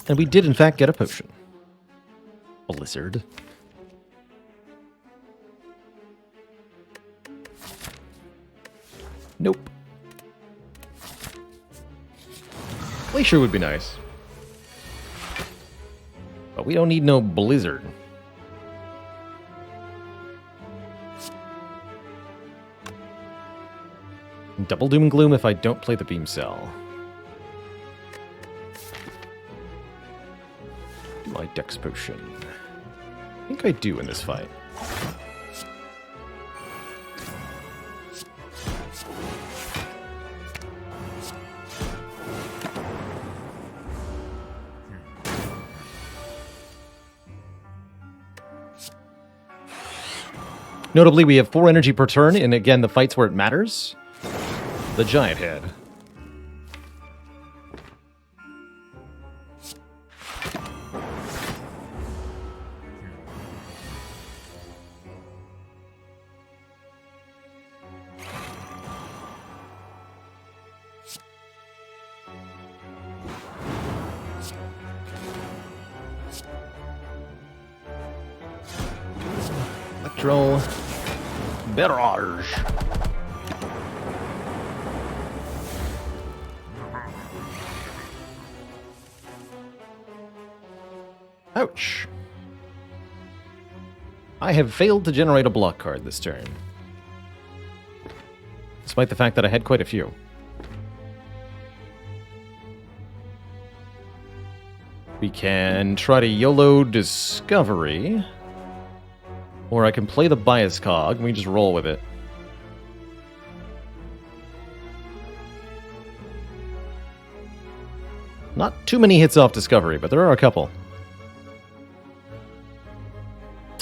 And we did, in fact, get a potion. Blizzard. Nope. Glacier would be nice. But we don't need no Blizzard. Double Doom and Gloom if I don't play the Beam Cell. My Dex Potion. I think I do in this fight. Notably, we have 4 energy per turn, and again, the fights where it matters. The giant head. Electro Barrage. Ouch. I have failed to generate a block card this turn. Despite the fact that I had quite a few. We can try to YOLO Discovery. Or I can play the bias cog, and we just roll with it. Not too many hits off Discovery, but there are a couple.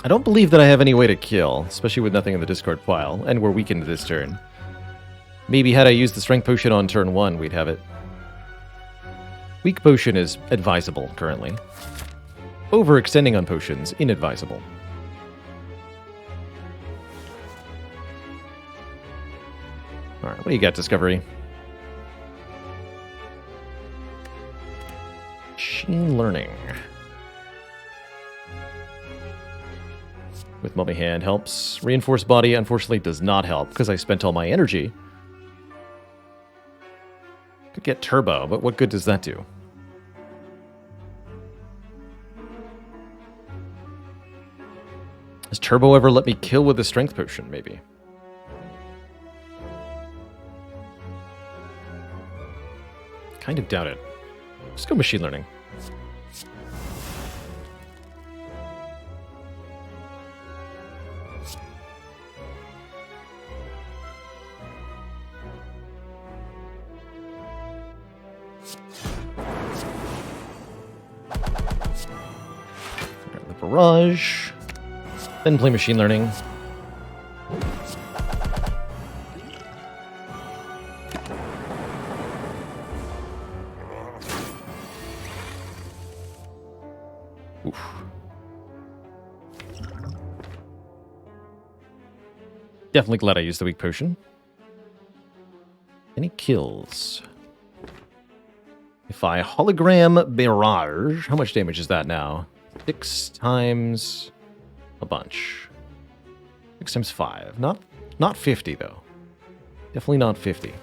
I don't believe that I have any way to kill, especially with nothing in the discard pile, and we're weakened this turn. Maybe had I used the Strength Potion on turn 1, we'd have it. Weak Potion is advisable, currently. Overextending on potions, inadvisable. Alright, what do you got, Discovery? Machine Learning. With Mummy Hand helps. Reinforced Body, unfortunately, does not help, because I spent all my energy. Could get Turbo, but what good does that do? Has Turbo ever let me kill with a Strength Potion, maybe? Kind of doubt it. Just go Machine Learning. The Barrage. Then play Machine Learning. Oof. Definitely glad I used the weak potion. Any kills? If I hologram barrage, how much damage is that now? 6 times a bunch. 6 times 5. Not 50 though. Definitely not 50.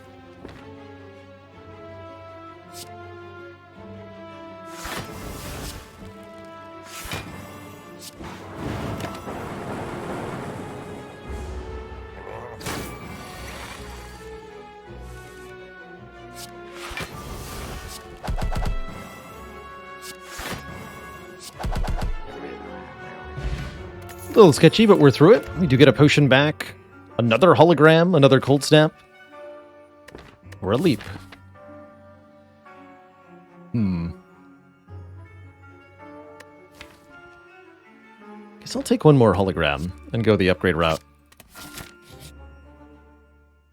A little sketchy, but we're through it. We do get a potion back. Another hologram, another cold snap. Or a leap. Guess I'll take one more hologram and go the upgrade route.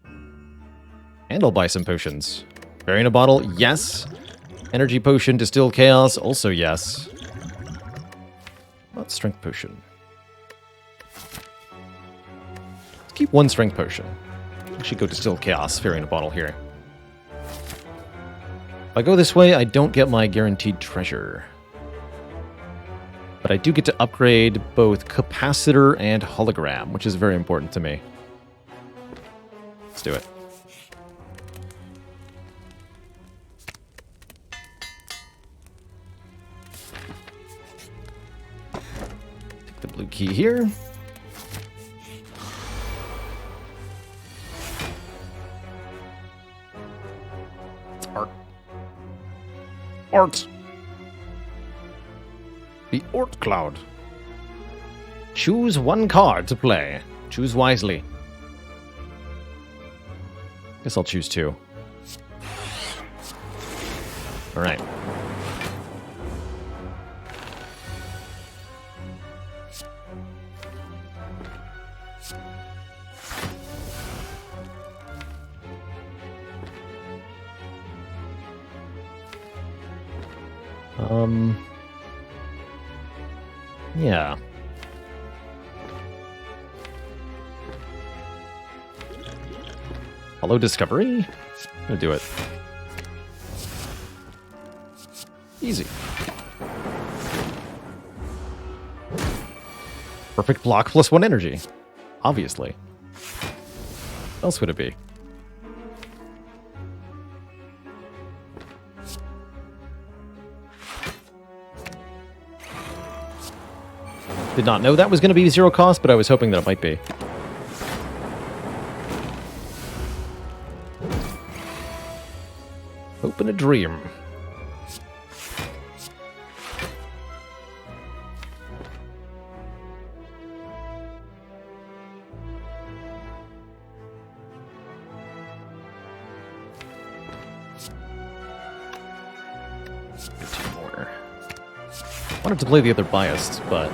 And I'll buy some potions. Burying a bottle, yes. Energy potion, distill chaos, also yes. What strength potion? Keep one strength potion. Actually go distill chaos, fairy in a bottle here. If I go this way, I don't get my guaranteed treasure. But I do get to upgrade both capacitor and hologram, which is very important to me. Let's do it. Take the blue key here. Art. The Ort Cloud. Choose one card to play. Choose wisely. Guess I'll choose 2. Alright. Yeah. Hello, Discovery. I'm gonna do it. Easy. Perfect block plus 1 energy. Obviously. What else would it be? Did not know that was going to be 0 cost, but I was hoping that it might be. Open a dream. Two more. Wanted to play the other biased, but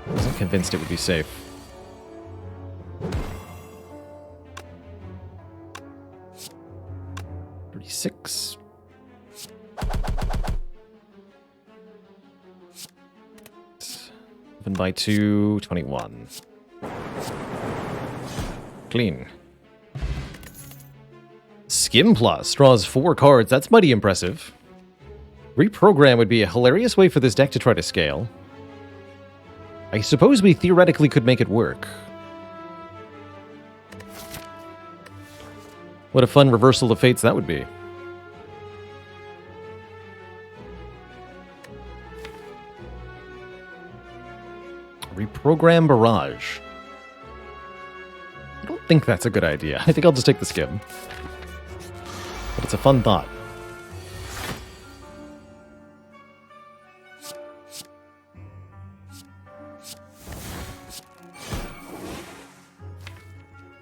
wasn't convinced it would be safe. $36. Open by 2, 21. Clean. Skim Plus draws 4 cards. That's mighty impressive. Reprogram would be a hilarious way for this deck to try to scale. I suppose we theoretically could make it work. What a fun reversal of fates that would be. Reprogram Barrage. I don't think that's a good idea. I think I'll just take the skim. But it's a fun thought.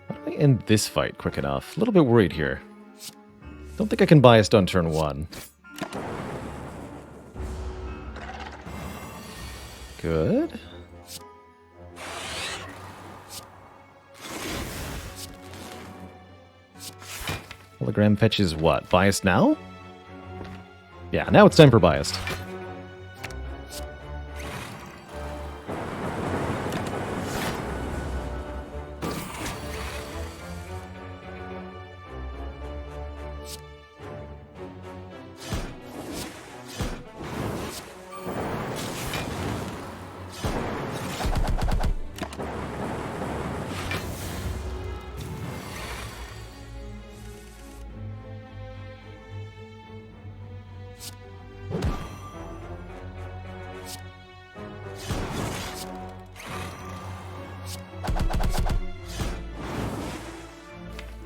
How do I end this fight quick enough? A little bit worried here. Don't think I can biased on turn 1. Good. Hologram fetches what? Biased now? Yeah, now it's time for biased.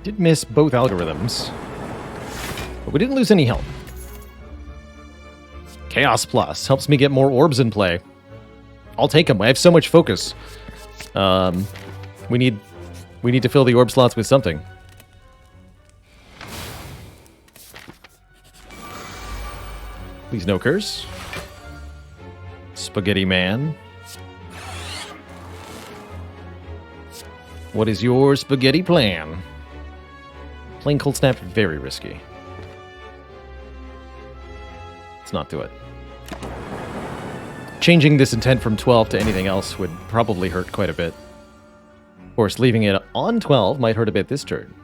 Did miss both algorithms, but we didn't lose any health. Chaos Plus helps me get more orbs in play. I'll take them. I have so much focus. We need to fill the orb slots with something. Please no curse. Spaghetti Man. What is your spaghetti plan? Playing Cold Snap, very risky. Let's not do it. Changing this intent from 12 to anything else would probably hurt quite a bit. Of course, leaving it on 12 might hurt a bit this turn.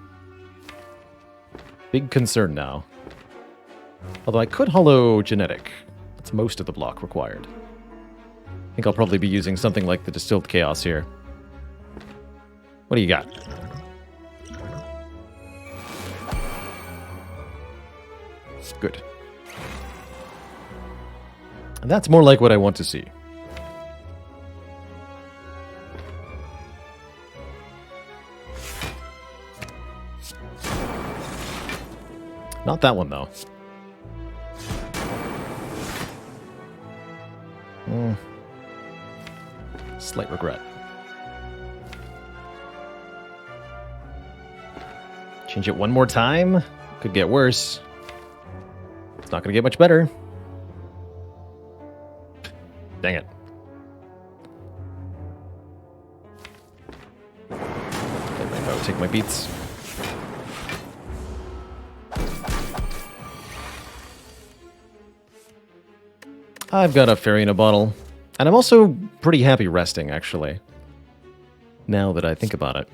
Big concern now. Although I could hollow Genetic. That's most of the block required. I think I'll probably be using something like the Distilled Chaos here. What do you got? Good. And that's more like what I want to see. Not that one, though. Slight regret. Change it one more time. Could get worse. It's not going to get much better. Dang it. Take my beats. I've got a fairy in a bottle. And I'm also pretty happy resting, actually. Now that I think about it.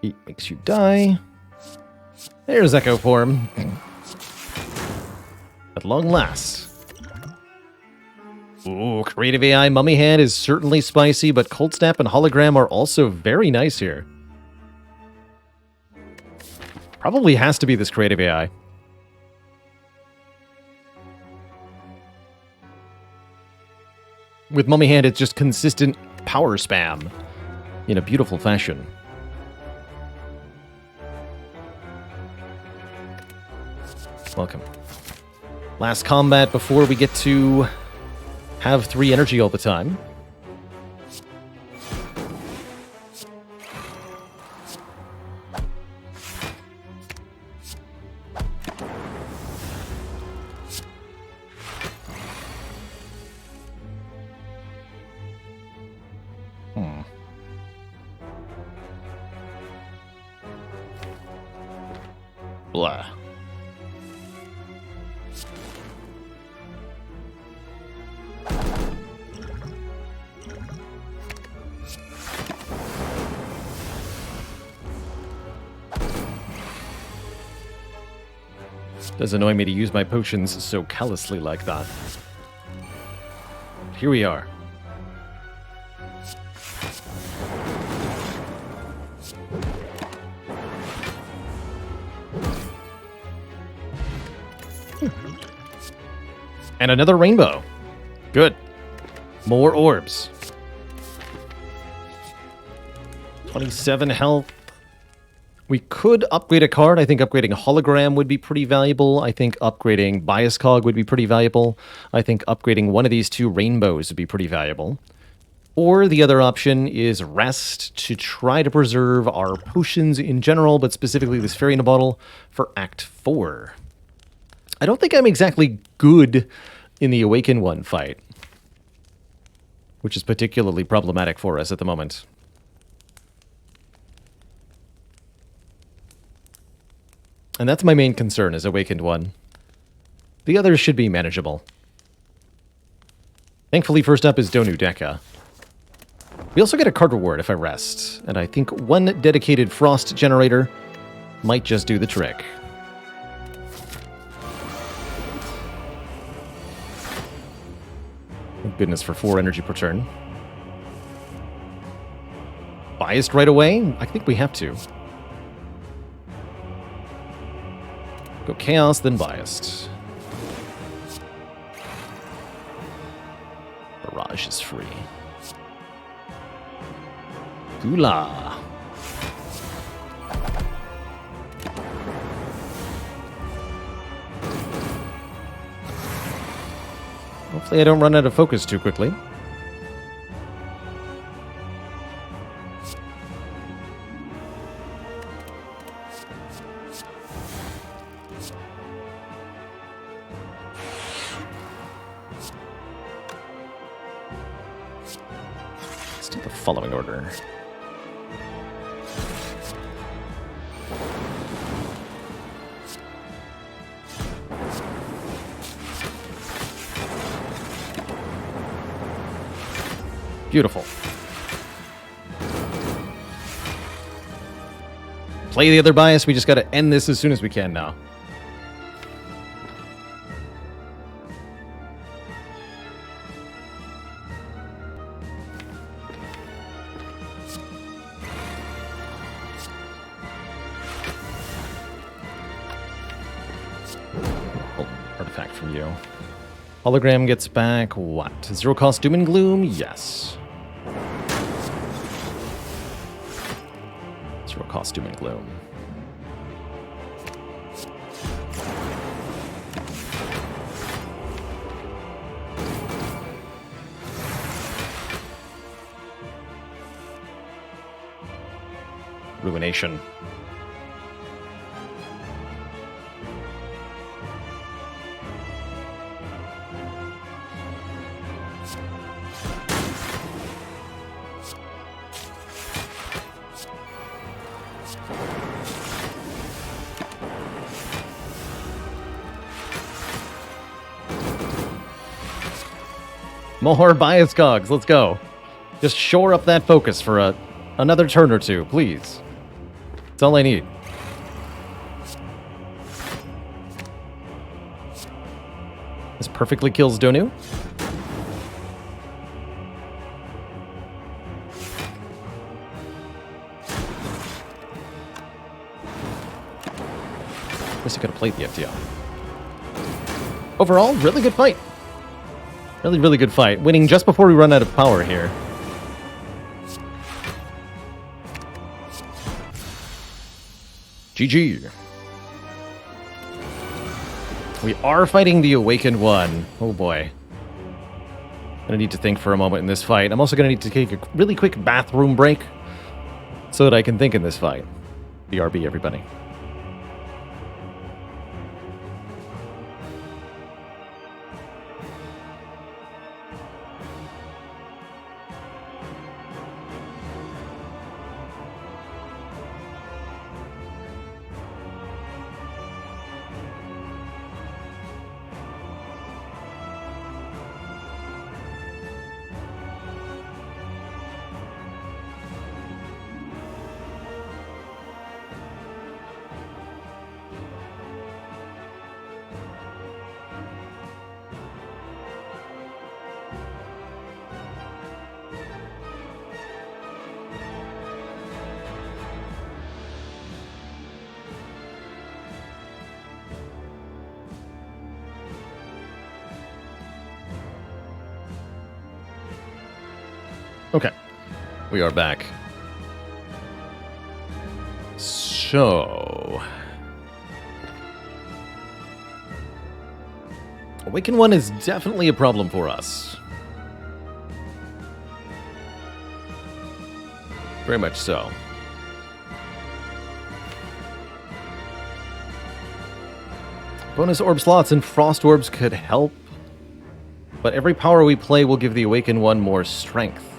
Heat makes you die. There's Echo Form. At long last. Ooh, Creative AI Mummy Hand is certainly spicy, but Cold Snap and Hologram are also very nice here. Probably has to be this Creative AI. With Mummy Hand, it's just consistent power spam in a beautiful fashion. Welcome. Last combat before we get to have 3 energy all the time. Blah. Does annoy me to use my potions so callously like that. Here we are. And another rainbow. Good. More orbs. 27 health. We could upgrade a card. I think upgrading a hologram would be pretty valuable. I think upgrading Bias Cog would be pretty valuable. I think upgrading one of these 2 rainbows would be pretty valuable. Or the other option is rest to try to preserve our potions in general, but specifically this fairy in a bottle for Act 4. I don't think I'm exactly good in the Awaken One fight, which is particularly problematic for us at the moment. And that's my main concern, is Awakened One. The others should be manageable. Thankfully, first up is Donu Deka. We also get a card reward if I rest, and I think 1 dedicated Frost generator might just do the trick. Thank goodness for 4 energy per turn. Biased right away? I think we have to. Go Chaos, then Biased. Barrage is free. Gula. Hopefully I don't run out of focus too quickly. Let's do the following order. Beautiful. Play the other bias. We just got to end this as soon as we can now. Oh, artifact from you. Hologram gets back what? 0 cost Doom and Gloom? Yes. 0 cost Doom and Gloom. Ruination. More bias cogs, let's go. Just shore up that focus for another turn or two, please. That's all I need. This perfectly kills Donu. Guess I could have played the FTL. Overall, really good fight. Really, really good fight. Winning just before we run out of power here. GG. We are fighting the Awakened One. Oh boy. I'm gonna need to think for a moment in this fight. I'm also gonna need to take a really quick bathroom break so that I can think in this fight. BRB, everybody. Okay, we are back. So... Awaken One is definitely a problem for us. Very much so. Bonus orb slots and frost orbs could help, but every power we play will give the Awaken One more strength.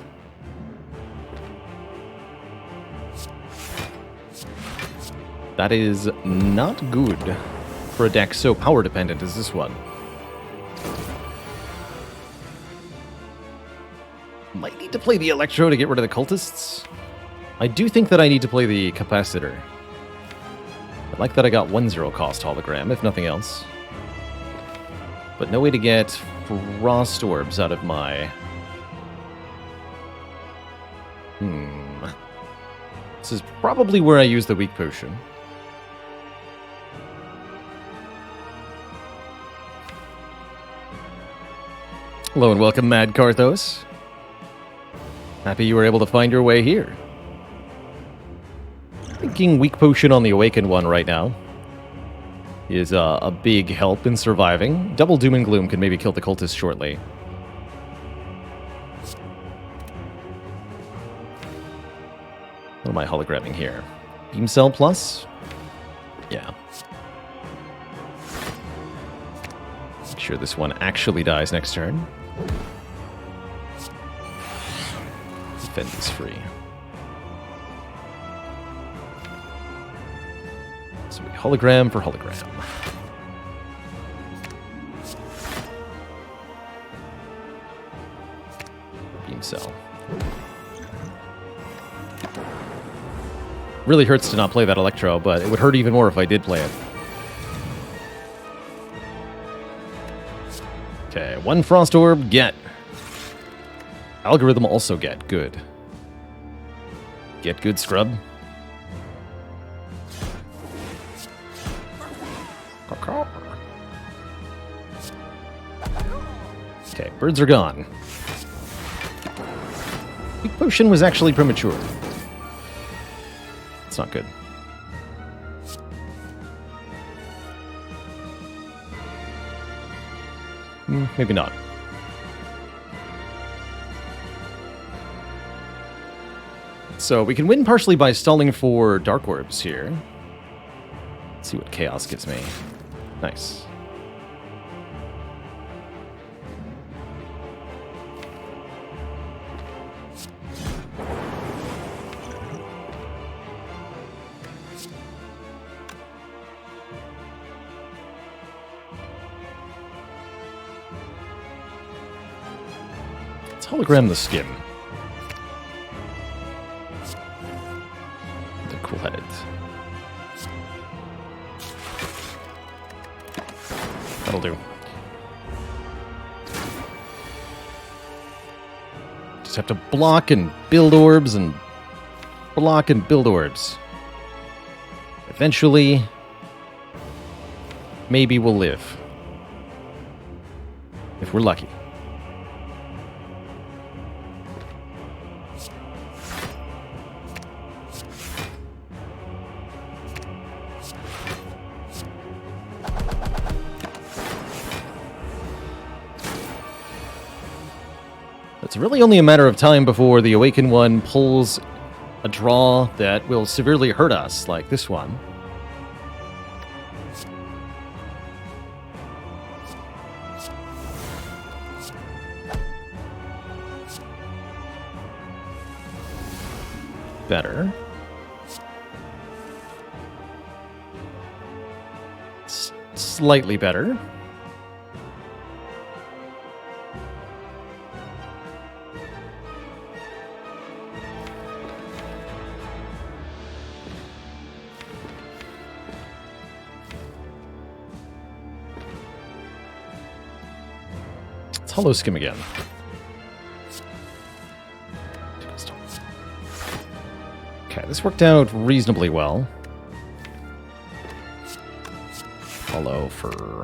That is not good for a deck so power dependent as this one. Might need to play the Electro to get rid of the cultists. I do think that I need to play the Capacitor. I like that I got 1-0 cost hologram, if nothing else. But no way to get frost orbs out of my... This is probably where I use the weak potion. Hello and welcome, Mad Karthos. Happy you were able to find your way here. Thinking weak potion on the Awakened One right now is a big help in surviving. Double Doom and Gloom can maybe kill the cultist shortly. What am I hologramming here? Beam Cell Plus? Yeah. Make sure this one actually dies next turn. Defend is free. So we hologram for hologram. Beam Cell. Really hurts to not play that Electro, but it would hurt even more if I did play it. Okay, 1 Frost Orb, get. Algorithm also get. Good. Get good, scrub. Okay, birds are gone. Weak potion was actually premature. It's not good. Maybe not. I So we can win partially by stalling for Dark Orbs here. Let's see what Chaos gives me. Nice. Let's hologram the skim. The cool heads. That'll do. Just have to block and build orbs and block and build orbs. Eventually, maybe we'll live. If we're lucky. It's really only a matter of time before the Awakened One pulls a draw that will severely hurt us, like this one. Better. Slightly better. Hollow skim again. Okay, this worked out reasonably well.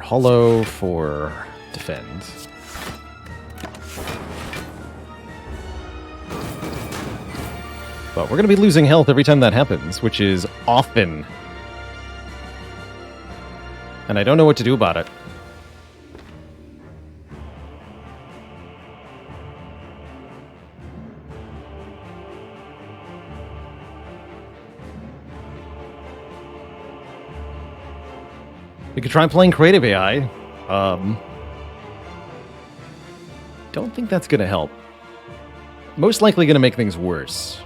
Hollow for defend. But we're going to be losing health every time that happens, which is often. And I don't know what to do about it. We could try playing creative AI. Don't think that's going to help. Most likely going to make things worse.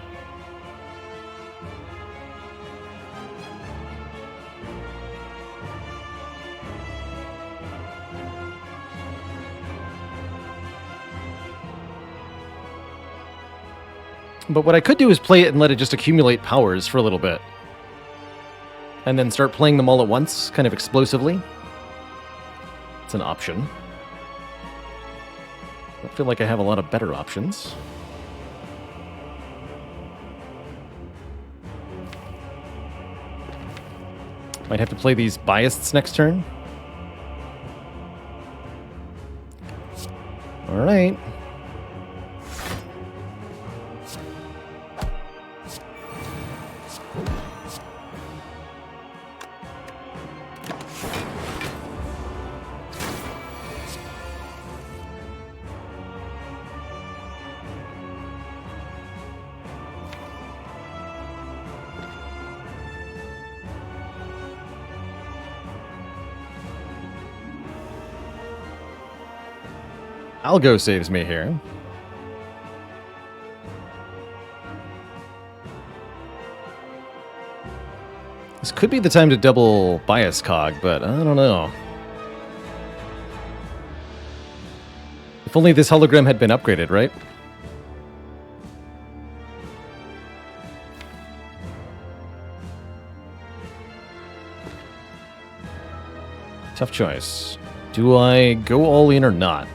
But what I could do is play it and let it just accumulate powers for a little bit. And then start playing them all at once, kind of explosively. It's an option. I feel like I have a lot of better options. Might have to play these biasts next turn. All right. Algo saves me here. This could be the time to double bias cog, but I don't know. If only this hologram had been upgraded, right? Tough choice. Do I go all in or not?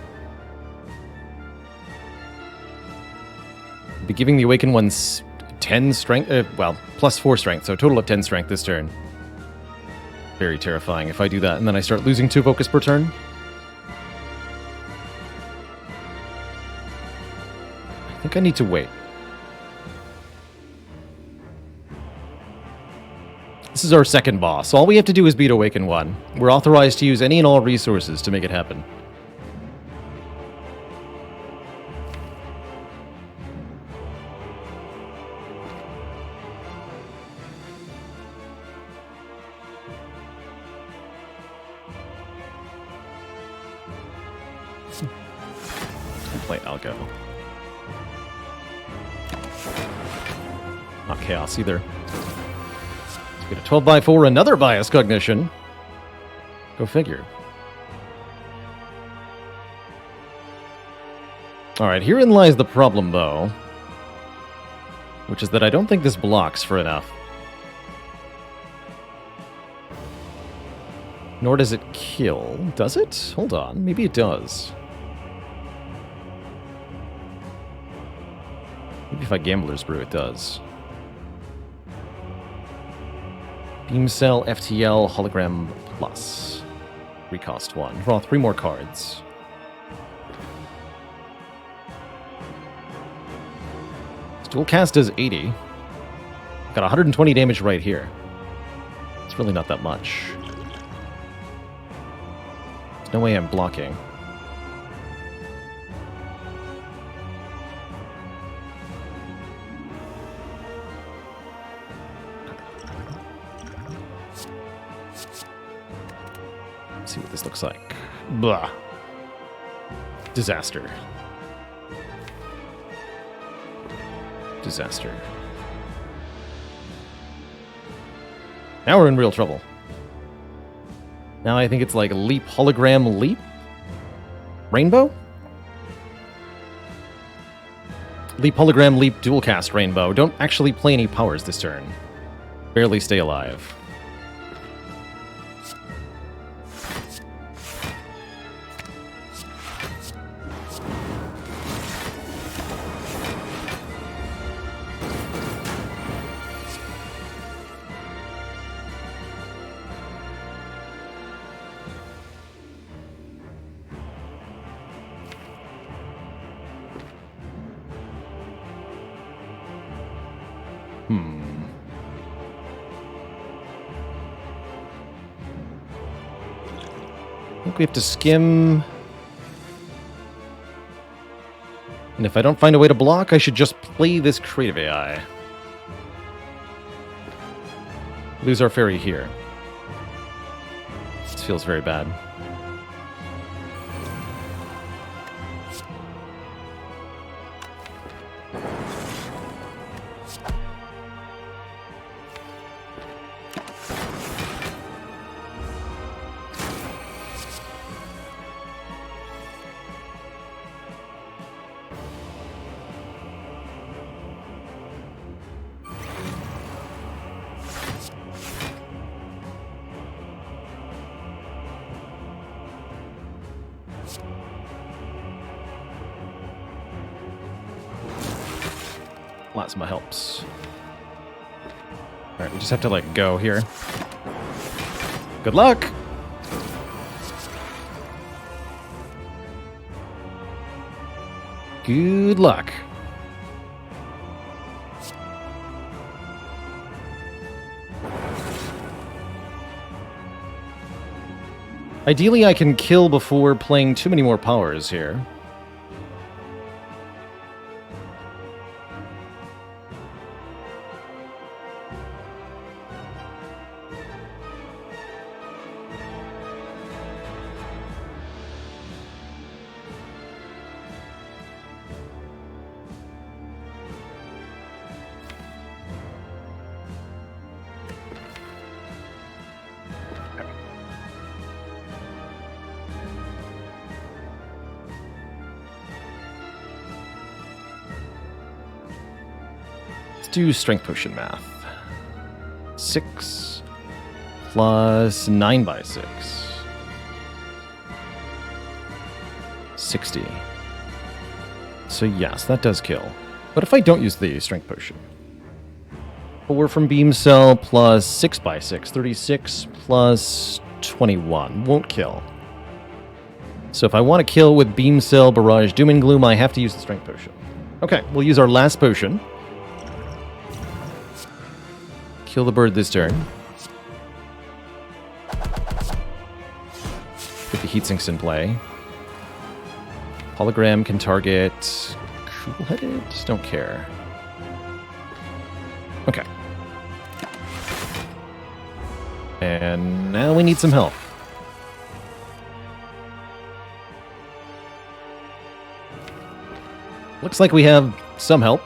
Be giving the Awakened One's 10 strength, well, plus 4 strength, so a total of 10 strength this turn. Very terrifying if I do that, and then I start losing 2 focus per turn. I think I need to wait. This is our second boss, so all we have to do is beat Awakened One. We're authorized to use any and all resources to make it happen. And play Algo. Not Chaos either. Let's get a 12x4, another Bias Cognition. Go figure. Alright, herein lies the problem, though. Which is that I don't think this blocks for enough. Nor does it kill. Does it? Hold on. Maybe it does. Maybe if I Gambler's Brew, it does. Beam Cell, FTL, Hologram Plus. Recost 1. Draw 3 more cards. Dual cast does 80. Got 120 damage right here. It's really not that much. There's no way I'm blocking. Let's see what this looks like. Blah. Disaster. Disaster. Now we're in real trouble. Now I think it's like Leap, Hologram, Leap? Rainbow? Leap, Hologram, Leap, Dual Cast, Rainbow. Don't actually play any powers this turn. Barely stay alive. I think we have to skim. And if I don't find a way to block, I should just play this creative AI. Lose our fairy here. This feels very bad. Plasma helps. Alright, we just have to, like, go here. Good luck! Good luck. Ideally, I can kill before playing too many more powers here. Do strength potion math. 6 plus 9 by 6. 60. So yes, that does kill. But if I don't use the strength potion? 4 from Beam Cell plus 6 by 6. 36 plus 21. Won't kill. So if I want to kill with Beam Cell, Barrage, Doom and Gloom, I have to use the strength potion. Okay, we'll use our last potion. Kill the bird this turn. Get the heatsinks in play. Hologram can target Cool-Headed? Don't care. Okay. And now we need some help. Looks like we have some help.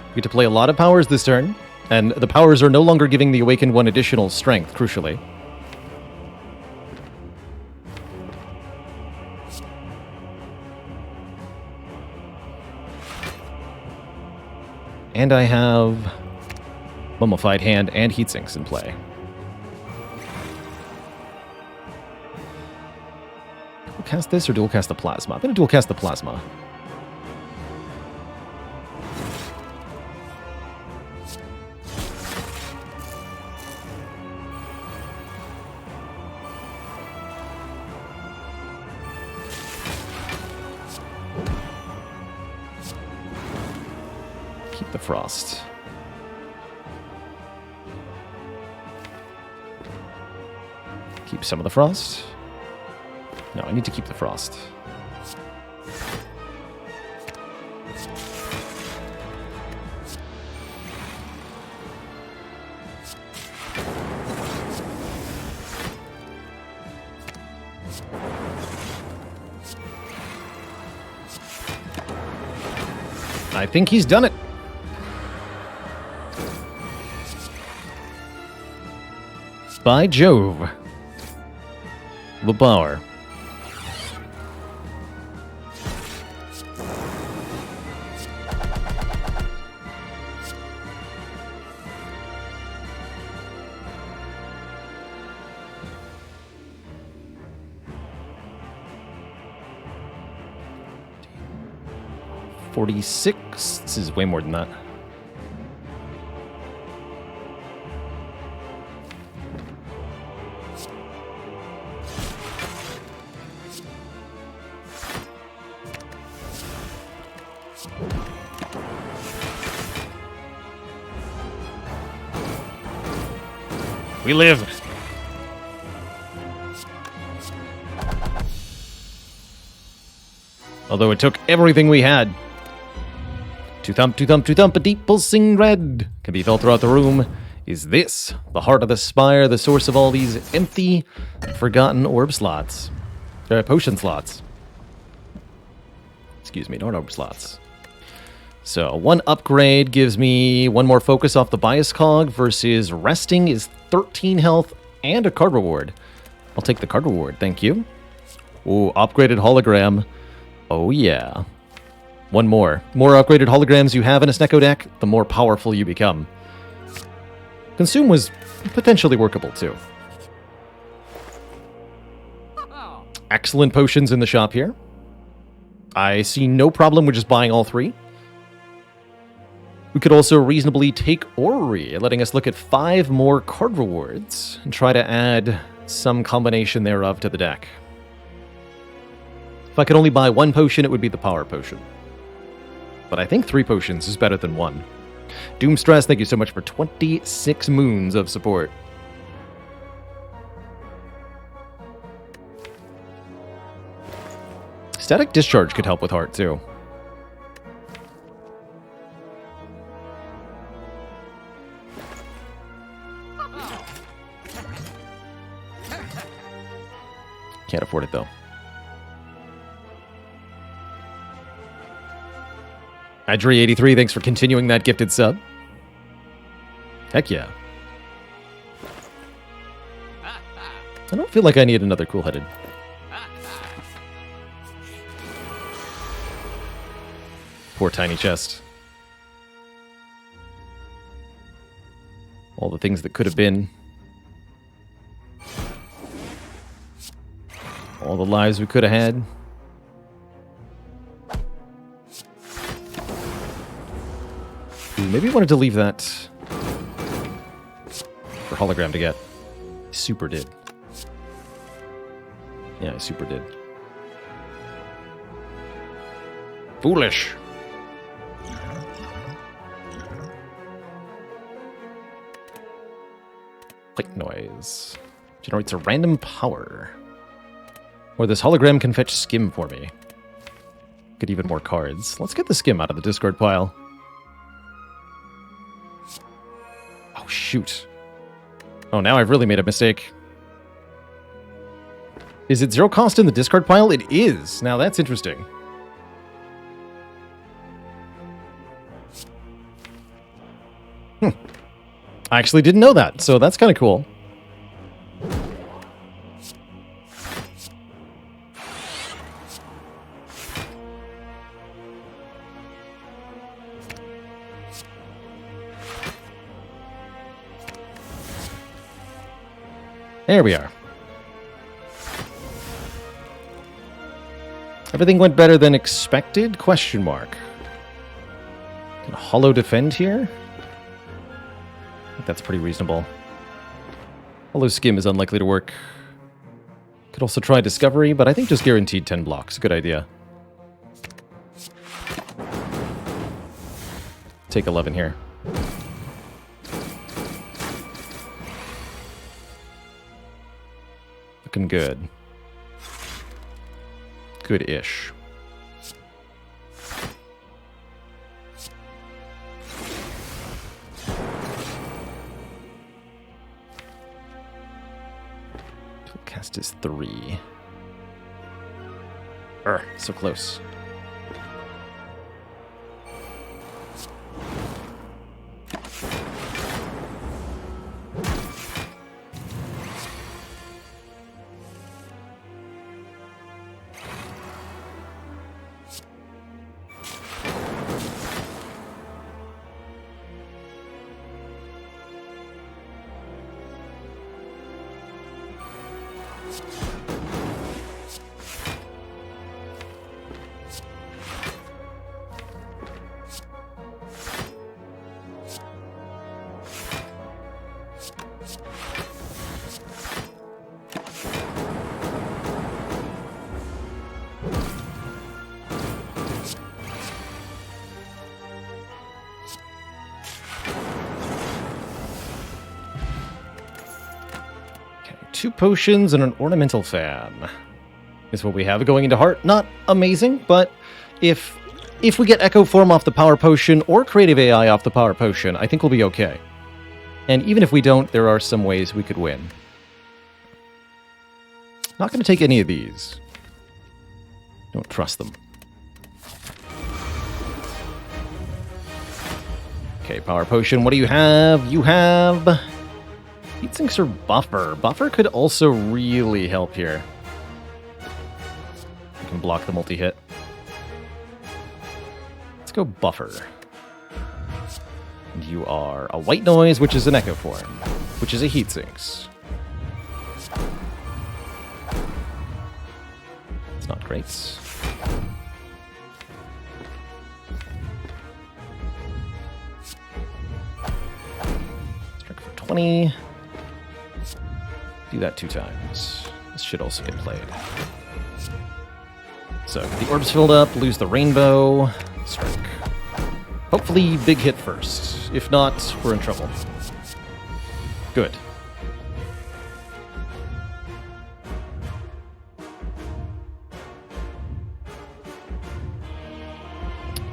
We get to play a lot of powers this turn, and the powers are no longer giving the Awakened one additional strength, crucially. And I have Mummified Hand and Heatsinks in play. Dual cast this or dual cast the Plasma? I'm going to dual cast the Plasma. Keep the Frost. Keep some of the Frost. No, I need to keep the Frost. I think he's done it. By Jove. The power. $46. This is way more than that. We live. Although it took everything we had. To thump, a deep pulsing red can be felt throughout the room. Is this the heart of the Spire, the source of all these empty, forgotten orb slots? Potion slots. Excuse me, not orb slots. So, one upgrade gives me one more focus off the bias cog versus resting is 13 health and a card reward. I'll take the card reward, thank you. Ooh, upgraded hologram. Oh yeah. One more. More upgraded holograms you have in a Snecko deck, the more powerful you become. Consume was potentially workable too. Excellent potions in the shop here. I see no problem with just buying all three. We could also reasonably take Orrery, letting us look at 5 more card rewards and try to add some combination thereof to the deck. If I could only buy one potion, it would be the power potion. But I think 3 potions is better than 1. Doomstress, thank you so much for 26 moons of support. Static Discharge could help with Heart, too. Can't afford it, though. Adri83, thanks for continuing that gifted sub. Heck yeah. I don't feel like I need another cool-headed. Poor tiny chest. All the things that could have been. All the lives we could have had. Ooh, maybe I wanted to leave that for hologram to get. Super did. Yeah, I super did. Foolish. Click noise. Generates a random power. Or this hologram can fetch skim for me. Get even more cards. Let's get the skim out of the discard pile. Oh, shoot. Oh, now I've really made a mistake. Is it 0 cost in the discard pile? It is. Now that's interesting. I actually didn't know that, so that's kind of cool. There we are. Everything went better than expected? Question mark. Can Hollow defend here? I think that's pretty reasonable. Hollow Skim is unlikely to work. Could also try Discovery, but I think just guaranteed 10 blocks. Good idea. Take 11 here. Looking good. Good-ish. Cast is 3. So close. Okay, 2 potions and an ornamental fan is what we have going into Heart. Not amazing, but if we get Echo Form off the Power Potion or Creative AI off the Power Potion, I think we'll be okay. And even if we don't, there are some ways we could win. Not going to take any of these. Don't trust them. Okay, Power Potion, what do you have? You have... Heatsinks or Buffer. Buffer could also really help here. You can block the multi-hit. Let's go Buffer. And you are a White Noise, which is an Echo Form, which is a Heatsinks. It's not great. Strike for 20. Do that 2 times. This should also get played. So, get the orbs filled up, lose the rainbow, strike. Hopefully, big hit first. If not, we're in trouble. Good.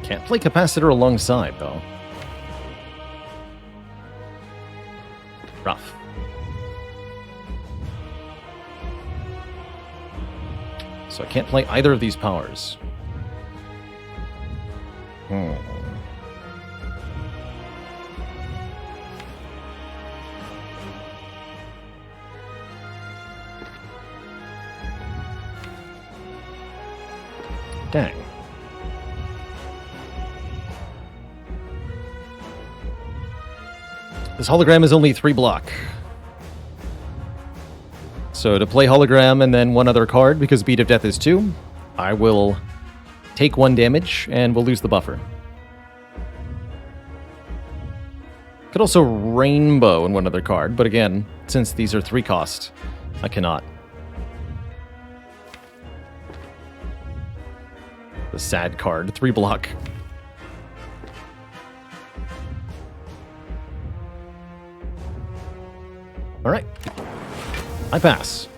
Can't play Capacitor alongside, though. Rough. So I can't play either of these powers. Dang. This hologram is only 3 block. So to play hologram and then 1 other card, because Beat of Death is 2, I will take 1 damage and we'll lose the buffer. Could also rainbow in 1 other card, but again, since these are 3 cost, I cannot. The sad card, 3 block. Alright. I pass.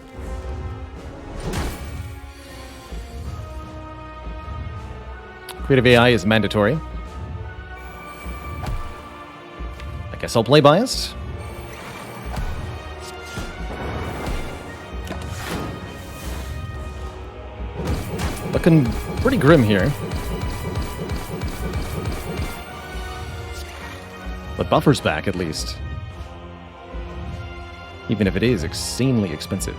Creative AI is mandatory. I guess I'll play Biased. Looking pretty grim here. But buffer's back, at least. Even if it is insanely expensive.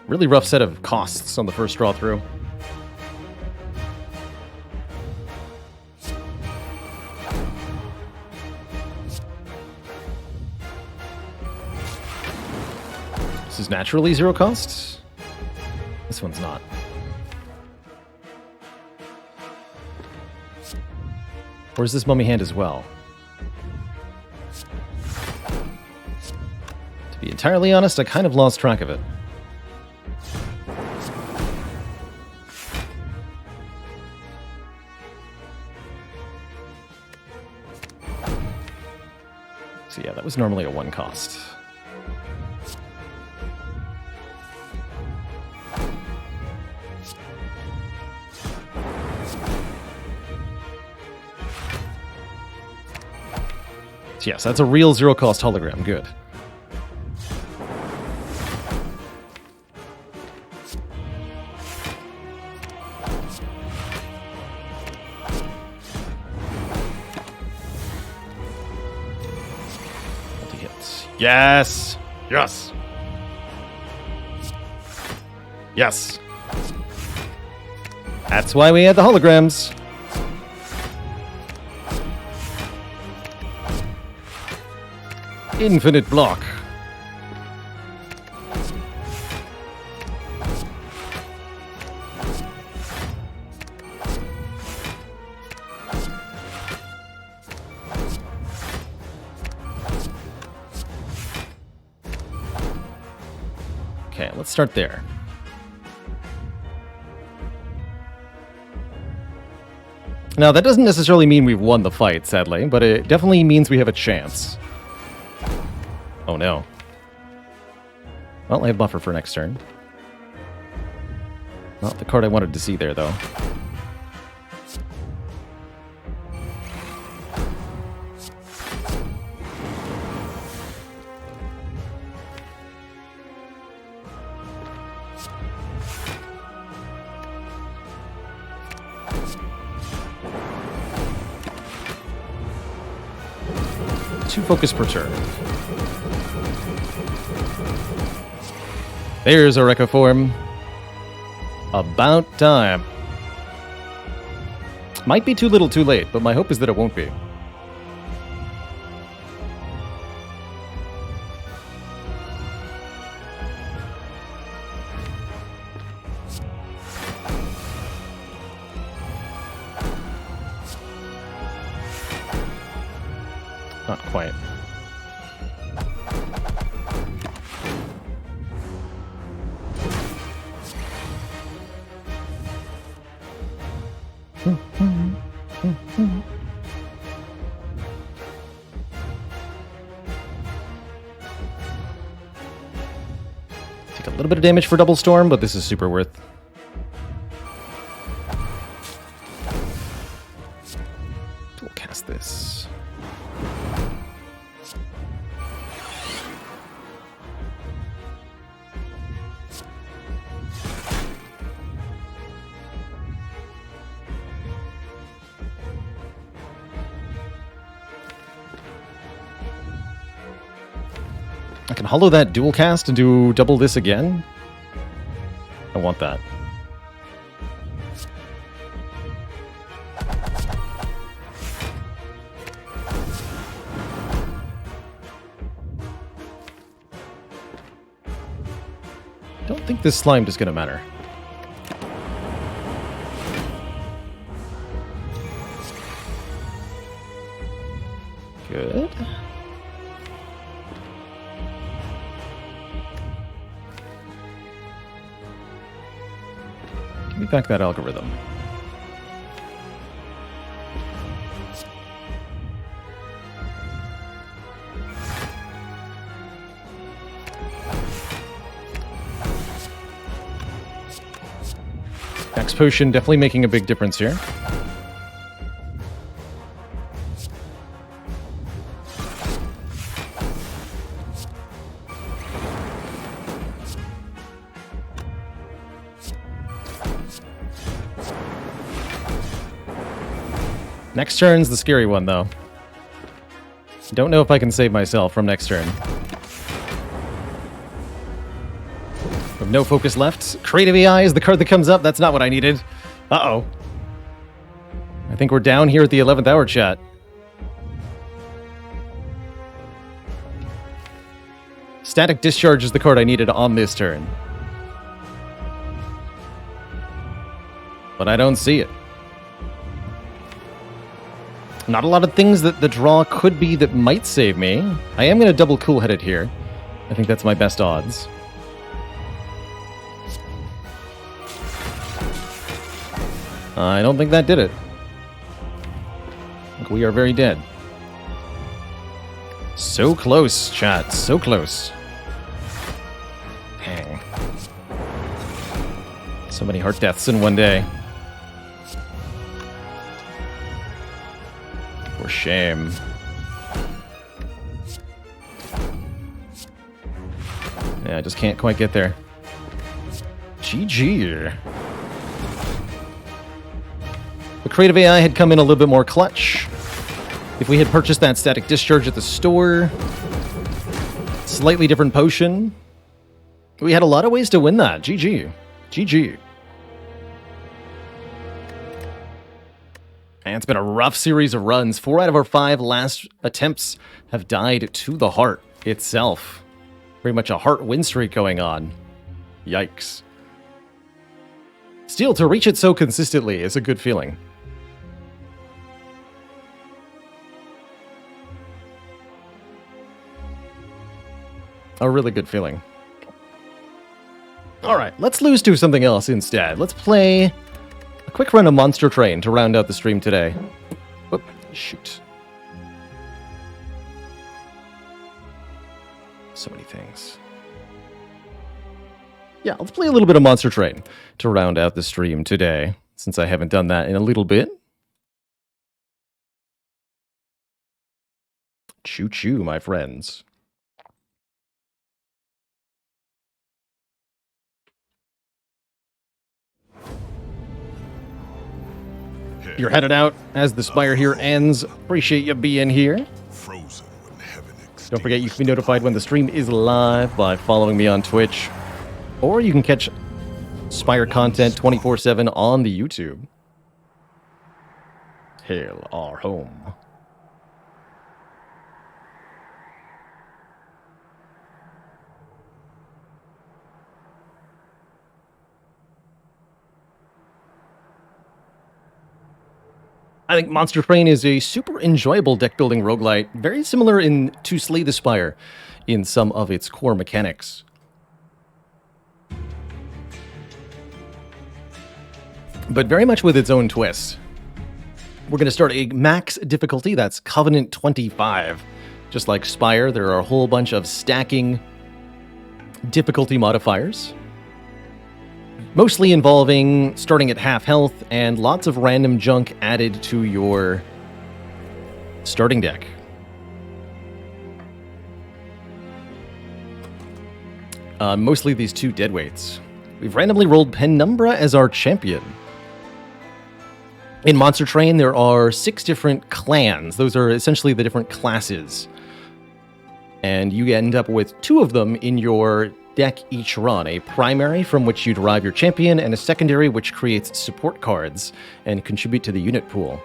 Really rough set of costs on the first draw through. This is naturally 0 cost. This one's not. Or is this mummy hand as well? To be entirely honest, I kind of lost track of it. So yeah, that was normally a 1 cost. So yes, that's a real 0 cost hologram. Good. Yes! Yes! Yes! That's why we had the holograms. Infinite block. Okay, let's start there. Now, that doesn't necessarily mean we've won the fight, sadly, but it definitely means we have a chance. Oh no. Well, I have buffer for next turn. Not the card I wanted to see there, though. Two focus per turn. There's a Rekka form. About time. Might be too little too late, but my hope is that it won't be. Not quite. Take a little bit of damage for Double Storm, but this is super worth. We'll cast this. I can hollow that dual cast and do double this again. I want that. Don't think this slime is gonna matter. Good. Give me back that algorithm. Max Potion definitely making a big difference here. Next turn's the scary one, though. Don't know if I can save myself from next turn. With no focus left. Creative AI is the card that comes up. That's not what I needed. Uh-oh. I think we're down here at the 11th hour, chat. Static Discharge is the card I needed on this turn. But I don't see it. Not a lot of things that the draw could be that might save me. I am going to double Cool-Headed here. I think that's my best odds. I don't think that did it. I think we are very dead. So close, chat. So close. Dang. So many heart deaths in one day. For shame. Yeah, I just can't quite get there. GG. The creative AI had come in a little bit more clutch. If we had purchased that Static Discharge at the store, slightly different potion, we had a lot of ways to win that. GG. GG. And it's been a rough series of runs. 4 out of our 5 last attempts have died to the heart itself. Very much a heart win streak going on. Yikes. Still, to reach it so consistently is a good feeling. A really good feeling. Alright, let's lose to something else instead. Let's play a quick run of Monster Train to round out the stream today. Whoop, shoot. So many things. Yeah, let's play a little bit of Monster Train to round out the stream today, since I haven't done that in a little bit. Choo-choo, my friends. You're headed out as the Spire here ends. Appreciate you being here. Don't forget you can be notified when the stream is live by following me on Twitch. Or you can catch Spire content 24/7 on the YouTube. Hail our home. I think Monster Train is a super enjoyable deck-building roguelite, very similar to Slay the Spire in some of its core mechanics. But very much with its own twist. We're going to start a max difficulty, that's Covenant 25. Just like Spire, there are a whole bunch of stacking difficulty modifiers. Mostly involving starting at half health and lots of random junk added to your starting deck. Mostly these 2 deadweights. We've randomly rolled Penumbra as our champion. In Monster Train, there are 6 different clans. Those are essentially the different classes. And you end up with 2 of them in your deck each run. A primary from which you derive your champion, and a secondary which creates support cards and contribute to the unit pool.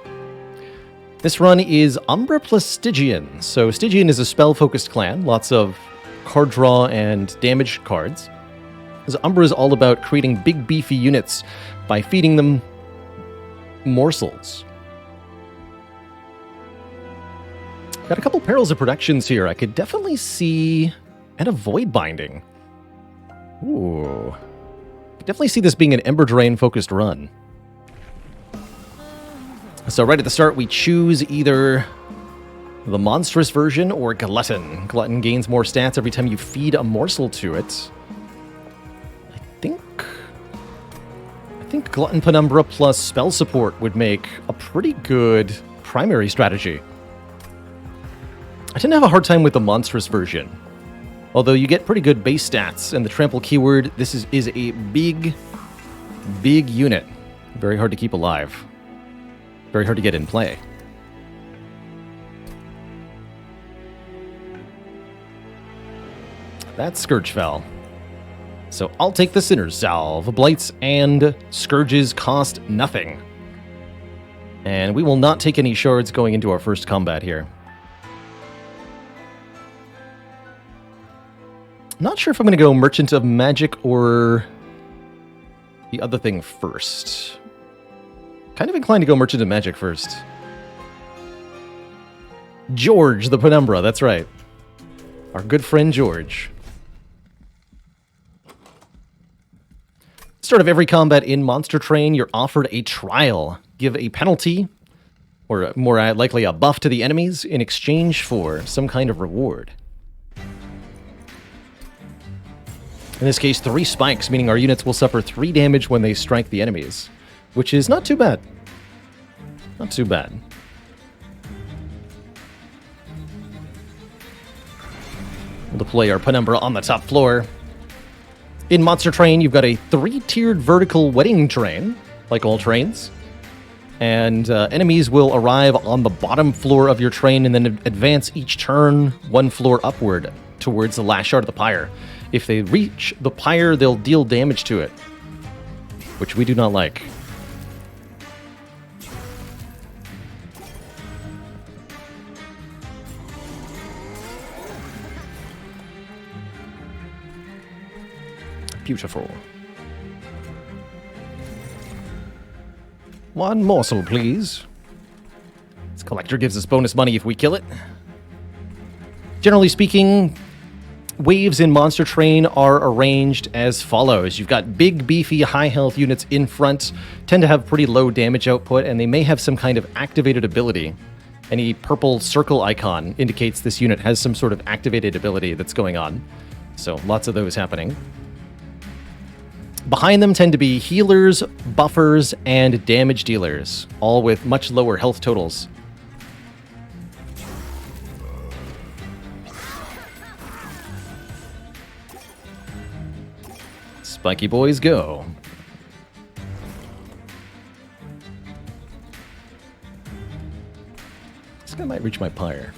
This run is Umbra plus Stygian. So Stygian is a spell-focused clan, lots of card draw and damage cards. As Umbra is all about creating big beefy units by feeding them morsels. Got a couple perils of productions here. I could definitely see... and a Void Binding. Ooh. I definitely see this being an Ember Drain-focused run. So right at the start, we choose either the Monstrous version or Glutton. Glutton gains more stats every time you feed a morsel to it. I think Glutton Penumbra plus Spell Support would make a pretty good primary strategy. I tend to have a hard time with the Monstrous version. Although you get pretty good base stats, and the trample keyword, this is a big unit. Very hard to keep alive. Very hard to get in play. That Scourge fell. So I'll take the Sinner's Salve. Blights and Scourges cost nothing. And we will not take any shards going into our first combat here. Not sure if I'm going to go Merchant of Magic or the other thing first. Kind of inclined to go Merchant of Magic first. George the Penumbra, that's right. Our good friend George. Start of every combat in Monster Train, you're offered a trial. Give a penalty, or more likely a buff to the enemies, in exchange for some kind of reward. In this case, 3 spikes, meaning our units will suffer 3 damage when they strike the enemies, which is not too bad. Not too bad. We'll deploy our Penumbra on the top floor. In Monster Train, you've got a 3-tiered vertical wedding train, like all trains. And enemies will arrive on the bottom floor of your train and then advance each turn 1 floor upward towards the last shard of the pyre. If they reach the pyre, they'll deal damage to it, which we do not like. Beautiful. 1 morsel, please. This collector gives us bonus money if we kill it. Generally speaking, waves in Monster Train are arranged as follows. You've got big, beefy, high-health units in front, tend to have pretty low damage output, and they may have some kind of activated ability. Any purple circle icon indicates this unit has some sort of activated ability that's going on. So lots of those happening. Behind them tend to be healers, buffers, and damage dealers, all with much lower health totals. Spiky boys go. This guy might reach my pyre.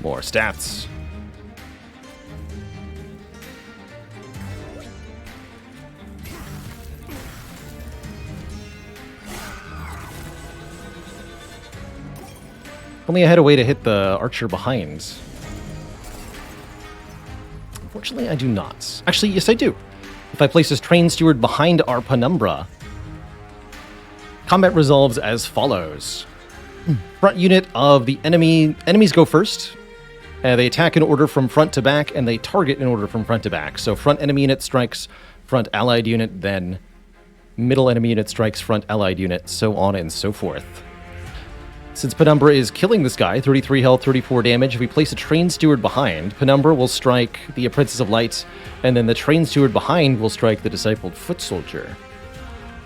More stats. Only I had a way to hit the archer behind. Unfortunately, I do not. Actually, yes, I do. If I place this train steward behind our Penumbra, combat resolves as follows. Front unit of the enemy. Enemies go first. They attack in order from front to back, and they target in order from front to back. So front enemy unit strikes front allied unit, then middle enemy unit strikes front allied unit, so on and so forth. Since Penumbra is killing this guy, 33 health, 34 damage, if we place a train steward behind, Penumbra will strike the Apprentice of Light, and then the train steward behind will strike the Discipled Foot Soldier.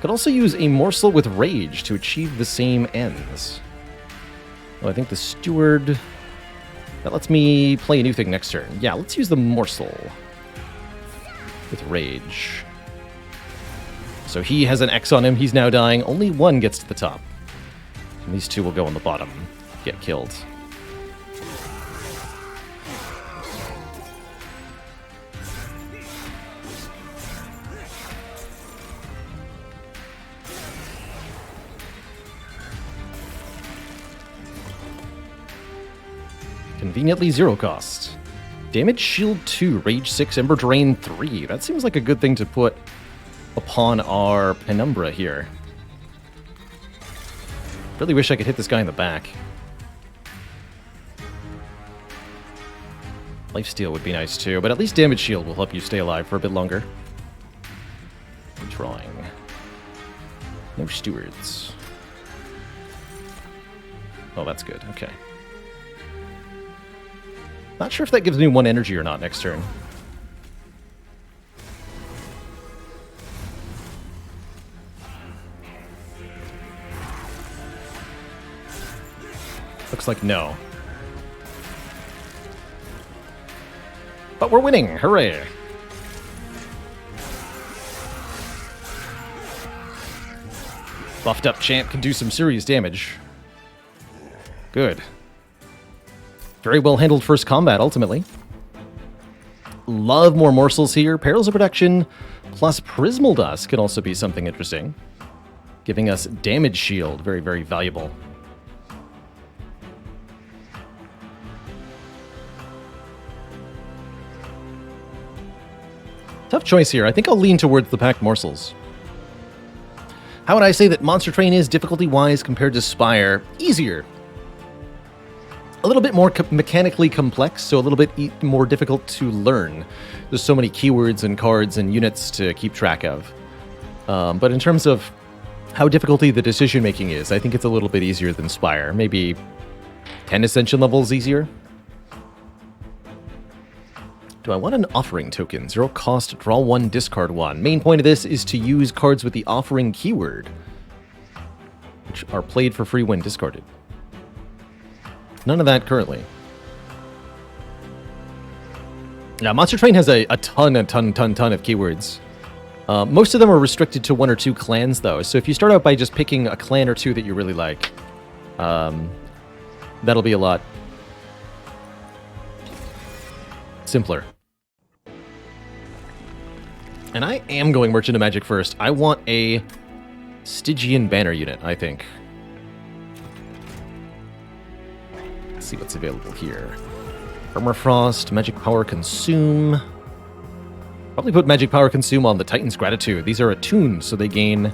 Could also use a morsel with rage to achieve the same ends. Oh, I think the steward... That lets me play a new thing next turn. Yeah, let's use the morsel with rage. So he has an X on him, he's now dying. Only 1 gets to the top. And these 2 will go on the bottom, get killed. Conveniently 0 cost. Damage Shield 2, Rage 6, Ember Drain 3. That seems like a good thing to put upon our Penumbra here. Really wish I could hit this guy in the back. Lifesteal would be nice too, but at least Damage Shield will help you stay alive for a bit longer. Drawing. No stewards. Oh, that's good. Okay. Not sure if that gives me 1 energy or not next turn. Looks like no. But we're winning! Hooray! Buffed up champ can do some serious damage. Good. Very well handled first combat, ultimately. Love more morsels here. Perils of Protection plus Prismal Dust can also be something interesting. Giving us damage shield. Very, very valuable. Tough choice here. I think I'll lean towards the packed morsels. How would I say that Monster Train is difficulty-wise compared to Spire? Easier. A little bit more mechanically complex, so a little bit more difficult to learn. There's so many keywords and cards and units to keep track of. But in terms of how difficulty the decision-making is, I think it's a little bit easier than Spire. Maybe 10 Ascension levels easier? Do I want an offering token? 0 cost, draw 1, discard 1. Main point of this is to use cards with the offering keyword, which are played for free when discarded. None of that currently. Now, Monster Train has a ton of keywords. Most of them are restricted to 1 or 2 clans, though. So if you start out by just picking a clan or 2 that you really like, that'll be a lot simpler. And I am going Merchant of Magic first. I want a Stygian Banner unit, I think. Let's see what's available here. Permafrost, Magic Power Consume. Probably put Magic Power Consume on the Titan's Gratitude. These are attuned, so they gain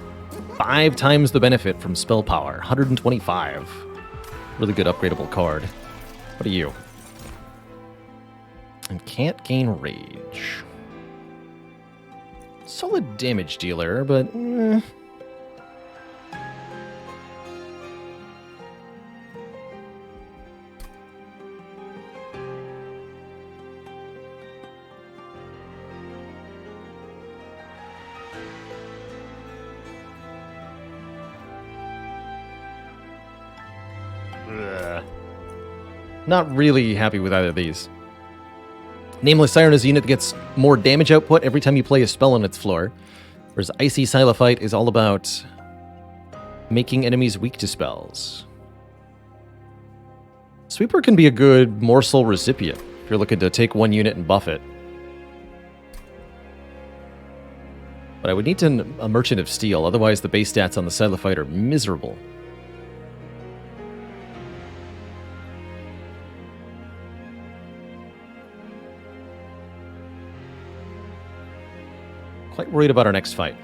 5 times the benefit from spell power. 125. Really good upgradable card. What are you? And can't gain Rage. Solid damage dealer, but... Not really happy with either of these. Nameless Siren is a unit that gets more damage output every time you play a spell on its floor, whereas Icy Silophyte is all about making enemies weak to spells. Sweeper can be a good morsel recipient if you're looking to take 1 unit and buff it. But I would need a Merchant of Steel, otherwise the base stats on the Silophyte are miserable. Quite worried about our next fight.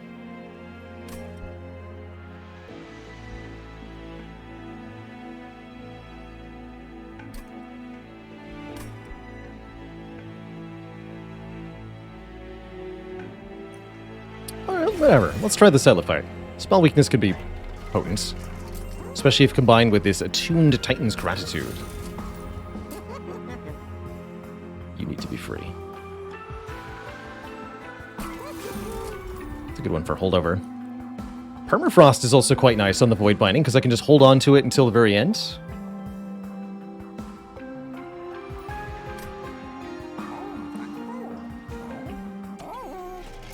Alright, whatever. Let's try the Silophyte. Spell weakness could be potent, especially if combined with this attuned Titan's Gratitude. You need to be free. Good one for holdover. Permafrost is also quite nice on the Void Binding because I can just hold on to it until the very end.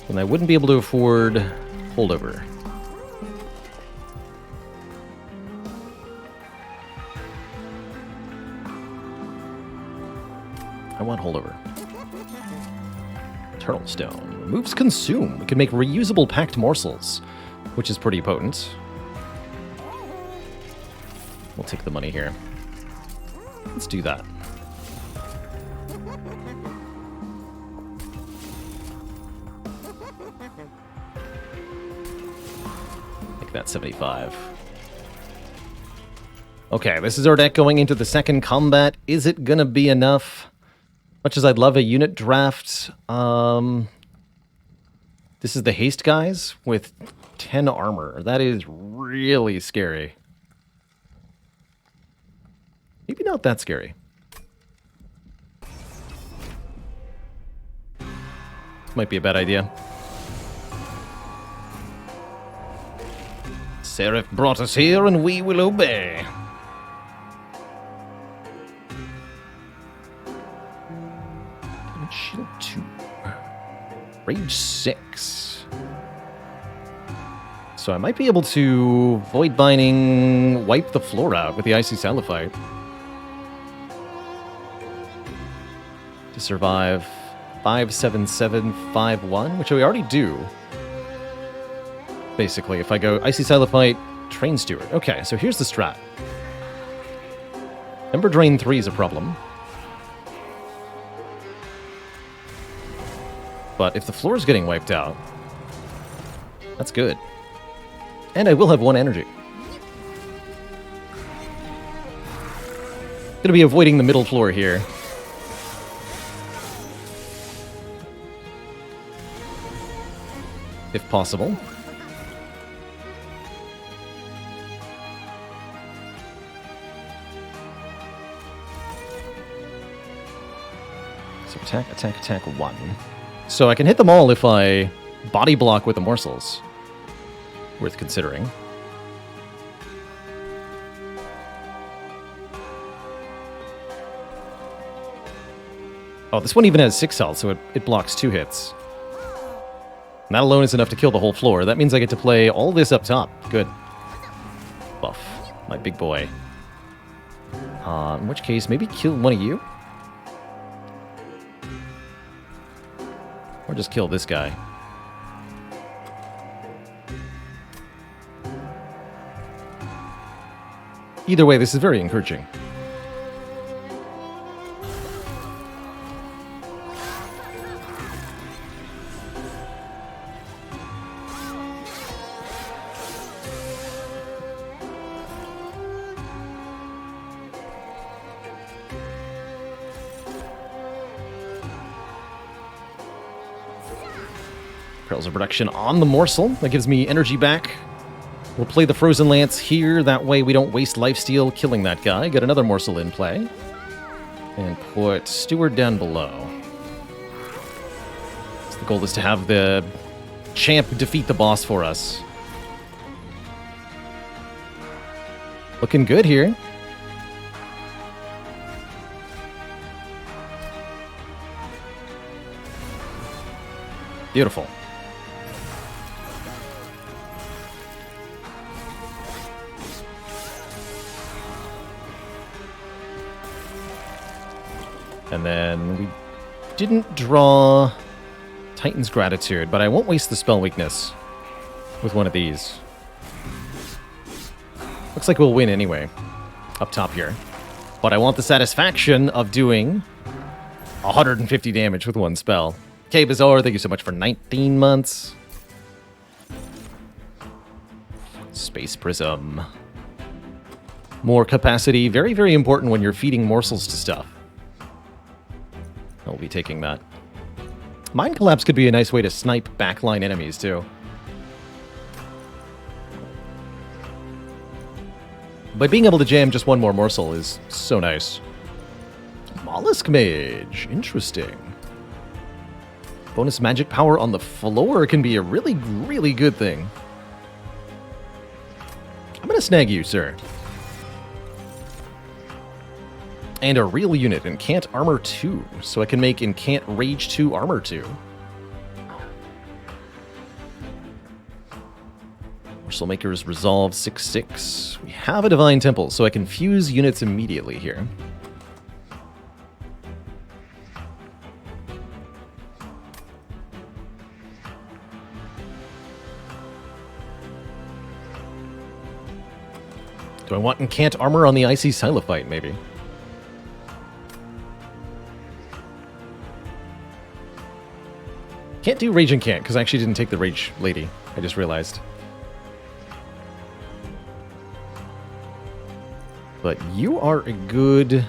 And I wouldn't be able to afford holdover. I want holdover. Eternal Stone. Removes Consume. We can make reusable packed morsels, which is pretty potent. We'll take the money here. Let's do that. Make that 75. Okay, this is our deck going into the second combat. Is it gonna be enough? Much as I'd love a unit draft, this is the haste guys with 10 armor. That is really scary. Maybe not that scary. Might be a bad idea. Seraph brought us here and we will obey. Shield 2. Rage 6. So I might be able to Void Binding, wipe the floor out with the Icy Silophyte. survive 57751, which we already do. Basically, if I go Icy Silophyte, Train Steward. Okay, so here's the strat. Ember Drain 3 is a problem. But if the floor is getting wiped out, that's good. And I will have 1 energy. Gonna be avoiding the middle floor here. If possible. So attack, attack, attack 1. So I can hit them all if I body block with the morsels. Worth considering. Oh, this one even has 6 health, so it blocks 2 hits. And that alone is enough to kill the whole floor. That means I get to play all this up top. Good. Buff. My big boy. In which case, maybe kill one of you? Or just kill this guy. Either way, this is very encouraging. Perils of Production on the morsel. That gives me energy back. We'll play the Frozen Lance here. That way we don't waste lifesteal killing that guy. Get another morsel in play. And put Steward down below. So the goal is to have the champ defeat the boss for us. Looking good here. Beautiful. And then we didn't draw Titan's Gratitude, but I won't waste the spell weakness with one of these. Looks like we'll win anyway, up top here. But I want the satisfaction of doing 150 damage with one spell. Okay, Bizarre, thank you so much for 19 months. Space Prism. More capacity, very, very important when you're feeding morsels to stuff. I'll be taking that. Mind Collapse could be a nice way to snipe backline enemies, too. But being able to jam just one more morsel is so nice. Mollusk Mage. Interesting. Bonus magic power on the floor can be a really, really good thing. I'm going to snag you, sir. And a real unit, Incant Armor 2. So I can make Incant Rage 2 Armor 2. Morsel Maker's Resolve 6/6. We have a Divine Temple, so I can fuse units immediately here. Do I want Incant Armor on the Icy Silophyte, maybe? Can't do Rage Incant, because I actually didn't take the Rage Lady. I just realized. But you are a good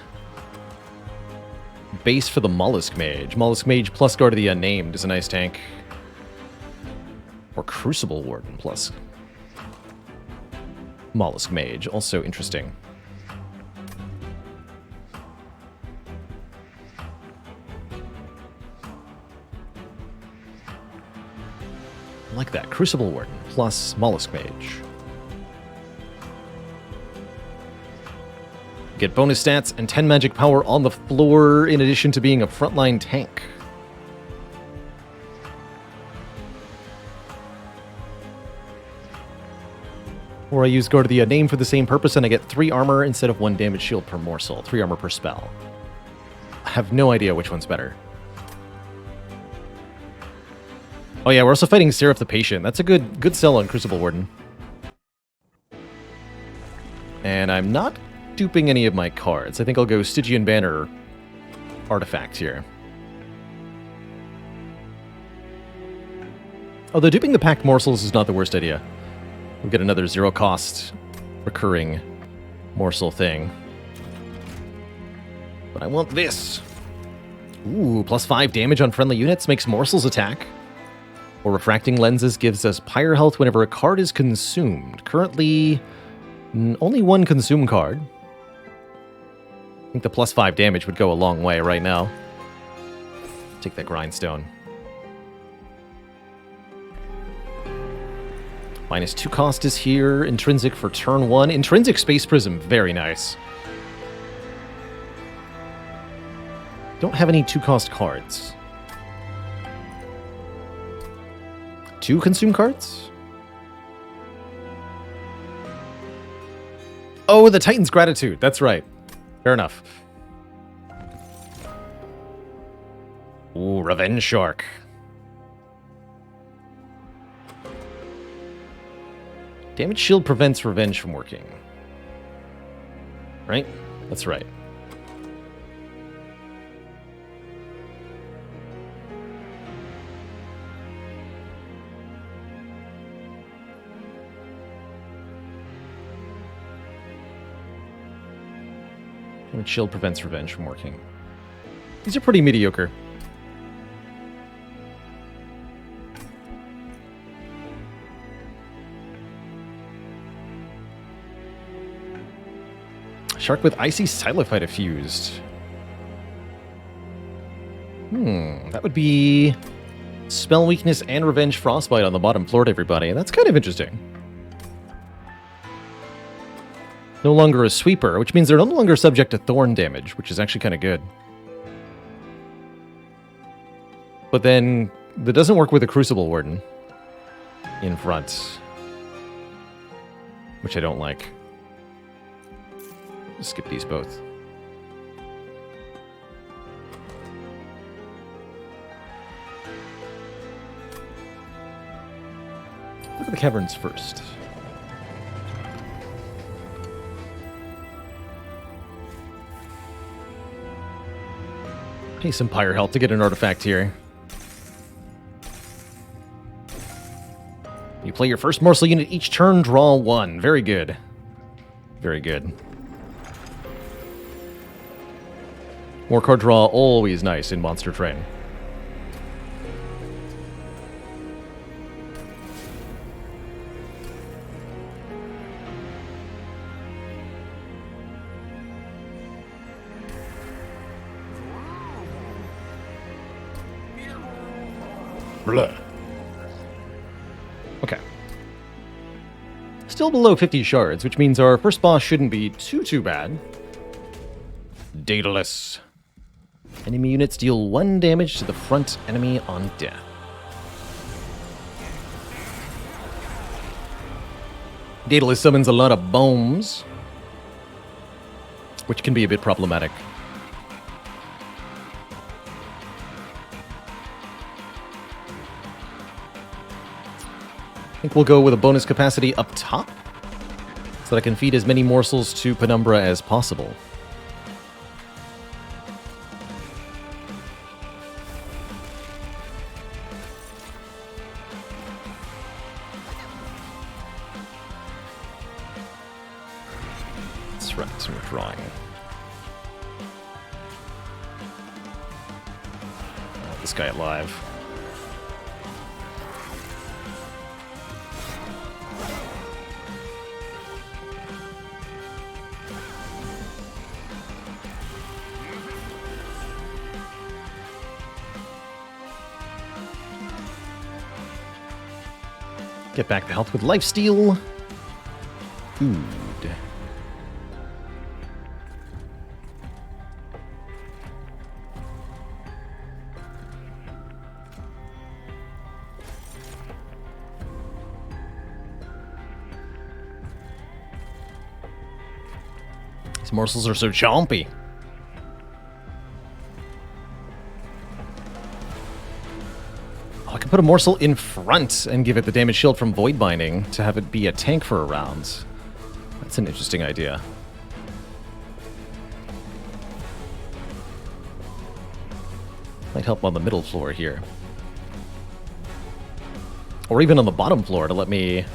base for the Mollusk Mage. Mollusk Mage plus Guard of the Unnamed is a nice tank. Or Crucible Warden plus Mollusk Mage, also interesting. I like that. Crucible Warden plus Mollusk Mage. Get bonus stats and 10 magic power on the floor in addition to being a frontline tank. Or I use Guard of the Unnamed for the same purpose and I get 3 armor instead of 1 damage shield per morsel. 3 armor per spell. have no idea which one's better. Oh yeah, we're also fighting Seraph the Patient. That's a good sell on Crucible Warden. And I'm not duping any of my cards. I think I'll go Stygian Banner artifact here. Although duping the Packed Morsels is not the worst idea. We'll get another zero-cost recurring morsel thing. But I want this. Ooh, +5 damage on friendly units makes morsels attack. Or refracting lenses gives us pyre health whenever a card is consumed. Currently, only one consume card. I think the +5 damage would go a long way right now. Take that grindstone. -2 cost is here. Intrinsic for turn 1. Intrinsic Space Prism, very nice. Don't have any 2-cost cards. 2 consume cards? Oh, the Titan's Gratitude. That's right. Fair enough. Ooh, Revenge Shark. Damage shield prevents revenge from working. Right? That's right. Damage shield prevents revenge from working. These are pretty mediocre. Shark with Icy Silophyte fused. That would be Spell Weakness and Revenge Frostbite on the bottom floor to everybody. That's kind of interesting. No longer a sweeper, which means they're no longer subject to thorn damage, which is actually kind of good. But then, that doesn't work with a Crucible Warden in front, which I don't like. Skip these both. Look at the caverns first. Pay some pyre health to get an artifact here. You play your first morsel unit each turn, draw 1. Very good. Very good. More card draw, always nice in Monster Train. Blah. Okay. Still below 50 shards, which means our first boss shouldn't be too bad. Daedalus. Enemy units deal 1 damage to the front enemy on death. Daedalus summons a lot of bombs, which can be a bit problematic. I think we'll go with a bonus capacity up top, so that I can feed as many morsels to Penumbra as possible. That's right, so we're drawing. This guy alive. Get back the health with lifesteal. Food. These morsels are so chompy. put a morsel in front and give it the damage shield from Void Binding to have it be a tank for a round. That's an interesting idea. Might help on the middle floor here. Or even on the bottom floor to let me...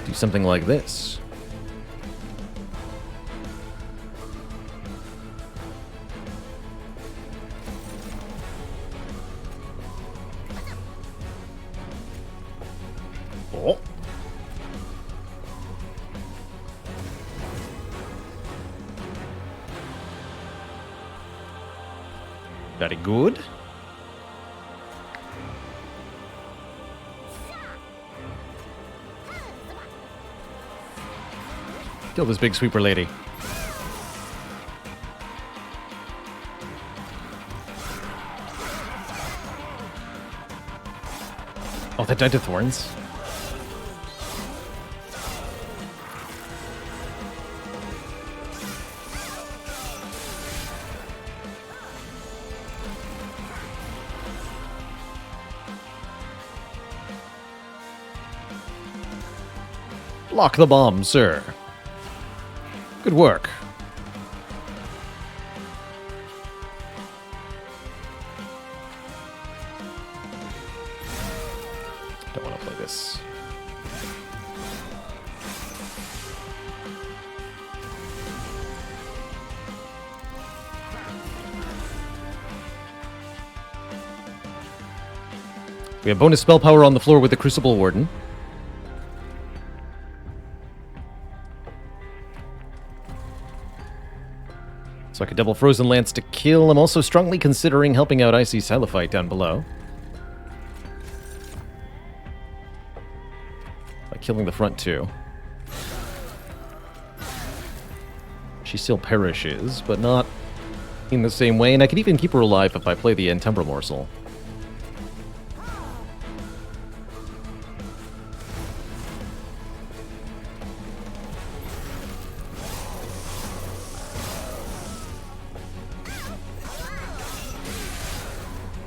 do something like this. Oh. Very good. Kill this big sweeper lady. Oh, that died to thorns. Block the bomb, sir. Good work. Don't want to play this. We have bonus spell power on the floor with the Crucible Warden. So I could double Frozen Lance to kill. I'm also strongly considering helping out Icy Silophyte down below. By killing the front two. She still perishes, but not in the same way. And I could even keep her alive if I play the Entumbra Morsel.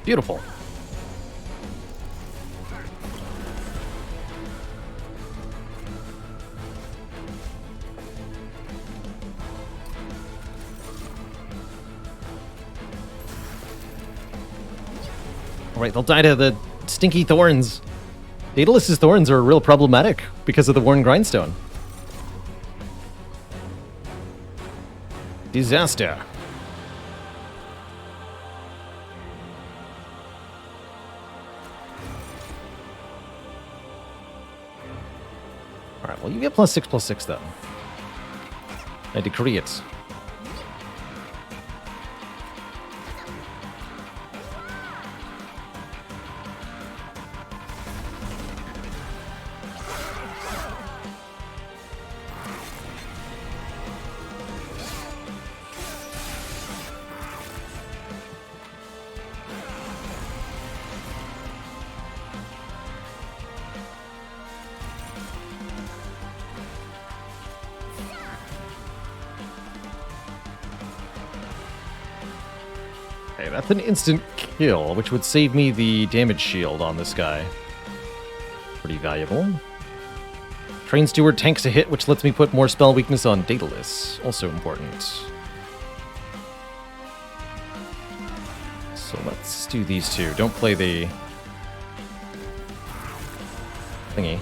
Beautiful. Alright, they'll die to the stinky thorns. Daedalus's thorns are real problematic because of the Worn Grindstone. Disaster. Alright, well, you get +6/+6 then. I decree it. Okay, that's an instant kill, which would save me the damage shield on this guy. Pretty valuable. Train Steward tanks a hit, which lets me put more spell weakness on Daedalus. Also important. So let's do these two. Don't play the thingy.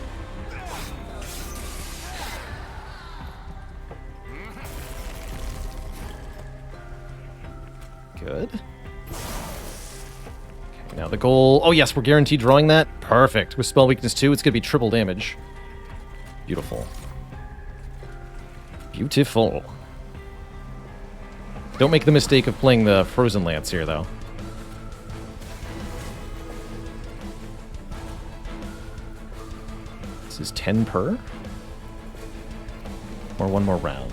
Good. Okay, now the goal... Oh yes, we're guaranteed drawing that. Perfect. With spell weakness 2, it's going to be triple damage. Beautiful. Beautiful. Don't make the mistake of playing the Frozen Lance here, though. This is 10 per? Or one more round.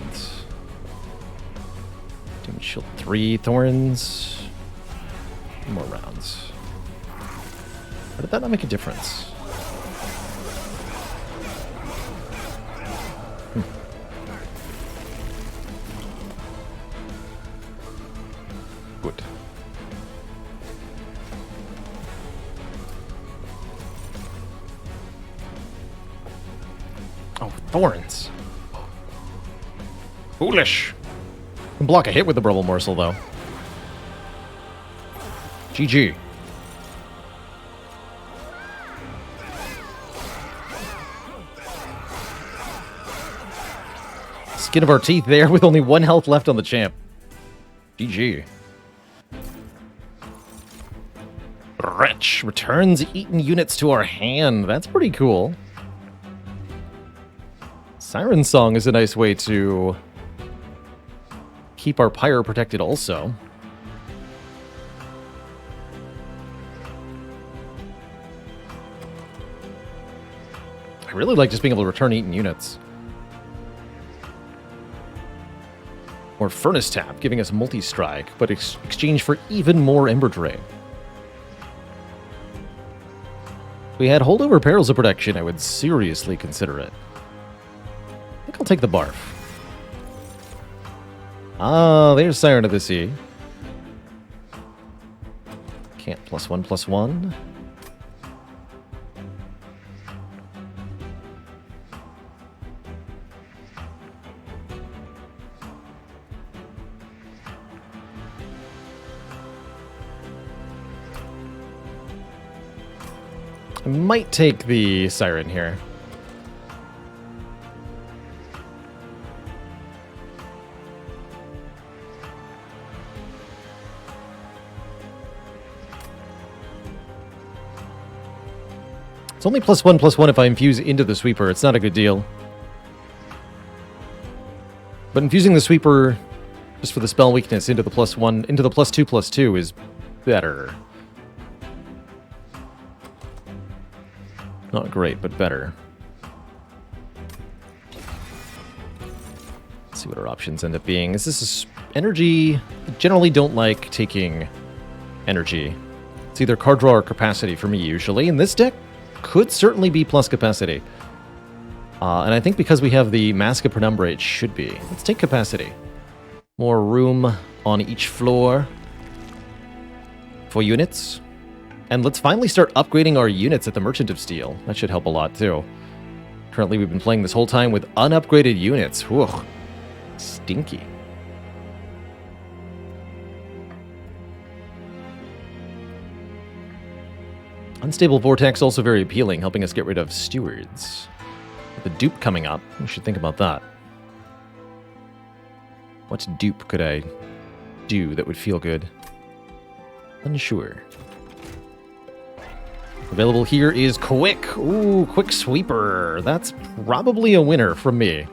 Damage shield 3 thorns. 2 more rounds. How did that not make a difference? Oh, thorns. Foolish. Can block a hit with the Bubble Morsel, though. GG. Skin of our teeth there with only 1 health left on the champ. GG. Wretch returns eaten units to our hand. That's pretty cool. Siren Song is a nice way to keep our pyre protected also. I really like just being able to return eaten units. Or Furnace Tap, giving us multi-strike, but exchange for even more Ember Drain. If we had Holdover Perils of Protection, I would seriously consider it. I think I'll take the Barf. Ah, there's Siren of the Sea. Can't +1/+1. I might take the Siren here. It's only +1/+1 if I infuse into the Sweeper. It's not a good deal. But infusing the Sweeper just for the spell weakness into the +1, into the +2/+2 is better. Not great, but better. Let's see what our options end up being. Is this energy? I generally don't like taking energy. It's either card draw or capacity for me usually. In this deck, could certainly be plus capacity. And I think because we have the Mask of Penumbra, it should be. Let's take capacity. More room on each floor for units. And let's finally start upgrading our units at the Merchant of Steel. That should help a lot, too. Currently, we've been playing this whole time with unupgraded units. Whew. Stinky. Unstable Vortex, also very appealing, helping us get rid of Stewards. With the dupe coming up, we should think about that. What dupe could I do that would feel good? Unsure. Available here is Quick. Ooh, Quick Sweeper. That's probably a winner from me.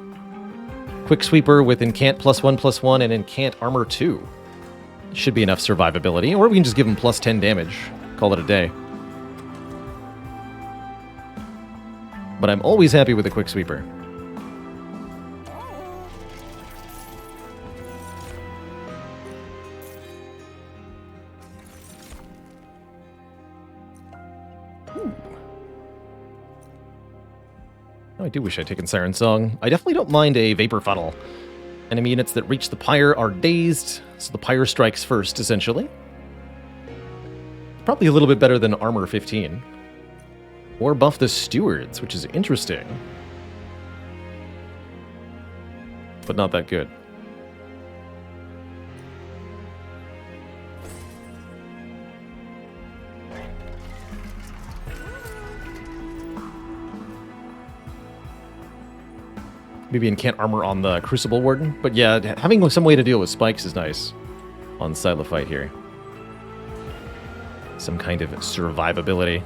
Quick Sweeper with Incant +1/+1 and Incant Armor 2. Should be enough survivability, or we can just give him +10 damage. Call it a day. But I'm always happy with a Quick Sweeper. Oh, I do wish I'd taken Siren Song. I definitely don't mind a Vapor Funnel. Enemy units that reach the Pyre are dazed, so the Pyre strikes first, essentially. Probably a little bit better than Armor 15. Or buff the Stewards, which is interesting. But not that good. Maybe Incant Armor on the Crucible Warden. But yeah, having some way to deal with spikes is nice on Silophyte here. Some kind of survivability.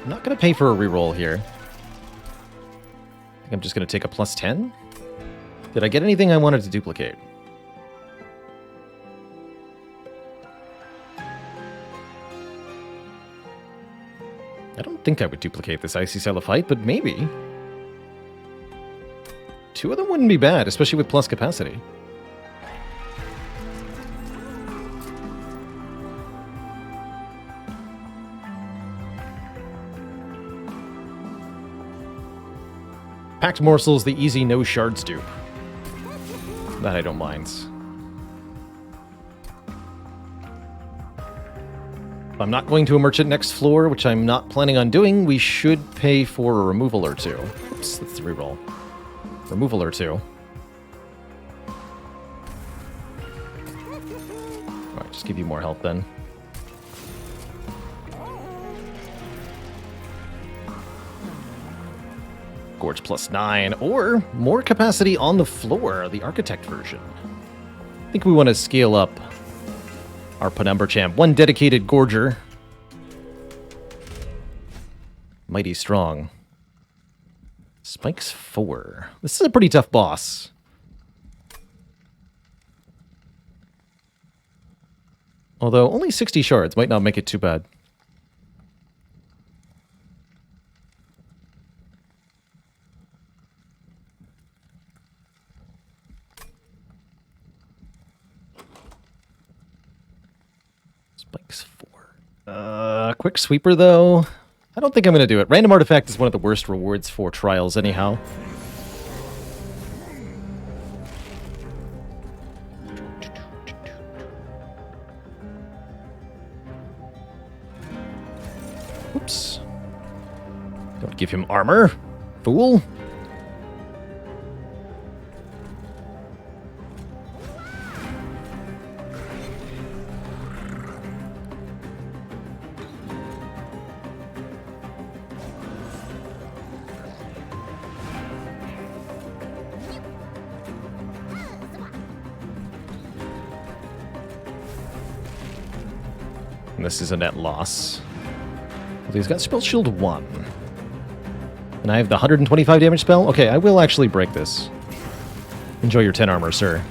I'm not going to pay for a reroll here. I think I'm just going to take a +10. Did I get anything I wanted to duplicate? I don't think I would duplicate this Icy Silophyte, but maybe. 2 of them wouldn't be bad, especially with plus capacity. Packed Morsel's the easy no shards dupe. That I don't mind. If I'm not going to a merchant next floor, which I'm not planning on doing, we should pay for a removal or two. Oops, that's the reroll. Removal or two. Alright, just give you more health then. Gorge +9, or more capacity on the floor, the Architect version. I think we want to scale up our Penumbra champ. One dedicated Gorger. Mighty strong. Spikes 4. This is a pretty tough boss. Although only 60 shards might not make it too bad. Spikes 4. Quick sweeper though. I don't think I'm going to do it. Random artifact is one of the worst rewards for trials anyhow. Oops. Don't give him armor, fool. And this is a net loss. He's got Spell Shield 1. And I have the 125 damage spell? Okay, I will actually break this. Enjoy your 10 armor, sir.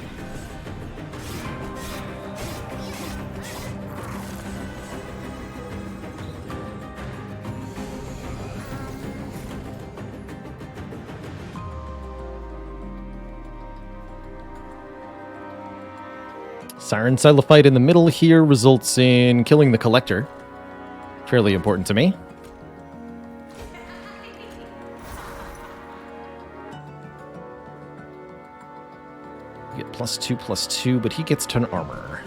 Siren Silophyte in the middle here results in killing the Collector. Fairly important to me. You get +2/+2, but he gets 10 armor.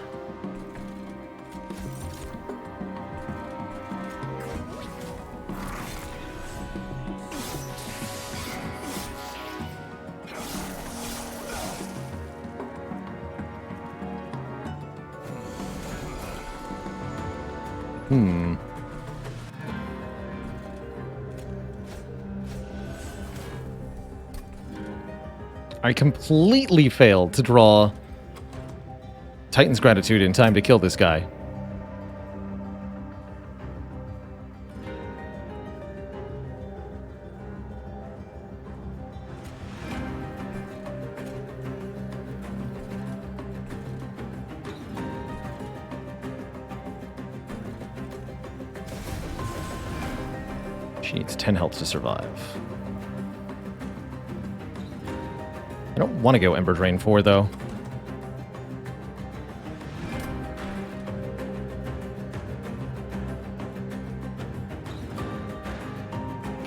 I completely failed to draw Titan's Gratitude in time to kill this guy. She needs 10 health to survive. I don't want to go Ember Drain 4, though.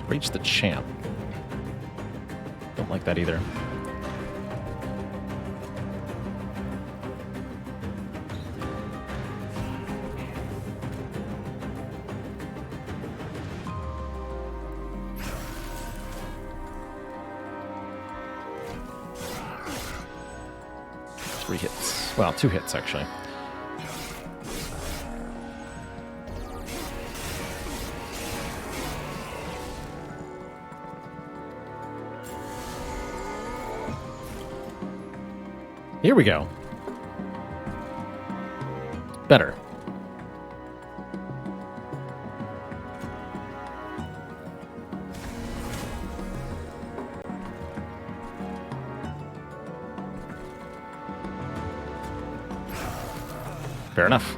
Reach the champ. Don't like that either. Three hits. Well, 2 hits, actually. Here we go. Better. Fair enough.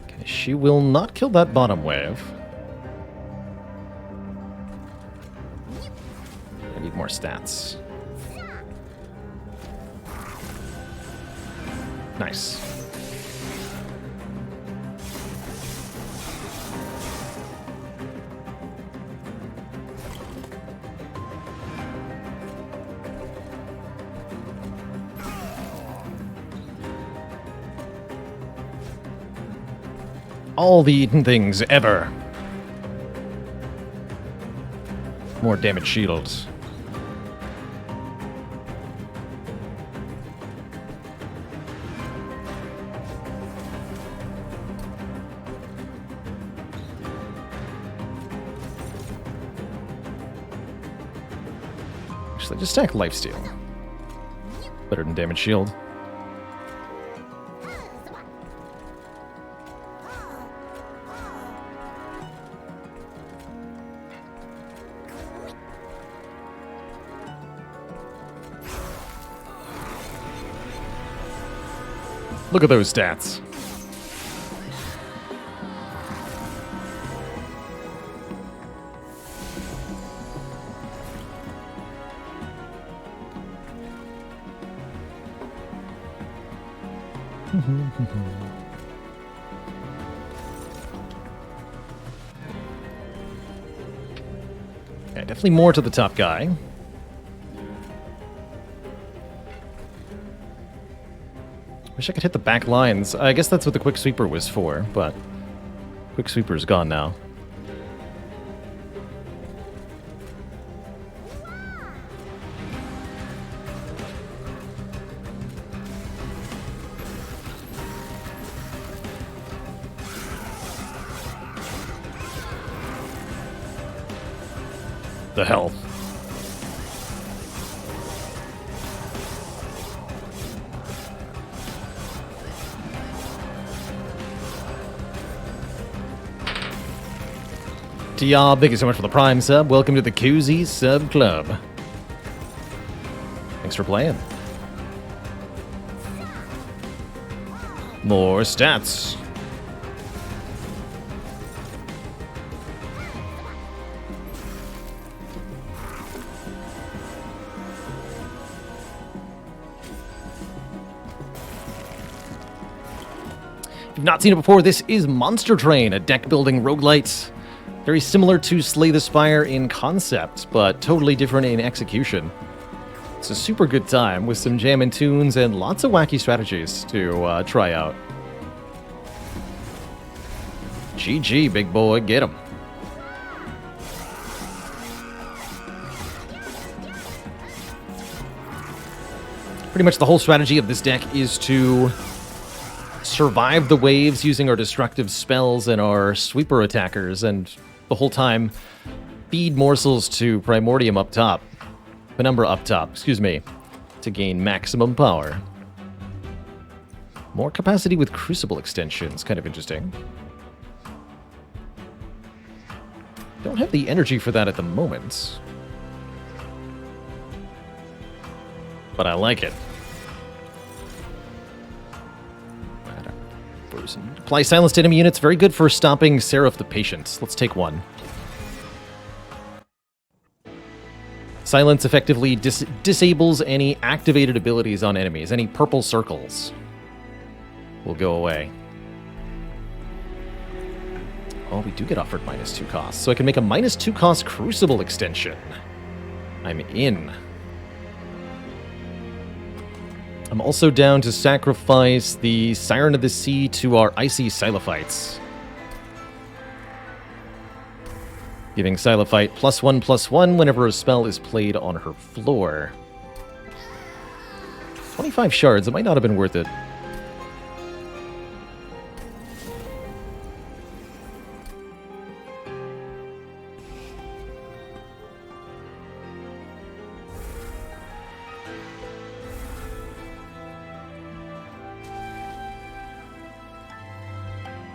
Okay, she will not kill that bottom wave. I need more stats. Nice. All the eaten things ever. More damage shields. Actually, just stack lifesteal. Better than damage shield. Look at those stats. Yeah, definitely more to the top guy. Wish I could hit the back lines. I guess that's what the Quick Sweeper was for, but Quick Sweeper's gone now. The health. Y'all, thank you so much for the Prime sub. Welcome to the Cozy Sub Club. Thanks for playing. More stats. If you've not seen it before, this is Monster Train, a deck-building roguelite. Very similar to Slay the Spire in concept, but totally different in execution. It's a super good time with some jammin' tunes and lots of wacky strategies to try out. GG, big boy, get him. Pretty much the whole strategy of this deck is to survive the waves using our destructive spells and our sweeper attackers, and the whole time feed morsels to Primordium up top. Penumbra up top, excuse me, to gain maximum power. More capacity with Crucible extensions, kind of interesting. Don't have the energy for that at the moment, but I like it. Apply silence to enemy units. Very good for stopping Seraph the Patient. Let's take one. Silence effectively disables any activated abilities on enemies. Any purple circles will go away. Oh, we do get offered -2 costs. So I can make a -2 cost Crucible extension. I'm in. I'm also down to sacrifice the Siren of the Sea to our Icy Silophytes. Giving Silophyte +1/+1 whenever a spell is played on her floor. 25 shards, it might not have been worth it.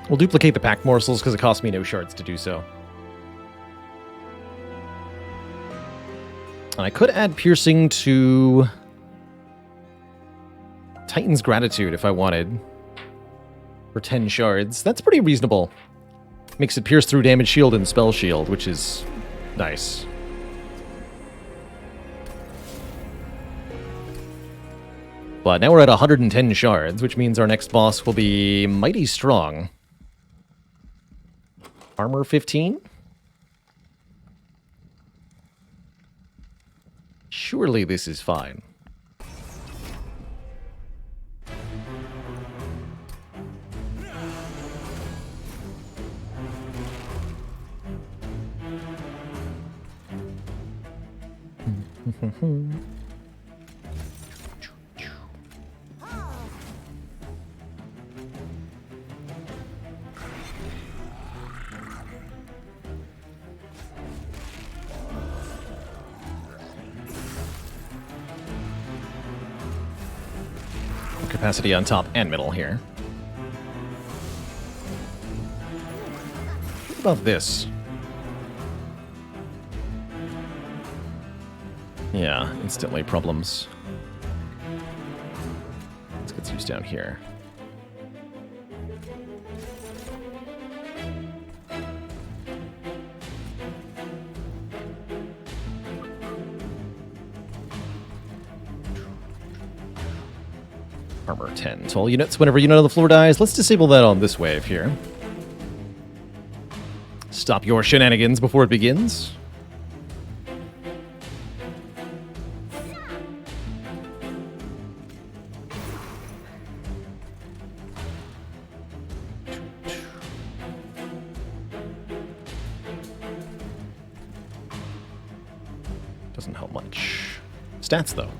We'll duplicate the pack morsels because it costs me no shards to do so. And I could add piercing to Titan's Gratitude if I wanted. For 10 shards. That's pretty reasonable. Makes it pierce through damage shield and spell shield, which is nice. But now we're at 110 shards, which means our next boss will be mighty strong. Armor 15? Surely this is fine. Capacity on top and middle here. What about this? Yeah, instantly problems. Let's get used down here. Armor 10. So all units, whenever unit on the floor dies, let's disable that on this wave here. Stop your shenanigans before it begins. Doesn't help much. Stats, though.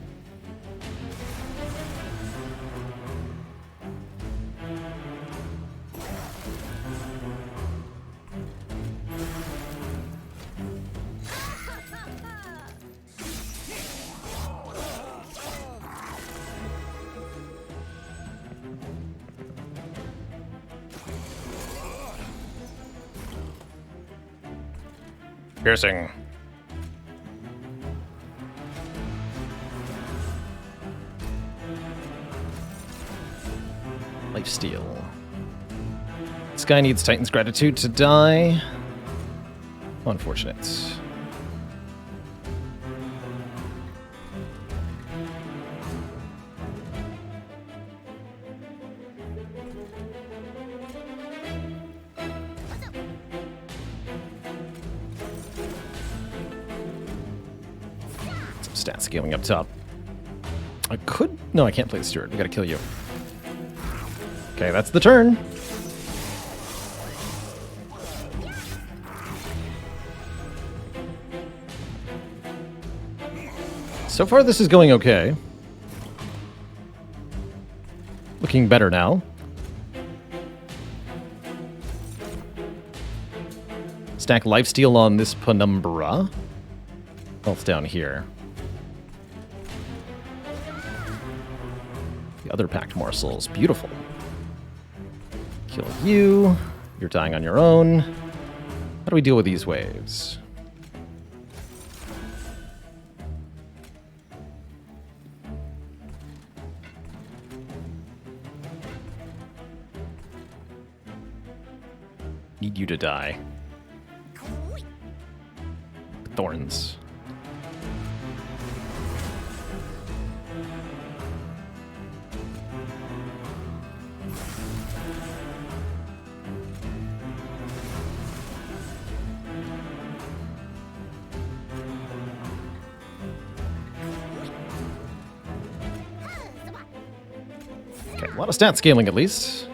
Piercing. Lifesteal. This guy needs Titan's Gratitude to die. Unfortunate. Some stat scaling up top. I could... No, I can't play the steward. We gotta kill you. Okay, that's the turn. So far, this is going okay. Looking better now. Stack lifesteal on this Penumbra. Health down here. The other packed morsels. Beautiful. Kill you. You're dying on your own. How do we deal with these waves? Need you to die. Thorns. Okay, a lot of stat scaling at least.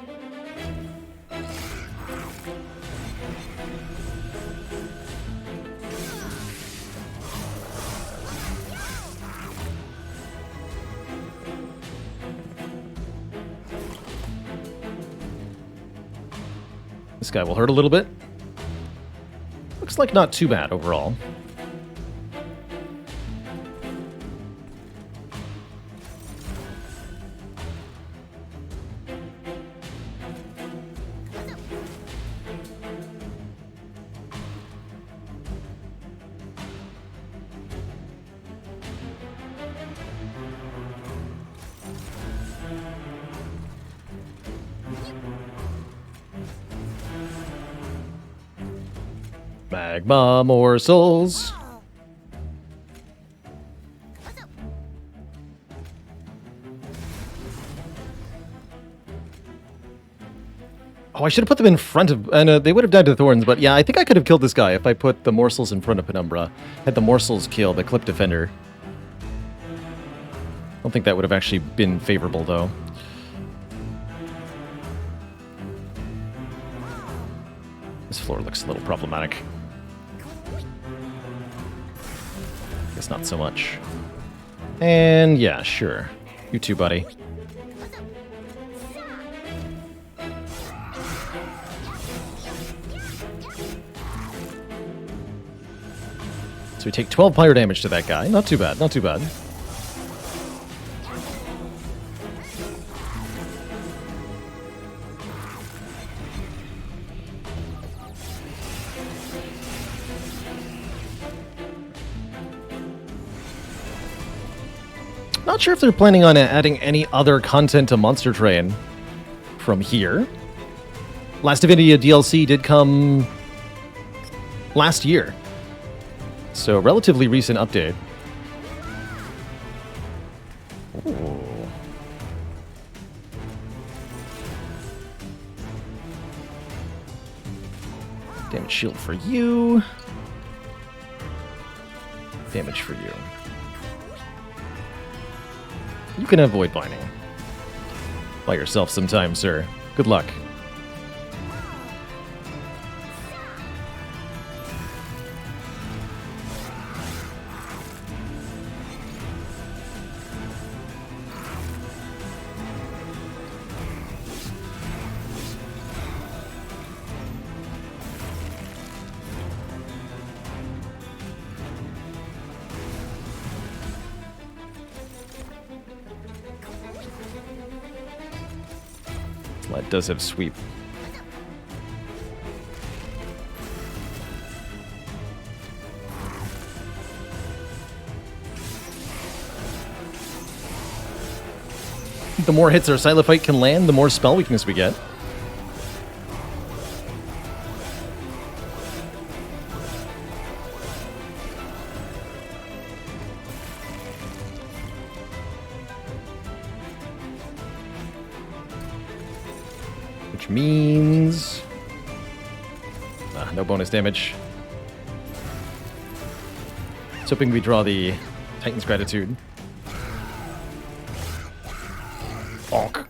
This guy will hurt a little bit. Looks like not too bad overall. Magma morsels. Oh, I should have put them in front of... And they would have died to thorns, but yeah, I think I could have killed this guy if I put the morsels in front of Penumbra. Had the morsels kill the clip defender. I don't think that would have actually been favorable, though. This floor looks a little problematic. This not so much. And yeah, sure. You too, buddy. So we take 12 fire damage to that guy. Not too bad, not too bad. Not sure if they're planning on adding any other content to Monster Train from here. Last Divinity DLC did come last year. So, relatively recent update. Ooh. Damage shield for you. Damage for you. You can avoid binding. By yourself sometime, sir. Good luck. It does have sweep. The more hits our Silophyte can land, the more spell weakness we get. Which means... no bonus damage. I was hoping we draw the Titan's Gratitude. Bonk.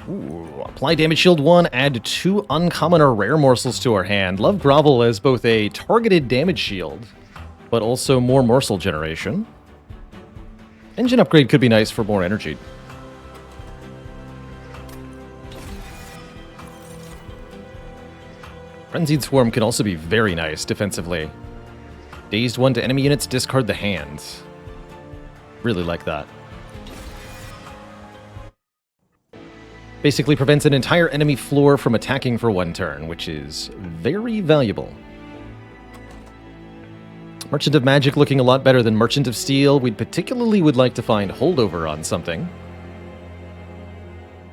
Ooh, apply damage shield 1, add 2 uncommon or rare morsels to our hand. Love Grovel as both a targeted damage shield, but also more morsel generation. Engine upgrade could be nice for more energy. Frenzied Swarm can also be very nice defensively. Dazed 1 to enemy units, discard the hands. Really like that. Basically prevents an entire enemy floor from attacking for 1 turn, which is very valuable. Merchant of Magic looking a lot better than Merchant of Steel. We'd particularly would like to find Holdover on something.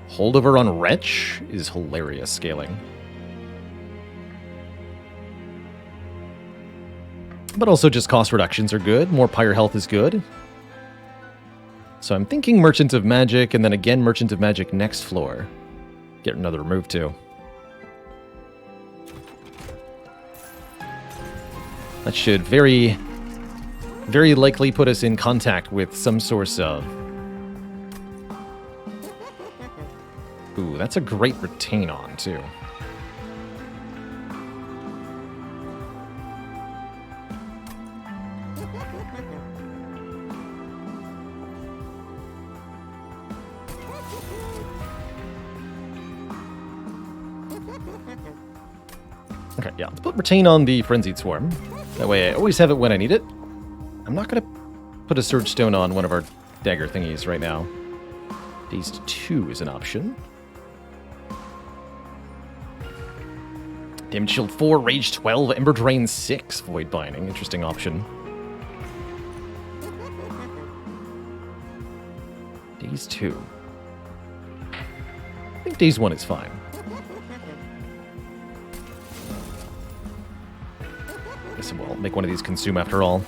Holdover on Wretch is hilarious scaling. But also just cost reductions are good. More Pyre health is good. So I'm thinking Merchant of Magic, and then again Merchant of Magic next floor. Get another remove too. That should very likely put us in contact with some source of... Ooh, that's a great retain on, too. Okay, yeah, let's put retain on the Frenzied Swarm. That way I always have it when I need it. I'm not going to put a Surge Stone on one of our dagger thingies right now. Dazed 2 is an option. Damage Shield 4, Rage 12, Ember Drain 6, Void Binding. Interesting option. Dazed 2. I think Dazed 1 is fine. Guess we'll make one of these consume after all.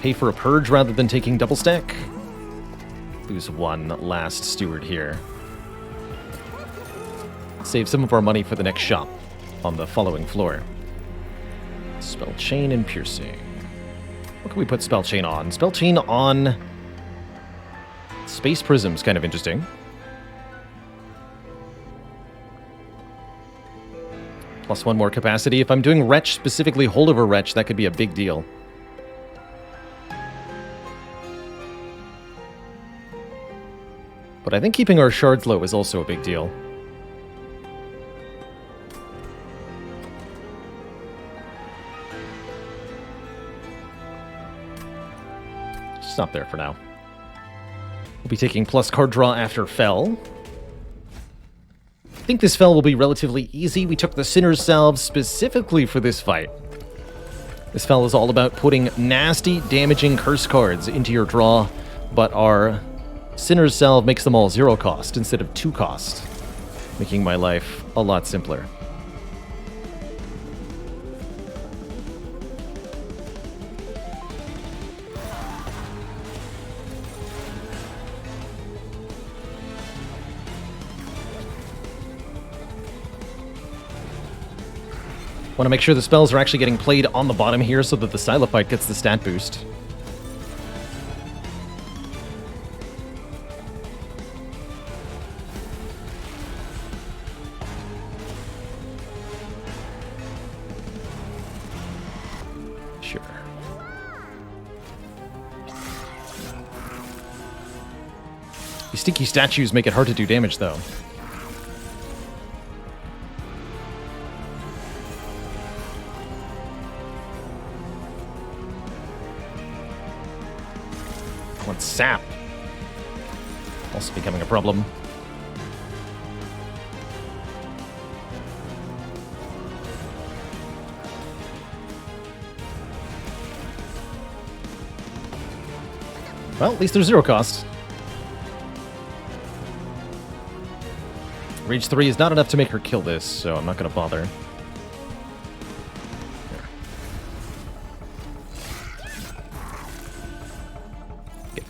Pay for a purge rather than taking double stack. Lose 1 last steward here. Save some of our money for the next shop on the following floor. Spell Chain and Piercing. What can we put Spell Chain on? Spell Chain on... Space Prism's kind of interesting. Plus 1 more capacity. If I'm doing Retch, specifically Holdover Retch, that could be a big deal. But I think keeping our shards low is also a big deal. Stop there for now. We'll be taking plus card draw after Fell. I think this Fell will be relatively easy. We took the Sinner's Salve specifically for this fight. This Fell is all about putting nasty, damaging curse cards into your draw, but our Sinner's Salve makes them all 0 cost instead of 2 cost, making my life a lot simpler. Want to make sure the spells are actually getting played on the bottom here so that the Silophyte gets the stat boost. Sure. These stinky statues make it hard to do damage, though. Sap. Also becoming a problem. Well, at least there's 0 cost. Rage 3 is not enough to make her kill this, so I'm not going to bother.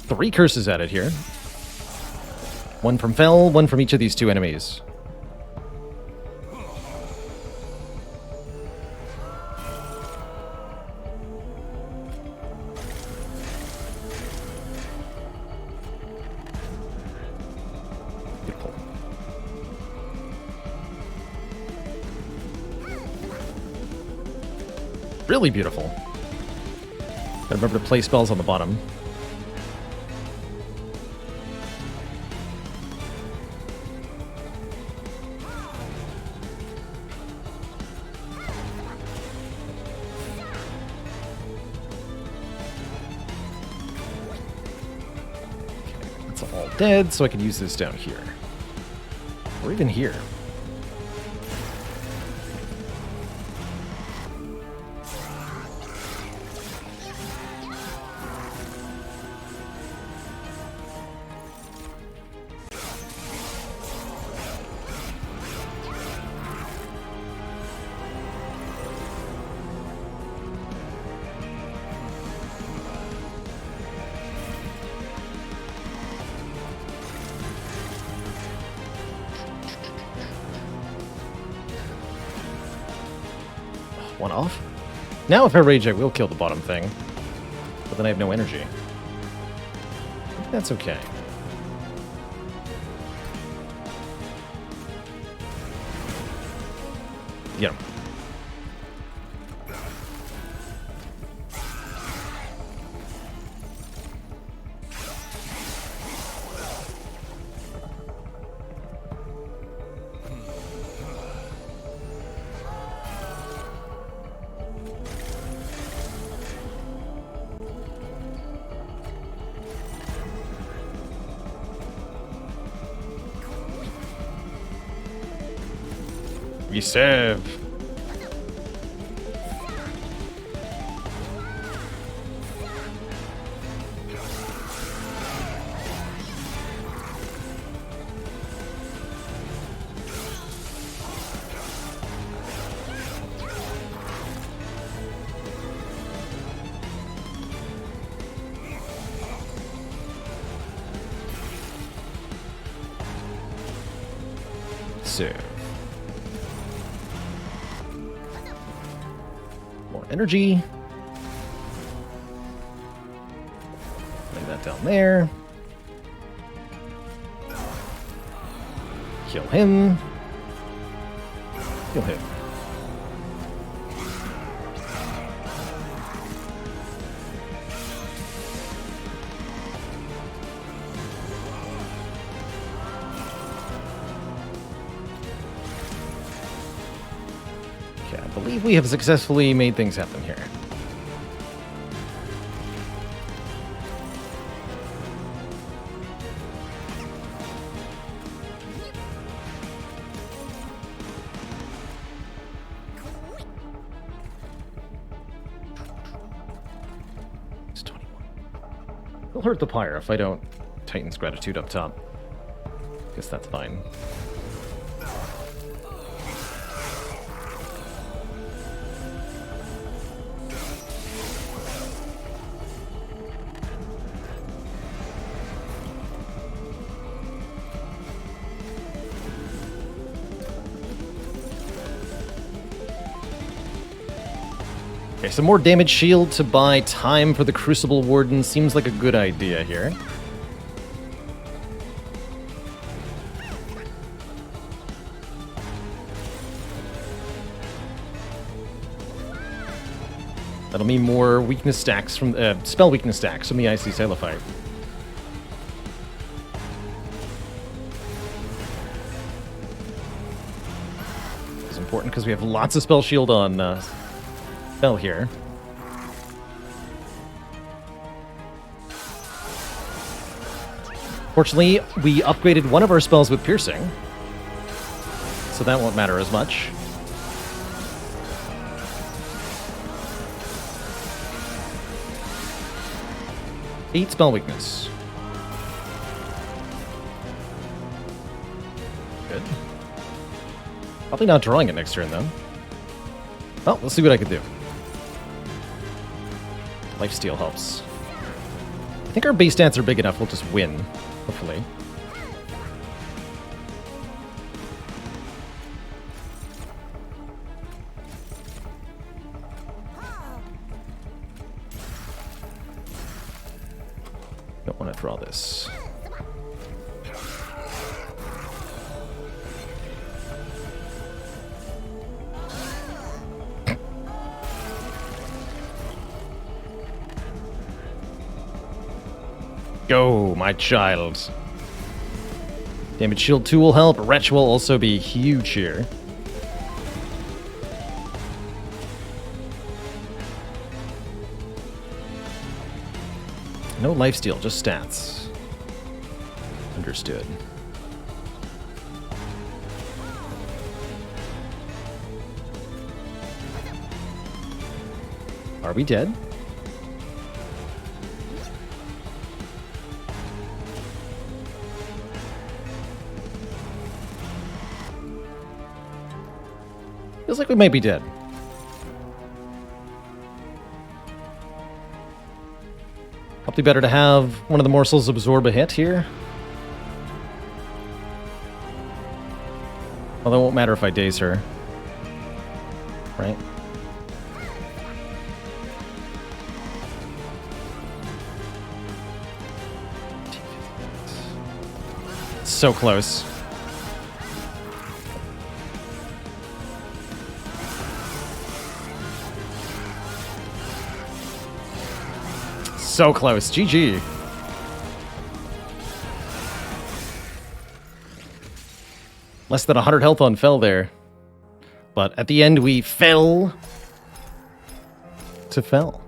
3 curses at it here. 1 from Fell, 1 from each of these 2 enemies. Beautiful. Really beautiful. Gotta remember to play spells on the bottom. All dead, so I can use this down here. Or even here. One off. Now if I rage, I will kill the bottom thing. But then I have no energy. That's okay. Get him. We serve. Serve. Energy. Lay that down there. Kill him. Kill him. believe we have successfully made things happen here. It's 21. It'll hurt the pyre if I don't Titan's Gratitude up top. Guess that's fine. Okay, some more damage shield to buy time for the Crucible Warden seems like a good idea here. That'll mean more weakness stacks from spell weakness stacks from the Icy Sailafite. It's important because we have lots of spell shield on spell here. Fortunately, we upgraded one of our spells with piercing, so that won't matter as much. Eight spell weakness. Good. Probably not drawing it next turn, though. Well, we'll see what I can do. Lifesteal helps. I think our base stats are big enough, we'll just win, hopefully. Don't want to draw this. Go, my child. Damage shield 2 will help. Retch will also be huge here. No lifesteal, just stats. Understood. Are we dead? Feels like we might be dead. Probably better to have one of the morsels absorb a hit here. Although it won't matter if I daze her. Right? So close. So close. GG. Less than 100 health on Fell there. But at the end, we fell to Fell.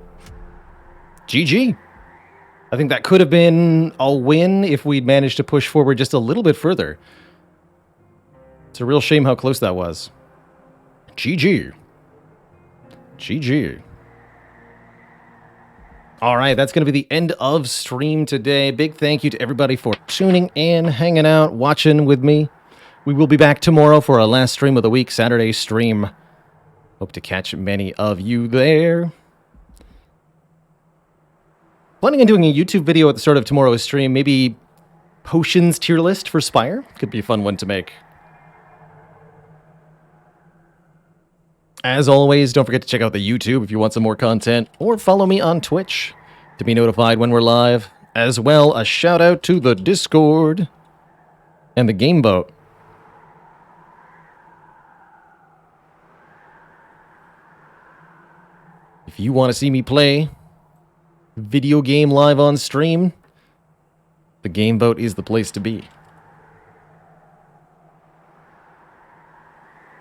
GG. I think that could have been a win if we'd managed to push forward just a little bit further. It's a real shame how close that was. GG. GG. All right, that's going to be the end of stream today. Big thank you to everybody for tuning in, hanging out, watching with me. We will be back tomorrow for our last stream of the week, Saturday stream. Hope to catch many of you there. Planning on doing a YouTube video at the start of tomorrow's stream, maybe potions tier list for Spire. Could be a fun one to make. As always, don't forget to check out the YouTube if you want some more content, or follow me on Twitch to be notified when we're live. As well, a shout out to the Discord and the Game Boat. If you want to see me play video game live on stream, the Game Boat is the place to be.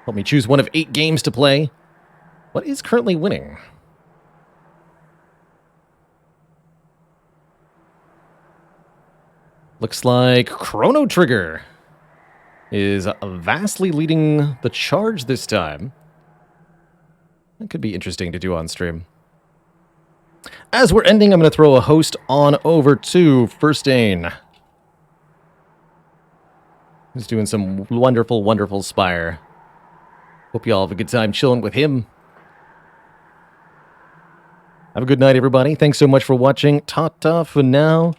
Help me choose one of 8 games to play. What is currently winning? Looks like Chrono Trigger is vastly leading the charge this time. That could be interesting to do on stream. As we're ending, I'm going to throw a host on over to First Ain, who's doing some wonderful, wonderful Spire. Hope you all have a good time chilling with him. Have a good night, everybody. Thanks so much for watching. Ta-ta for now.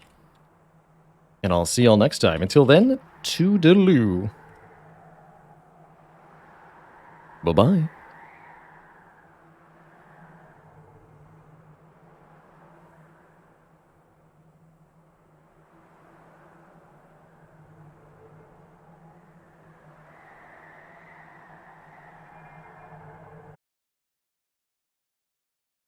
And I'll see y'all next time. Until then, toodaloo. Bye-bye.